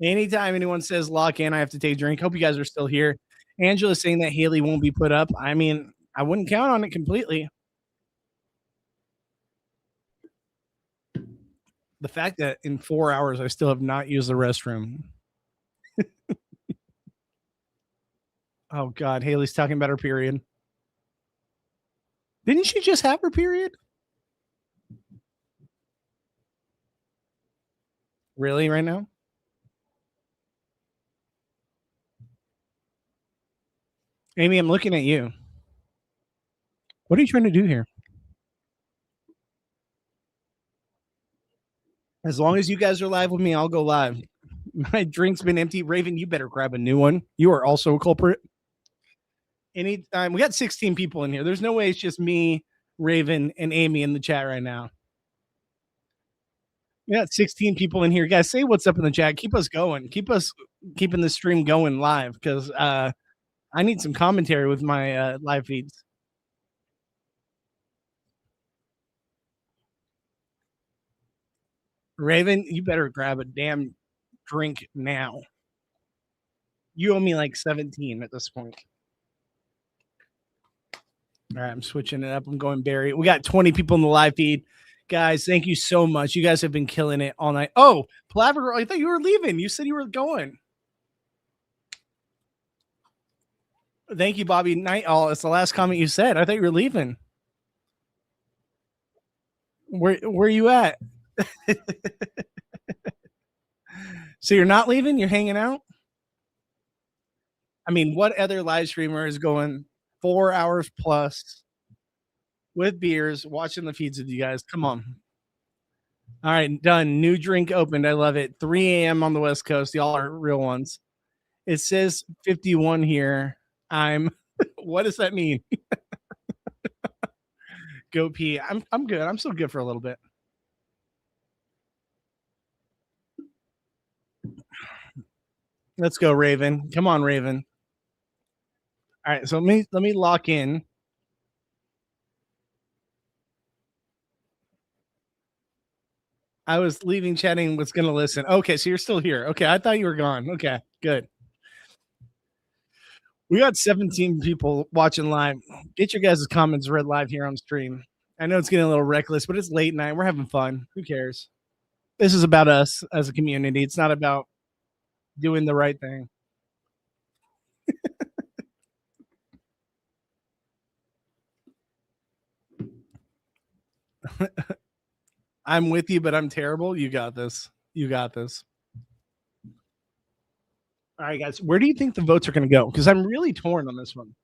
Anytime anyone says lock in, I have to take a drink. Hope you guys are still here. Angela's saying that Haley won't be put up. I mean, I wouldn't count on it completely. The fact that in 4 hours I still have not used the restroom. Oh God, Haley's talking about her period. Didn't she just have her period? Really, right now? Amy, I'm looking at you. What are you trying to do here? As long as you guys are live with me, I'll go live. My drink's been empty. Raven, you better grab a new one. You are also a culprit. Anytime we got 16 people in here. There's no way it's just me, Raven, and Amy in the chat right now. We got 16 people in here. Guys, say what's up in the chat. Keep us going. Keeping the stream going live because I need some commentary with my live feeds. Raven, you better grab a damn drink now. You owe me like 17 at this point. All right, I'm switching it up. I'm going Barry. We got 20 people in the live feed. Guys, thank you so much. You guys have been killing it all night. Oh, Palaver, I thought you were leaving. You said you were going. Thank you, Bobby. Night all. It's the last comment you said. I thought you were leaving. Where are you at? So you're not leaving? You're hanging out? I mean, what other live streamer is going 4 hours plus with beers, watching the feeds with you guys? Come on. All right, done. New drink opened. I love it. 3 a.m. on the West Coast. Y'all are real ones. It says 51 here. I'm what does that mean? Go pee. I'm good. I'm still good for a little bit. Let's go, Raven. Come on, Raven. All right, so let me lock in. I was leaving chatting, was gonna listen. Okay, so you're still here. Okay, I thought you were gone. Okay, good. We got 17 people watching live. Get your guys' comments read live here on stream. I know it's getting a little reckless, but it's late night. We're having fun. Who cares? This is about us as a community. It's not about doing the right thing. I'm with you, but I'm terrible. You got this. You got this. All right, guys. Where do you think the votes are going to go? Because I'm really torn on this one.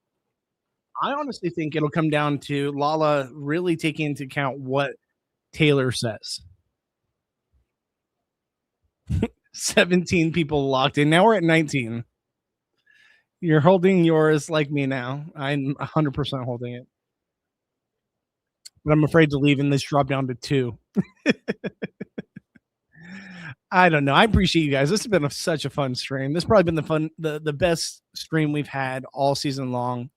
I honestly think it'll come down to Lala really taking into account what Taylor says. 17 people locked in. Now we're at 19. You're holding yours like me now. I'm 100% holding it. But I'm afraid to leave and this drop down to 2. I don't know. I appreciate you guys. This has been such a fun stream. This has probably been the best stream we've had all season long.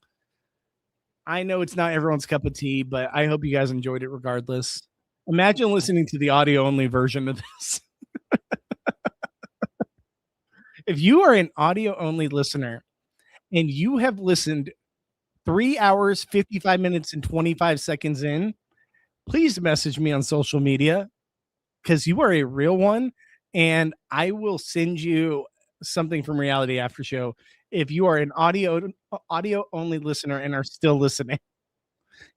I know it's not everyone's cup of tea, but I hope you guys enjoyed it regardless. Imagine listening to the audio only version of this. If you are an audio only listener and you have listened 3 hours, 55 minutes, and 25 seconds in, please message me on social media because you are a real one. And I will send you something from Reality After Show if you are an audio only listener and are still listening.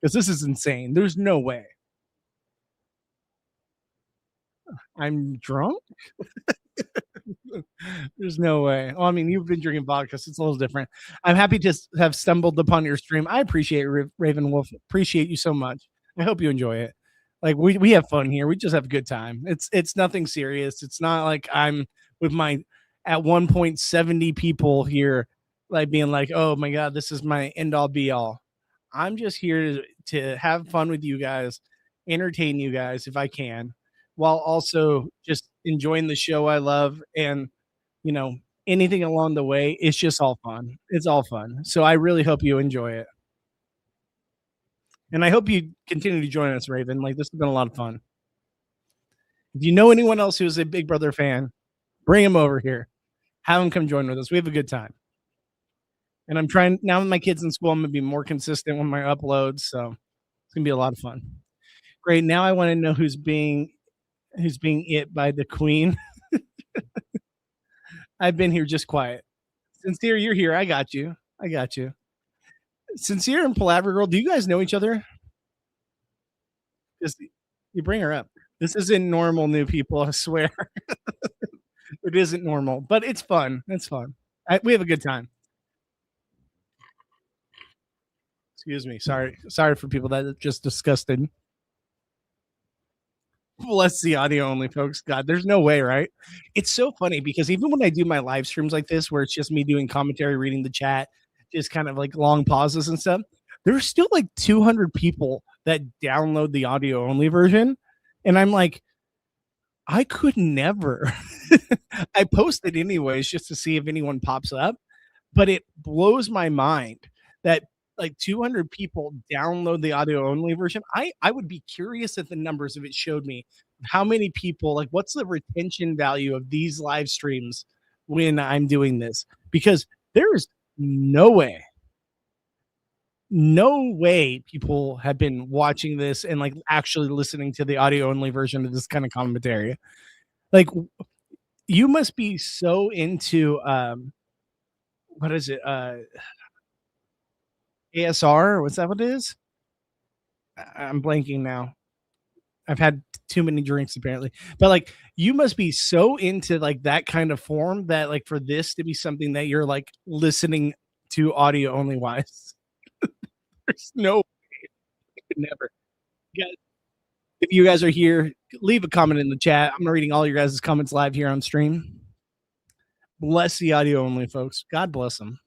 Because this is insane. There's no way. I'm drunk? There's no way. Well, I mean, you've been drinking vodka, so it's a little different. I'm happy to have stumbled upon your stream. I appreciate it, Raven Wolf. Appreciate you so much. I hope you enjoy it. Like we have fun here. We just have a good time. It's nothing serious. It's not like I'm with my at 1.70 people here, like being like, oh my god, this is my end all be all. I'm just here to have fun with you guys, entertain you guys if I can, while also just enjoying the show I love and anything along the way. It's just all fun. It's all fun. So I really hope you enjoy it. And I hope you continue to join us, Raven. Like this has been a lot of fun. If you know anyone else who's a Big Brother fan, bring him over here. Have him come join with us. We have a good time. And I'm trying now with my kids in school, I'm gonna be more consistent with my uploads. So it's gonna be a lot of fun. Great. Now I want to know who's being it by the queen. I've been here just quiet. Sincere, you're here. I got you. I got you. Sincere and Palaver Girl, do you guys know each other? Just you bring her up. This isn't normal, new people. I swear, it isn't normal, but it's fun. It's fun. We have a good time. Excuse me. Sorry for people that are just disgusted. Bless the audio only, folks. God, there's no way, right? It's so funny because even when I do my live streams like this, where it's just me doing commentary, reading the chat, just kind of like long pauses and stuff, there's still like 200 people that download the audio only version. And I'm like, I could never. I post it anyways just to see if anyone pops up. But it blows my mind that like 200 people download the audio only version. I would be curious at the numbers if it showed me how many people, like what's the retention value of these live streams when I'm doing this? Because there is no way people have been watching this and like actually listening to the audio only version of this kind of commentary. Like you must be so into what is it? ASR? What's that what it is? I'm blanking now. I've had too many drinks apparently. But like you must be so into like that kind of form that like for this to be something that you're like listening to audio only wise. There's no never. Guys, if you guys are here, leave a comment in the chat. I'm reading all your guys' comments live here on stream. Bless the audio only folks. God bless them.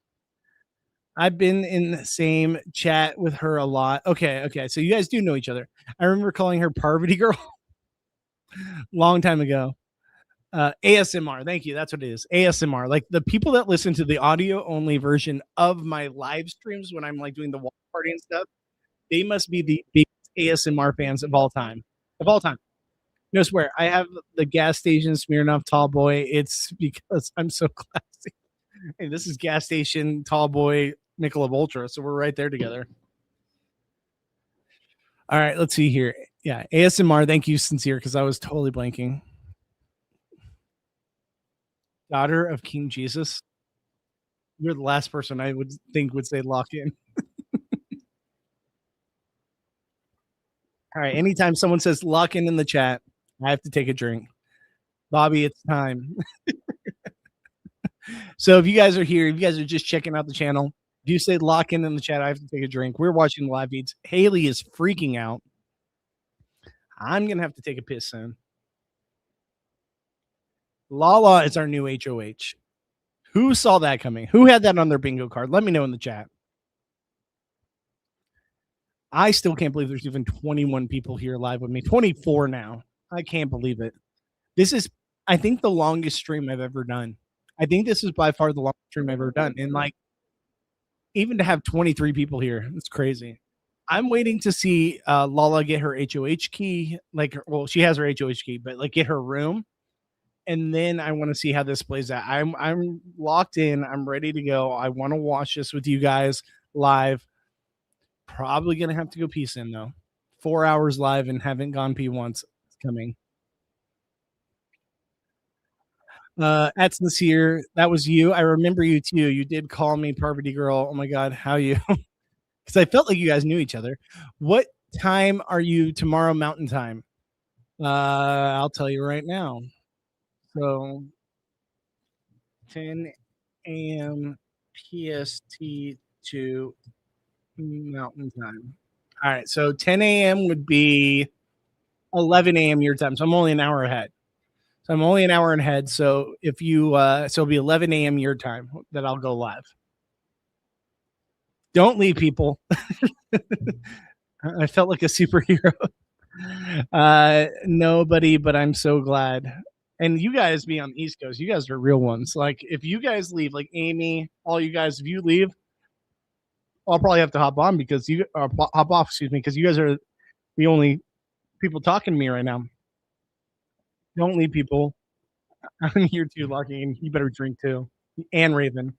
I've been in the same chat with her a lot. Okay. So you guys do know each other. I remember calling her Parvati Girl long time ago. ASMR. Thank you. That's what it is. ASMR. Like the people that listen to the audio only version of my live streams when I'm like doing the watch party and stuff, they must be the biggest ASMR fans of all time. Of all time. No swear. I have the gas station Smirnoff Tall Boy. It's because I'm so classy. Hey, this is gas station Tall Boy Michelob Ultra, so we're right there together. All right, let's see here. Yeah, ASMR. Thank you, Sincere, because I was totally blanking. Daughter of King Jesus. You're the last person I would think would say lock in. All right, anytime someone says lock in the chat, I have to take a drink. Bobby, it's time. So if you guys are here, if you guys are just checking out the channel, if you say lock in the chat, I have to take a drink. We're watching live feeds. Haley is freaking out. I'm going to have to take a piss soon. Lala is our new HOH. Who saw that coming? Who had that on their bingo card? Let me know in the chat. I still can't believe there's even 21 people here live with me. 24 now. I can't believe it. This is, I think, the longest stream I've ever done. I think this is by far the longest stream I've ever done. And like, even to have 23 people here, it's crazy. I'm waiting to see Lala get her HOH key. Like, well, she has her HOH key, but like get her room. And then I want to see how this plays out. I'm locked in. I'm ready to go. I want to watch this with you guys live. Probably going to have to go pee soon, though. 4 hours live and haven't gone pee once. It's coming. At Sincere, that was you. I remember you too. You did call me Parvati Girl. Oh my God, how you? Because I felt like you guys knew each other. What time are you tomorrow Mountain Time? I'll tell you right now. So 10 a.m. PST to Mountain Time. All right, so 10 a.m. would be 11 a.m. your time. So I'm only an hour ahead. So I'm only an hour ahead. So if you, so it'll be 11 a.m. your time that I'll go live. Don't leave, people. I felt like a superhero. Nobody, but I'm so glad. And you guys be on the East Coast. You guys are real ones. Like if you guys leave, like Amy, all you guys, if you leave, I'll probably have to hop on because you hop off, excuse me, because you guys are the only people talking to me right now. Don't leave, people. I'm here too, Lucky, and you better drink too. And Raven.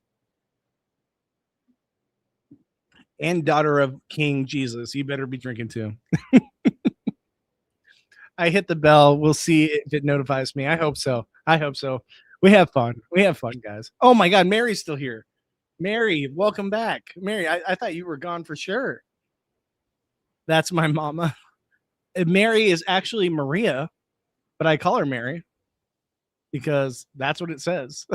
And daughter of King Jesus. You better be drinking too. I hit the bell. We'll see if it notifies me. I hope so. I hope so. We have fun. We have fun, guys. Oh my God, Mary's still here. Mary, welcome back. Mary, I thought you were gone for sure. That's my mama. Mary is actually Maria, but I call her Mary because that's what it says.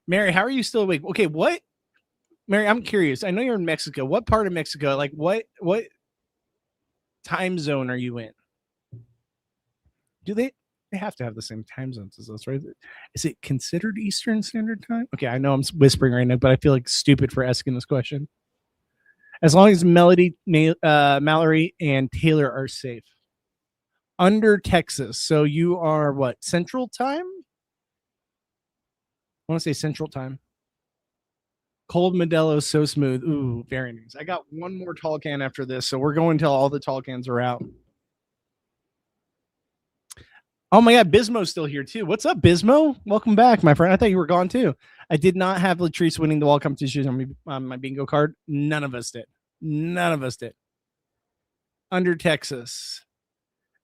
Mary, how are you still awake? Okay, what? Mary, I'm curious. I know you're in Mexico. What part of Mexico? Like what time zone are you in? Do they have to have the same time zones as us, right? Is it considered Eastern Standard Time? Okay, I know I'm whispering right now, but I feel like stupid for asking this question. As long as Melody, Mallory, and Taylor are safe. Under Texas. So you are what? Central Time? I want to say Central Time. Cold Modelo, so smooth. Ooh, very nice. I got one more tall can after this, so we're going until all the tall cans are out. Oh my God, Bismo's still here too. What's up, Bismo? Welcome back, my friend. I thought you were gone too. I did not have Latrice winning the wall competition on my bingo card. None of us did. None of us did. Under Texas.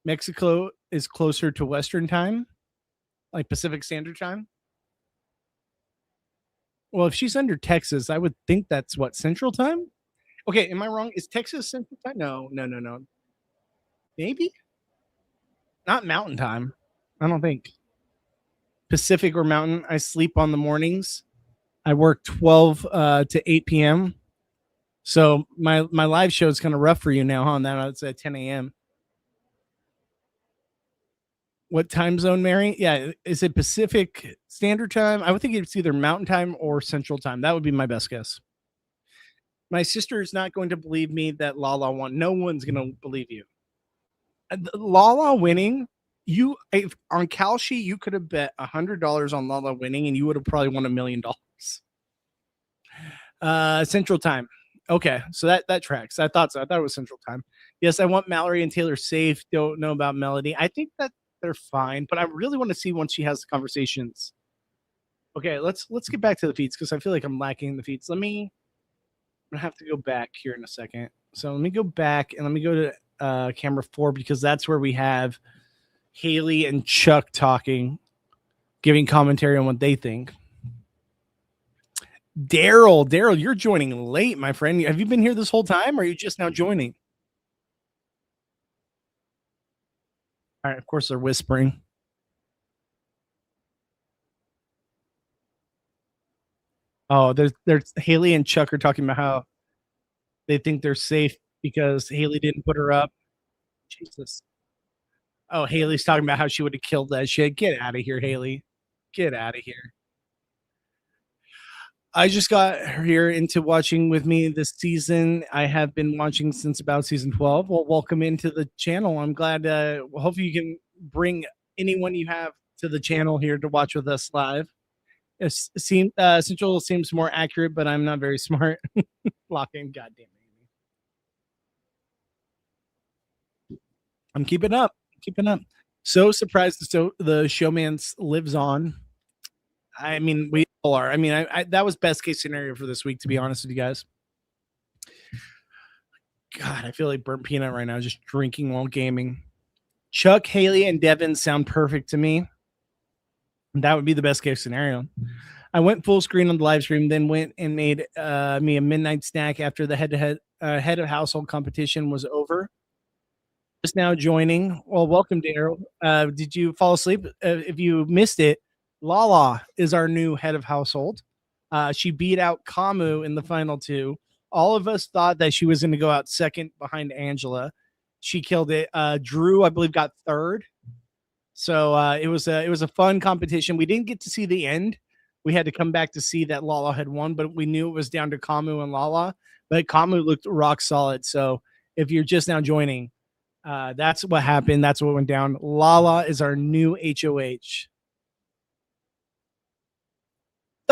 Mexico is closer to Western time, like Pacific Standard Time. Well, if she's under Texas, I would think that's what, Central Time? Okay, am I wrong? Is Texas Central Time? No. Maybe? Not Mountain Time. I don't think. Pacific or Mountain. I sleep on the mornings. I work 12 to 8 p.m. So my live show is kind of rough for you now, huh? Now it's at 10 a.m. What time zone, Mary? Yeah, is it Pacific Standard Time? I would think it's either Mountain Time or Central Time. That would be my best guess. My sister is not going to believe me that Lala won. No one's going to believe you. Lala winning, you if, on Kalshi, you could have bet $100 on Lala winning, and you would have probably won $1 million. Central Time. Okay, so that tracks. I thought so. I thought it was Central Time. Yes, I want Mallory and Taylor safe. Don't know about Melody. I think that they're fine, but I really want to see once she has the conversations. Okay, let's get back to the feeds because I feel like I'm lacking the feeds. I'm gonna have to go back here in a second. So let me go back and let me go to camera 4 because that's where we have Haley and Chuck talking, giving commentary on what they think. Daryl, you're joining late, my friend. Have you been here this whole time, or are you just now joining? All right, of course they're whispering. Oh, there's Haley and Chuck are talking about how they think they're safe because Haley didn't put her up. Jesus. Oh, Haley's talking about how she would have killed that shit. Get out of here, Haley. Get out of here. I just got here into watching with me this season. I have been watching since about season 12. Well, welcome into the channel. I'm glad. Hopefully, you can bring anyone you have to the channel here to watch with us live. Central seems more accurate, but I'm not very smart. Lock in, goddamn it. I'm keeping up. Keeping up. So surprised the showman lives on. I mean, we all are. I mean, that was best case scenario for this week, to be honest with you guys. God, I feel like burnt peanut right now, just drinking while gaming. Chuck, Haley, and Devin sound perfect to me. That would be the best case scenario. I went full screen on the live stream, then went and made me a midnight snack after the head of household competition was over. Just now joining. Well, welcome, Daryl. Did you fall asleep? If you missed it, Lala is our new head of household. She beat out Kamu in the final 2. All of us thought that she was going to go out second behind Angela. She killed it. Drew, I believe, got 3rd. So it was a fun competition. We didn't get to see the end. We had to come back to see that Lala had won, but we knew it was down to Kamu and Lala. But Kamu looked rock solid. So if you're just now joining, that's what happened. That's what went down. Lala is our new HOH.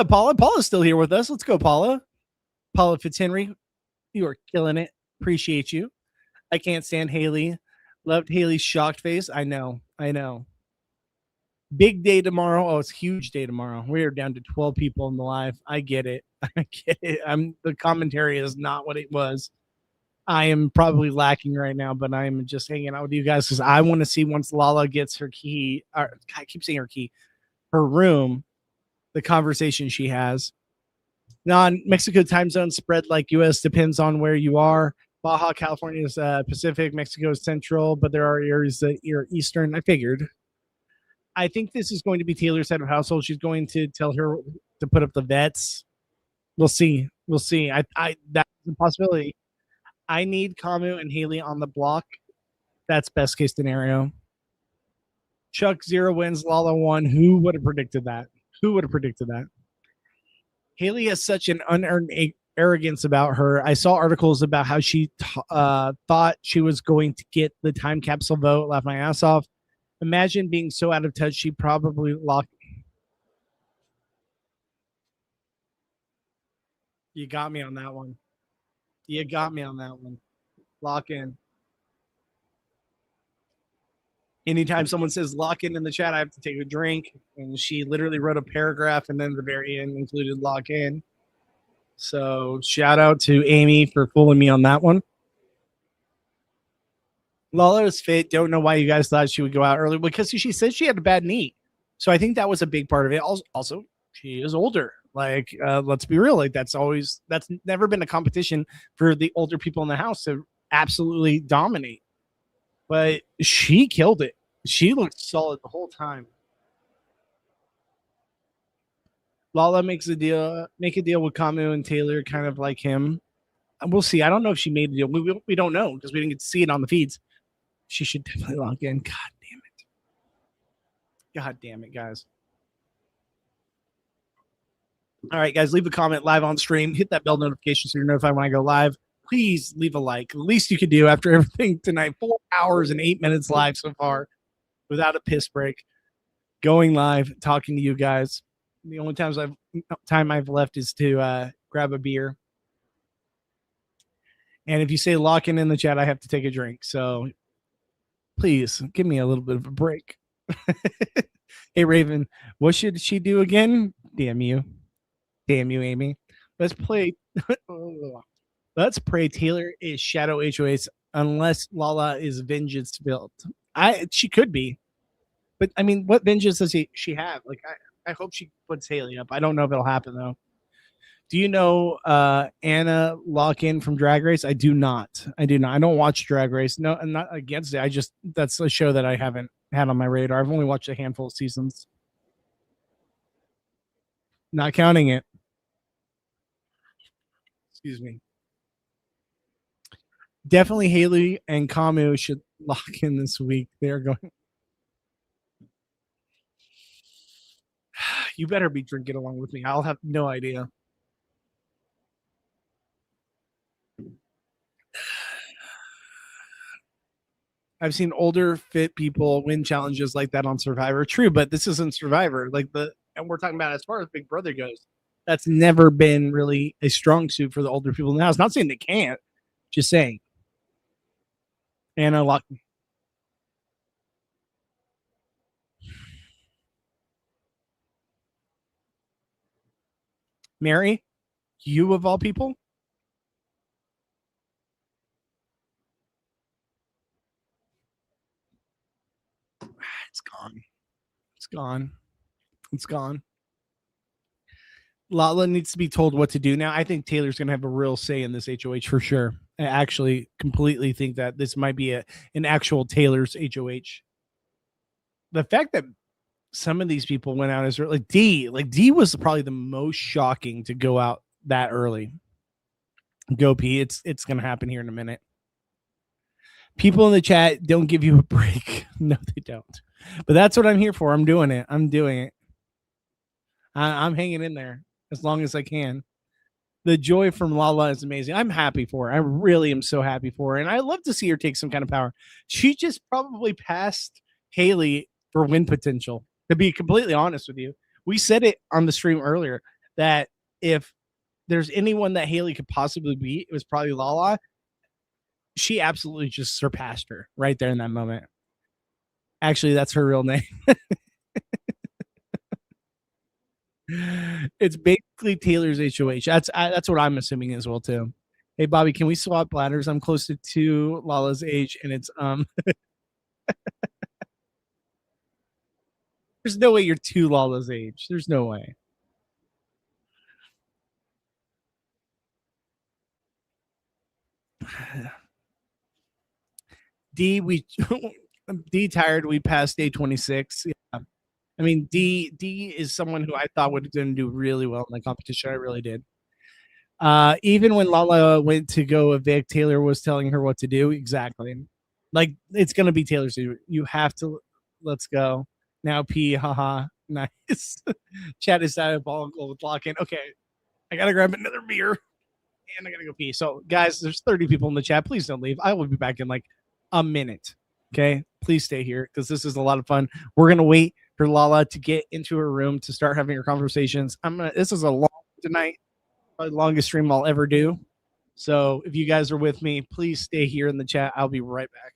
Paula. Paula's still here with us. Let's go, Paula. Paula Fitzhenry, you are killing it. Appreciate you. I can't stand Haley. Loved Haley's shocked face. I know. Big day tomorrow. Oh, it's huge day tomorrow. We are down to 12 people in the live. I get it. I get it. The commentary is not what it was. I am probably lacking right now, but I'm just hanging out with you guys because I want to see once Lala gets her key. I keep saying her key, her room, the conversation she has. Non-Mexico time zone spread like U.S. depends on where you are. Baja California is Pacific, Mexico is Central, but there are areas that are Eastern. I figured. I think this is going to be Taylor's head of household. She's going to tell her to put up the vets. We'll see. That's a possibility. I need Kamu and Haley on the block. That's best case scenario. Chuck 0 wins, Lala 1. Who would have predicted that? Haley has such an unearned arrogance about her. I saw articles about how she thought she was going to get the time capsule vote. Laughed my ass off. Imagine being so out of touch. She probably locked. You got me on that one. Lock in. Anytime someone says lock in the chat, I have to take a drink. And she literally wrote a paragraph and then the very end included lock in. So shout out to Amy for fooling me on that one. Lala is fit. Don't know why you guys thought she would go out early because she said she had a bad knee. So I think that was a big part of it. Also, she is older. Like, let's be real. Like, that's never been a competition for the older people in the house to absolutely dominate. But she killed it. She looked solid the whole time. Lala make a deal with Kamu and Taylor, kind of like him. We'll see. I don't know if she made a deal. We don't know because we didn't get to see it on the feeds. She should definitely lock in. God damn it. God damn it, guys. All right, guys, leave a comment live on stream. Hit that bell notification so you're notified when I go live. Please leave a like. The least you could do after everything tonight. 4 hours and 8 minutes live so far without a piss break. Going live, talking to you guys. The only time I've left is to grab a beer. And if you say lock in the chat, I have to take a drink. So please give me a little bit of a break. Hey, Raven, what should she do again? Damn you. Damn you, Amy. Let's play. Let's pray Taylor is Shadow HOH unless Lala is vengeance built. She could be. But I mean, what vengeance does she have? Like I hope she puts Haley up. I don't know if it'll happen though. Do you know Anna Lock-In from Drag Race? I do not. I do not. I don't watch Drag Race. No, I'm not against it. That's a show that I haven't had on my radar. I've only watched a handful of seasons. Not counting it. Excuse me. Definitely Haley and Kamu should lock in this week. They're going. You better be drinking along with me. I'll have no idea. I've seen older fit people win challenges like that on Survivor. True, but this isn't Survivor. And we're talking about as far as Big Brother goes. That's never been really a strong suit for the older people now. It's not saying they can't, just saying. Anna Lock. Mary, you of all people. It's gone. It's gone. It's gone. Lala needs to be told what to do now. I think Taylor's going to have a real say in this HOH for sure. I actually completely think that this might be an actual Taylor's HOH. The fact that some of these people went out as early, like D was probably the most shocking to go out that early. Go P. It's going to happen here in a minute. People in the chat don't give you a break. No, they don't. But that's what I'm here for. I'm doing it. I'm doing it. I'm hanging in there as long as I can. The joy from Lala is amazing. I'm happy for her. I really am so happy for her. And I love to see her take some kind of power. She just probably passed Haley for win potential, to be completely honest with you. We said it on the stream earlier that if there's anyone that Haley could possibly beat, it was probably Lala. She absolutely just surpassed her right there in that moment. Actually, that's her real name. It's basically Taylor's HOH. That's what I'm assuming as well too. Hey Bobby, can we swap bladders? I'm closer to Lala's age, and it's There's no way you're two Lala's age. There's no way. D tired. We passed day 26. Yeah. I mean, D is someone who I thought would going to do really well in the competition. I really did. Even when Lala went to go evict, Taylor was telling her what to do. Exactly. Like it's gonna be Taylor's. You have to. Let's go now. P. Haha. Nice. Chat is diabolical with lock in. Okay, I gotta grab another beer and I gotta go pee. So, guys, there's 30 people in the chat. Please don't leave. I will be back in like a minute. Okay, please stay here because this is a lot of fun. We're gonna wait for Lala to get into her room to start having her conversations. This is a long tonight. Probably the longest stream I'll ever do. So if you guys are with me, please stay here in the chat. I'll be right back.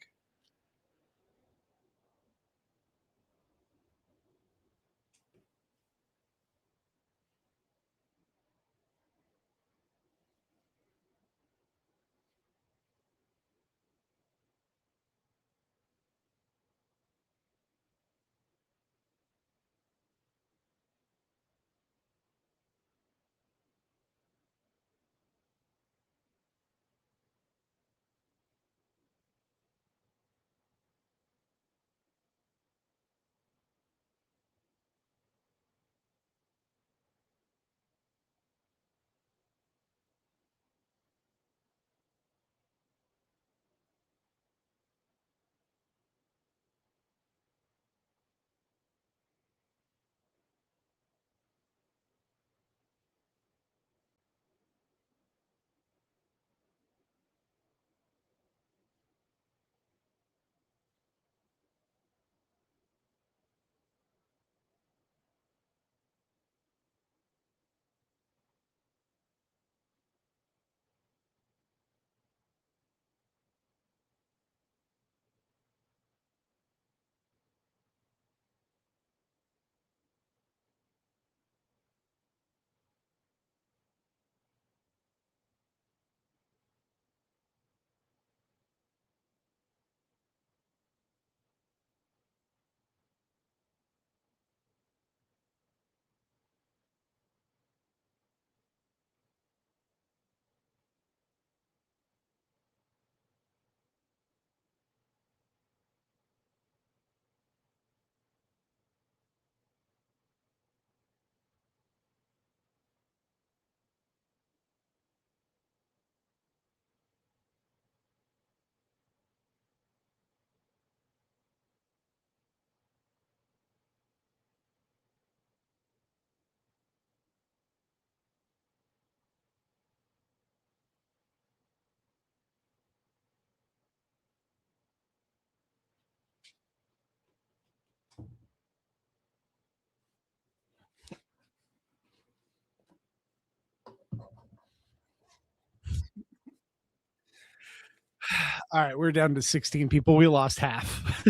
All right, we're down to 16 people. We lost half.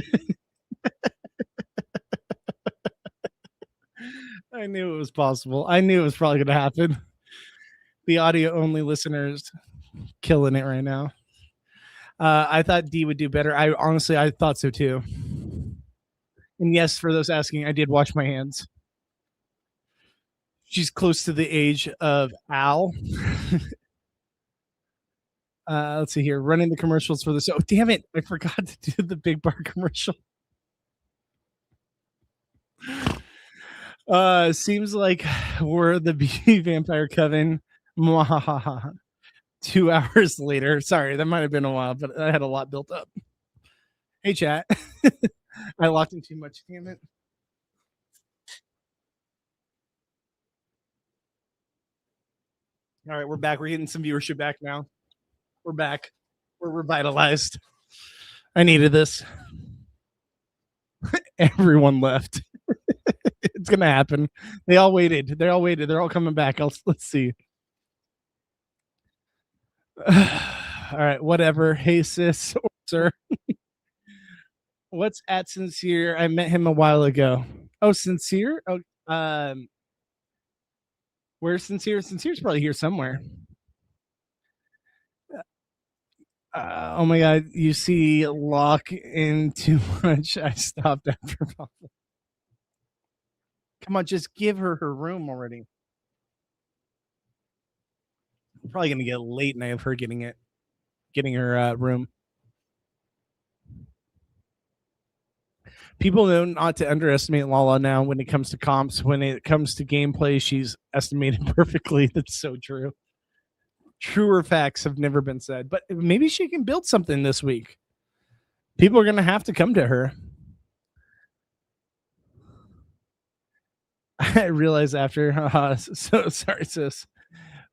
I knew it was possible. I knew it was probably going to happen. The audio only listeners killing it right now. I thought D would do better. I thought so too. And yes, for those asking, I did wash my hands. She's close to the age of Al. Let's see here. Running the commercials for this. Oh, damn it. I forgot to do the Big Bar commercial. Seems like we're the Beauty Vampire Coven. 2 hours later. Sorry, that might have been a while, but I had a lot built up. Hey, chat. I locked in too much. Damn it. All right, we're back. We're getting some viewership back now. We're back. We're revitalized. I needed this. Everyone left. It's gonna happen. They all waited. They're all coming back. Let's see. All right, whatever. Hey, sis or sir. What's at Sincere? I met him a while ago. Oh, Sincere? Oh, where's Sincere? Sincere's probably here somewhere. Oh my god, you see lock in too much. I stopped after Papa. Come on, just give her room already. I'm probably gonna get late night of her getting her room. People know not to underestimate Lala now when it comes to comps. When it comes to gameplay, she's estimated perfectly. That's so true. Truer facts have never been said, but maybe she can build something this week. People are going to have to come to her. I realized after, so sorry, sis.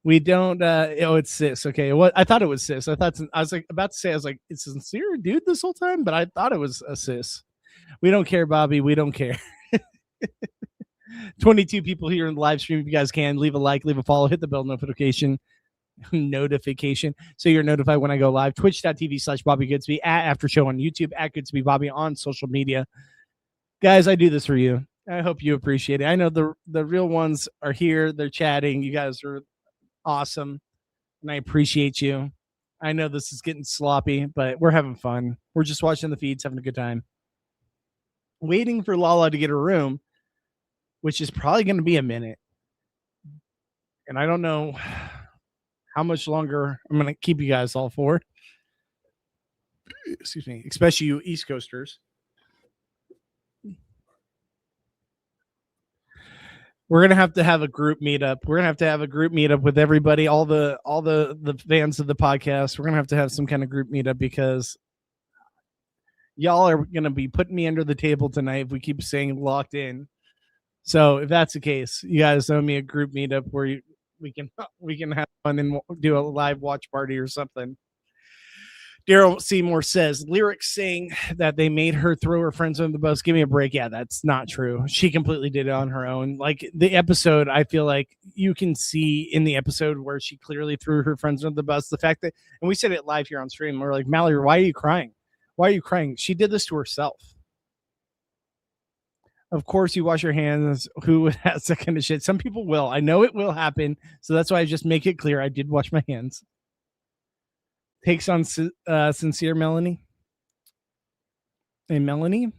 We don't, it's sis. Okay. What I thought it was sis. I was like about to say, I was like, it's Sincere dude this whole time, but I thought it was a sis. We don't care, Bobby. We don't care. 22 people here in the live stream. If you guys can, leave a like, leave a follow, hit the bell notification so you're notified when I go live. Twitch.tv/Bobby Goodsby, at After Show on YouTube, at Goodsby Bobby on social media. Guys, I do this for you. I hope you appreciate it. I know the real ones are here. They're chatting. You guys are awesome, and I appreciate you. I know this is getting sloppy, but we're having fun. We're just watching the feeds, having a good time. Waiting for Lala to get her room, which is probably going to be a minute. And I don't know how much longer I'm going to keep you guys all for. Excuse me, especially you East Coasters. We're gonna have to have a group meetup. We're gonna have to have a group meetup with everybody, all the fans of the podcast. We're gonna have to have some kind of group meetup because y'all are gonna be putting me under the table tonight if we keep saying locked in. So if that's the case, you guys owe me a group meetup where we can have fun and do a live watch party or something. Daryl Seymour says lyrics saying that they made her throw her friends under the bus. Give me a break. Yeah, that's not true. She completely did it on her own. Like the episode, I feel like you can see in the episode where she clearly threw her friends under the bus. The fact that, and we said it live here on stream, we're like, Mallory, why are you crying? Why are you crying? She did this to herself. Of course, you wash your hands. Who has that kind of shit? Some people will. I know it will happen. So that's why I just make it clear. I did wash my hands. Takes on Sincere, Melanie. Hey, Melanie?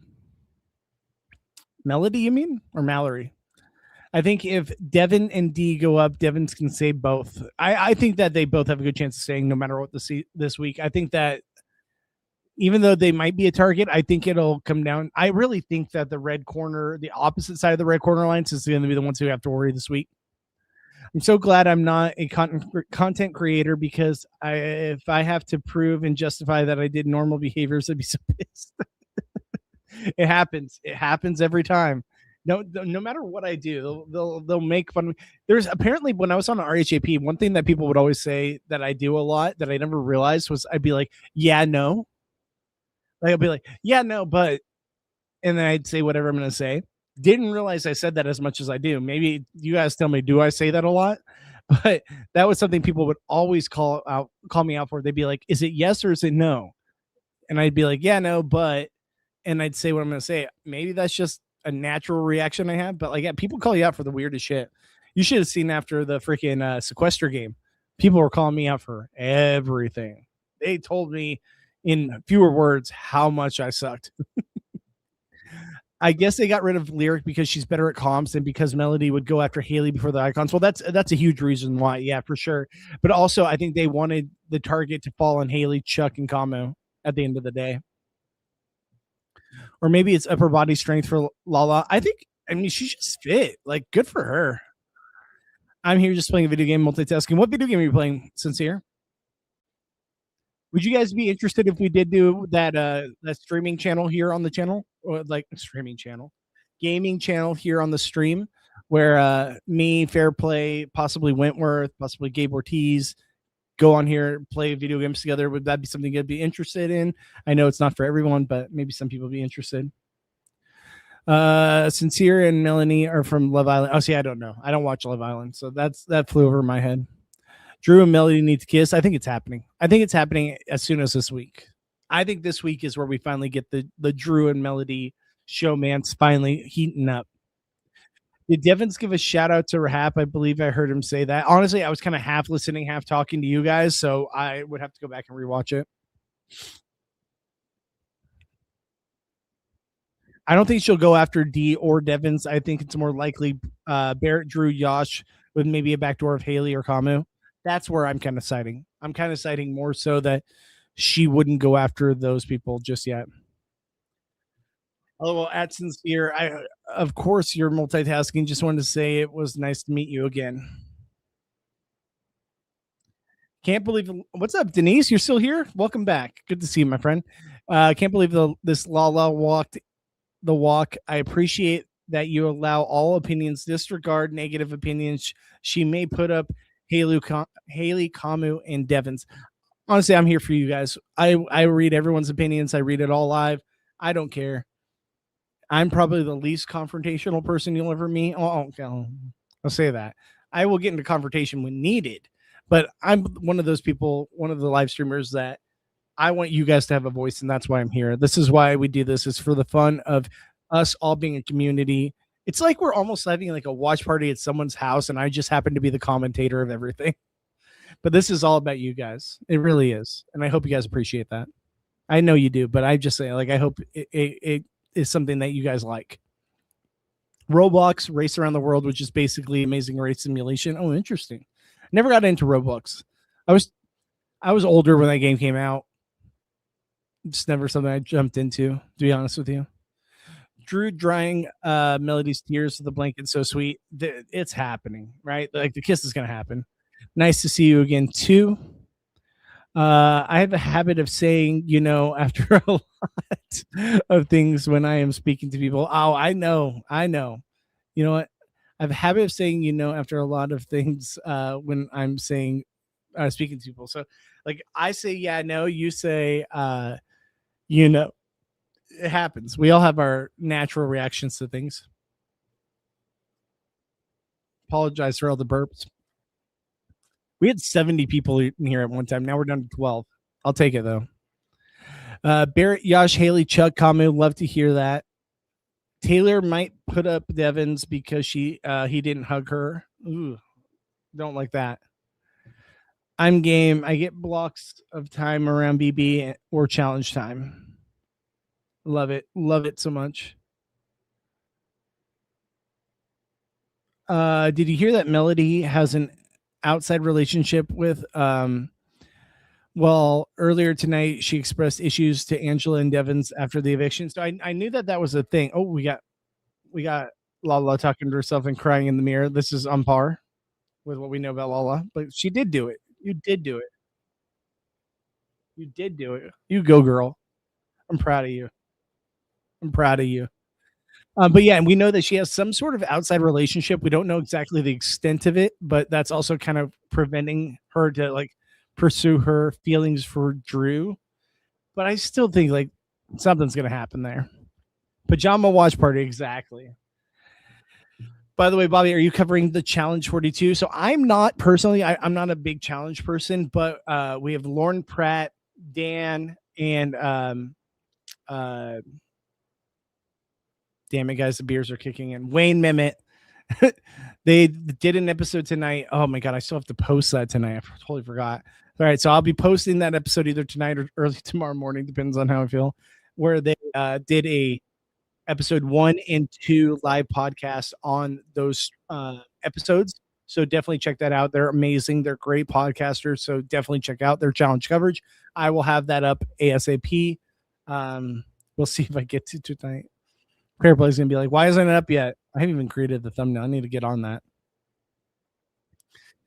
Melody, you mean? Or Mallory? I think if Devin and D go up, Devin can say both. I think that they both have a good chance of staying no matter what this week. I think that even though they might be a target, I think it'll come down. I really think that the red corner, the opposite side of the red corner alliance is going to be the ones who have to worry this week. I'm so glad I'm not a content creator because if I have to prove and justify that I did normal behaviors, I'd be so pissed. It happens. It happens every time. No matter what I do, they'll make fun of me. There's apparently when I was on the RHAP, one thing that people would always say that I do a lot that I never realized was I'd be like, yeah, no. Like I'll be like, yeah, no, but, and then I'd say whatever I'm going to say. Didn't realize I said that as much as I do. Maybe you guys tell me, do I say that a lot? But that was something people would always call me out for. They'd be like, is it yes or is it no? And I'd be like, yeah, no, but, and I'd say what I'm going to say. Maybe that's just a natural reaction I have, but like, yeah, people call you out for the weirdest shit. You should have seen after the freaking sequester game. People were calling me out for everything. They told me in fewer words how much I sucked. I guess they got rid of Lyric because she's better at comps and because Melody would go after Haley before the icons. Well, that's a huge reason why, yeah, for sure. But also, I think they wanted the target to fall on Haley, Chuck, and Kamo at the end of the day. Or maybe it's upper body strength for Lala. I mean, she's just fit. Like, good for her. I'm here just playing a video game, multitasking. What video game are you playing, Sincere? Would you guys be interested if we did do that streaming channel here on the channel, or like streaming channel, gaming channel here on the stream, where me, Fairplay, possibly Wentworth, possibly Gabe Ortiz go on here, play video games together? Would that be something you'd be interested in? I know it's not for everyone, but maybe some people would be interested. Sincere and Melanie are from Love Island. Oh, see, I don't know. I don't watch Love Island, so that flew over my head. Drew and Melody need to kiss. I think it's happening. I think it's happening as soon as this week. I think this week is where we finally get the Drew and Melody showmance finally heating up. Did Devins give a shout out to Rahap? I believe I heard him say that. Honestly, I was kind of half listening, half talking to you guys, so I would have to go back and rewatch it. I don't think she'll go after D or Devins. I think it's more likely Barrett, Drew, Yash with maybe a backdoor of Haley or Kamu. That's where I'm kind of citing. I'm kind of citing more so that she wouldn't go after those people just yet. Oh, well, at Sincere, of course you're multitasking. Just wanted to say it was nice to meet you again. Can't believe what's up, Denise? You're still here? Welcome back. Good to see you, my friend. Can't believe this Lala walked the walk. I appreciate that you allow all opinions, disregard negative opinions. She may put up Haley, Kamu, and Devins. Honestly, I'm here for you guys. I read everyone's opinions. I read it all live. I don't care. I'm probably the least confrontational person you'll ever meet. I'll say that. I will get into confrontation when needed, but I'm one of those people, one of the live streamers that I want you guys to have a voice, and that's why I'm here. This is why we do this. It's for the fun of us all being a community. It's like we're almost having like a watch party at someone's house, and I just happen to be the commentator of everything. But this is all about you guys. It really is, and I hope you guys appreciate that. I know you do, but I just say, like, I hope it is something that you guys like. Roblox Race Around the World, which is basically Amazing Race Simulation. Oh, interesting. Never got into Roblox. I was older when that game came out. It's never something I jumped into, to be honest with you. Drew drying Melody's tears with the blanket, so sweet. It's happening, right? Like, the kiss is going to happen. Nice to see you again, too. I have a habit of saying, after a lot of things when I am speaking to people. Oh, I know. You know what? I have a habit of saying, after a lot of things when I'm saying, speaking to people. So, like, I say, yeah, no, you say, it happens. We all have our natural reactions to things. Apologize for all the burps. We had 70 people in here at one time. Now we're down to 12. I'll take it, though. Barrett, Yash, Haley, Chuck, Kamu, love to hear that. Taylor might put up Devins because he didn't hug her. Ooh, don't like that. I'm game. I get blocks of time around BB or challenge time. Love it. Love it so much. Did you hear that Melody has an outside relationship with earlier tonight she expressed issues to Angela and Devins after the eviction, so I knew that was a thing. Oh, we got Lala talking to herself and crying in the mirror. This is on par with what we know about Lala, but she did do it. You did do it. You go, girl. I'm proud of you. But yeah, and we know that she has some sort of outside relationship. We don't know exactly the extent of it, but that's also kind of preventing her to like pursue her feelings for Drew. But I still think like something's gonna happen there. Pajama watch party, exactly. By the way, Bobby, are you covering the Challenge 42? So I'm not personally, I'm not a big challenge person, but we have Lauren Pratt, Dan, and uh damn it, guys, the beers are kicking in. Wayne Mimit. They did an episode tonight. Oh my god, I still have to post that tonight. I totally forgot. All right, so I'll be posting that episode either tonight or early tomorrow morning, depends on how I feel. Where they did a episode 1 and 2 live podcast on those episodes. So definitely check that out. They're amazing. They're great podcasters. So definitely check out their challenge coverage. I will have that up ASAP. We'll see if I get to tonight. Prayer Play is gonna be like, why isn't it up yet? I haven't even created the thumbnail. I need to get on that.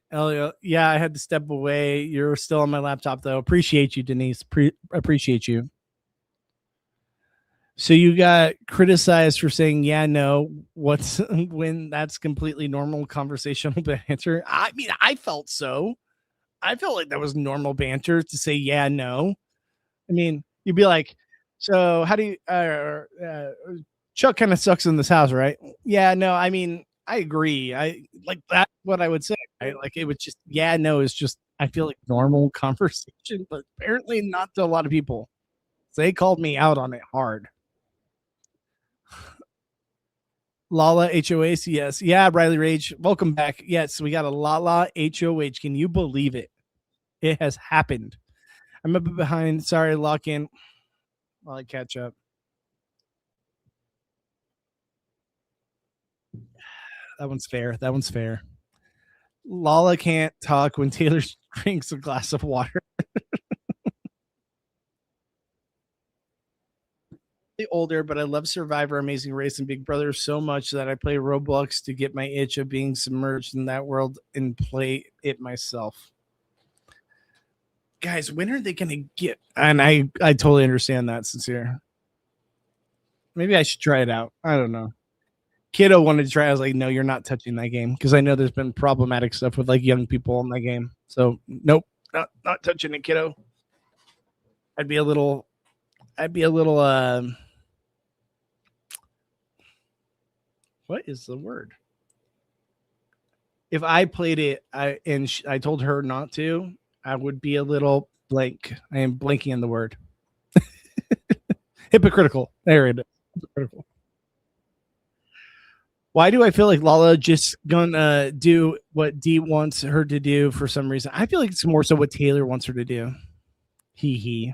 Elliot, yeah, I had to step away. You're still on my laptop though. Appreciate you, Denise. Appreciate you. So you got criticized for saying yeah, no. What's when that's completely normal conversational banter? I mean, I felt so. I felt like that was normal banter to say yeah, no. I mean, you'd be like, so how do you Chuck kind of sucks in this house, right? Yeah, no, I mean, I agree. I like that's what I would say. Right? Like it would just yeah, no is just I feel like normal conversation, but apparently not to a lot of people. So they called me out on it hard. Lala HOH, yes. Yeah, Riley Rage, welcome back. Yes, we got a Lala HOH. Can you believe it? It has happened. I'm a bit behind. Sorry, lock in while I catch up. That one's fair. That one's fair. Lala can't talk when Taylor drinks a glass of water. Older, but I love Survivor, Amazing Race, and Big Brother so much that I play Roblox to get my itch of being submerged in that world and play it myself. Guys, when are they gonna get? And I totally understand that, sincere. Maybe I should try it out. I don't know. Kiddo wanted to try. I was like, no, you're not touching that game because I know there's been problematic stuff with like young people in that game. So nope, not touching it, kiddo. I'd be a little what is the word? If I played it I told her not to, I would be a little blank. I am blanking on the word. Hypocritical. There it is. Hypocritical. Why do I feel like Lala just gonna do what Dee wants her to do for some reason? I feel like it's more so what Taylor wants her to do. He.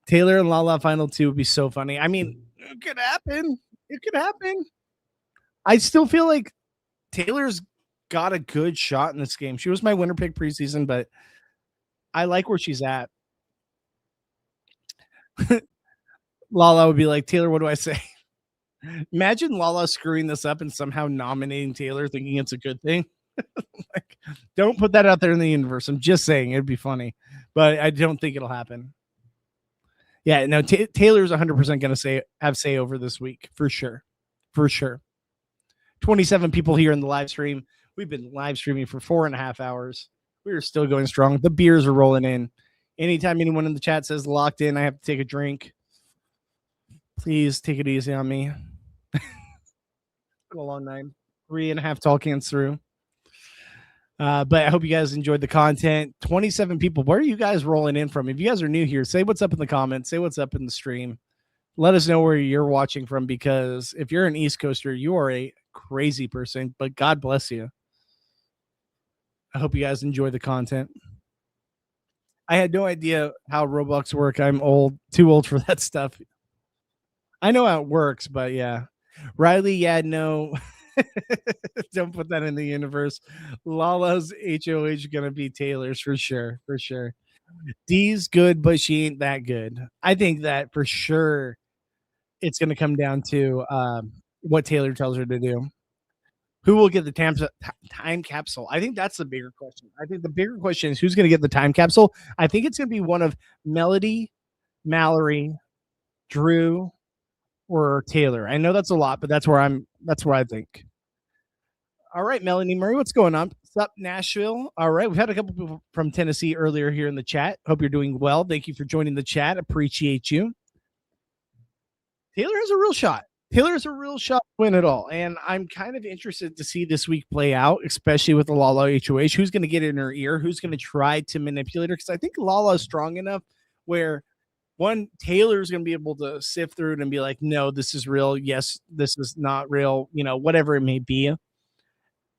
Taylor and Lala final 2 would be so funny. I mean, it could happen. It could happen. I still feel like Taylor's got a good shot in this game. She was my winner pick preseason, but I like where she's at. Lala would be like, Taylor, what do I say? Imagine Lala screwing this up and somehow nominating Taylor, thinking it's a good thing. Like, don't put that out there in the universe. I'm just saying it'd be funny, but I don't think it'll happen. Yeah, no, Taylor's 100% going to have say over this week for sure. For sure. 27 people here in the live stream. We've been live streaming for 4.5 hours. We are still going strong. The beers are rolling in. Anytime anyone in the chat says locked in, I have to take a drink. Please take it easy on me. Go a long 9. 3.5 tall cans through. But I hope you guys enjoyed the content. 27 people. Where are you guys rolling in from? If you guys are new here, say what's up in the comments. Say what's up in the stream. Let us know where you're watching from, because if you're an East Coaster, you are a crazy person, but God bless you. I hope you guys enjoy the content. I had no idea how Roblox work. I'm too old for that stuff. I know how it works, but yeah. Riley, yeah, no. Don't put that in the universe. Lala's HOH gonna be Taylor's for sure. For sure. Dee's good, but she ain't that good. I think that for sure it's gonna come down to what Taylor tells her to do. Who will get the time capsule? I think that's the bigger question. I think the bigger question is who's going to get the time capsule. I think it's going to be one of Melody, Mallory, Drew, or Taylor. I know that's a lot, but that's where I think. All right, Melanie Murray, what's going on? What's up, Nashville? All right, we've had a couple people from Tennessee earlier here in the chat. Hope you're doing well. Thank you for joining the chat. Appreciate you. Taylor has a real shot. Taylor has a real shot to win it all. And I'm kind of interested to see this week play out, especially with the Lala HOH. Who's going to get in her ear? Who's going to try to manipulate her? Because I think Lala is strong enough where one, Taylor's going to be able to sift through it and be like, no, this is real. Yes, this is not real, whatever it may be.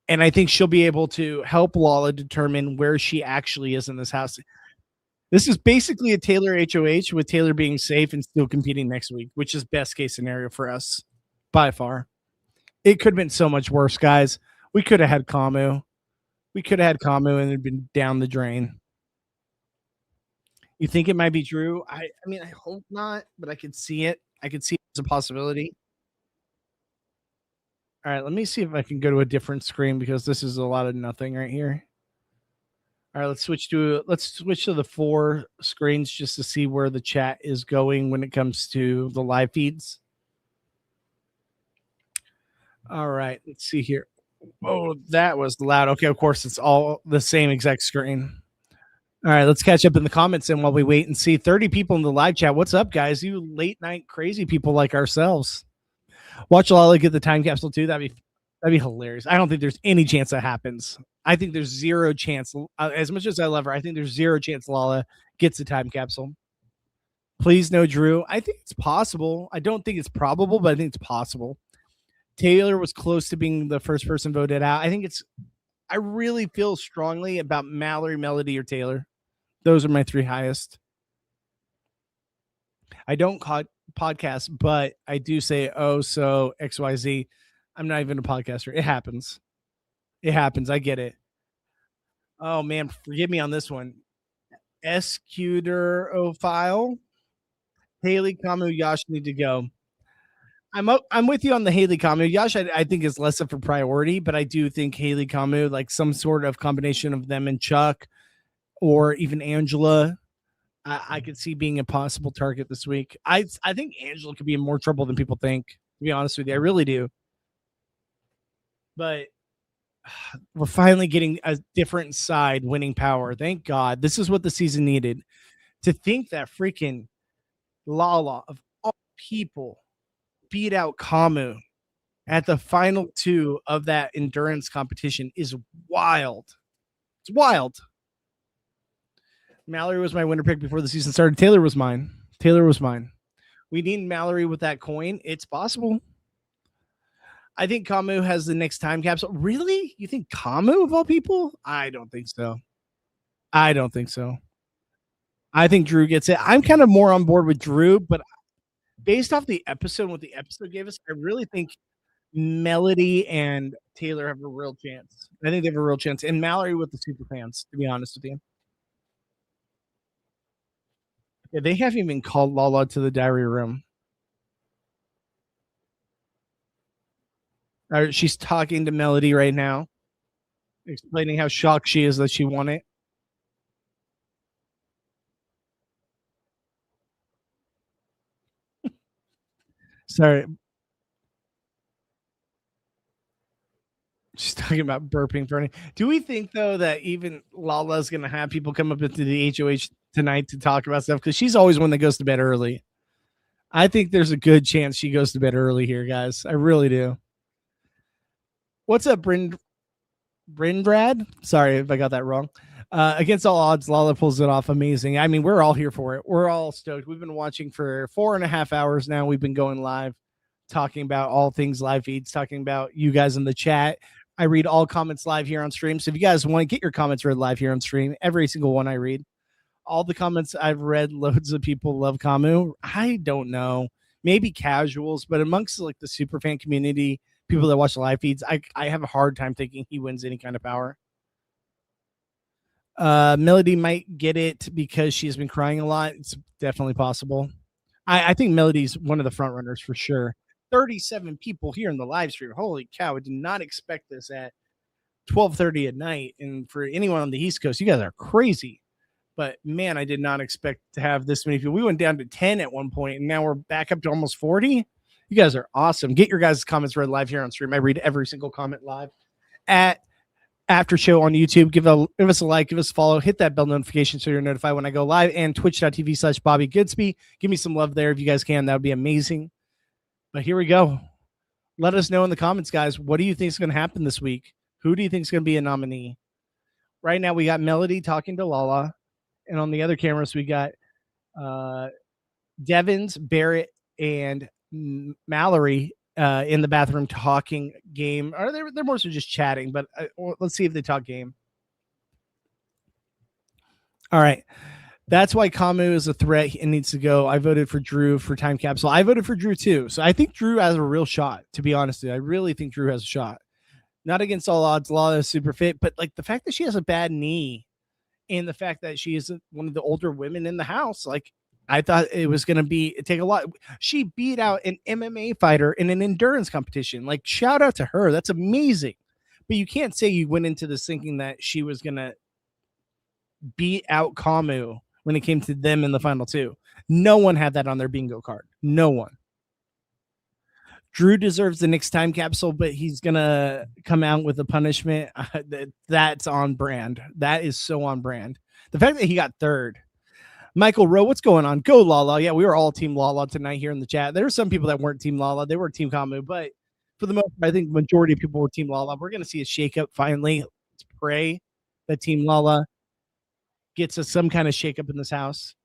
And I think she'll be able to help Lala determine where she actually is in this house. This is basically a Taylor HOH with Taylor being safe and still competing next week, which is best case scenario for us by far. It could have been so much worse, guys. We could have had Kamu. We could have had Kamu and it'd been down the drain. You think it might be Drew? I mean, I hope not, but I could see it. I could see it as a possibility. All right, let me see if I can go to a different screen because this is a lot of nothing right here. All right, let's switch to the 4 screens just to see where the chat is going when it comes to the live feeds. All right, let's see here. Oh, that was loud. Okay, of course, it's all the same exact screen. All right, let's catch up in the comments and while we wait and see 30 people in the live chat. What's up, guys? You late night crazy people like ourselves. Watch Lala get the time capsule too. That'd be hilarious. I don't think there's any chance that happens. I think there's zero chance. As much as I love her, I think there's zero chance Lala gets the time capsule. Please no Drew. I think it's possible. I don't think it's probable, but I think it's possible. Taylor was close to being the first person voted out. I really feel strongly about Mallory, Melody, or Taylor. Those are my 3 highest. I don't podcast, but I do say, oh, so XYZ. I'm not even a podcaster. It happens. It happens. I get it. Oh, man. Forgive me on this one. Escuderophile. Haley, Kamu, Yash need to go. I'm with you on the Haley Kamu. Yash, I think is less of a priority, but I do think Haley Kamu, like some sort of combination of them and Chuck or even Angela, I could see being a possible target this week. I think Angela could be in more trouble than people think, to be honest with you. I really do. But we're finally getting a different side winning power. Thank God. This is what the season needed. To think that freaking Lala, of all people, beat out Kamu at the final 2 of that endurance competition is wild. It's wild. Mallory was my winner pick before the season started. Taylor was mine. We need Mallory with that coin. It's possible. I think Kamu has the next time capsule. Really? You think Kamu of all people? I don't think so. I think Drew gets it. I'm kind of more on board with Drew, but based off the episode and what the episode gave us, I really think Melody and Taylor have a real chance. I think they have a real chance. And Mallory with the super fans, to be honest with you. Yeah, they haven't even called Lala to the diary room. She's talking to Melody right now, explaining how shocked she is that she won it. Sorry. She's talking about burping for any. Do we think though that even Lala's gonna have people come up into the HOH tonight to talk about stuff? Because she's always one that goes to bed early. I think there's a good chance she goes to bed early here, guys. I really do. What's up, Brad? Sorry if I got that wrong. Against all odds, Lala pulls it off. Amazing. I mean, we're all here for it. We're all stoked. We've been watching for 4.5 hours now. We've been going live, talking about all things live feeds, talking about you guys in the chat. I read all comments live here on stream. So if you guys want to get your comments read live here on stream, every single one I read. All the comments I've read, loads of people love Kamu. I don't know. Maybe casuals, but amongst like the super fan community, people that watch the live feeds, I have a hard time thinking he wins any kind of power. Melody might get it because she's been crying a lot. It's definitely possible. I think Melody's one of the front runners for sure. 37 people here in the live stream. Holy cow! I did not expect this at 12:30 at night. And for anyone on the East Coast, you guys are crazy. But man, I did not expect to have this many people. We went down to 10 at one point, and now we're back up to almost 40. You guys are awesome. Get your guys' comments read live here on stream. I read every single comment live at After Show on YouTube. Give us a like, give us a follow, hit that bell notification so you're notified when I go live, and twitch.tv/Bobby Goodsby. Give me some love there if you guys can. That would be amazing. But here we go. Let us know in the comments, guys. What do you think is going to happen this week? Who do you think is going to be a nominee? Right now, we got Melody talking to Lala. And on the other cameras, we got Uh, Devins, Barrett, and Mallory in the bathroom talking game. Or they're more so just chatting, but let's see if they talk game. All right. That's why Kamu is a threat and needs to go. I voted for Drew for time capsule. I voted for Drew too. So I think Drew has a real shot, to be honest with you. I really think Drew has a shot. Not against all odds. Lala is super fit, but like the fact that she has a bad knee and the fact that she is one of the older women in the house, like I thought it was going to take a lot. She beat out an MMA fighter in an endurance competition. Like, shout out to her. That's amazing. But you can't say you went into this thinking that she was going to beat out Kamu when it came to them in the final two. No one had that on their bingo card. No one. Drew deserves the next time capsule, but he's going to come out with a punishment. That's on brand. That is so on brand. The fact that he got third. Michael Rowe, what's going on? Go Lala. Yeah, we were all Team Lala tonight here in the chat. There were some people that weren't Team Lala. They were Team Kamu, but for the most part, I think the majority of people were Team Lala. We're going to see a shakeup finally. Let's pray that Team Lala gets us some kind of shakeup in this house.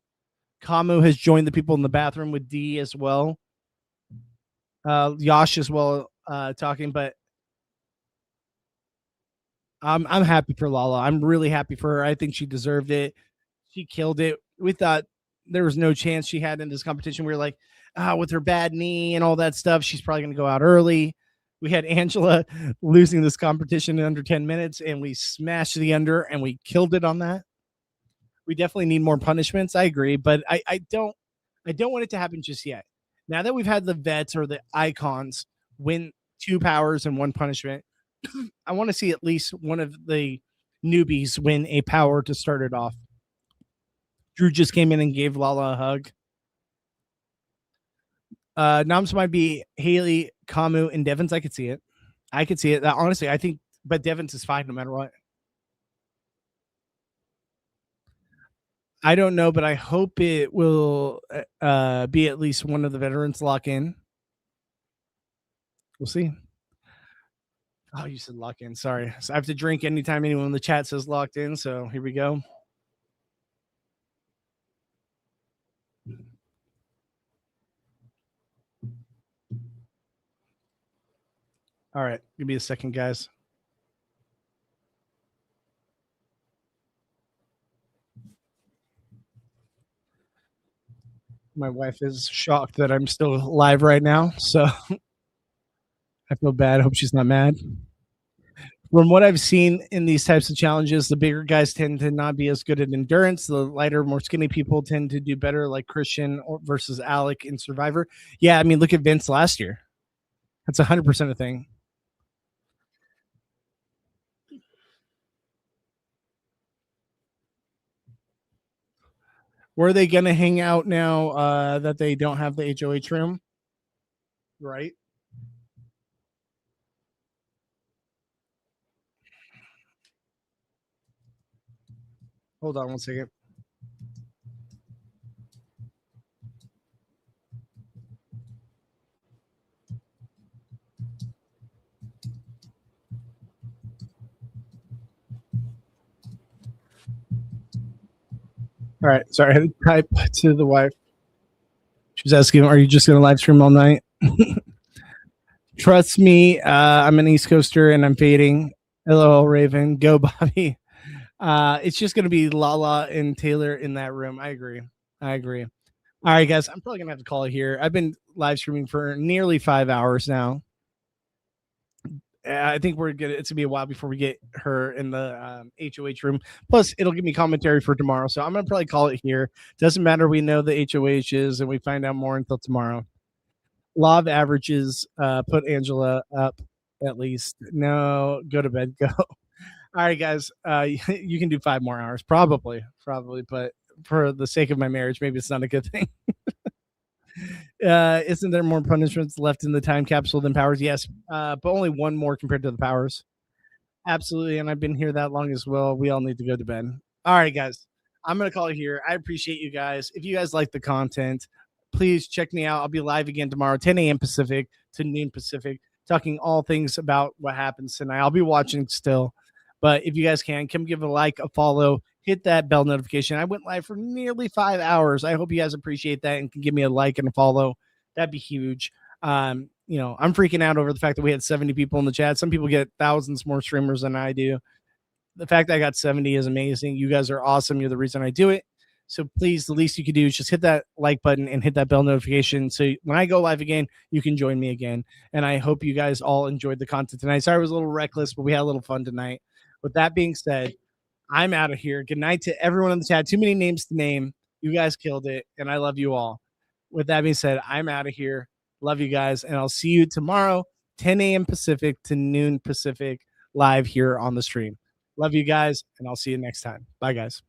Kamu has joined the people in the bathroom with D as well. Yash as well talking, but I'm happy for Lala. I'm really happy for her. I think she deserved it. She killed it. We thought there was no chance she had in this competition. We were like, with her bad knee and all that stuff, she's probably going to go out early. We had Angela losing this competition in under 10 minutes, and we smashed the under, and we killed it on that. We definitely need more punishments. I agree, but I don't want it to happen just yet. Now that we've had the vets or the icons win 2 powers and 1 punishment, I want to see at least one of the newbies win a power to start it off. Drew just came in and gave Lala a hug. Noms might be Haley, Kamu, and Devins. I could see it. Honestly, I think, but Devins is fine no matter what. I don't know, but I hope it will be at least one of the veterans lock in. We'll see. Oh, you said lock in. Sorry. So I have to drink anytime anyone in the chat says locked in. So here we go. All right. Give me a second, guys. My wife is shocked that I'm still live right now, so I feel bad. I hope she's not mad. From what I've seen in these types of challenges, the bigger guys tend to not be as good at endurance. The lighter, more skinny people tend to do better, like Christian versus Alec in Survivor. Yeah, I mean, look at Vince last year. That's 100% a thing. Where are they going to hang out now that they don't have the HOH room? Right. Hold on one second. All right. Sorry, I had to type to the wife. She was asking, are you just going to live stream all night? Trust me, I'm an East Coaster and I'm fading. Hello, Raven. Go, Bobby. It's just going to be Lala and Taylor in that room. I agree. All right, guys. I'm probably going to have to call it here. I've been live streaming for nearly 5 hours now. I think it's going to be a while before we get her in the HOH room. Plus, it'll give me commentary for tomorrow. So I'm going to probably call it here. Doesn't matter. We know the HOH is, and we find out more until tomorrow. Law of averages, put Angela up at least. No, go to bed. Go. All right, guys. You can do 5 more hours. Probably. But for the sake of my marriage, maybe it's not a good thing. Isn't there more punishments left in the time capsule than powers? Yes, but only 1 more compared to the powers. Absolutely, and I've been here that long as well. We all need to go to bed. All right, guys. I'm going to call it here. I appreciate you guys. If you guys like the content, please check me out. I'll be live again tomorrow, 10 a.m. Pacific to noon Pacific, talking all things about what happens tonight. I'll be watching still. But if you guys can, come give a like, a follow, hit that bell notification. I went live for nearly 5 hours. I hope you guys appreciate that and can give me a like and a follow. That'd be huge. I'm freaking out over the fact that we had 70 people in the chat. Some people get thousands more streamers than I do. The fact that I got 70 is amazing. You guys are awesome. You're the reason I do it. So please, the least you could do is just hit that like button and hit that bell notification. So when I go live again, you can join me again. And I hope you guys all enjoyed the content tonight. Sorry, I was a little reckless, but we had a little fun tonight. With that being said, I'm out of here. Good night to everyone in the chat. Too many names to name. You guys killed it. And I love you all. With that being said, I'm out of here. Love you guys. And I'll see you tomorrow, 10 a.m. Pacific to noon Pacific, live here on the stream. Love you guys. And I'll see you next time. Bye, guys.